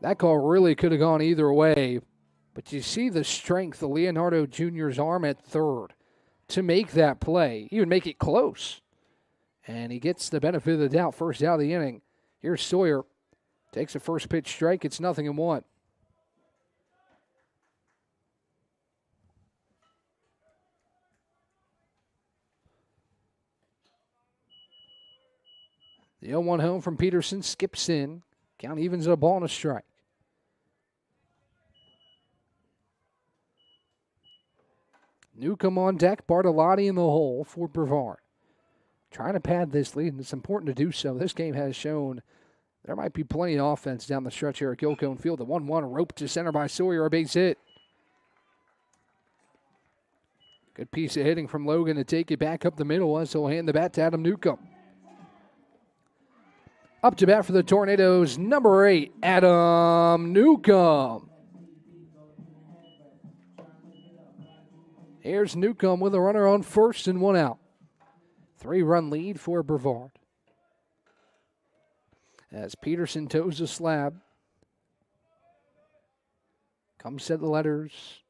That call really could have gone either way, but you see the strength of Leonardo Jr.'s arm at third to make that play, even make it close. And he gets the benefit of the doubt, first out of the inning. Here's Sawyer, takes a first pitch strike, it's 0-1. The 0-1 home from Peterson skips in. Count evens at a ball and a strike. Newcomb on deck, Bartolotti in the hole for Brevard. Trying to pad this lead, and it's important to do so. This game has shown there might be plenty of offense down the stretch here at Gilcone Field. The 1-1 rope to center by Sawyer, a base hit. Good piece of hitting from Logan to take it back up the middle as he'll hand the bat to Adam Newcomb. Up to bat for the Tornadoes, number 8, Adam Newcomb. Here's Newcomb with a runner on first and 1 out. 3-run lead for Brevard. As Peterson toes the slab. Comes set the letters.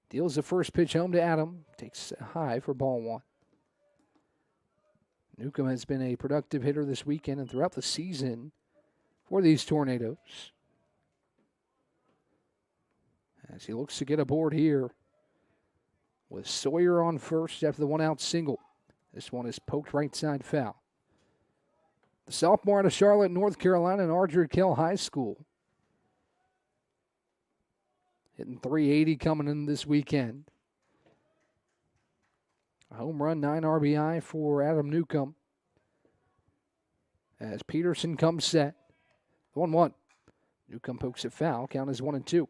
Deals the first pitch home to Adam. Takes a high for ball 1. Newcomb has been a productive hitter this weekend and throughout the season for these Tornadoes. As he looks to get aboard here with Sawyer on first after the 1-out single. This one is poked right side foul. The sophomore out of Charlotte, North Carolina, and Ardrey Kell High School. Hitting .380 coming in this weekend. A home run, 9 RBI for Adam Newcomb. As Peterson comes set. 1-1. Newcomb pokes it foul. Count is 1-2.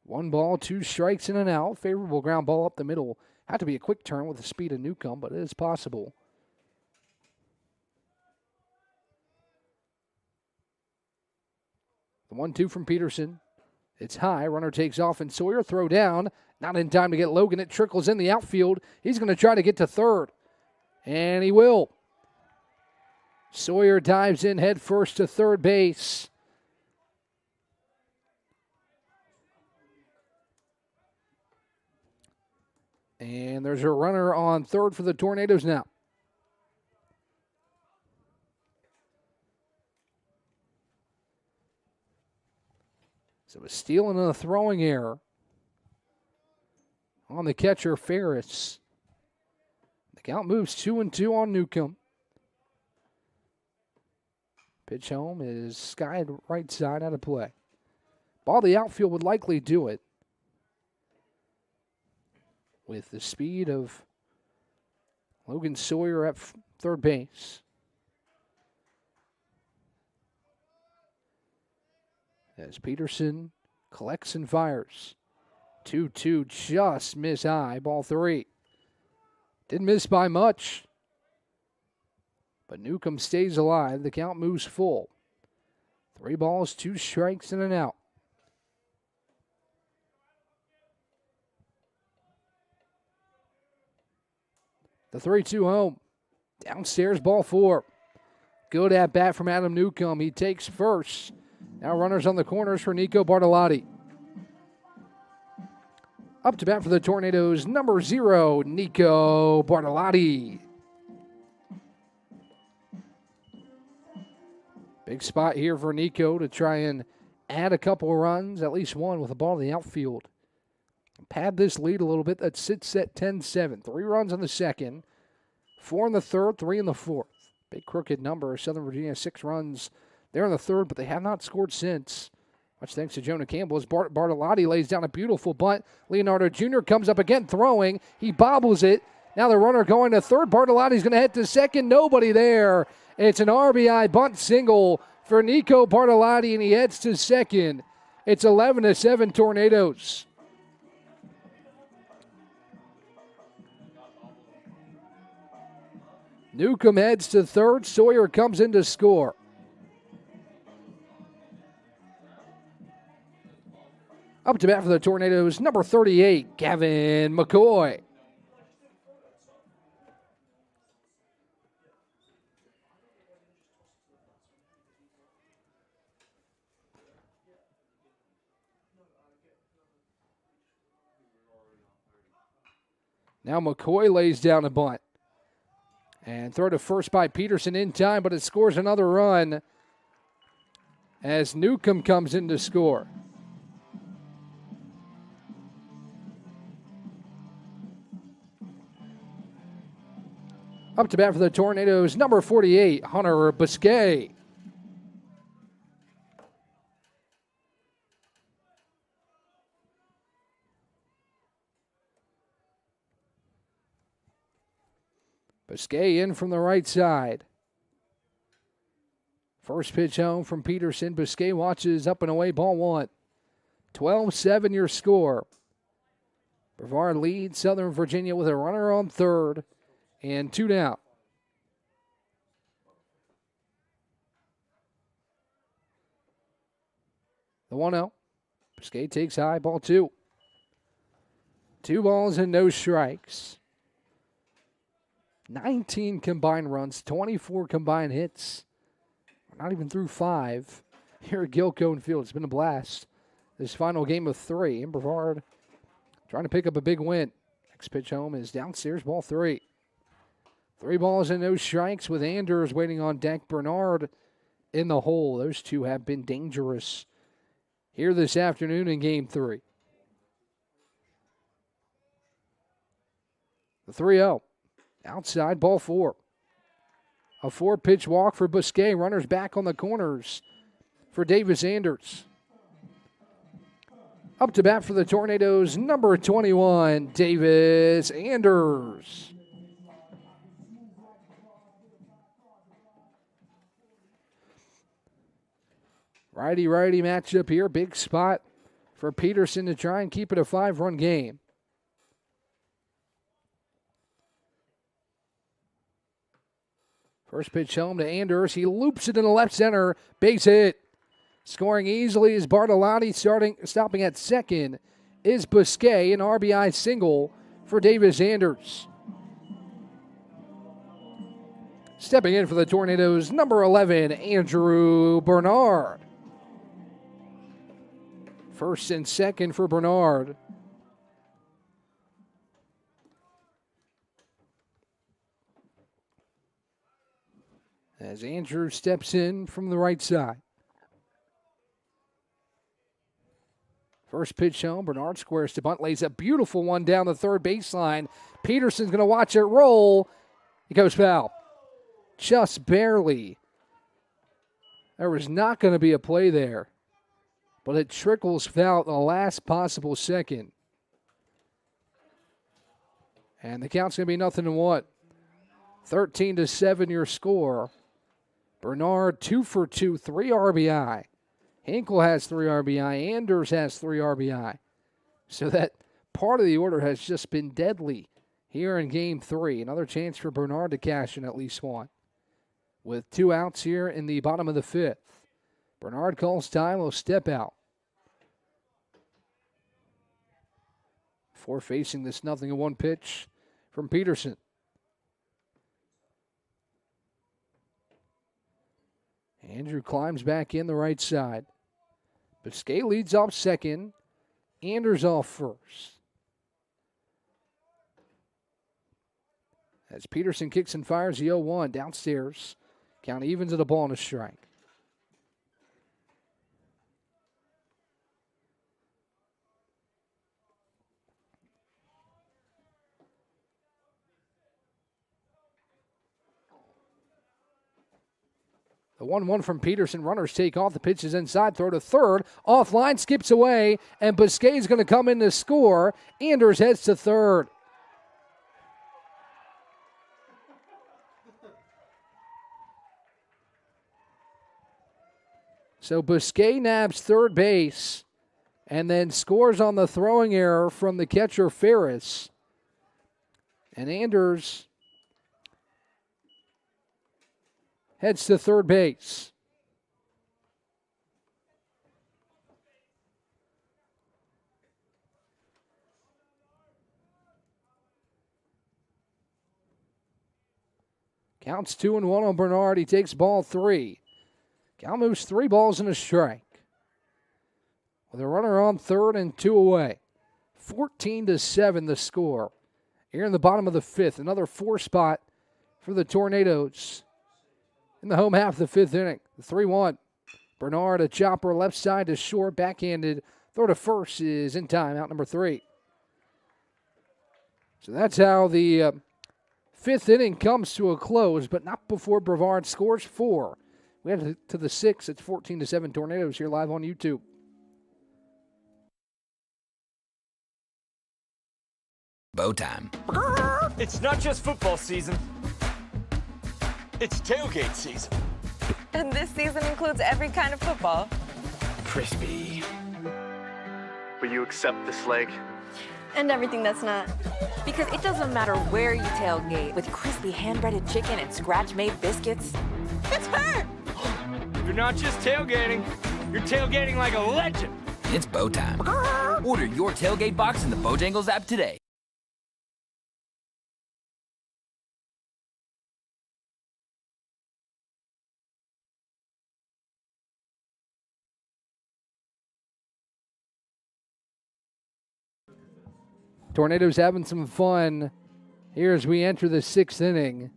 1 ball, 2 strikes and an out. Favorable ground ball up the middle. Had to be a quick turn with the speed of Newcomb, but it is possible. The 1-2 from Peterson. It's high. Runner takes off, and Sawyer throw down. Not in time to get Logan. It trickles in the outfield. He's going to try to get to third, and he will. Sawyer dives in head first to third base. And there's a runner on third for the Tornadoes now. So a stealing and a throwing error on the catcher, Ferris. The count moves 2-2 on Newcomb. Pitch home is skied right side out of play. Ball the outfield would likely do it with the speed of Logan Sawyer at third base. As Peterson collects and fires. 2-2 just miss high. Ball 3. Didn't miss by much. But Newcomb stays alive. The count moves full. 3 balls, 2 strikes, and an out. The 3-2 home. Downstairs, ball 4. Good at bat from Adam Newcomb. He takes first. Now runners on the corners for Nico Bartolotti. Up to bat for the Tornadoes, number 0, Nico Bartolotti. Big spot here for Nico to try and add a couple of runs, at least one with a ball in the outfield. Pad this lead a little bit. That sits at 10-7. 3 runs in the second, 4 in the third, 3 in the fourth. Big crooked number. Southern Virginia, 6 runs there in the third, but they have not scored since. Much thanks to Jonah Campbell as Bartolotti lays down a beautiful bunt. Leonardo Jr. comes up again throwing. He bobbles it. Now the runner going to third. Bartolotti's going to head to second. Nobody there. It's an RBI bunt single for Nico Bartolotti, and he heads to second. It's 11-7 Tornadoes. Newcomb heads to third. Sawyer comes in to score. Up to bat for the Tornadoes, number 38, Gavin McCoy. Now McCoy lays down a bunt. And throw to first by Peterson in time, but it scores another run as Newcomb comes in to score. Up to bat for the Tornadoes, number 48, Hunter Biscay. Biscay in from the right side. First pitch home from Peterson. Biscay watches up and away, ball 1. 12-7 your score. Brevard leads Southern Virginia with a runner on third and 2 down. The 1-0. Biscay takes high, ball 2. 2 balls and no strikes. 19 combined runs, 24 combined hits. We're not even through 5 here at Gilcone Field. It's been a blast. This final game of 3. And Brevard trying to pick up a big win. Next pitch home is downstairs, ball 3. 3 balls and no strikes with Anders waiting on deck. Bernard in the hole. Those two have been dangerous here this afternoon in game 3. The 3-0. Outside, ball 4. A 4-pitch walk for Biscay. Runners back on the corners for Davis Anders. Up to bat for the Tornadoes, number 21, Davis Anders. Righty-righty matchup here. Big spot for Peterson to try and keep it a 5-run game. First pitch home to Anders. He loops it in the left center. Base hit. Scoring easily is Bartolotti. Stopping at second is Biscay. An RBI single for Davis Anders. Stepping in for the Tornadoes, number 11, Andrew Bernard. First and second for Bernard. As Andrew steps in from the right side. First pitch home, Bernard squares to bunt, lays a beautiful one down the third baseline. Peterson's going to watch it roll. He goes foul. Just barely. There was not going to be a play there, but it trickles foul at the last possible second. And the count's going to be 0-1. 13-7 your score. Bernard 2 for 2, 3 RBI. Hinkle has 3 RBI. Anders has 3 RBI. So that part of the order has just been deadly here in Game 3. Another chance for Brevard to cash in at least one. With 2 outs here in the bottom of the 5th. Brevard calls time, will step out. Before facing this 0-1 pitch from Peterson. Andrew climbs back in the right side. Biscay leads off second. Anders off first. As Peterson kicks and fires the 0-1 downstairs. Count evens at a ball and a strike. The 1-1 from Peterson. Runners take off. The pitch is inside. Throw to third. Offline. Skips away. And Biscay's going to come in to score. Anders heads to third. So Biscay nabs third base and then scores on the throwing error from the catcher Ferris. And Anders heads to third base. Counts 2-1 on Brevard. He takes ball 3. Cal moves 3 balls and a strike. With a runner on third and 2 away. 14-7 the score. Here in the bottom of the 5th. Another 4 spot for the Tornadoes. In the home half of the 5th inning. The 3-1. Brevard, a chopper left side to short. Backhanded. Throw to first is in time. Out number 3. So that's how the 5th inning comes to a close. But not before Brevard scores 4. We head to the 6th. It's 14-7 Tornadoes here live on YouTube. Bow time. It's not just football season. It's tailgate season. And this season includes every kind of football. Crispy. Will you accept this leg? And everything that's not. Because it doesn't matter where you tailgate, with crispy hand-breaded chicken and scratch-made biscuits. It's her! You're not just tailgating. You're tailgating like a legend. It's bow time. Order your tailgate box in the Bojangles app today. Tornadoes having some fun here as we enter the 6th inning.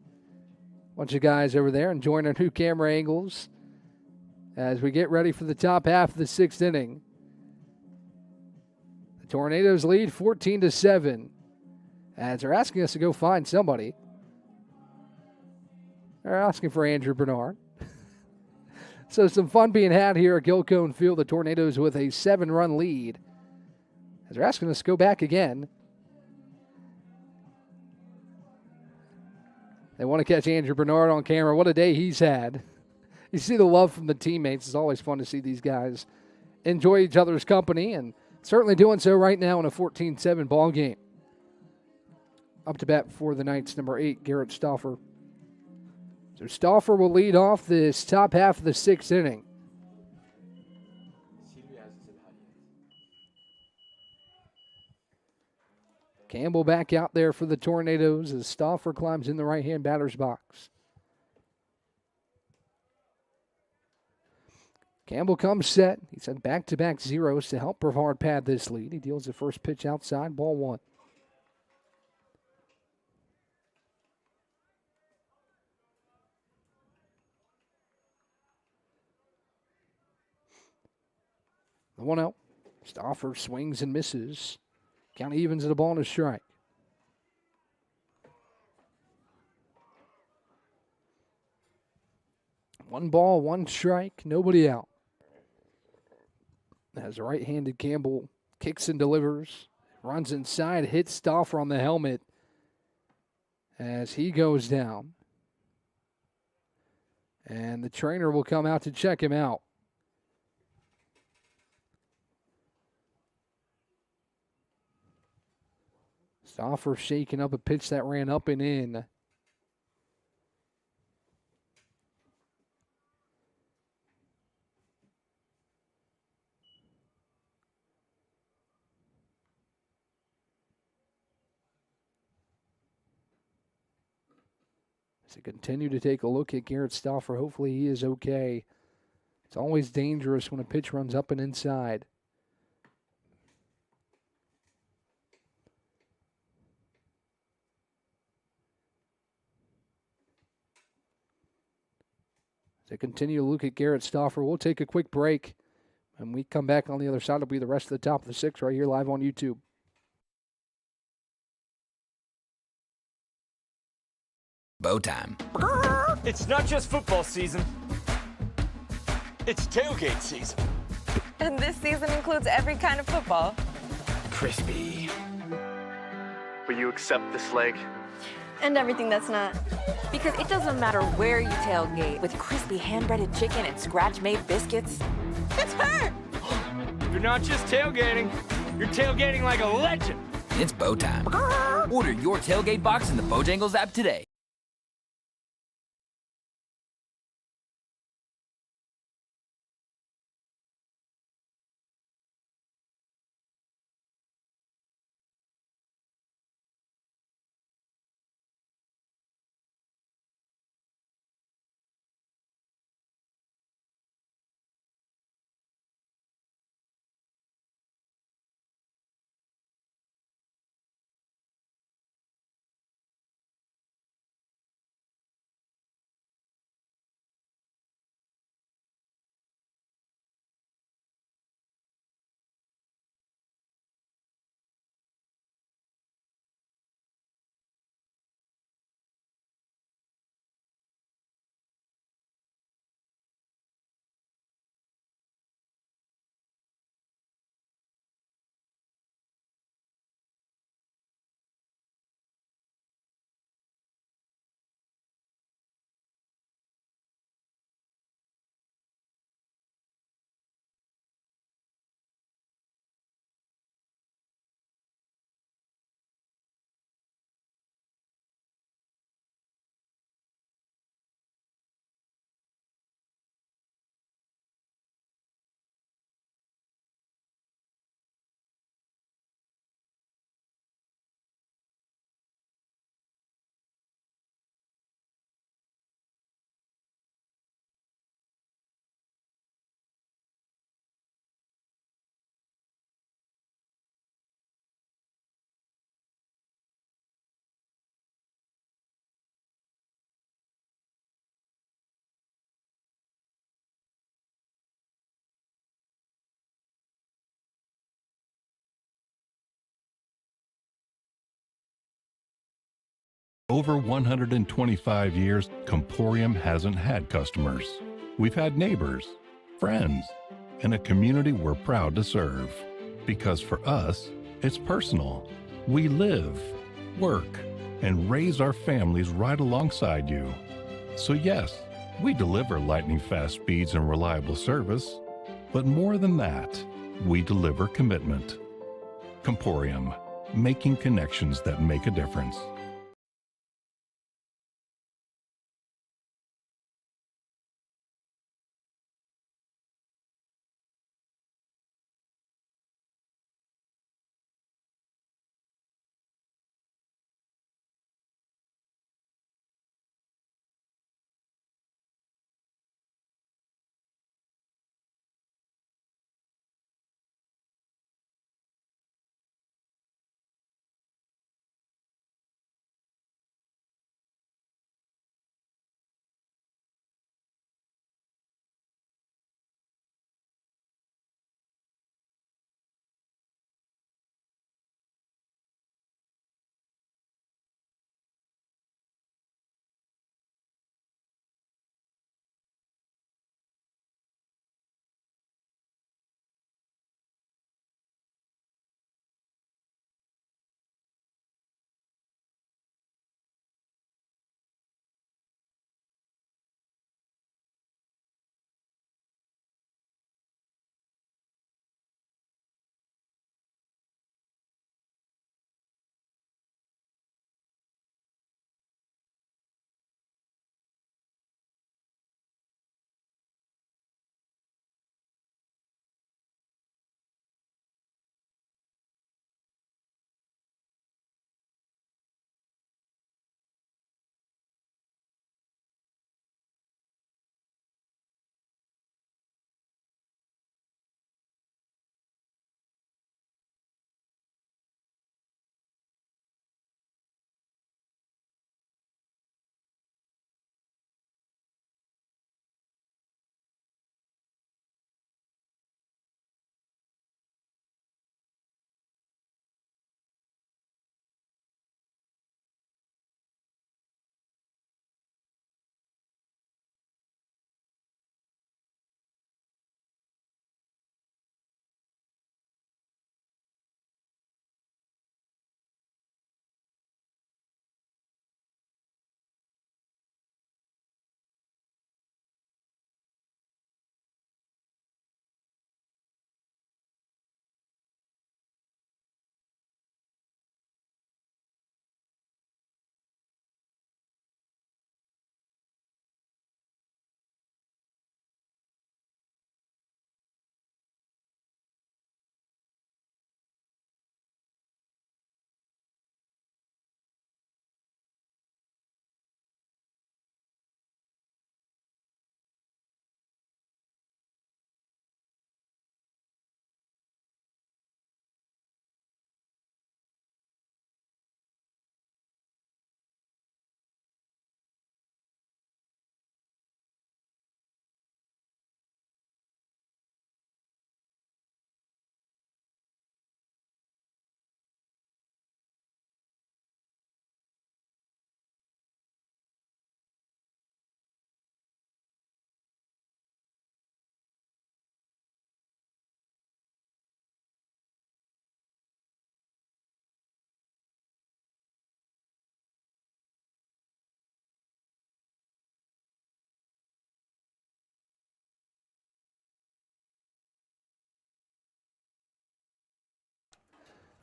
Bunch of guys over there enjoying our new camera angles as we get ready for the top half of the 6th inning. The Tornadoes lead 14-7 as they're asking us to go find somebody. They're asking for Andrew Brevard. So some fun being had here at Gilcone Field. The Tornadoes with a 7-run lead as they're asking us to go back again. They want to catch Andrew Brevard on camera. What a day he's had. You see the love from the teammates. It's always fun to see these guys enjoy each other's company, and certainly doing so right now in a 14-7 ball game. Up to bat for the Knights, number 8, Garrett Stauffer. So Stauffer will lead off this top half of the 6th inning. Campbell back out there for the Tornadoes as Stauffer climbs in the right-hand batter's box. Campbell comes set. He's had back-to-back zeros to help Brevard pad this lead. He deals the first pitch outside, ball 1. The 1-0. Stauffer swings and misses. Count evens at a ball and a strike. One ball, one strike, nobody out. As right-handed Campbell kicks and delivers. Runs inside, hits Stauffer on the helmet as he goes down. And the trainer will come out to check him out. Stauffer shaking up a pitch that ran up and in. As I continue to take a look at Garrett Stauffer, hopefully he is okay. It's always dangerous when a pitch runs up and inside. As I continue to look at Garrett Stauffer, we'll take a quick break. When we come back on the other side, it'll be the rest of the top of the sixth right here live on YouTube. Bow time. It's not just football season. It's tailgate season. And this season includes every kind of football. Crispy. Will you accept this leg? And everything that's not. Because it doesn't matter where you tailgate, with crispy hand-breaded chicken and scratch-made biscuits. It's her! You're not just tailgating. You're tailgating like a legend. It's bow time. Order your tailgate box in the Bojangles app today. Over 125 years, Comporium hasn't had customers. We've had neighbors, friends, and a community we're proud to serve. Because for us, it's personal. We live, work, and raise our families right alongside you. So yes, we deliver lightning-fast speeds and reliable service. But more than that, we deliver commitment. Comporium, making connections that make a difference.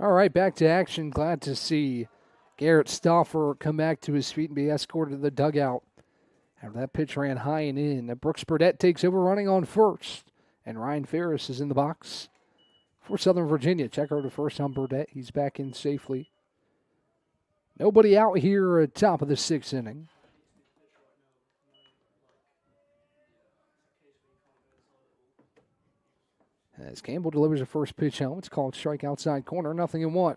All right, back to action. Glad to see Garrett Stauffer come back to his feet and be escorted to the dugout. After that pitch ran high and in. Brooks Burdett takes over running on first. And Ryan Ferris is in the box for Southern Virginia. Check over to first on Burdett. He's back in safely. Nobody out here at top of the 6th inning. As Campbell delivers a first pitch home, it's called strike outside corner, 0-1.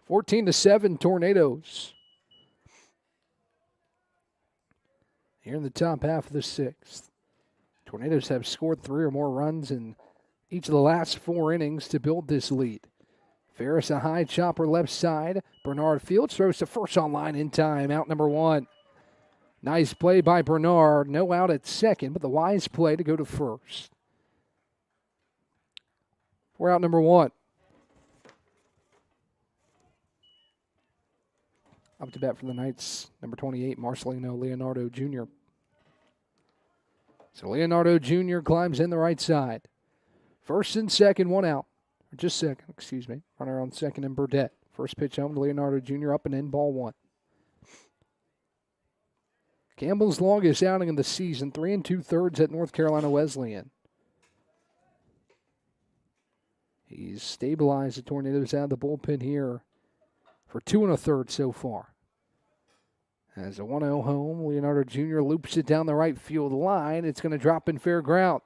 14-7 Tornadoes. Here in the top half of the 6th. Tornadoes have scored 3 or more runs in each of the last 4 innings to build this lead. Ferris a high chopper left side. Bernard Fields throws to first on line in time. Out number 1. Nice play by Bernard. No out at second, but the wise play to go to first. We're out number 1. Up to bat for the Knights, number 28, Marcelino Leonardo Jr. So Leonardo Jr. climbs in the right side. First and second, 1 out. Or just second, excuse me. Runner on second and Burdett. First pitch home to Leonardo Jr. up and in, ball 1. Campbell's longest outing of the season, 3 2/3 at North Carolina Wesleyan. He's stabilized the Tornadoes out of the bullpen here for 2 1/3 so far. As a 1-0 home, Leonardo Jr. loops it down the right field line. It's going to drop in fair ground.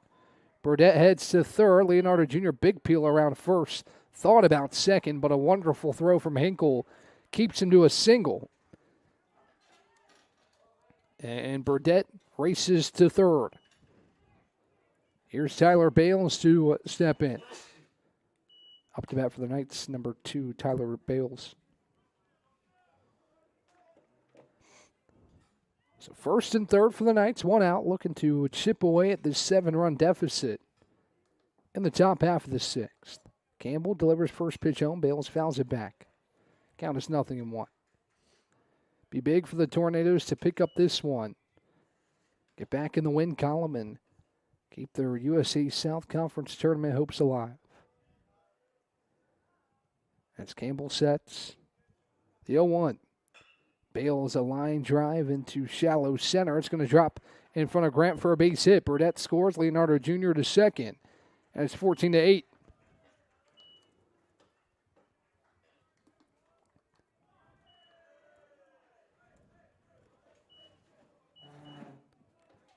Burdett heads to third. Leonardo Jr. big peel around first. Thought about second, but a wonderful throw from Hinkle keeps him to a single. And Burdett races to third. Here's Tyler Bales to step in. Up to bat for the Knights, number 2, Tyler Bales. So first and third for the Knights, 1 out, looking to chip away at this 7-run deficit in the top half of the 6th. Campbell delivers first pitch home. Bales fouls it back. Count is 0-1. Be big for the Tornadoes to pick up this one. Get back in the win column and keep their USA South Conference tournament hopes alive. As Campbell sets the 0-1. Bales a line drive into shallow center. It's going to drop in front of Grant for a base hit. Burdett scores. Leonardo Jr. to second. And it's 14-8.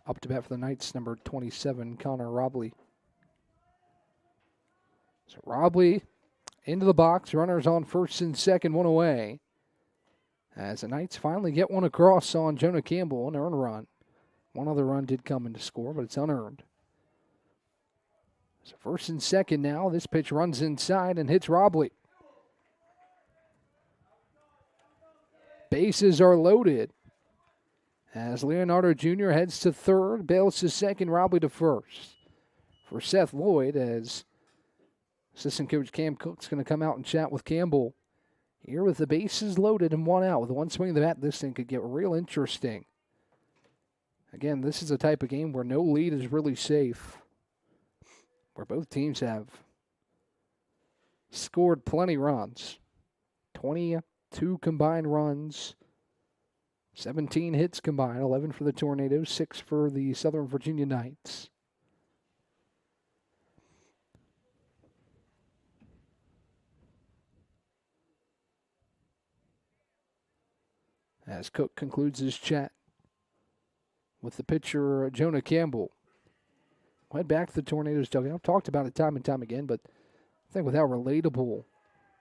Up to bat for the Knights, number 27, Connor Robley. So Robley into the box. Runners on first and second, 1 away. As the Knights finally get one across on Jonah Campbell, an earned run. One other run did come in to score, but it's unearned. So first and second now. This pitch runs inside and hits Robley. Bases are loaded. As Leonardo Jr. heads to third, Bales to second, Robley to first. For Seth Lloyd, as assistant coach Cam Cook's going to come out and chat with Campbell. Here with the bases loaded and 1 out. With 1 swing of the bat, this thing could get real interesting. Again, this is a type of game where no lead is really safe. Where both teams have scored plenty runs. 22 combined runs. 17 hits combined. 11 for the Tornadoes, 6 for the Southern Virginia Knights. As Cook concludes his chat with the pitcher, Jonah Campbell. Went back to the Tornadoes dugout. I've talked about it time and time again, but I think with how relatable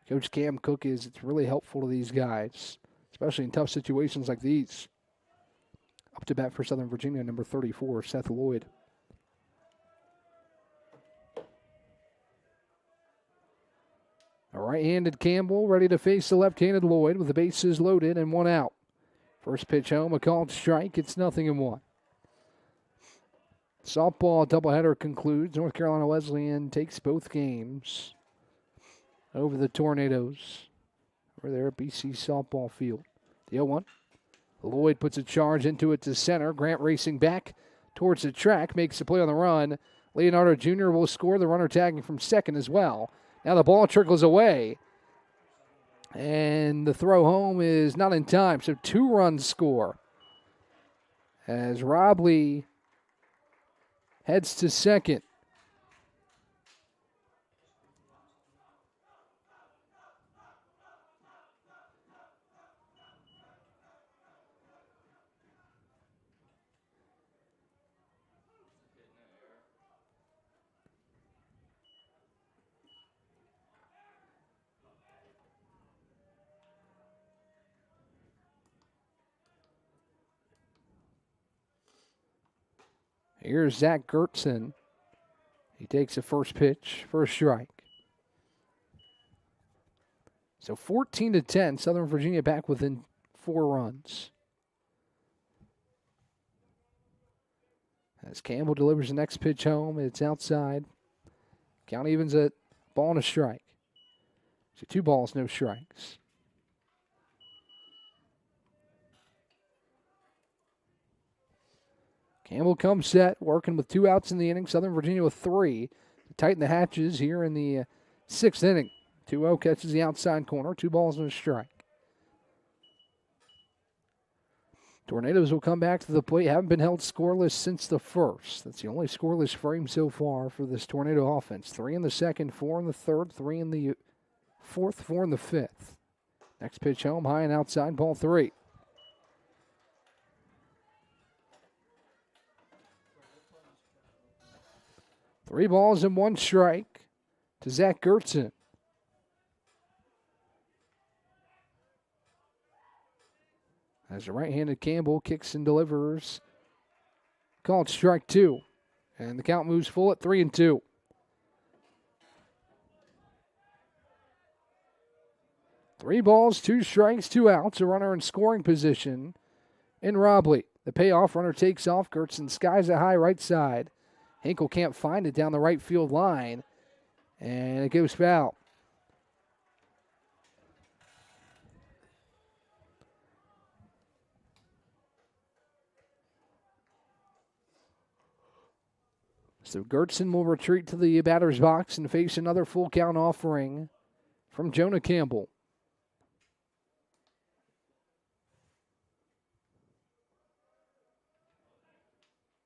Coach Cam Cook is, it's really helpful to these guys, especially in tough situations like these. Up to bat for Southern Virginia, number 34, Seth Lloyd. A right-handed Campbell ready to face the left-handed Lloyd with the bases loaded and 1 out. First pitch home, a called strike. It's 0-1. Softball doubleheader concludes. North Carolina Wesleyan takes both games over the Tornadoes. Over there at BC softball field. The 0-1. Lloyd puts a charge into it to center. Grant racing back towards the track. Makes the play on the run. Leonardo Jr. will score. The runner tagging from second as well. Now the ball trickles away. And the throw home is not in time. So 2 runs score. As Robley heads to second. Here's Zach Gertson. He takes the first pitch for a strike. So 14-10, Southern Virginia back within 4 runs. As Campbell delivers the next pitch home, it's outside. Count evens at ball and a strike. So 2 balls, no strikes. Campbell comes set, working with 2 outs in the inning. Southern Virginia with 3 to tighten the hatches here in the 6th inning. 2-0 catches the outside corner, 2 balls and a strike. Tornadoes will come back to the plate. Haven't been held scoreless since the first. That's the only scoreless frame so far for this Tornado offense. 3 in the second, 4 in the third, 3 in the fourth, 4 in the fifth. Next pitch home, high and outside, ball 3. Three balls and 1 strike to Zach Gertson. As the right-handed Campbell kicks and delivers. Called strike 2. And the count moves full at 3-2. Three balls, 2 strikes, 2 outs. A runner in scoring position in Robley. The payoff runner takes off. Gertson skies it high right side. Hinkle can't find it down the right field line. And it goes foul. So Gertson will retreat to the batter's box and face another full count offering from Jonah Campbell.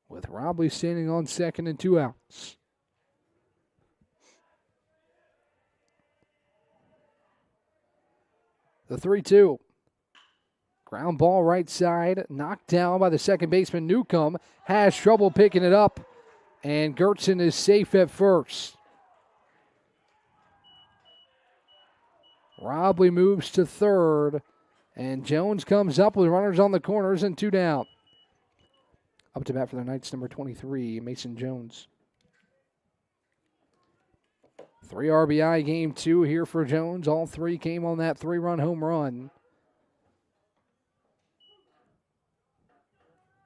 With Robley standing on second and 2 outs. The 3-2. Ground ball right side, knocked down by the second baseman Newcomb. Has trouble picking it up, and Gertson is safe at first. Robley moves to third, and Jones comes up with runners on the corners and 2 down. Up to bat for the Knights, number 23, Mason Jones. 3 RBI game 2 here for Jones. All 3 came on that 3-run home run.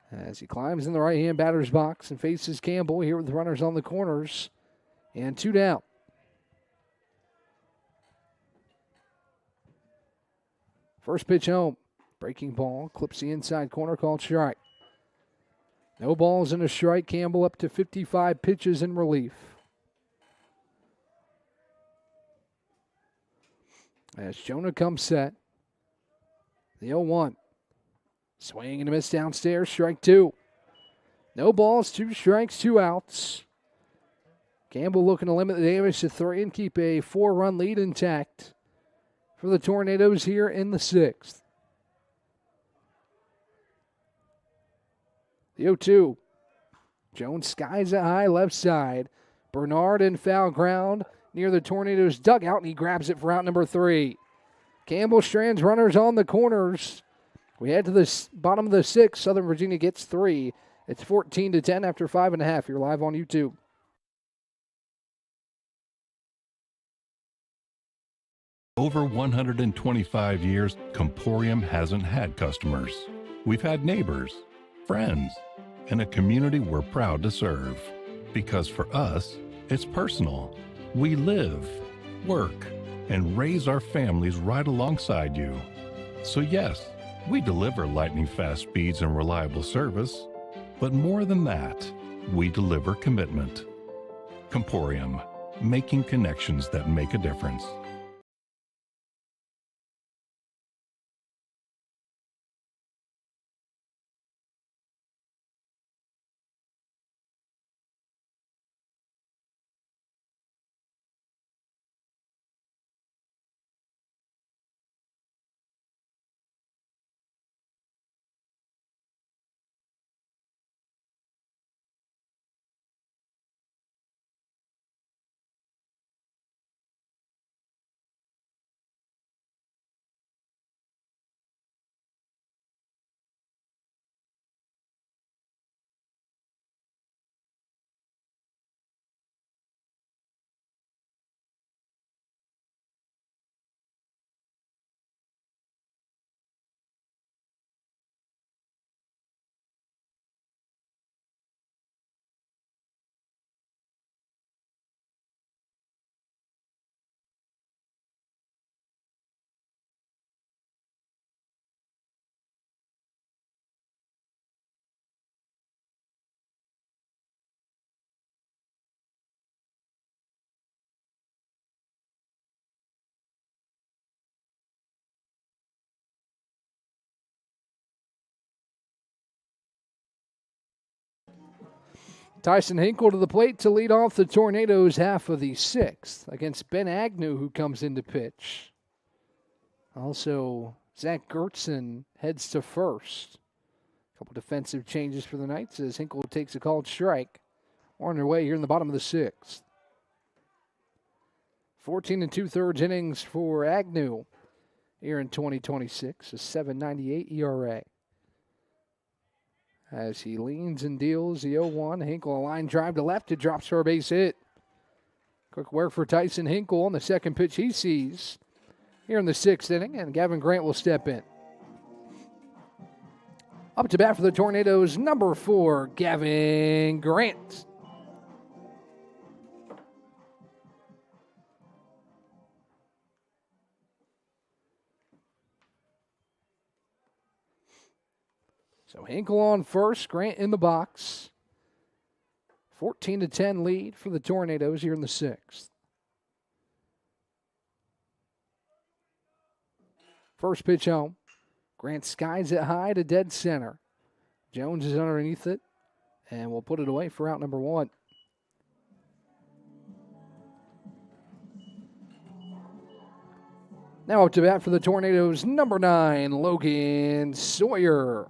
As he climbs in the right-hand batter's box and faces Campbell here with runners on the corners and 2 down. First pitch home. Breaking ball, clips the inside corner, called strike. No balls and a strike. Campbell up to 55 pitches in relief. As Jonah comes set. The 0-1. Swing and a miss downstairs. Strike 2. No balls, 2 strikes, 2 outs. Campbell looking to limit the damage to 3 and keep a 4-run lead intact for the Tornadoes here in the 6th. The 0-2. Jones skies it high left side. Bernard in foul ground near the Tornadoes dugout, and he grabs it for out number 3. Campbell strands runners on the corners. We head to the bottom of the 6th. Southern Virginia gets 3. It's 14-10 after 5.5. You're live on YouTube. Over 125 years, Comporium hasn't had customers. We've had neighbors, friends, and a community we're proud to serve. Because for us, it's personal. We live, work, and raise our families right alongside you. So yes, we deliver lightning fast speeds and reliable service, but more than that, we deliver commitment. Comporium, making connections that make a difference. Tyson Hinkle to the plate to lead off the Tornadoes half of the sixth against Ben Agnew, who comes in to pitch. Also, Zach Gertzen heads to first. A couple defensive changes for the Knights as Hinkle takes a called strike. We're on their way here in the bottom of the sixth. 14 2/3 innings for Agnew here in 2026, a 7.98 ERA. As he leans and deals the 0-1. Hinkle a line drive to left. It drops for a base hit. Quick work for Tyson Hinkle on the second pitch he sees here in the sixth inning, and Gavin Grant will step in. Up to bat for the Tornadoes, number 4, Gavin Grant. So Hinkle on first, Grant in the box. 14-10 lead for the Tornadoes here in the sixth. First pitch home. Grant skies it high to dead center. Jones is underneath it, and we'll put it away for out number 1. Now up to bat for the Tornadoes, number 9, Logan Sawyer.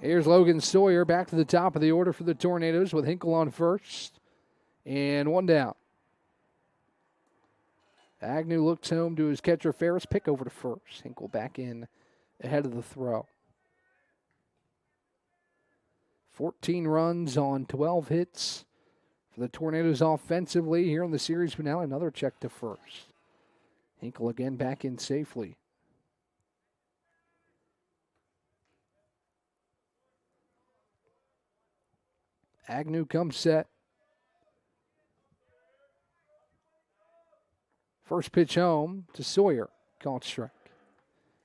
Here's Logan Sawyer back to the top of the order for the Tornadoes with Hinkle on first and 1 down. Agnew looks home to his catcher Ferris, pick over to first. Hinkle back in ahead of the throw. 14 runs on 12 hits for the Tornadoes offensively here in the series finale. Another check to first. Hinkle again back in safely. Agnew comes set. First pitch home to Sawyer. Called strike.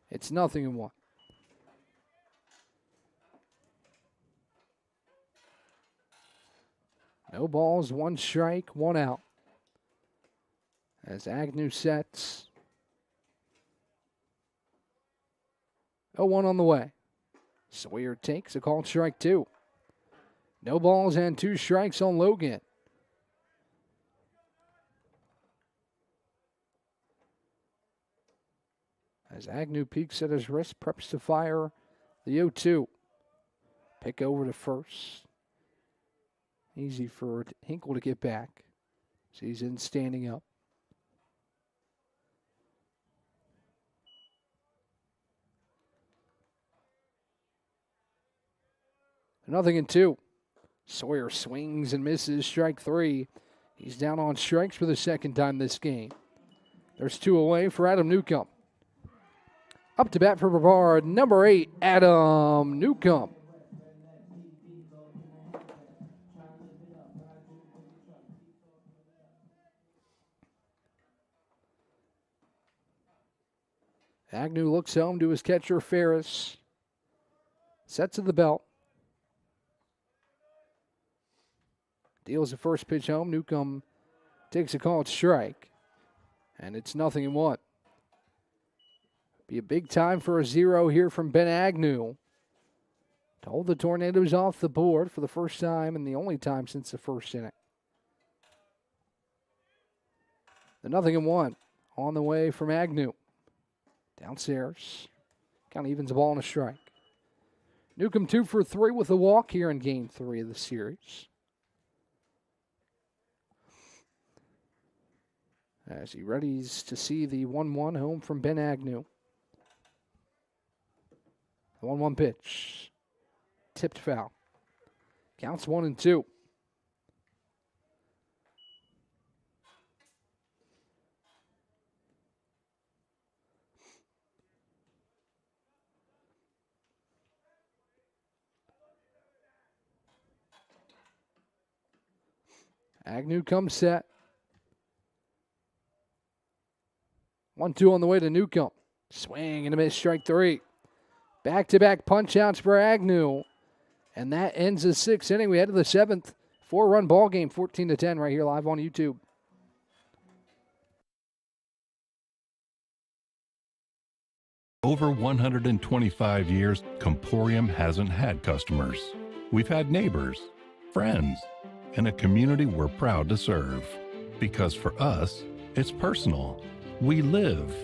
It's 0-1. No balls, 1 strike, 1 out. As Agnew sets. 0-1 on the way. Sawyer takes a called strike 2. No balls and 2 strikes on Logan. As Agnew peeks at his wrist, preps to fire the 0-2. Pick over to first. Easy for Hinkle to get back. So he's in standing up. Nothing in 2. Sawyer swings and misses, strike 3. He's down on strikes for the second time this game. There's 2 away for Adam Newcomb. Up to bat for Brevard, number 8, Adam Newcomb. Agnew looks home to his catcher Ferris. Sets of the belt. Deals the first pitch home. Newcomb takes a called strike. And it's 0-1. Be a big time for a 0 here from Ben Agnew to hold the Tornadoes off the board for the first time and the only time since the first inning. The 0-1 on the way from Agnew. Downstairs. Kind of evens the ball on a strike. Newcomb 2 for 3 with a walk here in Game 3 of the series. As he readies to see the 1-1 home from Ben Agnew. The 1-1 pitch. Tipped foul. Counts 1-2. Agnew comes set. 1-2 on the way to Newcomb. Swing and a miss, strike 3. Back-to-back punch-outs for Agnew. And that ends the 6th inning. We head to the 7th. 4-run ball game, 14-10 right here live on YouTube. Over 125 years, Comporium hasn't had customers. We've had neighbors, friends, and a community we're proud to serve. Because for us, it's personal. We live,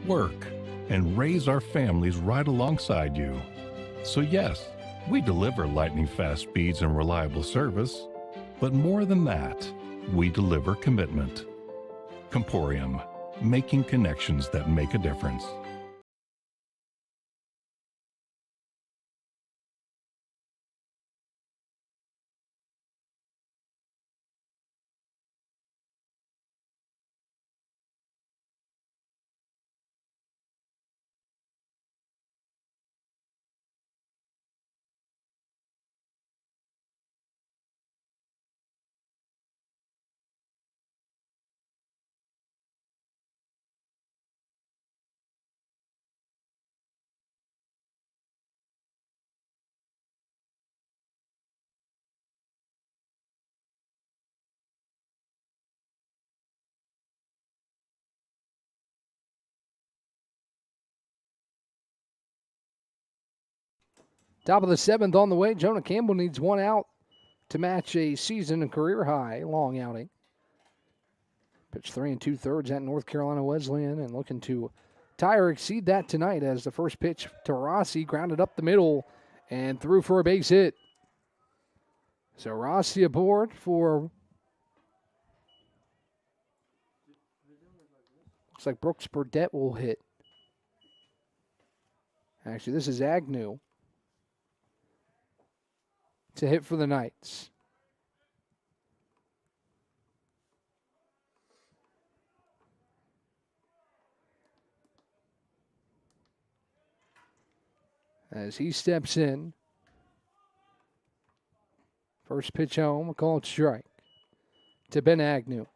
work, and raise our families right alongside you. So yes, we deliver lightning-fast speeds and reliable service, but more than that, we deliver commitment. Comporium, making connections that make a difference. Top of the 7th on the way. Jonah Campbell needs 1 out to match a season and career high long outing. Pitched 3 2/3 at North Carolina Wesleyan and looking to tie or exceed that tonight as the first pitch to Rossi grounded up the middle and threw for a base hit. So Rossi aboard for, looks like Brooks Burdett will hit. Actually, this is Agnew to hit for the Knights. As he steps in. First pitch home, a called strike to Ben Agnew.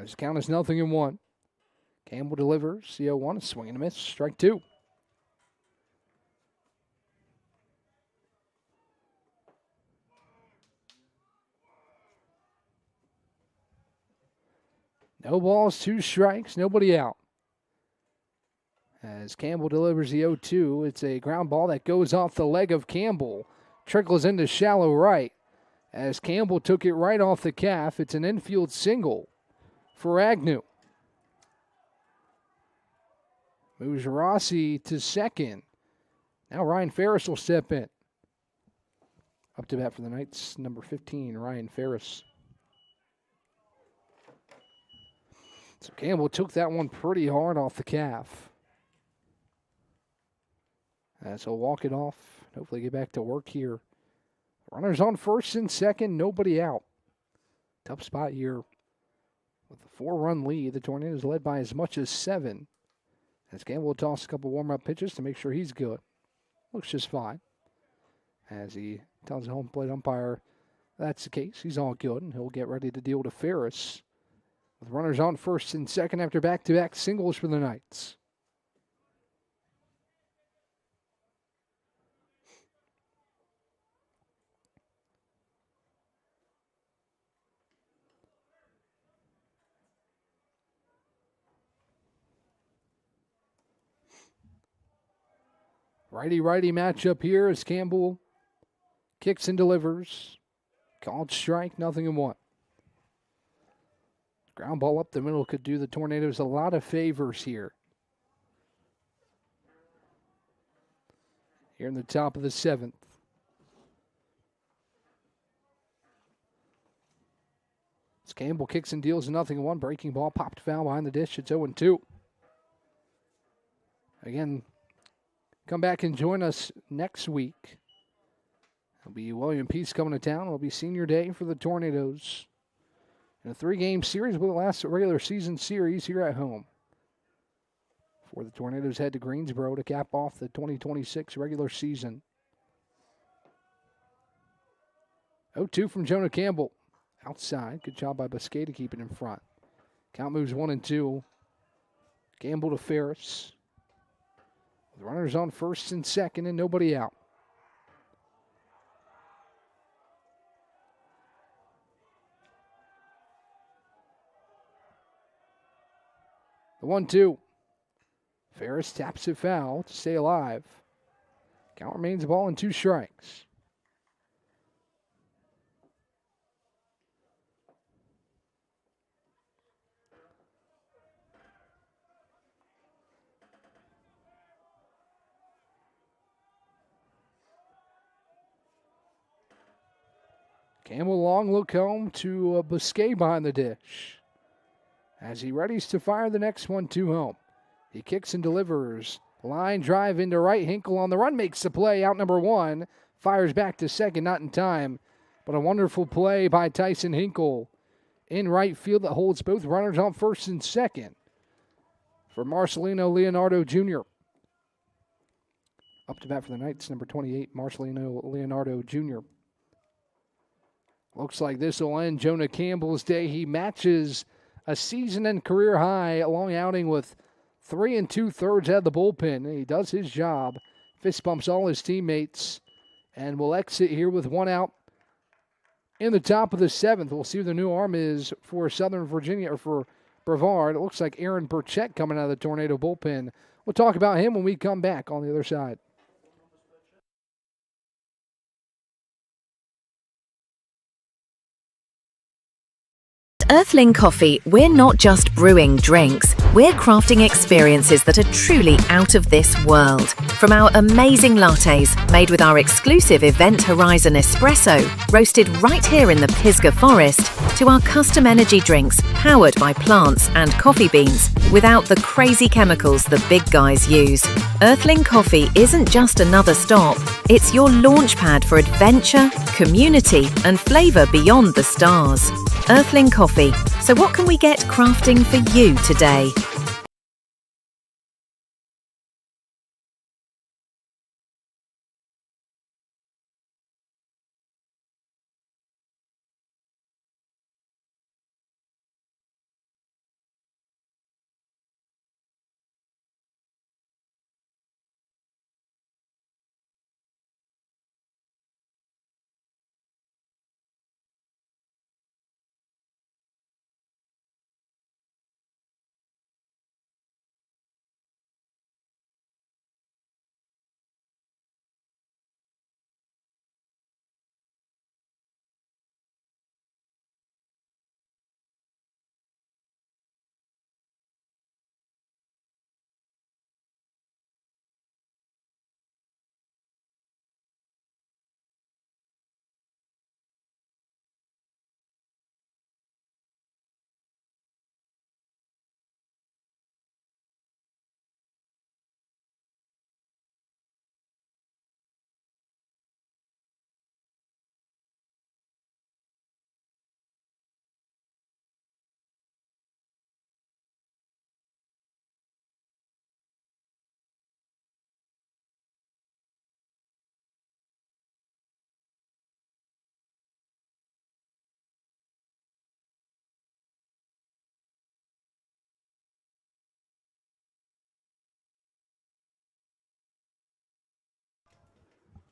His count is 0-1. Campbell delivers. The 0-1, a swing and a miss. Strike 2. No balls, 2 strikes, nobody out. As Campbell delivers the 0-2, it's a ground ball that goes off the leg of Campbell. Trickles into shallow right. As Campbell took it right off the calf, it's an infield single for Agnew. Moves Rossi to second. Now Ryan Ferris will step in. Up to bat for the Knights, number 15, Ryan Ferris. So Campbell took that one pretty hard off the calf. As he'll walk it off. Hopefully get back to work here. Runners on first and second, nobody out. Tough spot here. With a 4-run lead, the Tornadoes led by as much as 7. As Campbell will toss a couple warm-up pitches to make sure he's good. Looks just fine. As he tells the home plate umpire that's the case. He's all good, and he'll get ready to deal to Ferris with runners on first and second after back-to-back singles for the Knights. Righty-righty matchup here as Campbell kicks and delivers. Called strike, 0-1. Ground ball up the middle could do the Tornadoes a lot of favors here. Here in the top of the 7th. As Campbell kicks and deals 0-1. Breaking ball, popped foul behind the dish. It's 0-2. Again, come back and join us next week. It'll be William Peace coming to town. It'll be senior day for the Tornadoes. In a 3-game series with the last regular season series here at home. Before the Tornadoes head to Greensboro to cap off the 2026 regular season. 0-2 from Jonah Campbell. Outside. Good job by Biscay to keep it in front. Count moves 1-2. Campbell to Ferris. With runners on first and second and nobody out. The 1-2. Ferris taps it foul to stay alive. Count remains ball and 2 strikes. Campbell long look home to Biscay behind the dish. As he readies to fire the next 1-2 home. He kicks and delivers. Line drive into right. Hinkle on the run makes the play. Out number 1. Fires back to second, not in time. But a wonderful play by Tyson Hinkle in right field that holds both runners on first and second for Marcelino Leonardo Jr. Up to bat for the Knights, number 28, Marcelino Leonardo Jr. Looks like this will end Jonah Campbell's day. He matches a season and career high, a long outing with 3 2/3 out of the bullpen. He does his job, fist bumps all his teammates, and will exit here with 1 out in the top of the 7th. We'll see who the new arm is for Southern Virginia, or for Brevard. It looks like Aaron Burchett coming out of the Tornado bullpen. We'll talk about him when we come back on the other side. Earthling Coffee, we're not just brewing drinks, we're crafting experiences that are truly out of this world. From our amazing lattes, made with our exclusive Event Horizon Espresso, roasted right here in the Pisgah Forest, to our custom energy drinks, powered by plants and coffee beans, without the crazy chemicals the big guys use. Earthling Coffee isn't just another stop, it's your launchpad for adventure, community, and flavour beyond the stars. Earthling Coffee. So what can we get crafting for you today?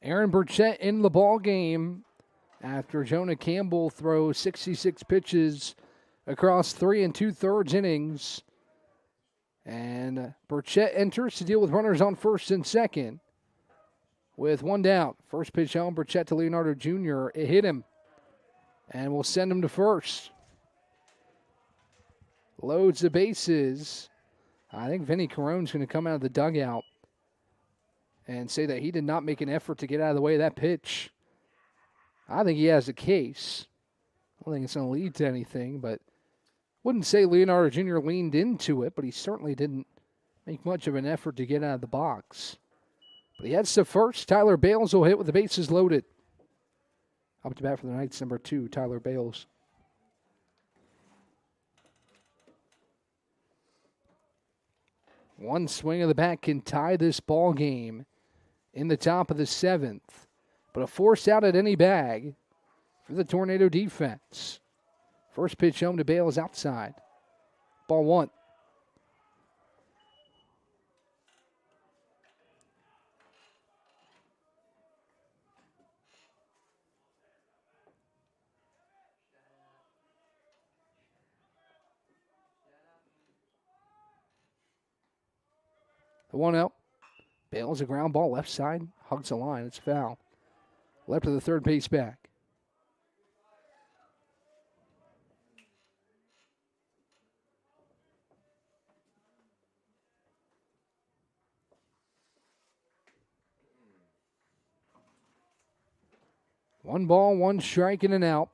Aaron Burchett in the ball game after Jonah Campbell throws 66 pitches across 3 2/3 innings. And Burchett enters to deal with runners on first and second with one down. First pitch home, Burchett to Leonardo Jr. It hit him and will send him to first. Loads the bases. I think Vinny Carone's going to come out of the dugout and say that he did not make an effort to get out of the way of that pitch. I think he has a case. I don't think it's going to lead to anything, but wouldn't say Leonardo Jr. leaned into it, but he certainly didn't make much of an effort to get out of the box. But he heads to first. Tyler Bales will hit with the bases loaded. Up to bat for the Knights, number 2, Tyler Bales. One swing of the bat can tie this ball game in the top of the 7th. But a force out at any bag for the Tornado defense. First pitch home to Bales outside. Ball 1. The 1-0. Bales a ground ball left side. Hugs the line. It's foul. Left to the third base back. One ball, one strike, and an out.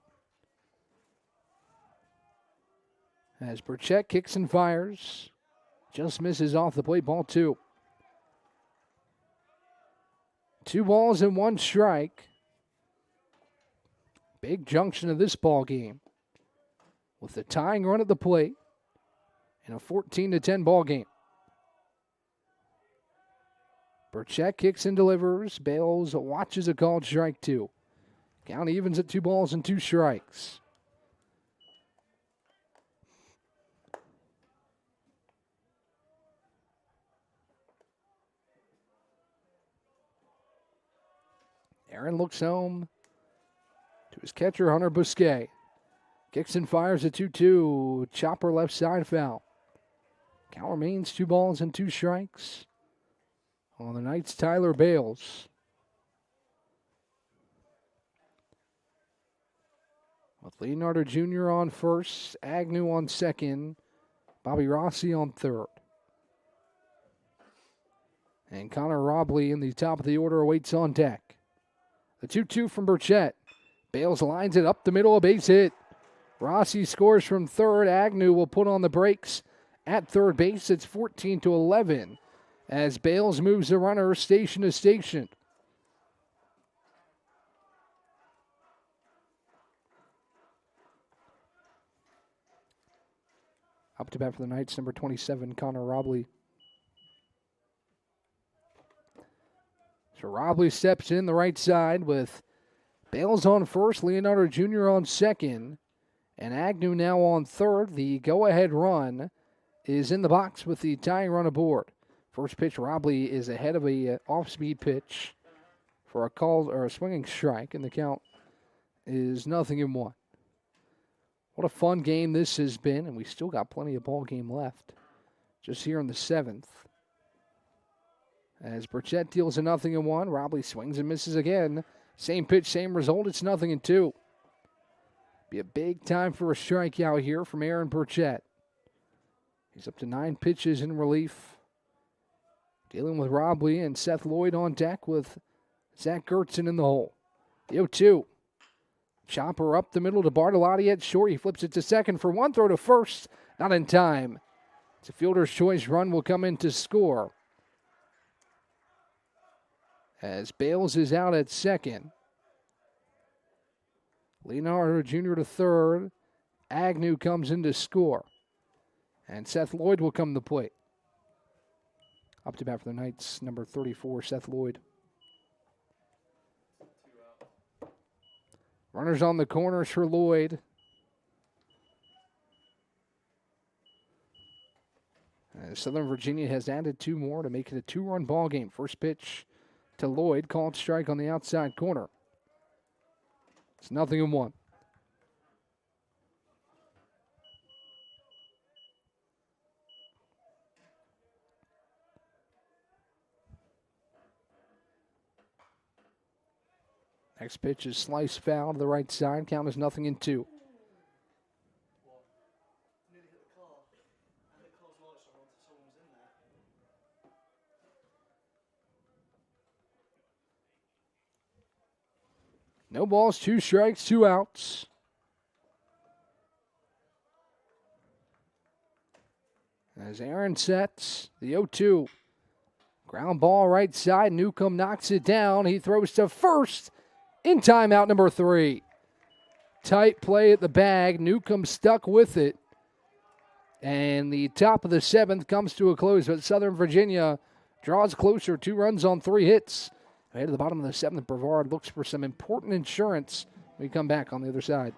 As Burchett kicks and fires. Just misses off the plate. Ball 2. 2 balls and 1 strike. Big junction of this ball game. With the tying run at the plate. In a 14-10 ball game. Burchett kicks and delivers. Bales watches a called strike 2. Count evens at 2 balls and 2 strikes. Aaron looks home to his catcher, Hunter Bousquet. Kicks and fires a 2-2. Chopper left side foul. Count remains 2 balls and 2 strikes. On the Knights, Tyler Bales. With Leonardo Jr. on first, Agnew on second, Bobby Rossi on third. And Connor Robley in the top of the order awaits on deck. The 2-2 from Burchett. Bales lines it up the middle, a base hit. Rossi scores from third. Agnew will put on the brakes at third base. It's 14-11 as Bales moves the runner station to station. Up to bat for the Knights, number 27, Connor Robley. So Robley steps in the right side with Bales on first, Leonardo Jr. on second, and Agnew now on third. The go-ahead run is in the box with the tying run aboard. First pitch, Robley is ahead of a off-speed pitch for a called or a swinging strike, and the count is 0-1. What a fun game this has been, and we still got plenty of ball game left. Just here in the 7th. As Burchett deals a 0-1, Robley swings and misses again. Same pitch, same result. It's 0-2. Be a big time for a strikeout here from Aaron Burchett. He's up to 9 pitches in relief. Dealing with Robley and Seth Lloyd on deck with Zach Gertzen in the hole. The 0-2. Chopper up the middle to Bartolotti at short. He flips it to second for one throw to first. Not in time. It's a fielder's choice run will come in to score. As Bales is out at second. Leonardo Jr. to third. Agnew comes in to score. And Seth Lloyd will come to the plate. Up to bat for the Knights, number 34, Seth Lloyd. Runners on the corners for Lloyd. Southern Virginia has added 2 more to make it a 2-run ball game. First pitch, to Lloyd. Called strike on the outside corner. It's 0-1. Next pitch is slice foul to the right side. Count is 0-2. No balls, 2 strikes, 2 outs. As Aaron sets the 0-2. Ground ball right side. Newcomb knocks it down. He throws to first in timeout number 3. Tight play at the bag. Newcomb stuck with it. And the top of the 7th comes to a close, but Southern Virginia draws closer. 2 runs on 3 hits. Ahead of the bottom of the 7th, Brevard looks for some important insurance. We come back on the other side.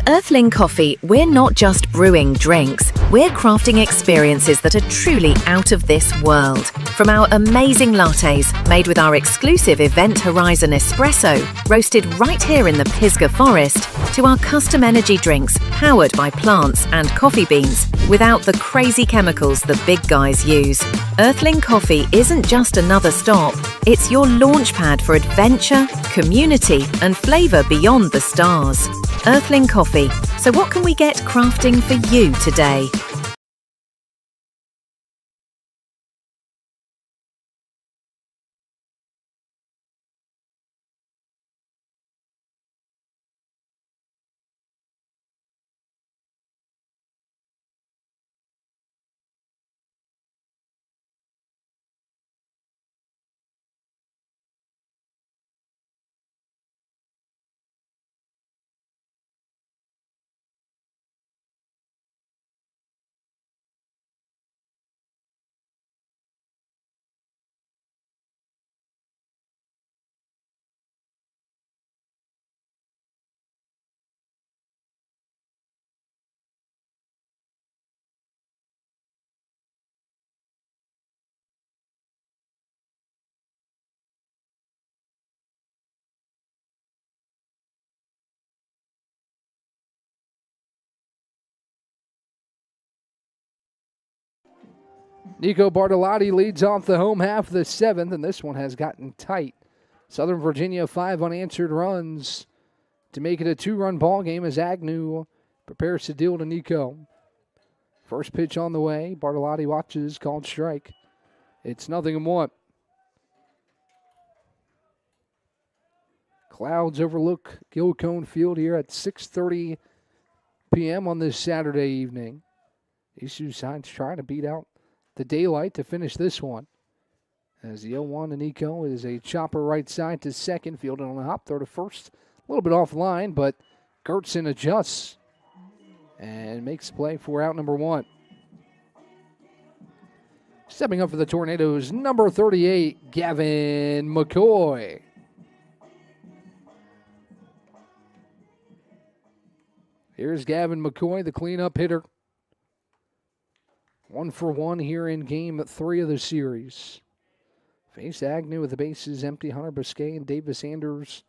Earthling Coffee, we're not just brewing drinks, we're crafting experiences that are truly out of this world. From our amazing lattes, made with our exclusive Event Horizon Espresso, roasted right here in the Pisgah Forest, to our custom energy drinks, powered by plants and coffee beans, without the crazy chemicals the big guys use. Earthling Coffee isn't just another stop, it's your launchpad for adventure, community, and flavour beyond the stars. Earthling Coffee. So what can we get crafting for you today? Nico Bartolotti leads off the home half of the 7th, and this one has gotten tight. Southern Virginia, 5 unanswered runs to make it a 2-run ball game as Agnew prepares to deal to Nico. First pitch on the way. Bartolotti watches, called strike. It's 0-1. Clouds overlook Gilcone Field here at 6:30 p.m. on this Saturday evening. These two sides trying to beat out the daylight to finish this one. As the 0-1 to Nico is a chopper right side to second, fielded on the hop, throw to first. A little bit offline, but Gertson adjusts and makes play for out number 1. Stepping up for the Tornadoes, number 38, Gavin McCoy. Here's Gavin McCoy, the cleanup hitter. 1 for 1 here in game 3 of the series. Faced Agnew with the bases empty. Hunter Biscay and Davis Sanders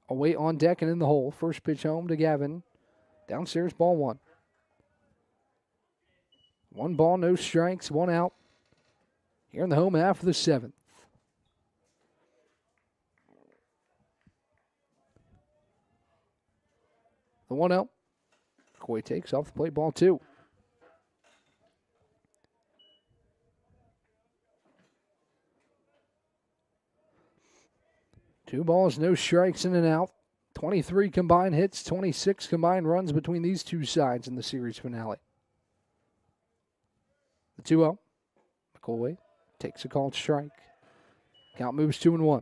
away on deck and in the hole. First pitch home to Gavin. Downstairs, ball 1. 1 ball, no strikes, 1 out. Here in the home half of the 7th. The 1 out. McCoy takes off the plate, ball 2. Two balls, no strikes, in and out. 23 combined hits, 26 combined runs between these two sides in the series finale. The 2-0. McCoy takes a called strike. Count moves 2-1.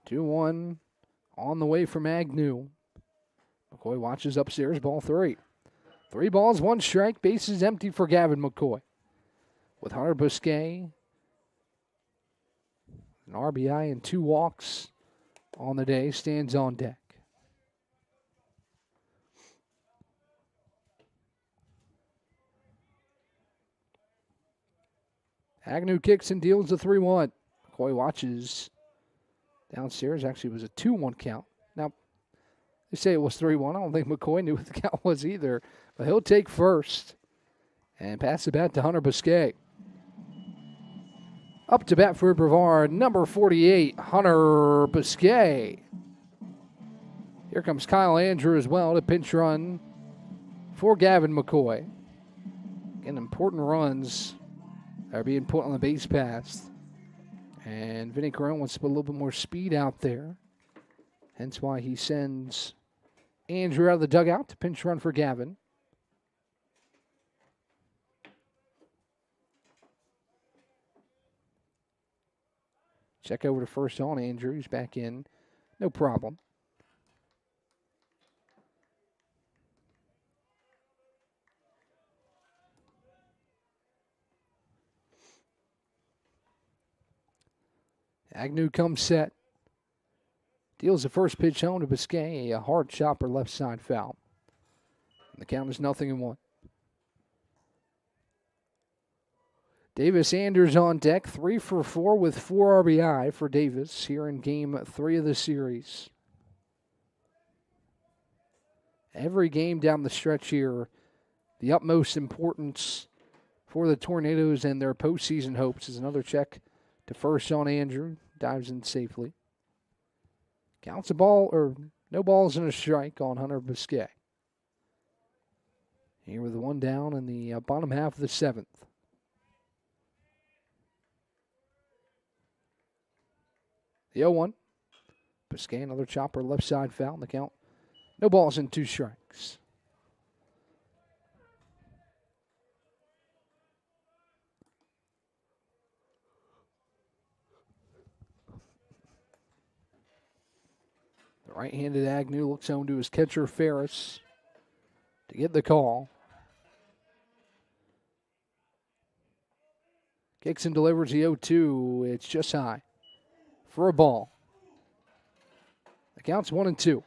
Two-1 on the way from Agnew. McCoy watches upstairs, ball 3. 3 balls, 1 strike, bases empty for Gavin McCoy. With Hunter Biscay, An RBI and 2 walks on the day, stands on deck. Agnew kicks and deals the 3-1. McCoy watches downstairs. Actually, it was a 2-1 count. Now, they say it was 3-1. I don't think McCoy knew what the count was either. But he'll take first and pass the bat to Hunter Biscay. Up to bat for Brevard, number 48, Hunter Biscay. Here comes Kyle Andrew as well to pinch run for Gavin McCoy. Again, important runs are being put on the base paths. And Vinny Carone wants to put a little bit more speed out there. Hence why he sends Andrew out of the dugout to pinch run for Gavin. Check over to first on Andrew. He's back in. No problem. Agnew comes set. Deals the first pitch home to Biscay. A hard chopper left side foul. And the count is 0-1. Davis Anders on deck. 3 for 4 with 4 RBI for Davis here in game 3 of the series. Every game down the stretch here, the utmost importance for the Tornadoes and their postseason hopes is another check to first on Andrew. Dives in safely. Counts a ball, or no balls and a strike on Hunter Biscay. Here with the 1 down in the bottom half of the 7th. The 0-1. Biscay, another chopper left side foul in the count. No balls and 2 strikes. The right-handed Agnew looks home to his catcher Ferris to get the call. Kicks and delivers the 0-2. It's just high for a ball. The count's 1-2.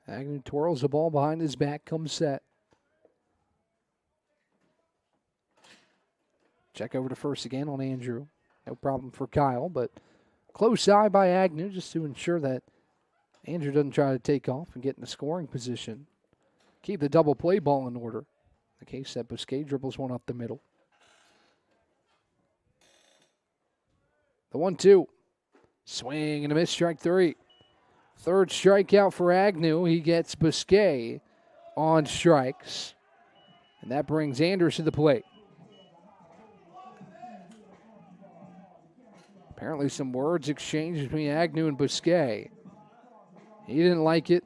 Agnew twirls the ball behind his back, comes set. Check over to first again on Andrew. No problem for Kyle, but close eye by Agnew just to ensure that Andrew doesn't try to take off and get in a scoring position. Keep the double play ball in order. In the case that Biscay dribbles one up the middle. The 1-2. Swing and a miss, strike 3. Third strikeout for Agnew. He gets Biscay on strikes. And that brings Anders to the plate. Apparently some words exchanged between Agnew and Biscay. He didn't like it,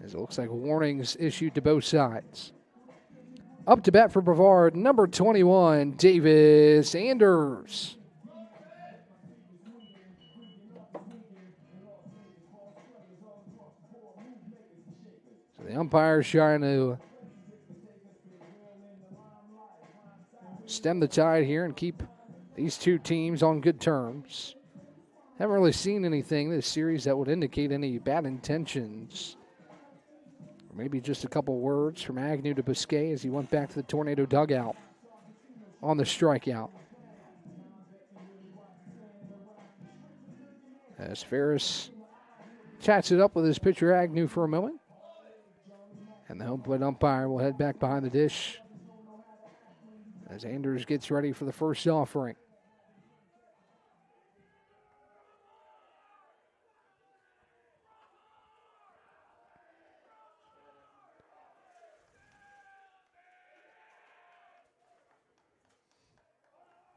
as it looks like warnings issued to both sides. Up to bat for Brevard, number 21, Davis Anders. So the umpire's trying to stem the tide here and keep these two teams on good terms. Haven't really seen anything this series that would indicate any bad intentions. Or maybe just a couple words from Agnew to Biscay as he went back to the Tornado dugout on the strikeout. As Ferris chats it up with his pitcher Agnew for a moment. And the home plate umpire will head back behind the dish as Anders gets ready for the first offering.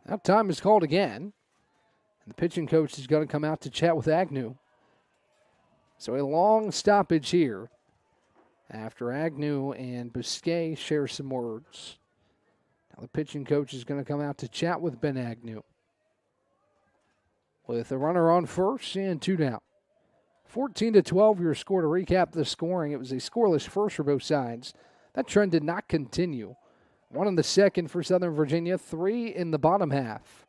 Now time is called again. And the pitching coach is going to come out to chat with Agnew. So a long stoppage here after Agnew and Biscay share some words. Now the pitching coach is going to come out to chat with Ben Agnew. With a runner on first and 2 down. 14-12, your score to recap the scoring. It was a scoreless first for both sides. That trend did not continue. 1 in the second for Southern Virginia, 3 in the bottom half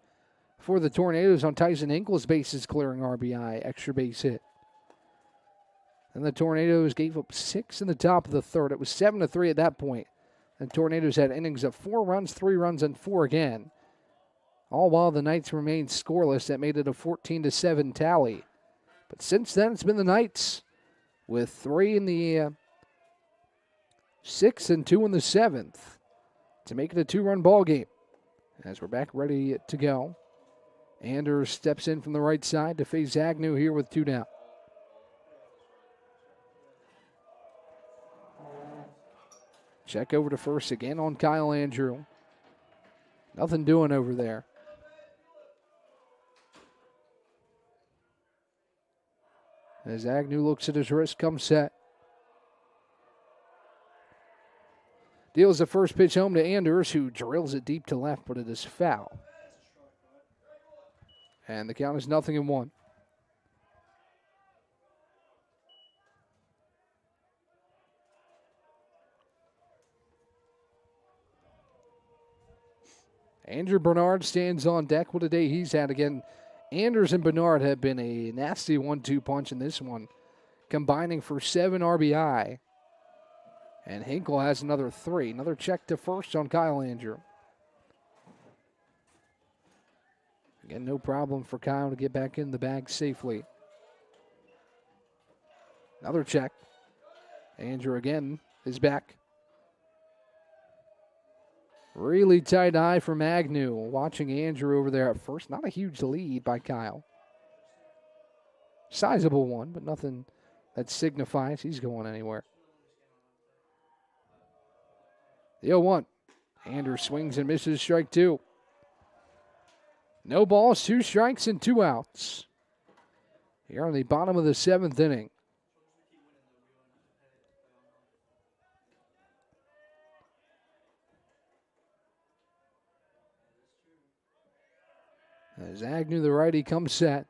for the Tornadoes on Tyson Hinkle's bases clearing RBI, extra base hit. And the Tornadoes gave up 6 in the top of the third. It was 7-3 at that point. The Tornadoes had innings of 4 runs, 3 runs, and 4 again. All while the Knights remained scoreless. That made it a 14-7 tally. But since then, it's been the Knights with 3 in the 6th and 2 in the 7th to make it a 2-run ball game. As we're back ready to go, Anders steps in from the right side to face Agnew here with 2 down. Check over to first again on Kyle Andrew. Nothing doing over there. As Agnew looks at his wrist, comes set. Deals the first pitch home to Anders, who drills it deep to left, but it is foul. And the count is 0-1. Andrew Bernard stands on deck. What a day he's had again. Anders and Bernard have been a nasty 1-2 punch in this one, combining for 7 RBI. And Hinkle has another 3. Another check to first on Kyle Andrew. Again, no problem for Kyle to get back in the bag safely. Another check. Andrew again is back. Really tight eye from Agnew. Watching Andrew over there at first. Not a huge lead by Kyle. Sizable one, but nothing that signifies he's going anywhere. The 0-1. Andrew swings and misses, strike 2. No balls, 2 strikes, and 2 outs. Here on the bottom of the 7th inning. As Agnew, the righty, comes set.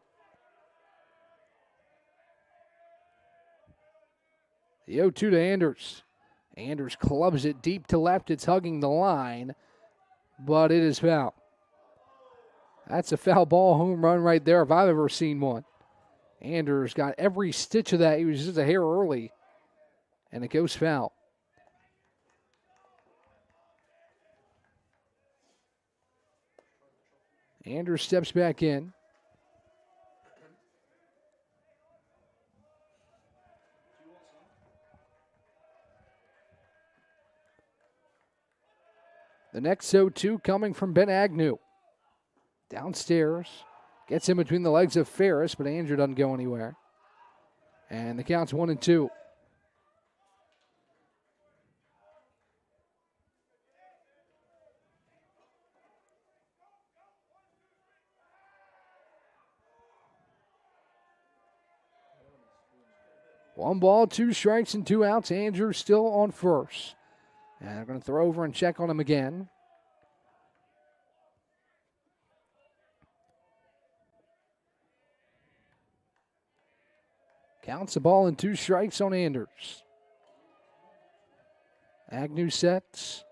The 0-2 to Anders. Anders clubs it deep to left. It's hugging the line, but it is foul. That's a foul ball home run right there if I've ever seen one. Anders got every stitch of that. He was just a hair early, and it goes foul. Anders steps back in. The next 0-2 coming from Ben Agnew. Downstairs. Gets in between the legs of Ferris, but Andrew doesn't go anywhere. And the count's 1-2. One ball, 2 strikes, and 2 outs. Andrew still on first. And they're going to throw over and check on him again. Counts the ball and 2 strikes on Anders. Agnew sets.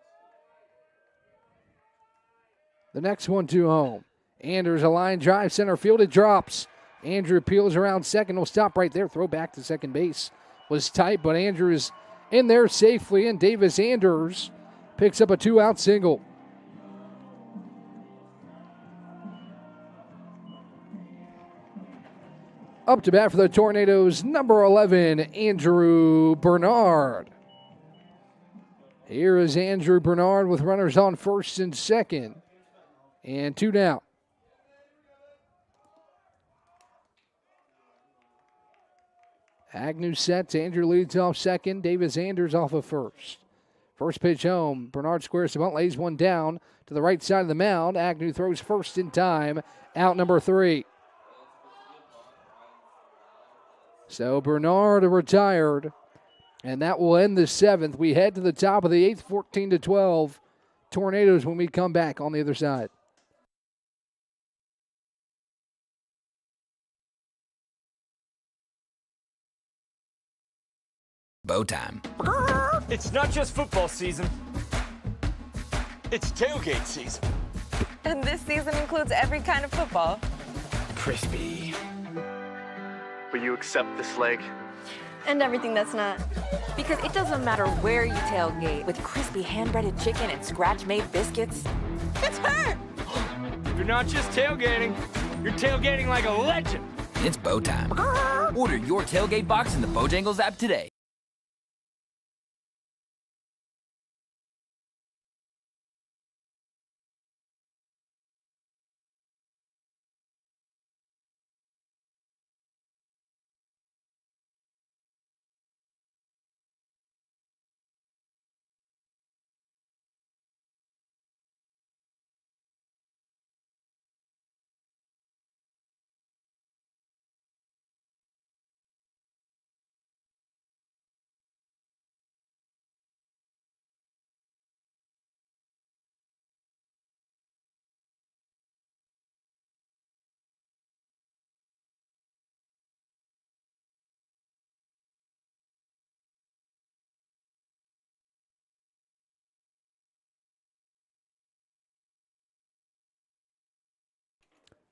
The next 1-2 home. Anders a line drive center field. It drops. Andrew peels around second. Will stop right there. Throw back to second base. Was tight, but Andrew is in there safely, and Davis Anders picks up a 2-out single. Up to bat for the Tornadoes, number 11, Andrew Bernard. Here is Andrew Bernard with runners on first and second, and 2 down. Agnew sets. Andrew leads off second. Davis Anders off of first. First pitch home. Bernard squares the bunt, lays one down to the right side of the mound. Agnew throws first in time. Out number 3. So Bernard retired, and that will end the 7th. We head to the top of the 8th, 14-12. Tornadoes when we come back on the other side. Bow time. It's not just football season. It's tailgate season. And this season includes every kind of football. Crispy. Will you accept this leg? And everything that's not. Because it doesn't matter where you tailgate, with crispy hand-breaded chicken and scratch-made biscuits. It's her! You're not just tailgating. You're tailgating like a legend. It's bow time. Order your tailgate box in the Bojangles app today.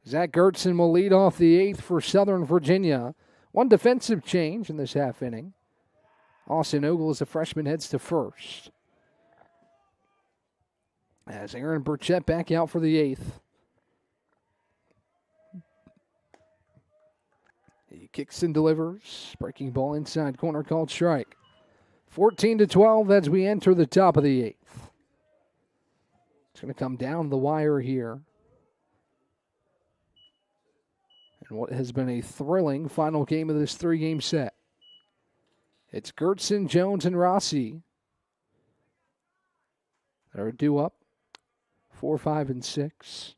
Zach Gertson will lead off the 8th for Southern Virginia. One defensive change in this half inning. Austin Ogle, as a freshman, heads to first. As Aaron Burchett back out for the 8th. He kicks and delivers. Breaking ball inside corner, called strike. 14-12 as we enter the top of the 8th. It's going to come down the wire here. And what has been a thrilling final game of this 3-game set. It's Gertson, Jones, and Rossi. They're due up. 4, 5, and 6.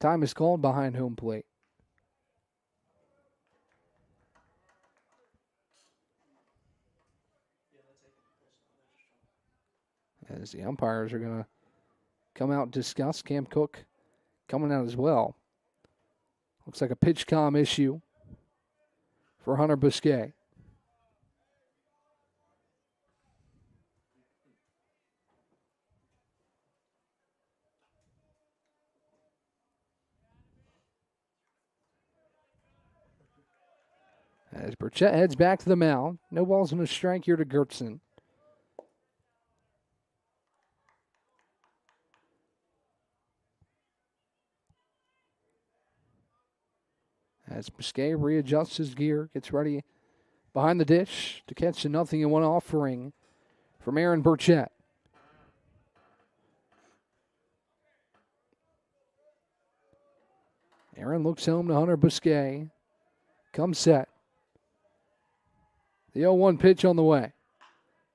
Time is called behind home plate. As the umpires are going to come out and discuss. Cam Cook coming out as well. Looks like a pitch comm issue for Hunter Busquet. As Burchett heads back to the mound. No balls and a strike here to Gertson. As Busquet readjusts his gear, gets ready behind the dish to catch a 0-1 offering from Aaron Burchett. Aaron looks home to Hunter Busquet. Comes set. The 0-1 pitch on the way.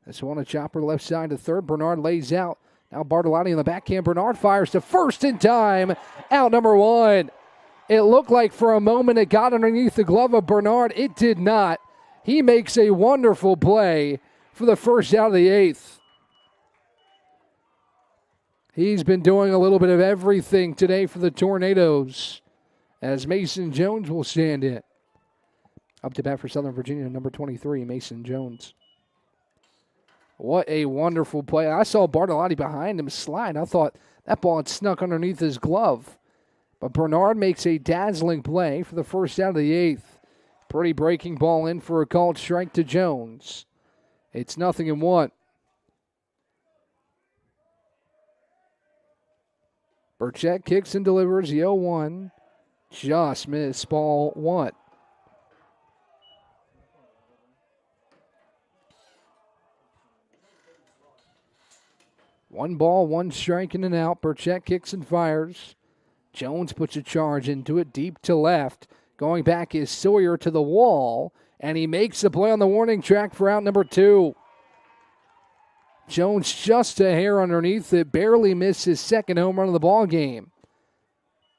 This one a chopper left side to third. Bernard lays out. Now Bartolotti in the backhand. Bernard fires to first in time. Out number 1. It looked like for a moment it got underneath the glove of Bernard. It did not. He makes a wonderful play for the first out of the 8th. He's been doing a little bit of everything today for the Tornadoes, as Mason Jones will stand in. Up to bat for Southern Virginia, number 23, Mason Jones. What a wonderful play. I saw Bartolotti behind him slide. I thought that ball had snuck underneath his glove. But Bernard makes a dazzling play for the first out of the 8th. Pretty breaking ball in for a called strike to Jones. It's 0-1. Burchett kicks and delivers the 0-1. Just missed ball 1. One ball, one strike and an out. Burchett kicks and fires. Jones puts a charge into it deep to left. Going back is Sawyer to the wall, and he makes the play on the warning track for out number 2. Jones just a hair underneath it, barely missed his second home run of the ball game.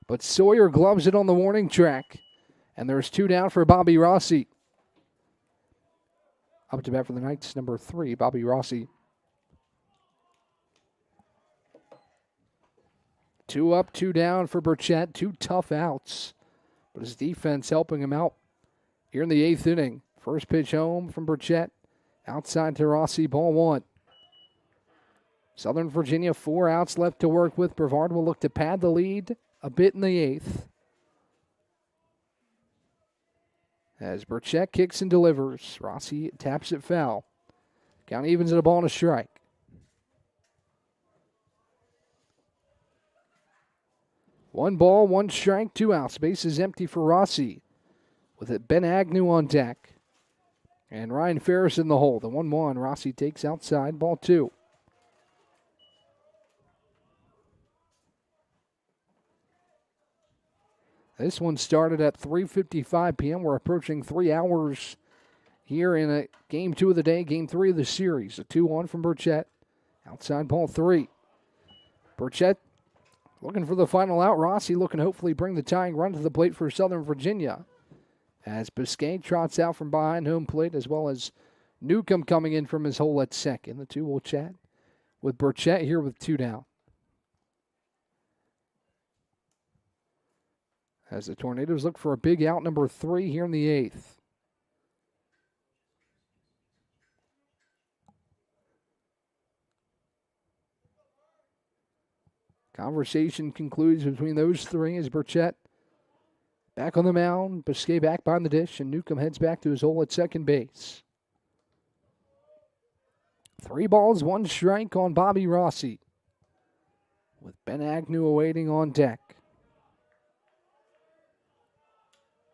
But Sawyer gloves it on the warning track, and there's 2 down for Bobby Rossi. Up to bat for the Knights, number 3, Bobby Rossi. 2 up, 2 down for Burchett. 2 tough outs. But his defense helping him out here in the 8th inning. First pitch home from Burchett Outside to Rossi, ball one. Southern Virginia, 4 outs left to work with. Brevard will look to pad the lead a bit in the 8th. As Burchett kicks and delivers, Rossi taps it foul. Count evens at a ball and a strike. One ball, one strike, 2 outs. Base is empty for Rossi. With it, Ben Agnew on deck. And Ryan Ferris in the hole. The 1-1, Rossi takes outside, ball 2. This one started at 3:55 p.m. We're approaching 3 hours here in game 2 of the day, game 3 of the series. A 2-1 from Burchett. Outside ball 3. Burchett looking for the final out. Rossi looking to hopefully bring the tying run to the plate for Southern Virginia. As Biscayne trots out from behind home plate, as well as Newcomb coming in from his hole at second. The two will chat with Burchett here with 2 down. As the Tornadoes look for a big out, number 3 here in the 8th. Conversation concludes between those 3 as Burchett back on the mound, Biscay back behind the dish, and Newcomb heads back to his hole at second base. 3 balls, 1 strike on Bobby Rossi, with Ben Agnew awaiting on deck.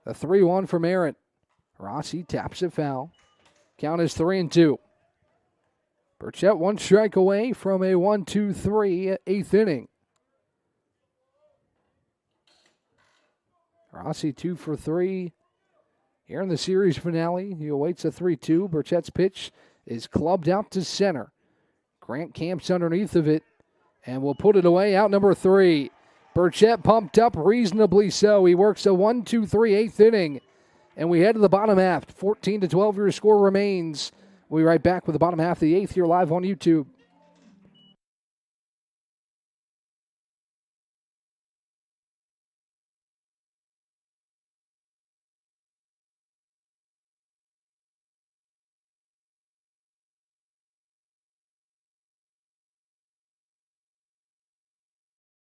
The 3-1 from Aaron. Rossi taps it foul. Count is 3-2. Burchett 1 strike away from a 1-2-3 8th inning. Rossi 2 for 3 here in the series finale. He awaits a 3-2. Burchett's pitch is clubbed out to center. Grant camps underneath of it and will put it away. Out number 3. Burchett pumped up reasonably so. He works a 1-2-3 8th inning. And we head to the bottom half. 14-12 your score remains. We'll be right back with the bottom half of the 8th here live on YouTube.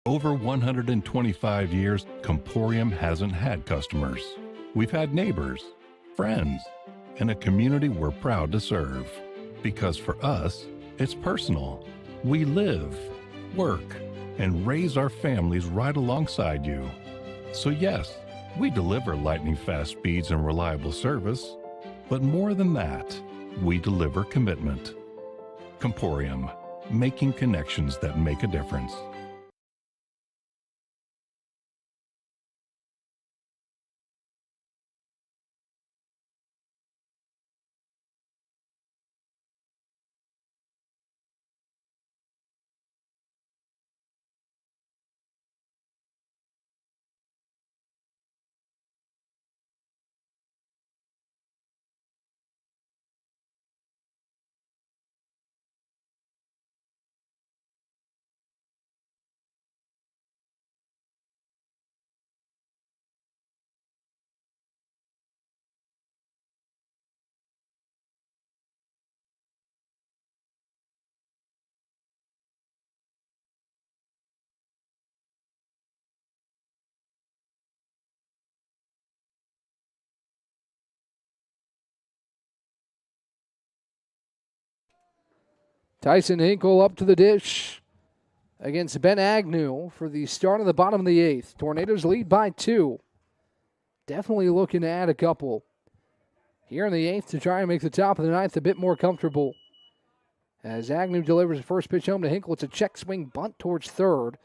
Over 125 years, Comporium hasn't had customers. We've had neighbors, friends, and a community we're proud to serve. Because for us, it's personal. We live, work, and raise our families right alongside you. So yes, we deliver lightning-fast speeds and reliable service. But more than that, we deliver commitment. Comporium, making connections that make a difference. Tyson Hinkle up to the dish against Ben Agnew for the start of the bottom of the 8th. Tornadoes lead by 2. Definitely looking to add a couple here in the 8th to try and make the top of the 9th a bit more comfortable. As Agnew delivers the first pitch home to Hinkle, it's a check swing bunt towards third.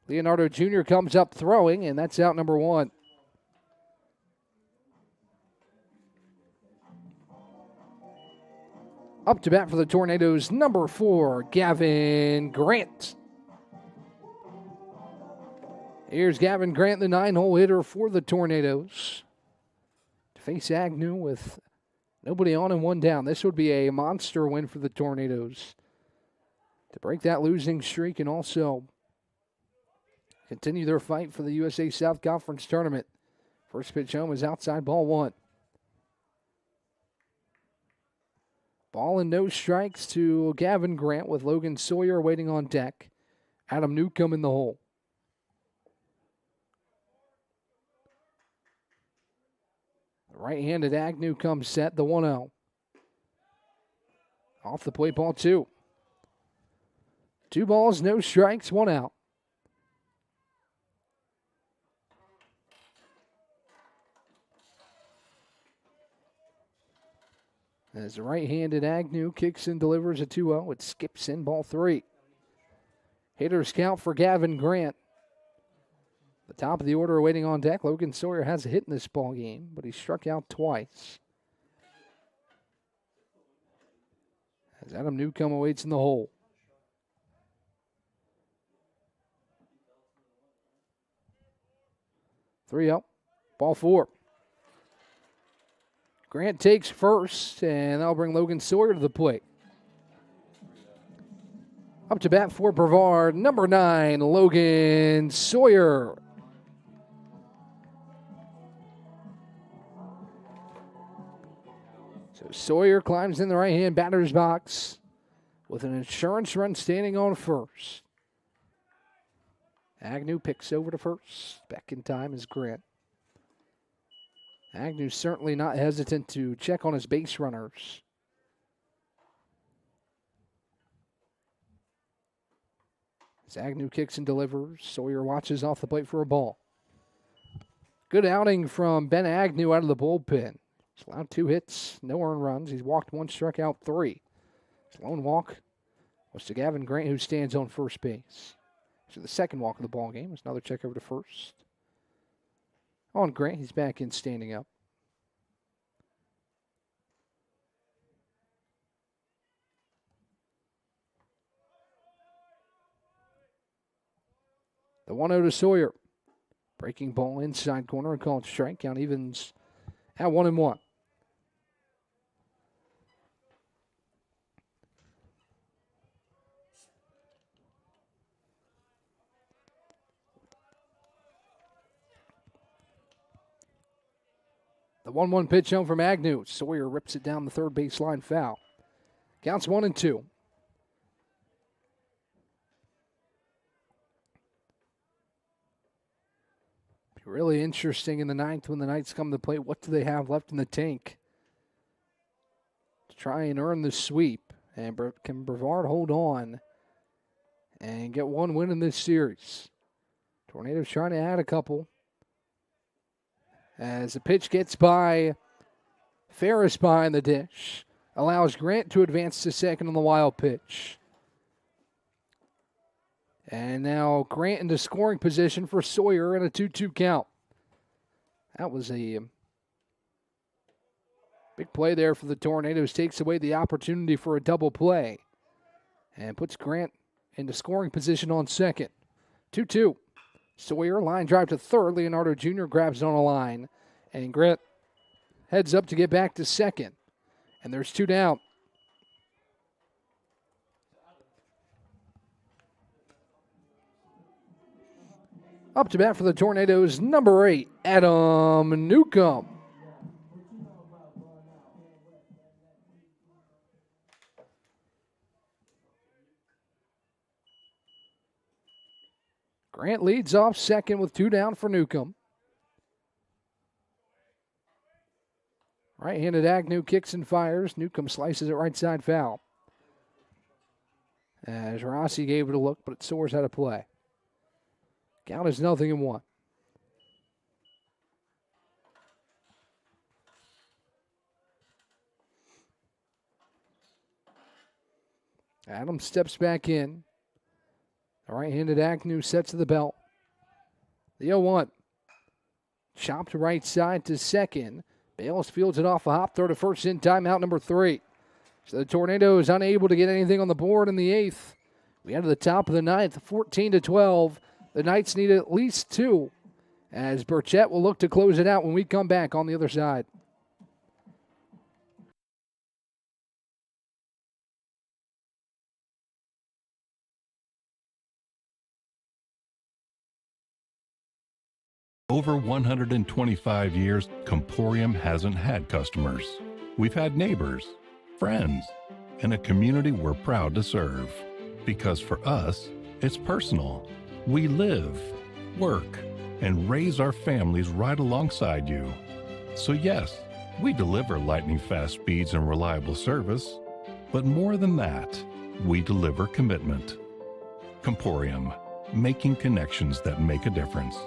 Leonardo Jr. comes up throwing, and that's out number 1. Up to bat for the Tornadoes, number 4, Gavin Grant. Here's Gavin Grant, the 9-hole hitter for the Tornadoes. To face Agnew with nobody on and 1 down. This would be a monster win for the Tornadoes to break that losing streak and also continue their fight for the USA South Conference Tournament. First pitch home is outside ball 1. Ball and no strikes to Gavin Grant with Logan Sawyer waiting on deck. Adam Newcomb in the hole. The right-handed Agnew comes set, the 1-0. Off the plate, ball 2. 2 balls, no strikes, 1 out. As the right-handed Agnew kicks and delivers a 2-0, it skips in ball 3. Hitters count for Gavin Grant. The top of the order waiting on deck. Logan Sawyer has a hit in this ball game, but he struck out twice. As Adam Newcomb awaits in the hole. Three up, ball 4. Grant takes first, and that'll bring Logan Sawyer to the plate. Up to bat for Brevard, number 9, Logan Sawyer. So Sawyer climbs in the right-hand batter's box with an insurance run standing on first. Agnew picks over to first. Back in time is Grant. Agnew certainly not hesitant to check on his base runners. As Agnew kicks and delivers, Sawyer watches off the plate for a ball. Good outing from Ben Agnew out of the bullpen. He's allowed 2 hits, no earned runs. He's walked 1, struck out 3. His lone walk was to Gavin Grant, who stands on first base. So the second walk of the ball game is another check over to first. On Grant, he's back in standing up. The 1-0 to Sawyer. Breaking ball inside corner, called strike. Count evens at 1-1. The 1-1 pitch home from Agnew. Sawyer rips it down the third baseline foul. Counts 1-2. Be really interesting in the 9th when the Knights come to play. What do they have left in the tank to try and earn the sweep? And can Brevard hold on and get 1 win in this series? Tornadoes trying to add a couple. As the pitch gets by Ferris behind the dish, allows Grant to advance to second on the wild pitch. And now Grant into scoring position for Sawyer in a 2-2 count. That was a big play there for the Tornadoes. Takes away the opportunity for a double play and puts Grant into scoring position on second. 2-2. Sawyer, line drive to third. Leonardo Jr. grabs it on a line. And Grant heads up to get back to second. And there's 2 down. Up to bat for the Tornadoes, number 8, Adam Newcomb. Grant leads off second with 2 down for Newcomb. Right-handed Agnew kicks and fires. Newcomb slices it right side foul. As Rossi gave it a look, but it soars out of play. Count is 0-1. Adams steps back in. The right-handed Agnew sets to the belt. The 0-1. Chopped right side to second. Bales fields it off a hop, throw to first in, timeout number 3. So the Tornadoes unable to get anything on the board in the 8th. We head to the top of the 9th, 14-12. The Knights need at least 2, as Burchett will look to close it out when we come back on the other side. Over 125 years, Comporium hasn't had customers. We've had neighbors, friends, and a community we're proud to serve. Because for us, it's personal. We live, work, and raise our families right alongside you. So yes, we deliver lightning-fast speeds and reliable service, but more than that, we deliver commitment. Comporium, making connections that make a difference.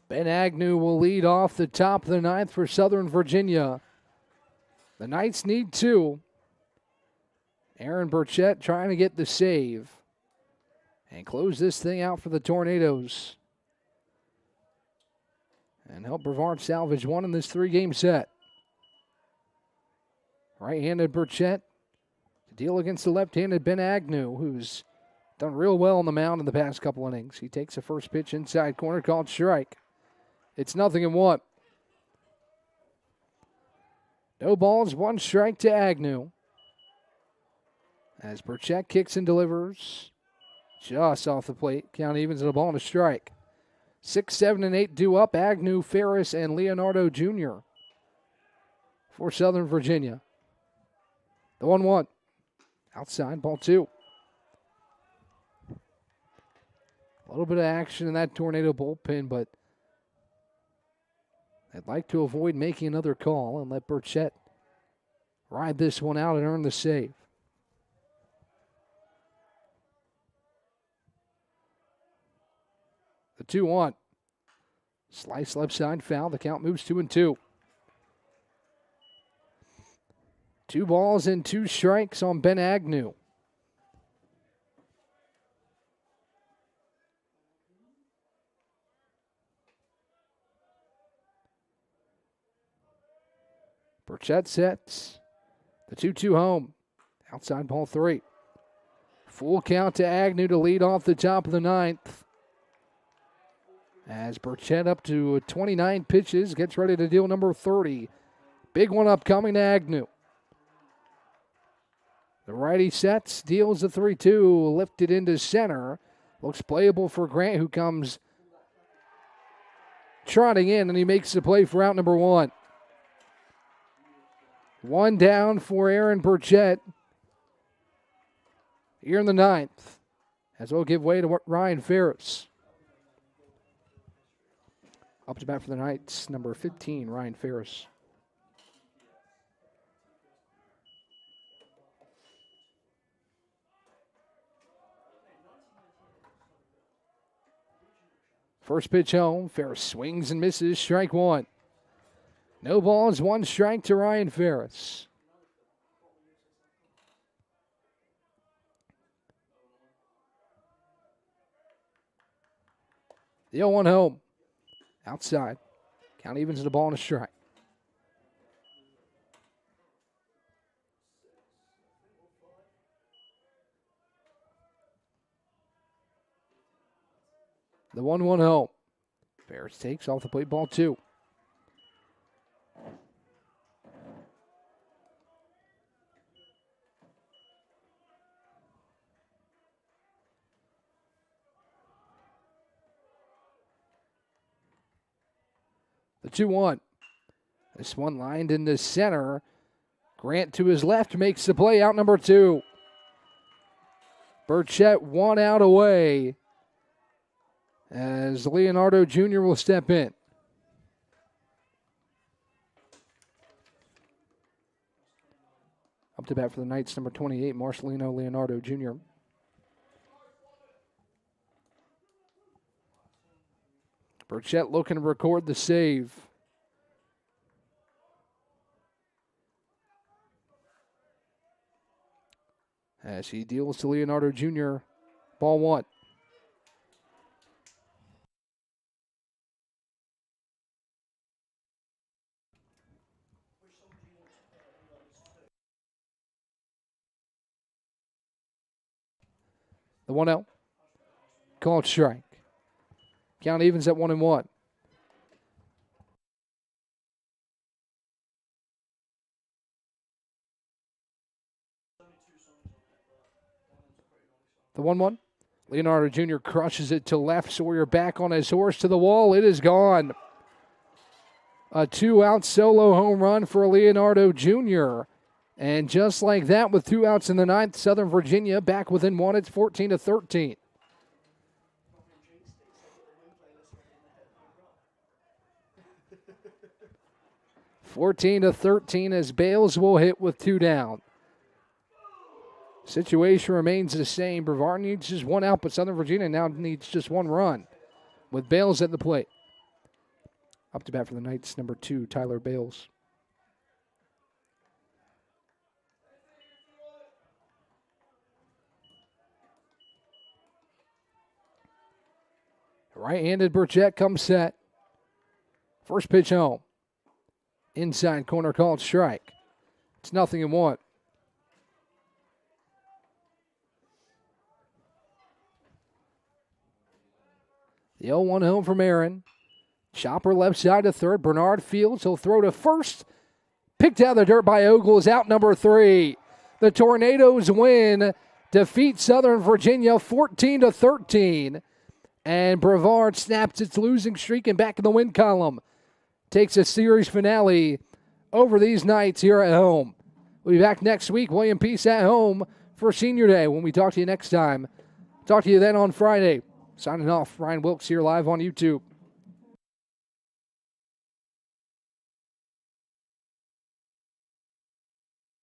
Ben Agnew will lead off the top of the ninth for Southern Virginia. The Knights need two. Aaron Burchett trying to get the save and close this thing out for the Tornadoes and help Brevard salvage one in this three-game set. Right-handed Burchett to deal against the left-handed Ben Agnew, who's done real well on the mound in the past couple innings. He takes a first pitch inside corner called strike. It's 0-1. No balls, one strike to Agnew. As Burchett kicks and delivers just off the plate. Count evens at a ball and a strike. 6, 7, and 8 due up. Agnew, Ferris, and Leonardo Jr. for Southern Virginia. The 1-1. Outside, ball 2. A little bit of action in that Tornado bullpen, but I'd like to avoid making another call and let Burchett ride this one out and earn the save. The 2-1. Slice left side foul. The count moves 2-2. 2 balls and 2 strikes on Ben Agnew. Burchett sets the 2-2 home. Outside ball 3. Full count to Agnew to lead off the top of the ninth. As Burchett up to 29 pitches, gets ready to deal number 30. Big one upcoming to Agnew. The righty sets, deals the 3-2, lifted into center. Looks playable for Grant, who comes trotting in, and he makes the play for out number 1. 1 down for Aaron Burchett here in the ninth, as we'll give way to Ryan Ferris. Up to bat for the Knights, number 15, Ryan Ferris. First pitch home, Ferris swings and misses, strike 1. No balls, 1 strike to Ryan Ferris. The 0-1 home. Outside. Count evens to the ball and a strike. The 1-1 home. Ferris takes off the plate, ball 2. The 2-1. This one lined into center. Grant to his left makes the play, out number 2. Burchett 1 out away as Leonardo Jr. will step in. Up to bat for the Knights, number 28, Marcelino Leonardo Jr. Burchett looking to record the save. As he deals to Leonardo Jr., ball 1. The 1-0. Called strike. Count evens at 1-1. The 1-1. Leonardo Jr. crushes it to left. Sawyer back on his horse to the wall. It is gone. A 2-out solo home run for Leonardo Jr. And just like that, with 2 outs in the ninth, Southern Virginia back within 1. It's 14-13. as Bales will hit with 2 down. Situation remains the same. Brevard needs just 1 out, but Southern Virginia now needs just 1 run with Bales at the plate. Up to bat for the Knights, number 2, Tyler Bales. Right-handed Burchett comes set. First pitch home. Inside corner called strike. It's 0-1. The 0-1 home from Aaron. Chopper left side to third. Bernard fields. He'll throw to first. Picked out of the dirt by Ogle is out number 3. The Tornadoes win. Defeat Southern Virginia 14-13. And Brevard snaps its losing streak and back in the win column. Takes a series finale over these Knights here at home. We'll be back next week. William Peace at home for Senior Day when we talk to you next time. Talk to you then on Friday. Signing off, Ryan Wilkes here live on YouTube.